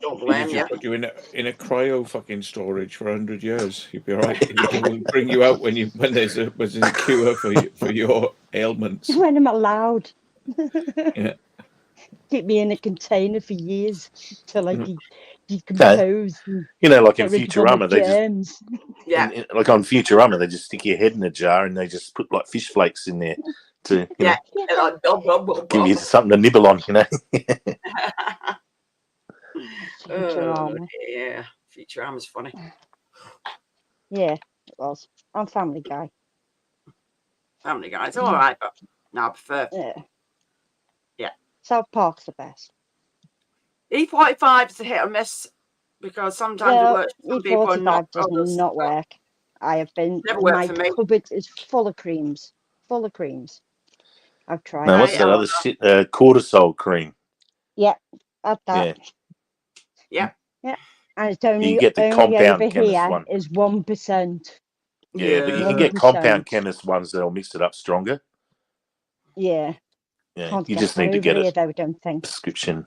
Don't blame You you. just put you in a cryo fucking storage for 100 years. You'd be all right. We'll bring you out when there's a cure for your ailments. When I'm allowed. Yeah. Keep me in a container for years till I decompose. You know, like in get rid of all my Futurama, they germs. Yeah. like on Futurama, they just stick your head in a jar and they just put like fish flakes in there to you know, give you something to nibble on, you know. Futurama. Yeah, Futurama's funny. Yeah, it was. I'm Family Guy. Family Guy, it's all right, but no, I prefer. Yeah. South Park's the best. E45 is a hit or miss because sometimes it works for some people and not E45 does others. not work. I have been. Never worked My for me. cupboard is full of creams. Full of creams. I've tried. Now, what's that other shit? Cortisol cream. Yeah, at that. Yeah. Yeah. And it's only, You get the only compound over chemist here one. is 1%. Yeah, but you can get compound chemist ones that'll mix it up stronger. Yeah. Yeah, Can't you get just that need to over get here, a though, I don't think. prescription.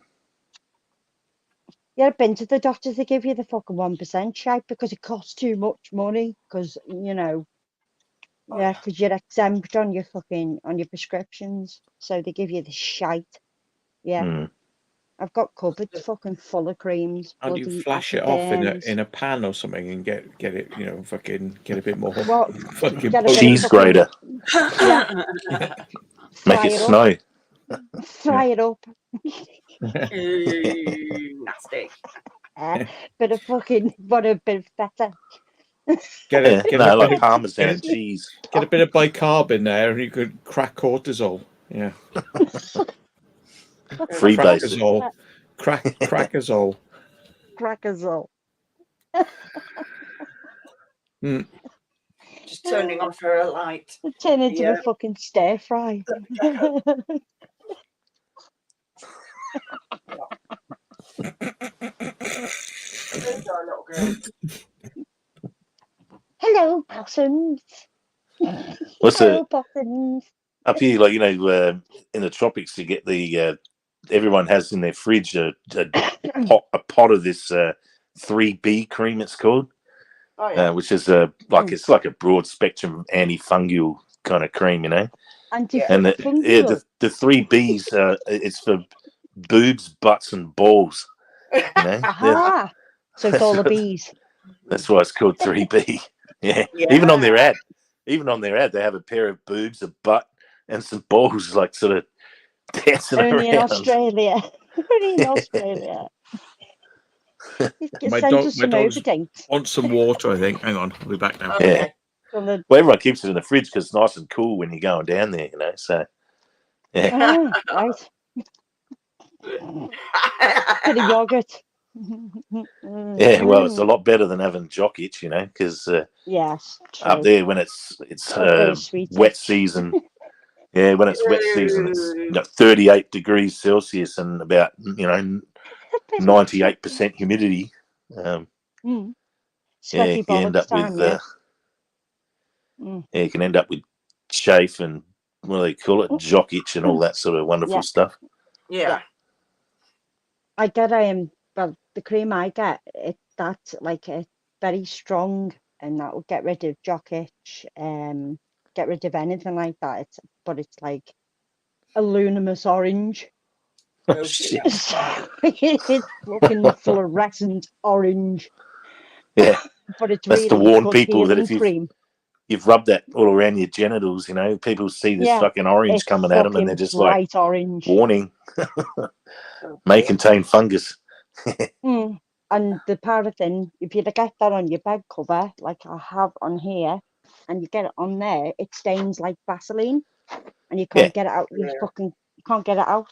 Yeah, I've been to the doctors. They give you the fucking 1% shite because it costs too much money. Because because you're exempt on your prescriptions, so they give you the shite. Yeah, I've got cupboards fucking full of creams. And you flash it off in a pan or something and get it, fucking get a bit more. Well, fucking cheese grater. Yeah. Make it snow. Fry it up. Nasty. Bit of fucking what a bit of feta. Get like Parmesan cheese. Get a bit of bicarb in there, and you could crack cortisol. Yeah. Free basic. Crackazole. Crackazole. Just turning on for a light. Turn into a fucking stir fry. Hello, possums. What's Hello, possums. up here? Like in the tropics, you get the everyone has in their fridge a pot of this 3B cream. It's called, which is it's like a broad spectrum antifungal kind of cream, you know. And the 3Bs it's for boobs, butts, and balls. You know? Aha! So it's all the bees. That's why it's called 3B. Yeah. Even on their ad, they have a pair of boobs, a butt, and some balls, like sort of dancing Only around. in Australia. Only in Australia. My dog wants some water, I think. Hang on, I'll be back now. Yeah. Well, everyone keeps it in the fridge because it's nice and cool when you're going down there, you know. So, yeah. Right. Bit of yogurt. Yeah, well, it's a lot better than having jock itch, you know, because Yes, up true. there when it's Up there, sweet wet itch. season. Yeah, when it's wet season, it's 38 degrees Celsius and about 98% humidity. Sweaty you end bollocks up time, with yeah. you can end up with chafe and what do they call it, jock itch and all that sort of wonderful Yeah. stuff. Yeah. I get well, the cream I get, that's like it's very strong, and that will get rid of jock itch, get rid of anything like that. But it's like a luminous orange. Oh shit! It's fucking fluorescent orange. Yeah, But it's that's to really warn good people that healing if cream. you've rubbed that all around your genitals, people see this Yeah, fucking orange it's coming at them, and they're fucking just like, bright orange. warning, may contain fungus. And the paraffin, if you get that on your bed cover, like I have on here, and you get it on there, it stains like Vaseline, and you can't get it out. You can't get it out.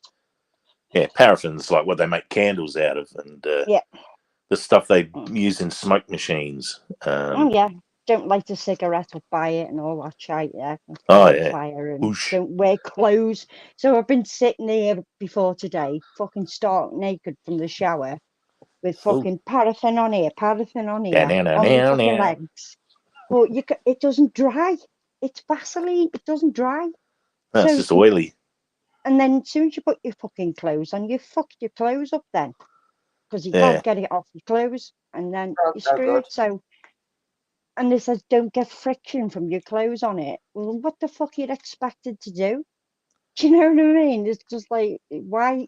Yeah, paraffin's like what they make candles out of, and the stuff they use in smoke machines. Oh yeah, don't light a cigarette or buy it and all that shit. Yeah, fire and don't wear clothes. So I've been sitting here before today, fucking stark naked from the shower, with fucking paraffin on here, on my fucking legs. But it doesn't dry. It's Vaseline. It doesn't dry. No, it's just oily. And then as soon as you put your fucking clothes on, you fuck your clothes up then, because you can't get it off your clothes, and then you're screwed. So, and they says don't get friction from your clothes on it. Well, what the fuck are you expected to do? Do you know what I mean? It's just like why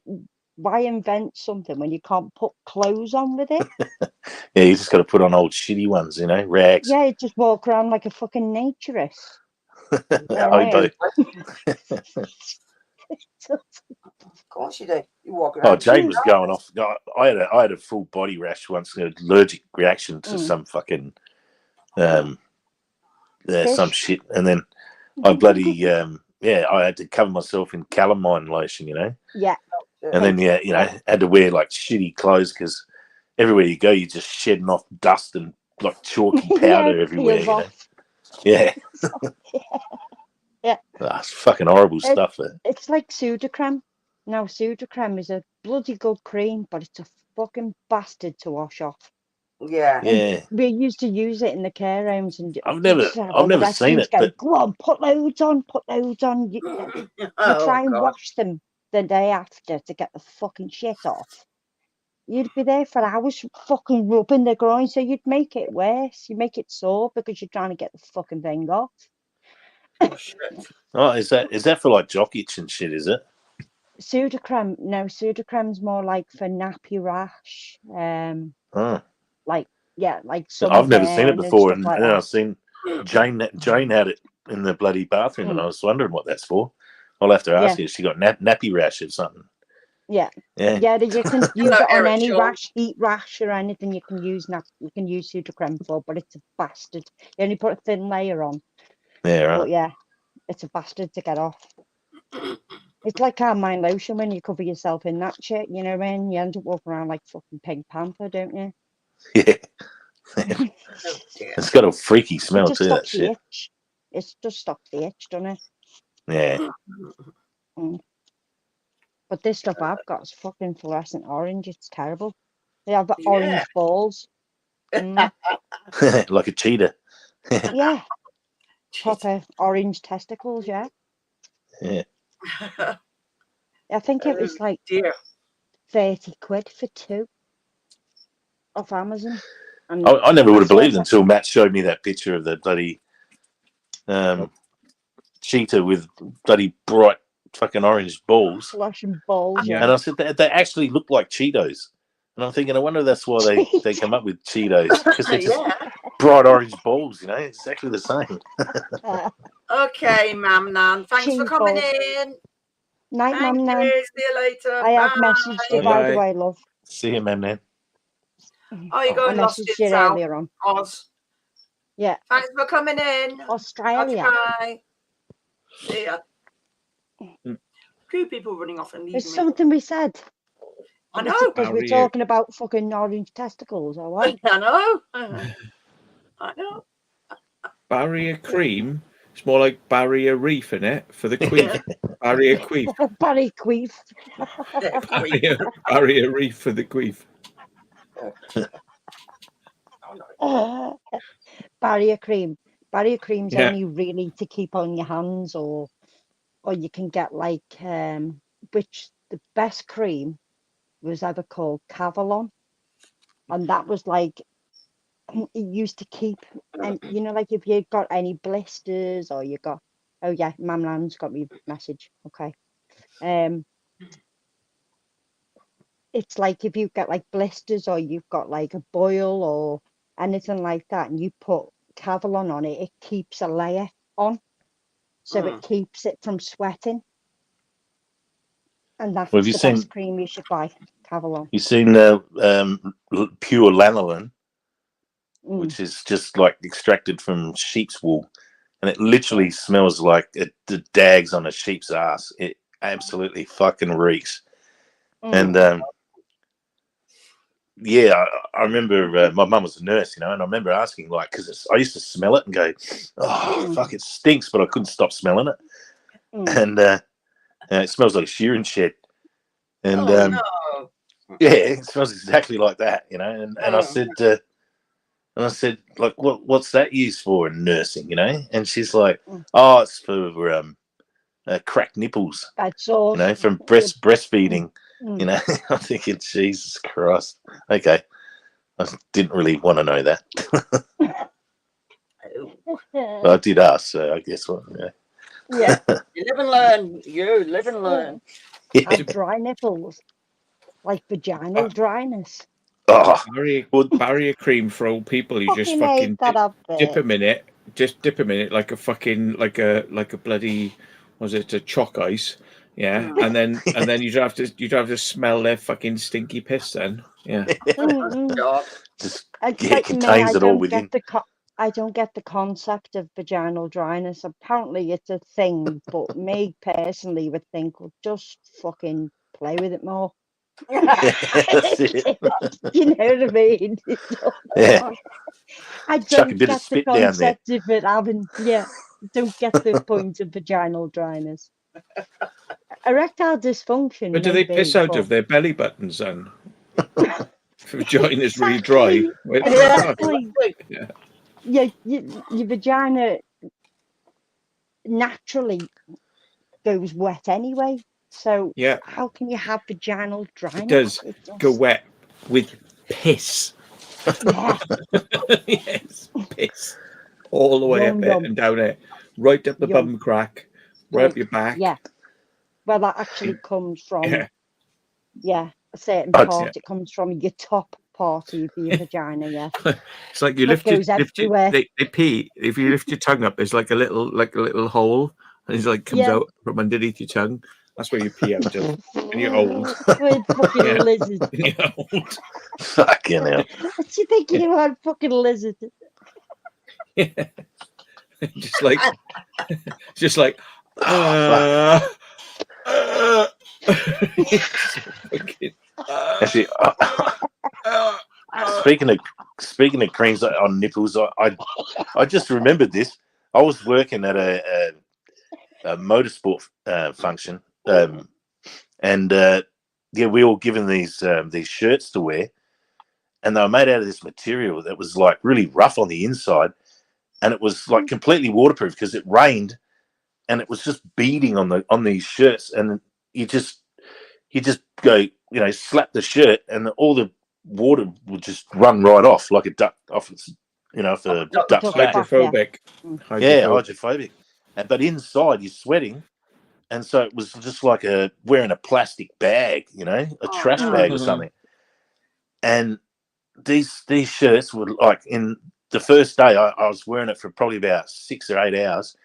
invent something when you can't put clothes on with it? Yeah, you just got to put on old shitty ones, rags. Yeah, you just walk around like a fucking naturist. Hobo. Of course you do. You walk around. Oh, Jane was going off. I had a full body rash once, an allergic reaction to some fucking some shit, and then I bloody I had to cover myself in calamine lotion, Yeah. And then had to wear like shitty clothes because everywhere you go, you're just shedding off dust and like chalky powder everywhere. Yeah. Yeah. That's fucking horrible stuff. It's like Sudocrem. Now, Sudocrem is a bloody good cream, but it's a fucking bastard to wash off. Yeah. Yeah. We used to use it in the care homes, and I've never seen it. But go on, put loads on. You try and wash them the day after to get the fucking shit off. You'd be there for hours fucking rubbing the groin, so you'd make it worse. You make it sore because you're trying to get the fucking thing off. Oh shit! Oh, is that for like jock itch and shit? Is it? Sudocrem? No, Sudocrem's more like for nappy rash. Like sunburn. I've never seen it before, and like I've seen Jane had it in the bloody bathroom, and I was wondering what that's for. I'll have to ask her. She got nappy rash or something. Yeah. Yeah. You can use it on any rash, heat rash or anything. You can use Sudocrem for, but it's a bastard. You only put a thin layer on. Yeah, right. But yeah, it's a bastard to get off. It's like Carmine lotion when you cover yourself in that shit. You know what I mean? You end up walking around like fucking Pink Panther, don't you? Yeah. It's got a freaky smell too. That shit. Itch. It just stops the itch, doesn't it? Yeah. But this stuff I've got is fucking fluorescent orange. It's terrible. They have orange balls. Like a cheetah. Yeah. Proper orange testicles, yeah. Yeah. I think it was like 30 quid for 2 off Amazon. And I never would have believed until Matt showed me that picture of the bloody cheetah with bloody bright fucking orange balls. Flashing balls, yeah. And I said, they actually look like Cheetos. And I'm thinking, I wonder if that's why they come up with Cheetos. Because they're just bright orange balls, it's exactly the same. Okay, Mam Nan. Thanks for coming in. Night, Mam Nan. See you later. I have messaged you, by the way, love. See you, Mam Nan. Oh, you got lost messaged you earlier on. Oz. Yeah. Thanks for coming in. Australia. Okay. See ya. Few people running off and leaving. There's something we said. I Is it know. because we're Barrier, talking about fucking orange testicles or what? I know. I know. barrier cream. It's more like barrier reef in it for the queef. Barrier queef. Barry Queef. Barrier reef for the queef. Barrier cream. Barrier cream's Yeah. only really to keep on your hands, or you can get like which the best cream was ever called Cavalon, and that was like it used to keep, and you know, like if you got any blisters or you got, oh yeah, Mamlan's got me a message. Okay. It's like if you get like blisters or you've got like a boil or anything like that, and you put Cavalon on it, it keeps a layer on, so it keeps it from sweating. And that's Well, have you the seen? best cream you should buy, Cavalon. You seen pure lanolin, which is just like extracted from sheep's wool, and it literally smells like the dags on a sheep's ass. It absolutely fucking reeks. And yeah, I remember my mum was a nurse, you know, and I remember asking, like, because I used to smell it and go, oh, fuck, it stinks, but I couldn't stop smelling it. And it smells like a shearing shed. And yeah, it smells exactly like that, you know. And I said, like, what's that used for in nursing, you know? And she's like, oh, it's for cracked nipples, That's all. you know, from breastfeeding. You know, I'm thinking, Jesus Christ. Okay. I didn't really want to know that. But I did ask, so I guess what, yeah. Yeah. You live and learn. You live and learn. And dry nipples, like vaginal dryness. Oh, barrier cream for old people. You just fucking dip them in it. Just dip them in it like a fucking like a bloody, was it a chalk ice? Yeah, and then you'd have to smell their fucking stinky piss then. Yeah. Just Like it contains me, it all within. I don't get the concept of vaginal dryness. Apparently it's a thing, but me personally would think, well, just fucking play with it more. That's it. You know what I mean? Yeah. I Chuck a don't bit of get the spit down there. concept of it having, don't get the point of vaginal dryness. Erectile dysfunction. But do they maybe, piss out but of their belly buttons then? Vagina's really dry. Exactly. Yeah, your vagina naturally goes wet anyway. So Yeah. how can you have vaginal dryness? It does go wet with piss. Yeah. Yes, piss. All the way up it and down it. Right up the bum crack. Right up your back. Yeah. Well, that actually comes from, a certain Oh, part. yeah. It comes from your top part of your vagina, yeah. It's like you lift they pee. If you lift your tongue up, there's like a little hole, and it's like comes out from underneath your tongue. That's where you pee out of. And you're old. With fucking lizard. You're old. Fucking hell. What you thinking about fucking lizard? Yeah. just like Actually, speaking of creams on nipples, I just remembered this. I was working at a motorsport function, and we were all given these shirts to wear, and they were made out of this material that was like really rough on the inside, and it was like completely waterproof because it rained, and it was just beading on these shirts, and you just go, slap the shirt, and all the water would just run right off like a duck off its, off a duck's back. Hydrophobic. Yeah, hydrophobic. But inside you're sweating, and so it was just like wearing a plastic bag, a trash bag or something. And these shirts were like, in the first day I was wearing it for probably about 6 or 8 hours,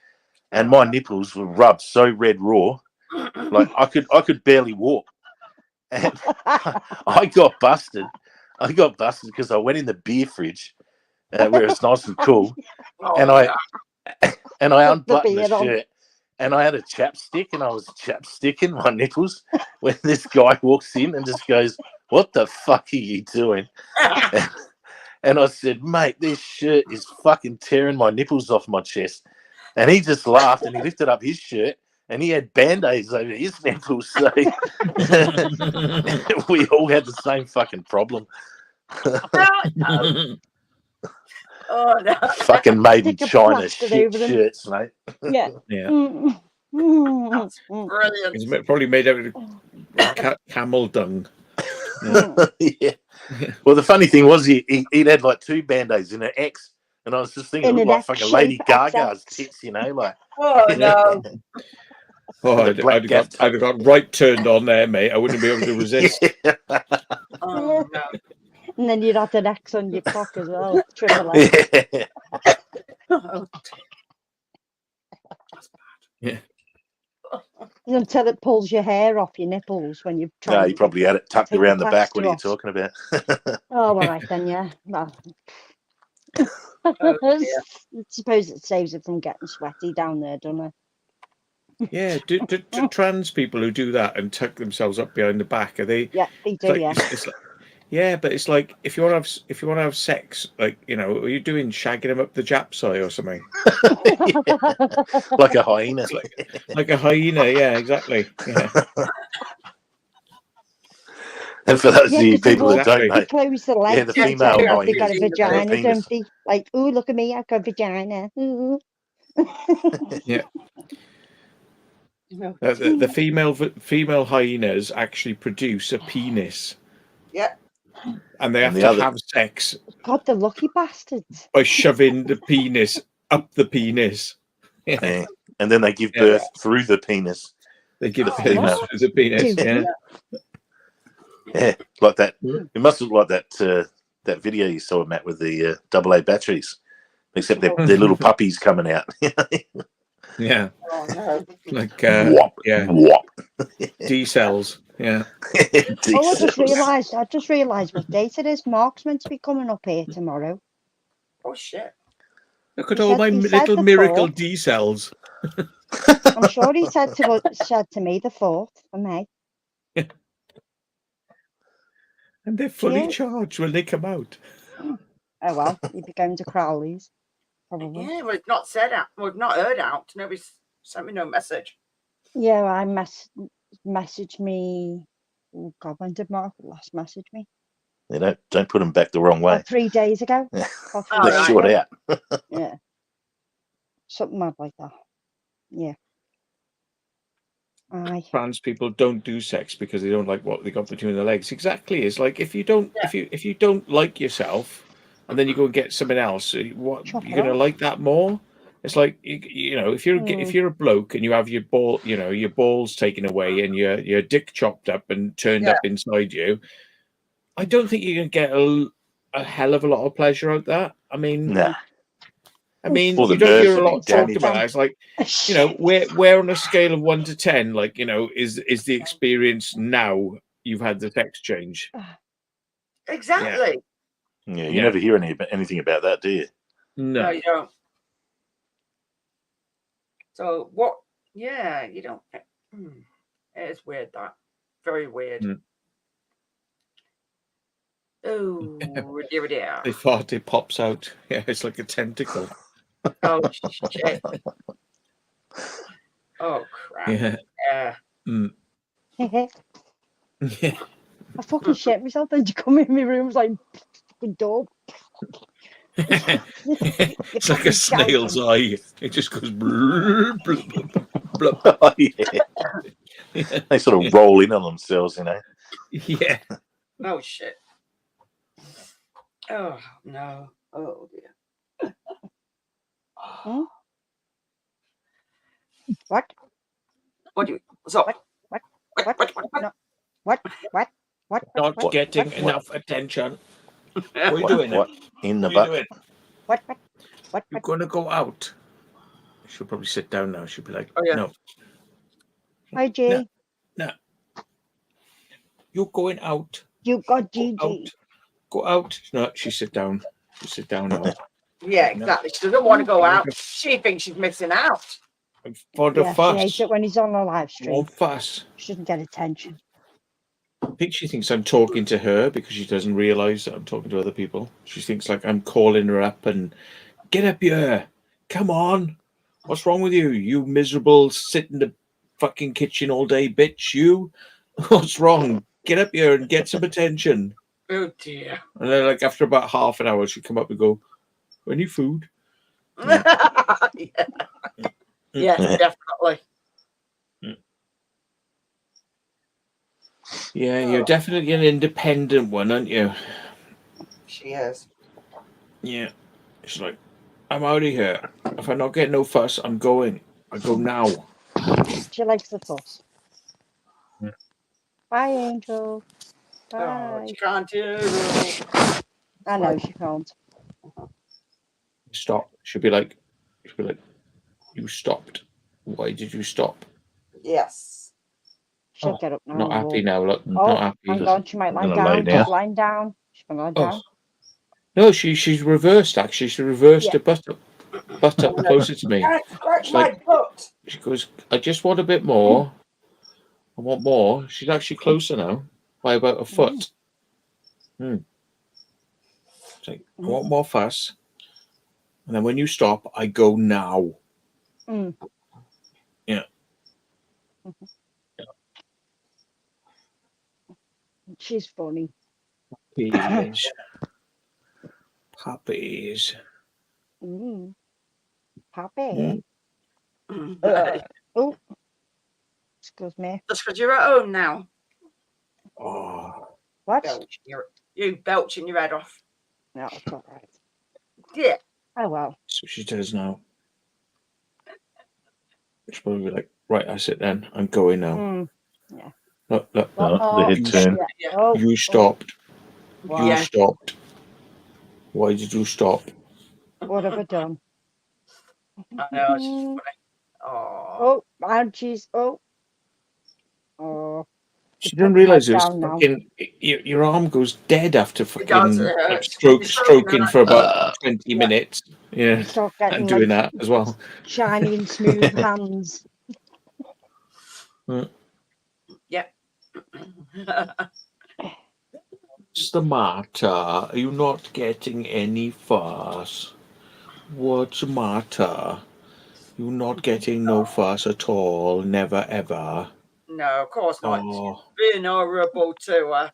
and my nipples were rubbed so red raw, like I could barely walk. And I got busted. Because I went in the beer fridge where it's nice and cool, and I unbuttoned the shirt, and I had a chapstick, and I was chapsticking my nipples when this guy walks in and just goes, what the fuck are you doing? And I said, mate, this shirt is fucking tearing my nipples off my chest. And he just laughed and he lifted up his shirt and he had band-aids over his nipples. So we all had the same fucking problem. Oh, no. Fucking made in Stick a China plaster shit over them. shirts, mate. Yeah. Yeah. That's Mm. brilliant. It's probably made out of camel dung. Yeah. Yeah. Well, the funny thing was he'd had like 2 band-aids in an X. And I was just thinking, In it an looked like X fucking Lady shape, Gaga's XX. tits, you know, like. Oh, no. Oh, The black I'd gaff have got right turned on there, mate. I wouldn't be able to resist. Yeah. Oh, no. And then you'd have an X on your cock as well. Triple X. Yeah. Yeah. Until it pulls your hair off your nipples when you've No, tried you probably had it tucked take around the back. plaster What are you off. talking about? Oh, all right then, yeah. Well, Oh, I dear. suppose it saves it from getting sweaty down there, doesn't it? Yeah, do trans people who do that and tuck themselves up behind the back, are they? Yeah, they It's do, like, yeah. it's like, yeah, but it's like if you want to have sex, like, you know, are you doing shagging them up the Jap's eye or something? Yeah. Like a hyena. Like a hyena, yeah, exactly. Yeah. And for those Yeah, of you 'cause they people that walk, don't they know, close the legs yeah, the and female pretend like they got a hyenas have a vagina, penis. don't they? Like, oh, look at me, I've got a vagina. Ooh. Yeah. No. The female hyenas actually produce a penis, Yeah. and they have the to other- have sex God, the lucky bastards. by shoving the penis up the penis. Yeah. Yeah. And then they give Yeah. birth through the penis. They give The birth female. to the penis. Do Yeah. Yeah, like that. Mm. It must look like that video you saw, Matt, with the AA batteries, except they're little puppies coming out. Yeah. Oh, no. Like Whop, yeah, whop. D cells. Yeah. Oh, I D-cells. just realised what date it is. Mark's meant to be coming up here tomorrow. Oh, shit. Look at He all said- my he said little the miracle 4th. D cells. I'm sure he said to me the 4th for May. And they're fully Yeah. charged when they come out. Oh well, he'd be going to Crowley's. Probably. Yeah, we've not said out. We've not heard out. Nobody's sent me no message. Yeah, I messaged me. Oh God, when did Mark last message me? They don't put them back the wrong way. About 3 days ago. Yeah. About 3 Oh, They're days short ago. out. Yeah. Something mad like that. Yeah. Aye. Trans people don't do sex because they don't like what they got between their legs. Exactly. It's like if you don't if you don't like yourself and then you go and get something else, what Chop you're it gonna off. like that more? It's like you know, if you're a bloke and you have your balls taken away and your dick chopped up and turned up inside you, I don't think you're gonna get a hell of a lot of pleasure out of that. I mean, Nah. I mean, Well, the you don't nerves hear a are lot talked damaged. about that. It's like, you know, where on a scale of 1 to 10, like, you know, is the experience now you've had the sex change? Exactly. Yeah, you never hear anything about that, do you? No, No. you don't. So what? Yeah, you don't. It is weird, that. Very weird. Mm. Oh, dear, dear. They fart, it pops out. Yeah, it's like a tentacle. Oh, shit. Oh, crap. Yeah. Yeah. Mm. Yeah. I fucking shit myself. Then you come in my room, it's like fucking dog. It's like a snail's eye. It just goes blub, blub, blub, blub. Oh, yeah. They sort of roll in on themselves, you know. Yeah. Oh, shit. Oh, no. Oh, dear. Hmm? What? What do you... So... What? Not getting enough attention. What are you doing? What? In the What are butt? you doing? What? You're gonna go out. She'll probably sit down now. She'll be like, Oh, yeah. no. Hi, G. No. You're going out. You got Go GG. out. Go out. No, she sit down. She sit down now. Yeah, exactly. She doesn't want to go out. She thinks she's missing out. For the Yeah, she fuss. hates it when he's on a live stream. Won't fuss. She doesn't get attention. I think she thinks I'm talking to her because she doesn't realise that I'm talking to other people. She thinks like I'm calling her up and get up here. Come on. What's wrong with you? You miserable sit in the fucking kitchen all day, bitch. You. What's wrong? Get up here and get some attention. Oh dear. And then like after about half an hour she'd come up and go, any food? Yeah, yeah, definitely. Yeah, you're definitely an independent one, aren't you? She is. Yeah. She's like, I'm out of here. If I not get no fuss, I'm going. I go now. She likes the fuss. Yeah. Bye, Angel. Oh, Bye. she can't do. I know she can't. Stop. She'll be like, you stopped. Why did you stop? Yes. She'll get up now. Not and happy walk. now. Look, Oh, not happy. hang on. She might lie gonna lay down. down. She's lying down. She's going to lie down. No, she's reversed actually. She's reversed Yeah. her butt up closer to me. Scratch She's my like, butt. she goes, I just want a bit more. I want more. She's actually closer now by about a foot. She's like, I want more fuss. And then when you stop, I go now. Mm. Yeah. She's funny. Puppies. Puppies. Puppy. Mm. Oh, excuse me. Just because you're at home now. Oh. What? You belching your head off. No, it's all right. Yeah. Oh, well. So she does now. She's probably like, right, that's it then. I'm going now. Yeah. Look. Oh, the head turn. Yeah. Oh, You stopped. Why? You stopped. Why did you stop? What have I done? I know, it's just funny. Oh. Oh, and she's oh. She didn't realise it was down now. fucking. Your arm goes dead after It does, fucking it like hurts. stroking for about 20 minutes. Yeah, You start getting and doing like that as well. shiny and smooth hands. Yeah. What's the matter? Are you not getting any fuss? What's the matter? You not getting no fuss at all? Never ever. No, of course not. Oh. Being horrible to her.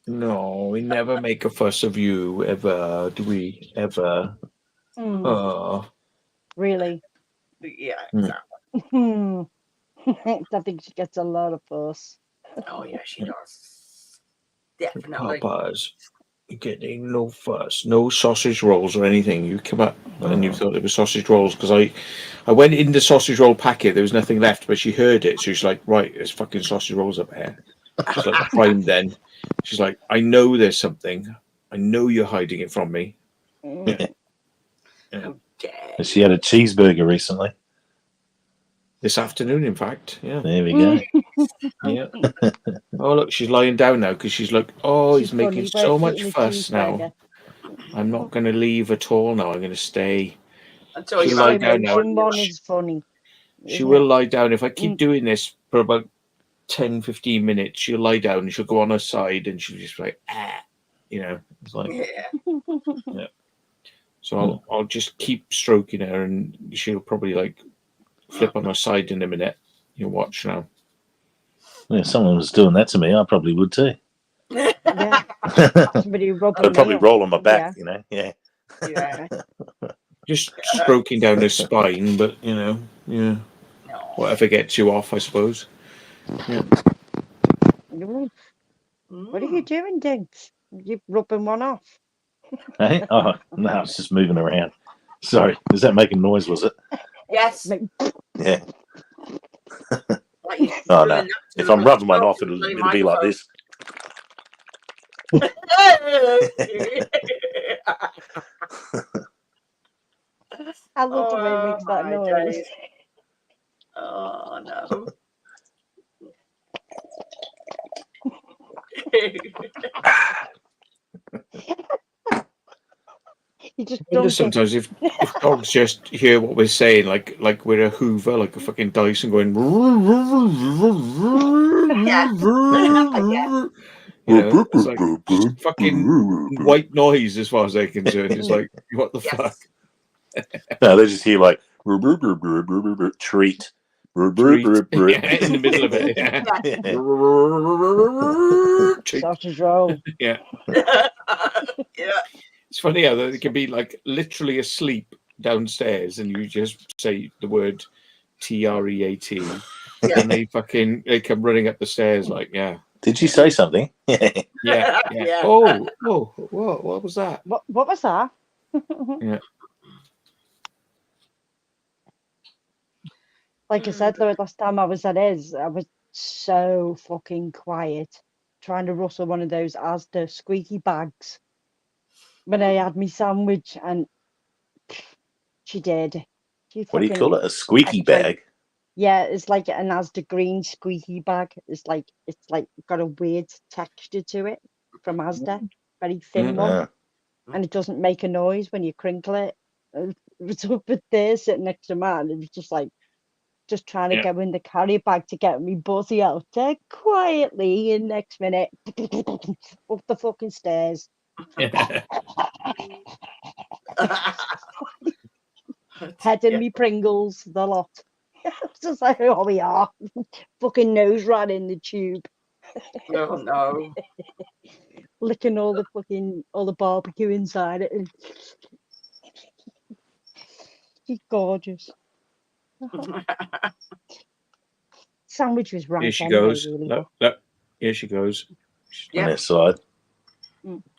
No, we never make a fuss of you ever, do we? Ever? Really? Yeah, exactly. I think she gets a lot of fuss. Oh yeah, she does. Definitely. Papa's getting no fuss, no sausage rolls or anything. You come up and you thought it was sausage rolls because I went in the sausage roll packet. There was nothing left, but she heard it, so she's like, "Right, there's fucking sausage rolls up here." She's like, "Fine then." She's like, "I know there's something. I know you're hiding it from me." Yeah. She had a cheeseburger recently. This afternoon, in fact. Yeah. There we go. Yeah. Oh, look, she's lying down now because she's like, oh, he's making so much fuss now. I'm not going to leave at all now. I'm going to stay. Until She'll lie down now. One is funny. She will lie down. If I keep doing this for about 10, 15 minutes, she'll lie down and she'll go on her side and she'll just be like, it's like, yeah. So I'll just keep stroking her and she'll probably like flip on her side in a minute. You'll watch now. Yeah, if someone was doing that to me, I probably would too. Yeah. I'd probably roll on my back, Yeah. Just stroking down her spine, but whatever gets you off, I suppose. Yeah. What are you doing, Diggs? You're rubbing one off. Hey? Oh no, it's just moving around. Sorry, is that making noise? Was it? Yes. Yeah. Oh no! If I'm rubbing one off, it'll be like this. I love the way it makes that noise. Days. Oh no. You just I wonder sometimes if dogs just hear what we're saying, like we're a Hoover, like a fucking Dyson going. You know, it's like fucking white noise as far as they're concerned. It's like, what the fuck? No, they just hear like treat. Treat. Yeah, in the middle of it. Yeah. Sausage roll. Yeah. Yeah. It's funny how they can be like literally asleep downstairs and you just say the word TREAT and they come running up the stairs like, yeah. Did you say something? Yeah. Oh, what was that? What was that? Yeah. Like I said, the last time I was at his, I was so fucking quiet, trying to rustle one of those Asda squeaky bags when I had my sandwich, and she did. What do you call it? A squeaky bag? Yeah, it's like an Asda green squeaky bag. It's like got a weird texture to it from Asda, very thin one, and it doesn't make a noise when you crinkle it. It was up there sitting next to mine. It was just trying to go in the carry bag to get me buzzy out there quietly, and next minute up the fucking stairs. Head in me Pringles, the lot. It's just like, oh, we are. Fucking nose right in the tube. Oh no. Licking all the barbecue inside it. She's gorgeous. Sandwich was rank. Here she anyway, goes. really, Look. Here she goes. On that side.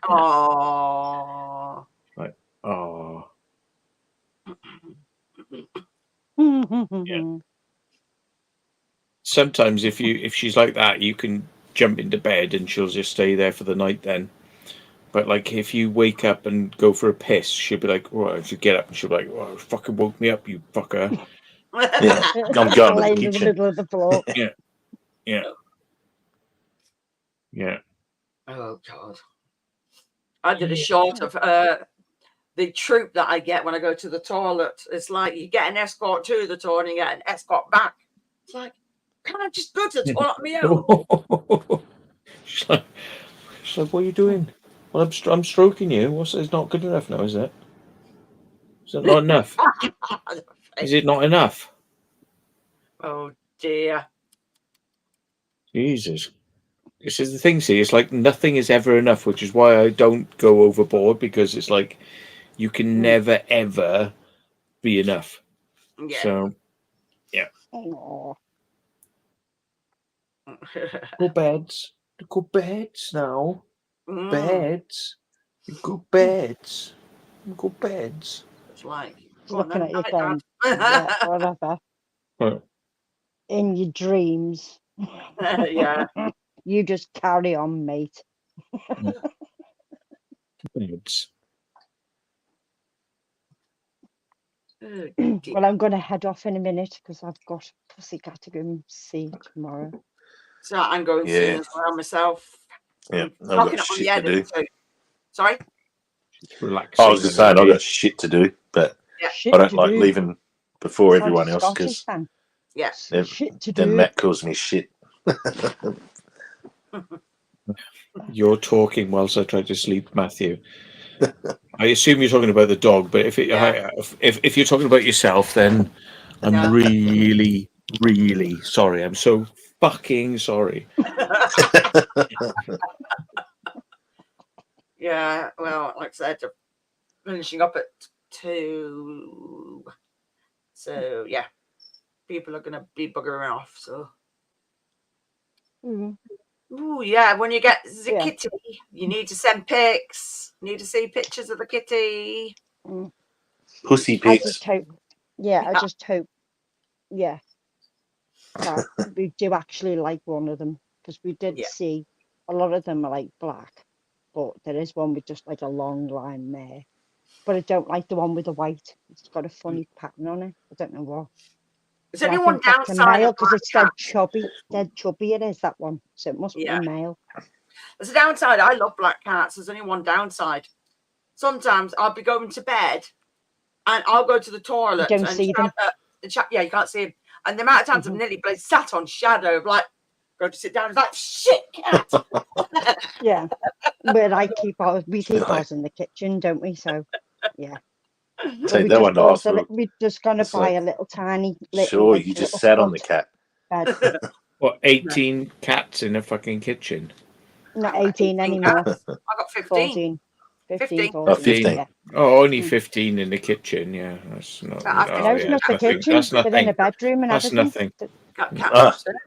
Oh. Like, oh. Yeah. Sometimes if she's like that, you can jump into bed and she'll just stay there for the night then. But like if you wake up and go for a piss, she'll be like, "Oh," if you get up and she'll be like, "Oh, fucking woke me up, you fucker." Yeah. I'm going to the kitchen. In the middle of the floor. Yeah. Oh God. I did a short of the troop that I get when I go to the toilet. It's like you get an escort to the toilet and you get an escort back. It's like, can I just go to the toilet on my own? She's like, what are you doing? Well, I'm stroking you. It's not good enough now, is it? Is it not enough? Is it not enough? Oh dear. Jesus. This is the thing, see, it's like nothing is ever enough, which is why I don't go overboard, because it's like you can never ever be enough. Yeah. So yeah. Oh. Go beds. Go beds now. Mm. Beds. Go beds. Go beds. It's like Looking at your phone. Yeah, whatever. Right. In your dreams. Yeah. You just carry on, mate. Beds. Well, I'm going to head off in a minute because I've got Pussycat to go and see tomorrow. So I'm going soon as well myself. Yeah, I've got shit to do. Sorry? Relaxing. I was just saying I've got shit to do, but I don't like leaving before everyone else because then Matt calls me shit. You're talking whilst I try to sleep, Matthew. I assume you're talking about the dog, but if you're talking about yourself, then I'm really, really sorry. I'm so fucking sorry. Yeah, well, like I said, finishing up at 2. So yeah, people are gonna be buggering off. So. Oh yeah, when you get the kitty, you need to send pics. You need to see pictures of the kitty. Pussy pics. I just hope. Yeah, that we do actually like one of them, because we did see a lot of them are like black, but there is one with just like a long line there. But I don't like the one with the white. It's got a funny pattern on it. I don't know what. Is there anyone downside? Because it's dead chubby. Dead chubby it is, that one. So it must be a male. There's a downside. I love black cats. There's only one downside. Sometimes I'll be going to bed and I'll go to the toilet. You can't see them. Yeah, you can't see them. And the amount of times I've nearly sat on shadow, like go to sit down. It's like, shit, cat. Yeah. But we keep ours in the kitchen, don't we? So, yeah. Well, Take that one to hospital. we're just going to It's buy like, a little tiny, sure, like, you just little sat on the front cat. bed. What, 18 cats in a fucking kitchen? Not I've got 18 anymore. anymore. I got 15. 14. 15, 15. 14. 15. Yeah. Oh, only Mm. 15 in the kitchen. Yeah, that's not. I've Oh, No, it's yeah, not the that's nothing. kitchen, That's but in nothing. the bedroom and That's everything. nothing. Got cats Ah, upstairs.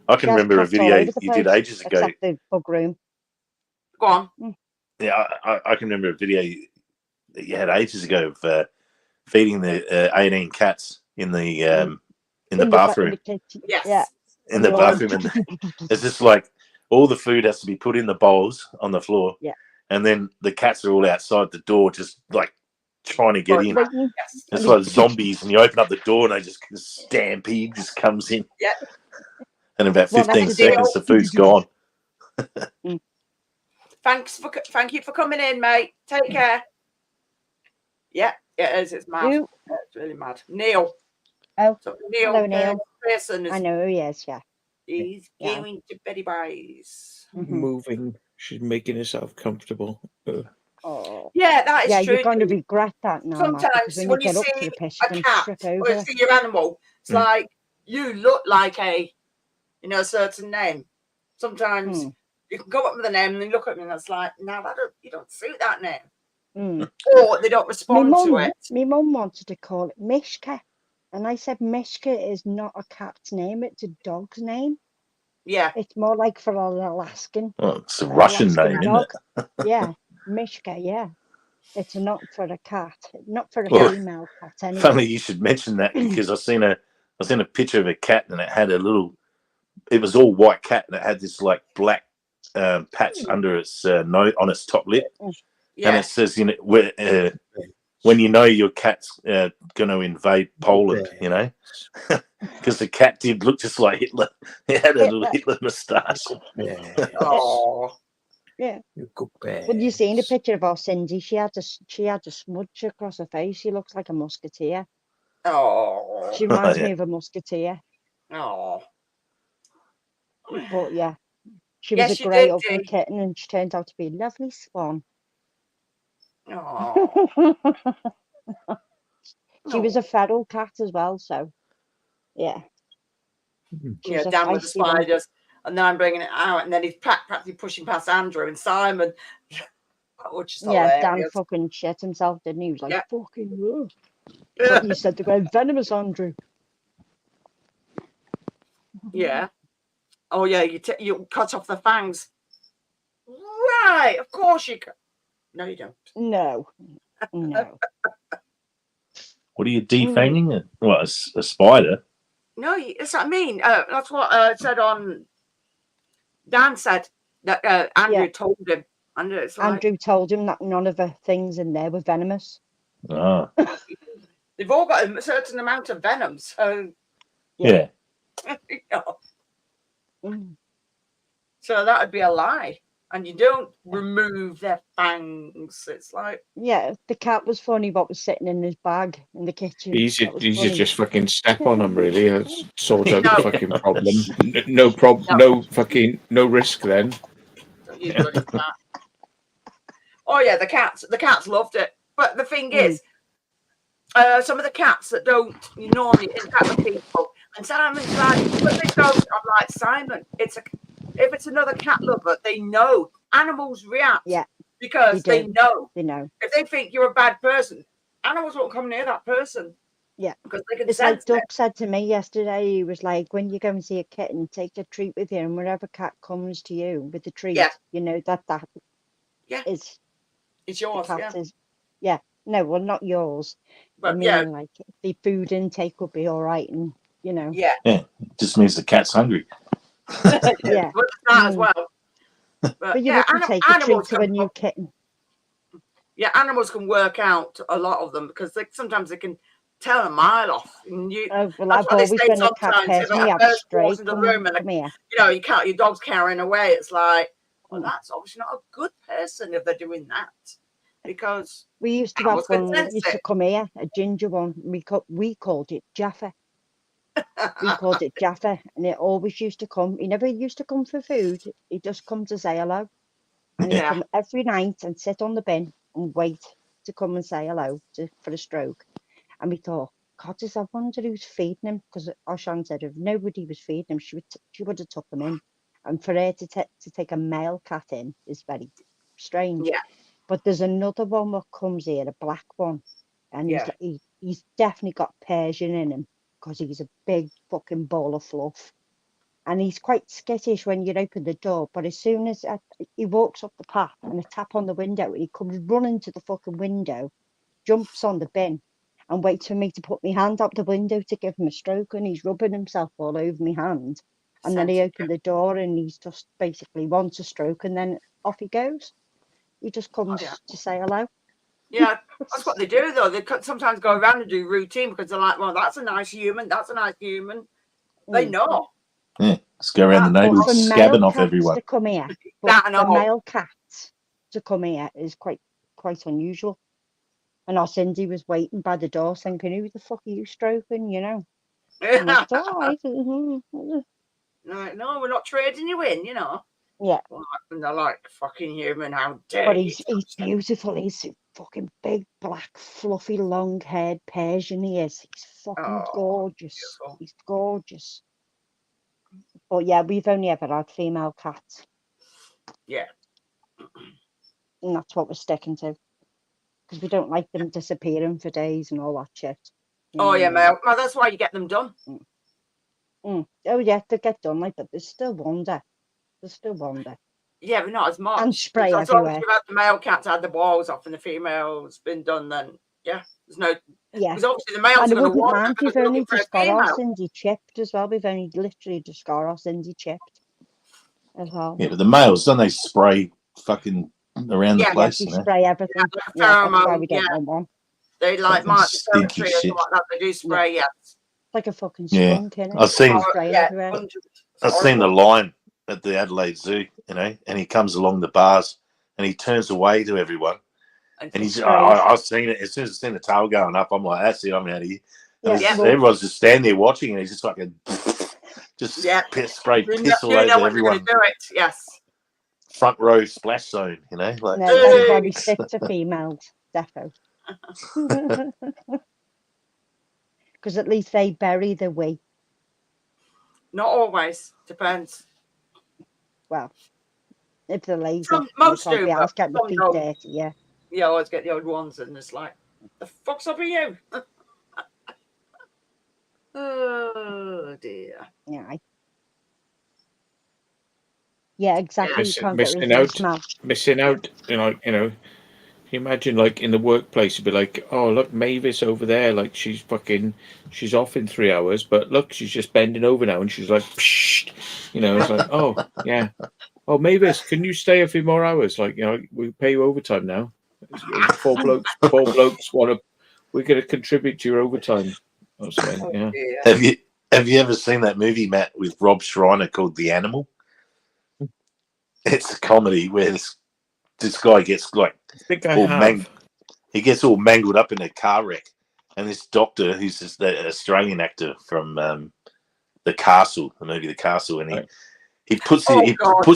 I She can has remember a cats all video over the you did place, ages ago. except the bug room. Go on. Yeah, I can remember a video that you had ages ago of feeding the 18 cats in the In the bathroom. kitchen. Yes. Yeah. In the And they're all bathroom, and it's just like all the food has to be put in the bowls on the floor, Yeah. and then the cats are all outside the door, just like trying to get in. waiting. Yes. It's like zombies, and you open up the door, and they just stampede just comes in, Yeah. and in about Well, 15 that's seconds, the food's gone. Thank you for coming in, mate. Take care. Yeah, it is. It's mad. Who? It's really mad. Neil. Oh, So Neil, hello, Neil. Pearson is I know who he is, yeah. he's Yeah. going to Betty Boys. Moving. She's making herself comfortable. Oh. Yeah, that is Yeah, true. you're going to regret that now, Matt, because Sometimes when when you you get up to see the piss, a you're going to cat trip or you over. see your animal, it's Mm. like you look like a certain name. Sometimes you can come up with a name and they look at me and it's like, no, you don't suit that name. Or they don't respond to it. My mum wanted to call it Mishka. And I said, Mishka is not a cat's name, it's a dog's name. Yeah. It's more like for an Alaskan. Oh, it's a Russian name, dog. isn't it? Yeah, Mishka, yeah. It's not for a cat, not for a Well, female cat anyway. Funny you should mention that because I seen a picture of a cat and it had it was all white cat and it had this like black patch under its nose on its top lip, and it says when you know your cat's going to invade Poland, because the cat did look just like Hitler. It had a little Hitler moustache. Oh. Yeah. Well, you seen a picture of our Cindy? She had a smudge across her face. She looks like a musketeer. Oh. She reminds me of a musketeer. Oh. But yeah, she Yes, was she a grey did, ugly Dee. kitten, and she turned out to be a lovely swan. Oh. She was a feral cat as well, so yeah. She was a down with the feisty one. spiders, and then I'm bringing it out, and then he's practically pushing past Andrew and Simon. Which is Yeah, Dan hilarious. fucking shit himself, didn't he? He was like, Yeah. fucking ugh. But you said they were venomous, Andrew. Yeah. Oh yeah, you cut off the fangs. Right, of course you can. No, you don't. No. What are you defanging? What, a spider? No, that's what I mean. That's what it said Dan said that Andrew told him. And it's like, Andrew told him that none of the things in there were venomous. Ah. They've all got a certain amount of venom, so Yeah. So that would be a lie. And you don't remove their fangs. It's like, yeah, the cat was funny, what was sitting in his bag in the kitchen. Easy funny. just fucking step on them, really. That's sort out No. the fucking problem. No problem. No fucking no risk then. You bloody cat. Oh yeah, the cats loved it. But the thing is, some of the cats that don't normally interact with people, and Simon's like, but they don't. I'm like, Simon, if it's another cat lover, they know. Animals react because they know. They know. If they think you're a bad person, animals won't come near that person. Yeah, because they can it's like sense Duck said to me yesterday. He was like, when you go and see a kitten, take a treat with you, and wherever cat comes to you with a treat, you know that is it's yours. The cat is, no, well, not yours. But I mean, like the food intake will be all right, and you know. Yeah, it just means the cat's hungry. Yeah, but that as well. But you wouldn't take a treat to a new kitten. Yeah, animals can work out a lot of them because sometimes they can tell a mile off. And well, I've always been a cat person. We have straight. Come here. Your dog's carrying away. It's like, well, that's obviously not a good person if they're doing that. Because we used to have one that used to come here, a ginger one. We called it Jaffa. We called it Jaffa, and it always used to come. He never used to come for food. He'd just come to say hello. And he'd Yeah. come every night and sit on the bin and wait to come and say hello for a stroke. And we thought, God, I wonder who's feeding him? Because Oshan said if nobody was feeding him, she would have took him in. And for her to take a male cat in is very strange. Yeah. But there's another one that comes here, a black one. And Yeah. he's definitely got Persian in him because he's a big fucking ball of fluff. And he's quite skittish when you open the door. But as soon as he walks up the path and a tap on the window, he comes running to the fucking window, jumps on the bin, and waits for me to put my hand up the window to give him a stroke. And he's rubbing himself all over my hand. And then he opened the door and he's just basically wants a stroke. And then off he goes. He just comes to say hello. Yeah, that's what they do, though. They sometimes go around and do routine because they're like, well, that's a nice human. That's a nice human. They know. Yeah, let's go around the But neighbourhood for scabbing male off cats everyone. to come here, That but and for all. male cats to come here is quite unusual. And our Cindy was waiting by the door thinking, who the fuck are you stroking, you know? And it's all right. No, we're not trading you in, you know. Yeah. And they're like, fucking human, how dare But you. he's beautiful. He's fucking big, black, fluffy, long-haired Persian he is. He's fucking gorgeous. Beautiful. He's gorgeous. But yeah, we've only ever had female cats. Yeah. And that's what we're sticking to. Because we don't like them disappearing for days and all that shit. Oh, yeah, Mel. Well, that's why you get them done. Oh, yeah, they get done, like, but there's still wonder. There's still wonder. Yeah, but not as much. And spray Because everywhere. obviously, if the male cat's had the balls off and the female's been done, then, yeah, there's no... Yeah. Because obviously the male's And I going to wouldn't want mind, because we've they're only looking for a just got our female. Cindy chipped as well. We've only literally just got our Cindy chipped as well. Yeah, but the males, don't they spray fucking around the place? We You know? spray everything. Yeah, That's why we don't want one. They like Fucking mark the stinky territory or shit. something like that. They do spray, yes. Like a fucking Yeah. skunk, innit? I've seen Spraying everywhere. I've seen the lion at the Adelaide Zoo, you know, and he comes along the bars and he turns away to everyone. And he's, I've seen it. As soon as I've seen the tail going up, I'm like, that's it, I'm out of here. And everyone's just standing there watching, and he's just fucking spray piss all over everyone. Do it, yes. Front row splash zone, you know. Like, No, that's why we stick to females, defo. Because at least they bury the wee. Not always. Depends. Well, if they're lazy, most they can't do, be but asked getting the some feet don't. dirty, yeah. You always get the old ones, and it's like, the fuck's up with you? Oh dear. Yeah. Yeah, exactly. You can't get rid Missing of the out. smell. Missing out. You know. Can you imagine, like, in the workplace, you'd be like, oh, look, Mavis over there, like, she's off in 3 hours, but look, she's just bending over now, and she's like, psh, you know, it's like, oh, yeah. Oh, Mavis, can you stay a few more hours? Like, you know, we pay you overtime now. Four blokes we're going to contribute to your overtime. Yeah. Have you ever seen that movie, Matt, with Rob Schreiner called The Animal? It's a comedy where this guy gets like he gets all mangled up in a car wreck, and this doctor, who's just the Australian actor from the movie The Castle, and he puts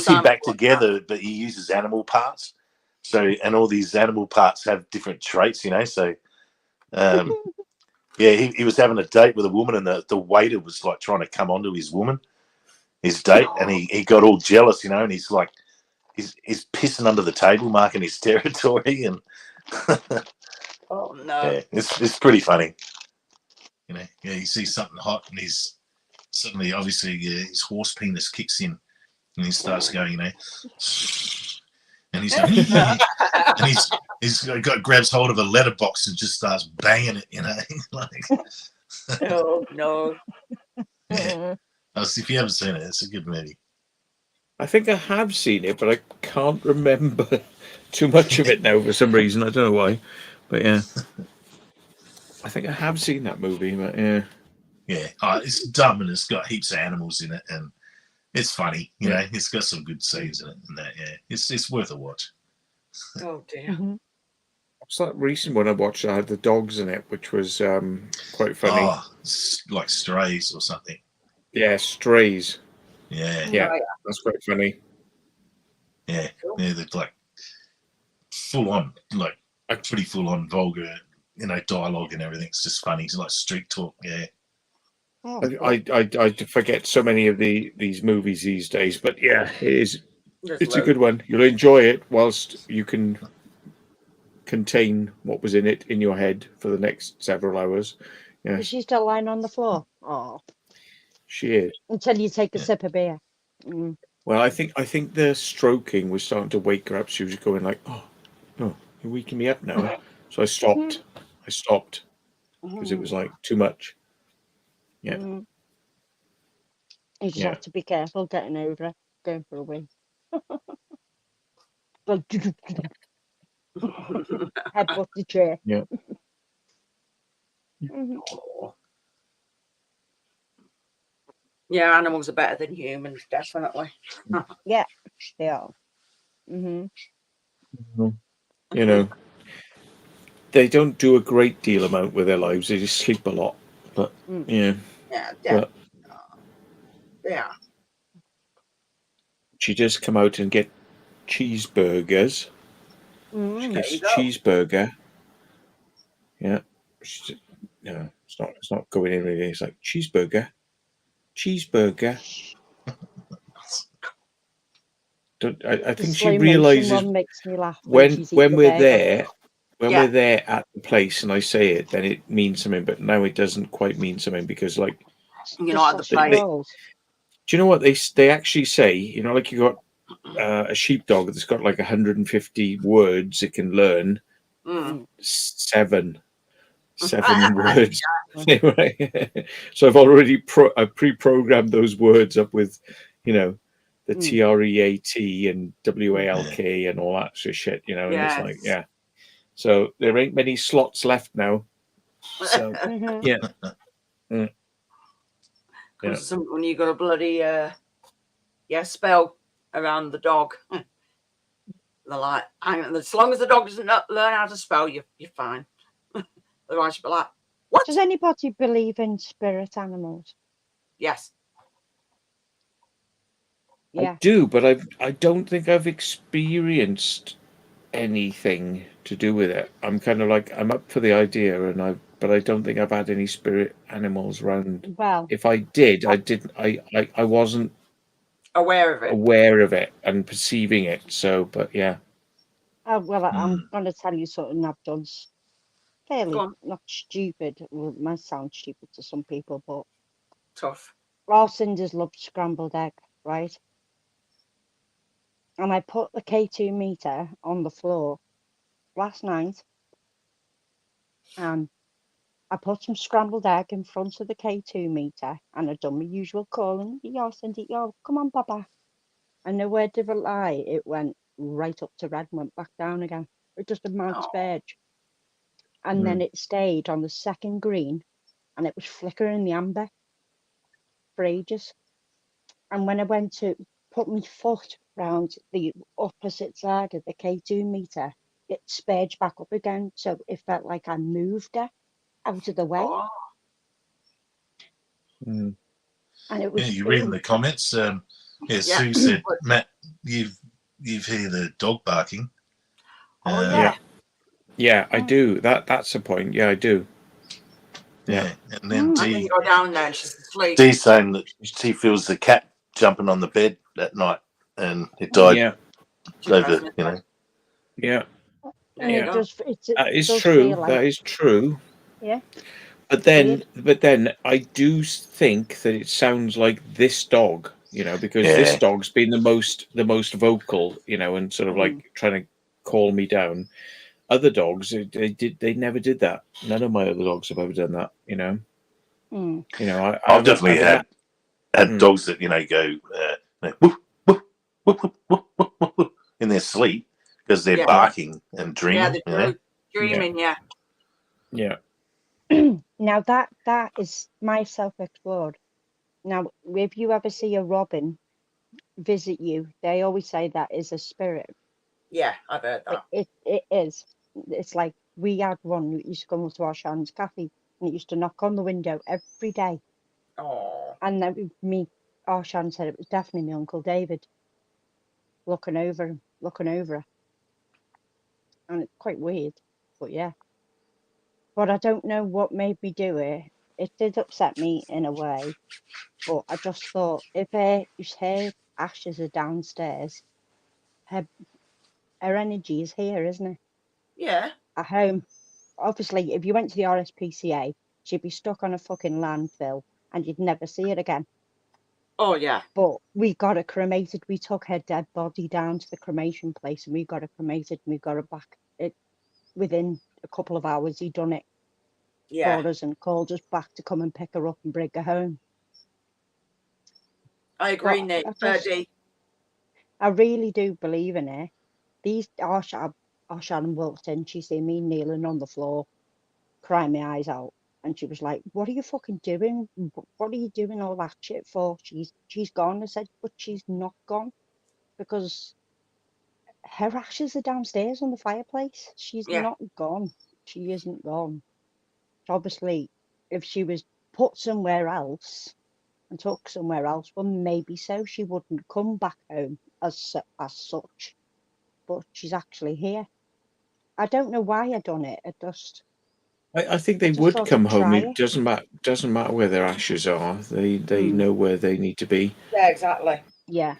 him back together, but he uses animal parts. So, and all these animal parts have different traits, you know. So, he was having a date with a woman, and the waiter was like trying to come onto his date, and he got all jealous, you know, and he's like. He's pissing under the table, marking his territory, and oh no, yeah, it's pretty funny. You know, yeah, he sees something hot, and he's suddenly, obviously, his horse penis kicks in, and he starts going, you know, and he's grabs hold of a letterbox and just starts banging it, you know, like. Oh no. Yeah. If you haven't seen it, it's a good movie. I think I have seen it, but I can't remember too much of it now for some reason. I don't know why, but yeah, I think I have seen that movie. But yeah, it's dumb and it's got heaps of animals in it, and it's funny. You know, it's got some good scenes in it, and that it's worth a watch. Oh dear. Mm-hmm. What's that recent one I watched? I had the dogs in it, which was quite funny. Oh, it's like Strays or something. Yeah, Strays. Yeah. Yeah, Oh, yeah. that's quite funny. Yeah. Cool. Yeah, they're like full on, like pretty full on vulgar, dialogue and everything. It's just funny. It's like street talk. Yeah. Oh, I forget so many of these movies these days, but yeah, it is. There's It's a loads. good one. You'll enjoy it whilst you can contain what was in it in your head for the next several hours. is Yes, she still lying on the floor? Oh, she is. until you take a Yeah. sip of beer. Mm. Well, I think the stroking was starting to wake her up. She was going like, "Oh, no, you're waking me up now." So I stopped. I stopped because it was like too much. Yeah, Mm. You just yeah, have to be careful getting over it, going for a win. Like, headbutt the chair. yeah. Mhm. Oh. Yeah, animals are better than humans, definitely. Yeah, they are. Hmm. You know, they don't do a great deal amount with their lives. They just sleep a lot. But Mm. yeah, Yeah, but yeah. she just come out and get cheeseburgers. She Mm. gets There a you go. cheeseburger. Yeah, she's, no, it's not going in really. It's like cheeseburger. I The think she slow motion realizes one makes me laugh when she's eating when the we're burger. there, when Yeah. we're there at the place, and I say it, then it means something. But now it doesn't quite mean something because, like, You're The not at the sausage place. rolls. do you know what they actually say? You know, like you got a sheepdog that's got like 150 words it can learn. Mm. Seven words. Right? So I've already pre-programmed those words up with, you know, the Mm. TREAT and WALK and all that sort of shit, you know, and it's like, Yes. yeah. So there ain't many slots left now. So Mhm. yeah. Mm, yeah. Comes to something when you got a bloody spell around the dog. They're like, hang on, as long as the dog doesn't learn how to spell, you're fine. Otherwise, you'll be like, what? Does anybody believe in spirit animals? Yes. I Yeah. do, but I don't think I've experienced anything to do with it. I'm kind of like I'm up for the idea, but I don't think I've had any spirit animals around. Well, If I did, I didn't. I wasn't Aware of it. aware of it and perceiving it. So, but yeah, I'm Mm. going to tell you something I've done Go fairly on. not stupid. Well, it might sound stupid to some people, but Tough. our Cinders love scrambled egg, right? And I put the K2 meter on the floor last night, and I put some scrambled egg in front of the K2 meter, and I done my usual calling. Yo, Cindy, yo, come on, Baba. And no word of a lie, it went right up to red and went back down again. It just a mad Oh. spurge. And then it stayed on the second green, and it was flickering the amber for ages. And when I went to put my foot round the opposite side of the K2 meter, it spurged back up again. So it felt like I moved her out of the way. Oh. And it Yeah, was, you reading the comments? Yeah, Yeah. Sue said, Matt, you've heard the dog barking. Oh, yeah. yeah, I do. That's the point. Yeah, I do. Yeah, and then And then you go down there and she's asleep. Dee's saying that she feels the cat jumping on the bed that night, and it died Yeah, over. yeah. and you it go. does, That is does true. feel like, That is true. yeah, But weird. then I do think that it sounds like this dog, you know, because this Yeah. dog's been the most vocal, you know, and sort of like trying to calm me down. Other dogs, they never did that. None of my other dogs have ever done that, you know. Mm. You know, I've definitely had dogs that go woof, woof, woof, woof, woof, woof, woof, woof, in their sleep because they're Yeah. barking and Yeah, dreaming. they're dreaming, yeah. Yeah. Now that is my self-explored. Now, if you ever see a robin visit you, they always say that is a spirit. Yeah, I've heard that. It is. it's like we had one that used to come up to our Shan's cafe, and it used to knock on the window every day. Oh, And then our Shan said it was definitely my Uncle David looking over her. And it's quite weird, but yeah. But I don't know what made me do it. It did upset me in a way, but I just thought if her ashes are downstairs, her energy is here, isn't it? yeah. At home. Obviously, if you went to the RSPCA, she'd be stuck on a fucking landfill and you'd never see it again. Oh, yeah. But we got her cremated. We took her dead body down to the cremation place and we got her cremated and we got her back. Within a couple of hours, he done it Yeah. for us and called us back to come and pick her up and bring her home. I agree, But Nick. I really do believe in it. Our Shannon walked in, she seen me kneeling on the floor, crying my eyes out. And she was like, "What are you fucking doing? What are you doing all that shit for? She's gone." I said, "But she's not gone, because her ashes are downstairs on the fireplace. She's Yeah. not gone. She isn't gone. Obviously, if she was put somewhere else and took somewhere else, well, maybe so. She wouldn't come back home as such. But she's actually here. I don't know why I done it. I think they just would thought come I'd home. try It doesn't matter where their ashes are. They Mm. know where they need to be. Yeah, exactly. Yeah.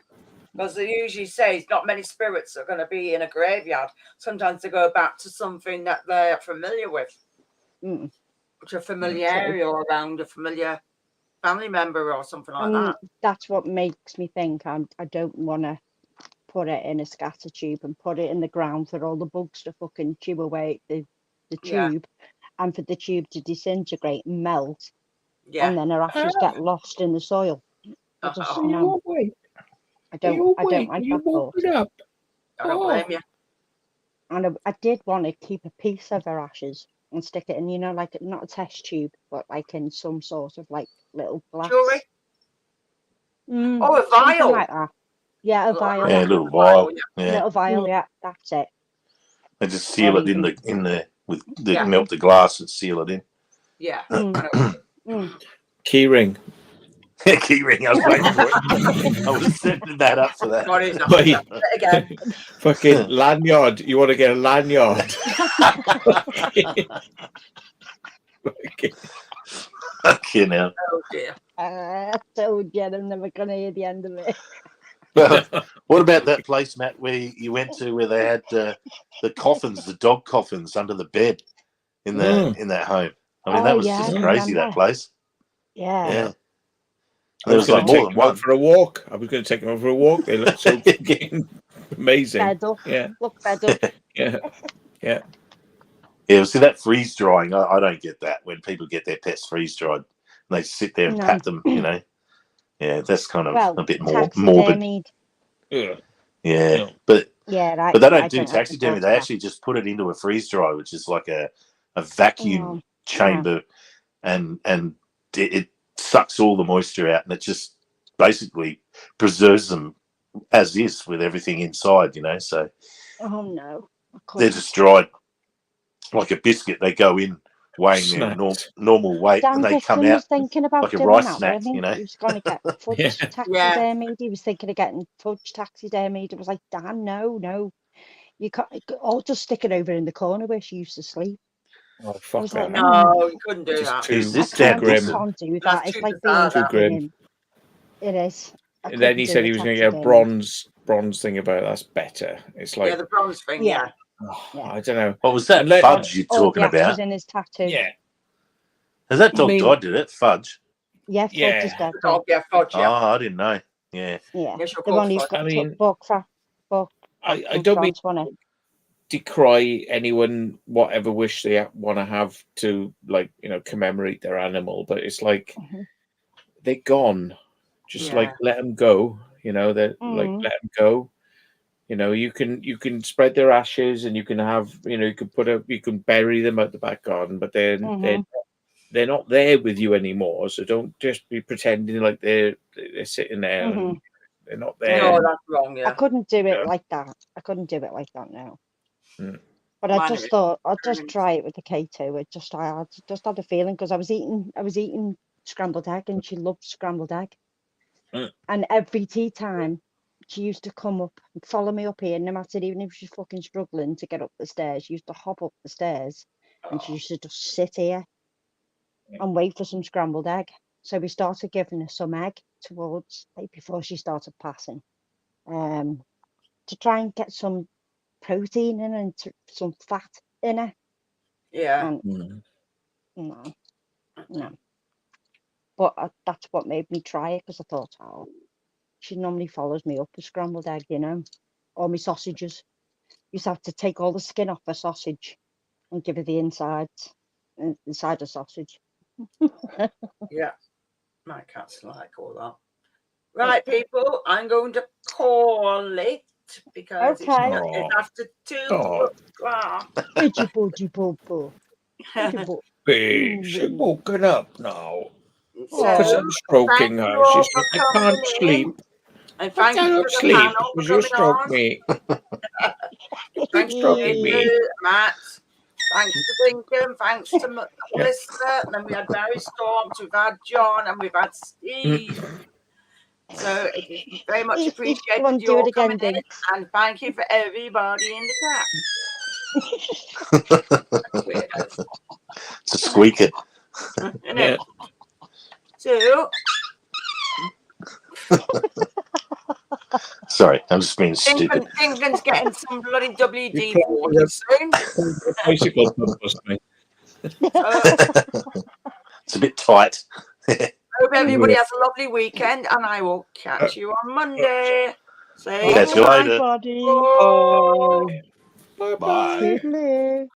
Because they usually say not many spirits are going to be in a graveyard. Sometimes they go back to something that they're familiar with, which a familiar area or around a familiar family member or something like that. That's what makes me think I don't want to put it in a scatter tube and put it in the ground for all the bugs to fucking chew away the tube, and for the tube to disintegrate and melt, and then her ashes get lost in the soil. I just no. I don't like that thought. I don't blame you. And I did want to keep a piece of her ashes and stick it in, like not a test tube, but like in some sort of like little glass. Jewelry? Oh, a vial. Something like that. Yeah, a vial. Yeah, a little vial. Yeah. Little vial, yeah, that's it. They just seal it in the with the melt the glass and seal it in. Yeah. Key ring. Key ring. I was waiting for it. I was setting that up for that. Again. Fucking lanyard. You want to get a lanyard? Okay, now. Oh dear. I told you I'm never gonna hear the end of it. Well, what about that place, Matt, where you went to, where they had the coffins, the dog coffins under the bed in that home? I mean, that was just crazy. That place. Yeah. I was going to take them out for a walk. I was going to take them out for a walk. They look so amazing. Fed up. Yeah. Look fed up. Yeah. Yeah, see, that freeze drying, I don't get that. When people get their pets freeze dried and they sit there and pat them, Yeah, that's kind of a bit more morbid. Yeah, but they don't do taxidermy. They actually just put it into a freeze dry, which is like a vacuum chamber, and it sucks all the moisture out, and it just basically preserves them as is with everything inside. So Oh no, they're just dried like a biscuit. They go in weighing their normal weight, and they come out was thinking about like a doing rice that, snack. wasn't he? He was going to get fudge taxidermied. He was thinking of getting fudge taxidermied. It was like, Dan, no, you can't. Or just stick it over in the corner where she used to sleep. Oh fuck! I was like, no, you couldn't do that. Is this I grim? can't do that. It's like too grim. It is. And then he said he was going to get a bronze thing about it. That's better. It's like the bronze thing. Yeah. I don't know. What was that fudge you're talking about? In his tattoo. Yeah. Has that dog died? Did it? Fudge? Yeah, Fudge is dead. Fudge, yeah. Oh, I didn't know. Yeah. Yeah. The one who's got I don't mean to decry anyone whatever wish they want to have to, like, commemorate their animal, but it's like they're gone. Just like let them go. They're like let them go. You can spread their ashes, and you can have, you can bury them out the back garden, but they're not there with you anymore. So don't just be pretending like they're sitting there. And they're not there. No, that's wrong. Yeah, I couldn't do it like that. I couldn't do it like that now. But I Mine just are thought I'd just experiments. try it with the K2. I just had a feeling because I was eating scrambled egg, and she loved scrambled egg. Mm. And every tea time, she used to come up and follow me up here, no matter, even if she's fucking struggling to get up the stairs. She used to hop up the stairs, and she used to just sit here and wait for some scrambled egg. So we started giving her some egg towards like before she started passing, to try and get some protein in and some fat in her. Yeah. And Mm. no. But that's what made me try it, because I thought, oh, she normally follows me up with scrambled egg, or my sausages. Used to have to take all the skin off a sausage and give her the inside of sausage. Yeah. My cats like all that. Right, people, I'm going to call it because Okay. it's after 2 Oh. o'clock. Bitchy booty boo boo. She's woken up now. So, Because I'm stroking thank her. you all She's for like, I coming can't sleep. in. And I thank you cannot to the sleep panel for because you coming stroke on. me. Thank you, Stroking me. David, Matt. Thanks to Dinkum. Thanks to Melissa. And then we had Barry Storms. We've had John, and we've had Steve. So it is very much appreciated Go on, you do all it again, coming in, Dinks. and thank you for everybody in the chat. Weirdos. It's a squeaker. You know. So Sorry, I'm just being stupid. Dinkum's getting some bloody You WD play 40 with soon. a bicycle purpose, mate. It's a bit tight. Hope everybody has a lovely weekend, and I will catch you on Monday. Say Catch you bye. later. Buddy. Bye. Bye. Bye. Toodaloo.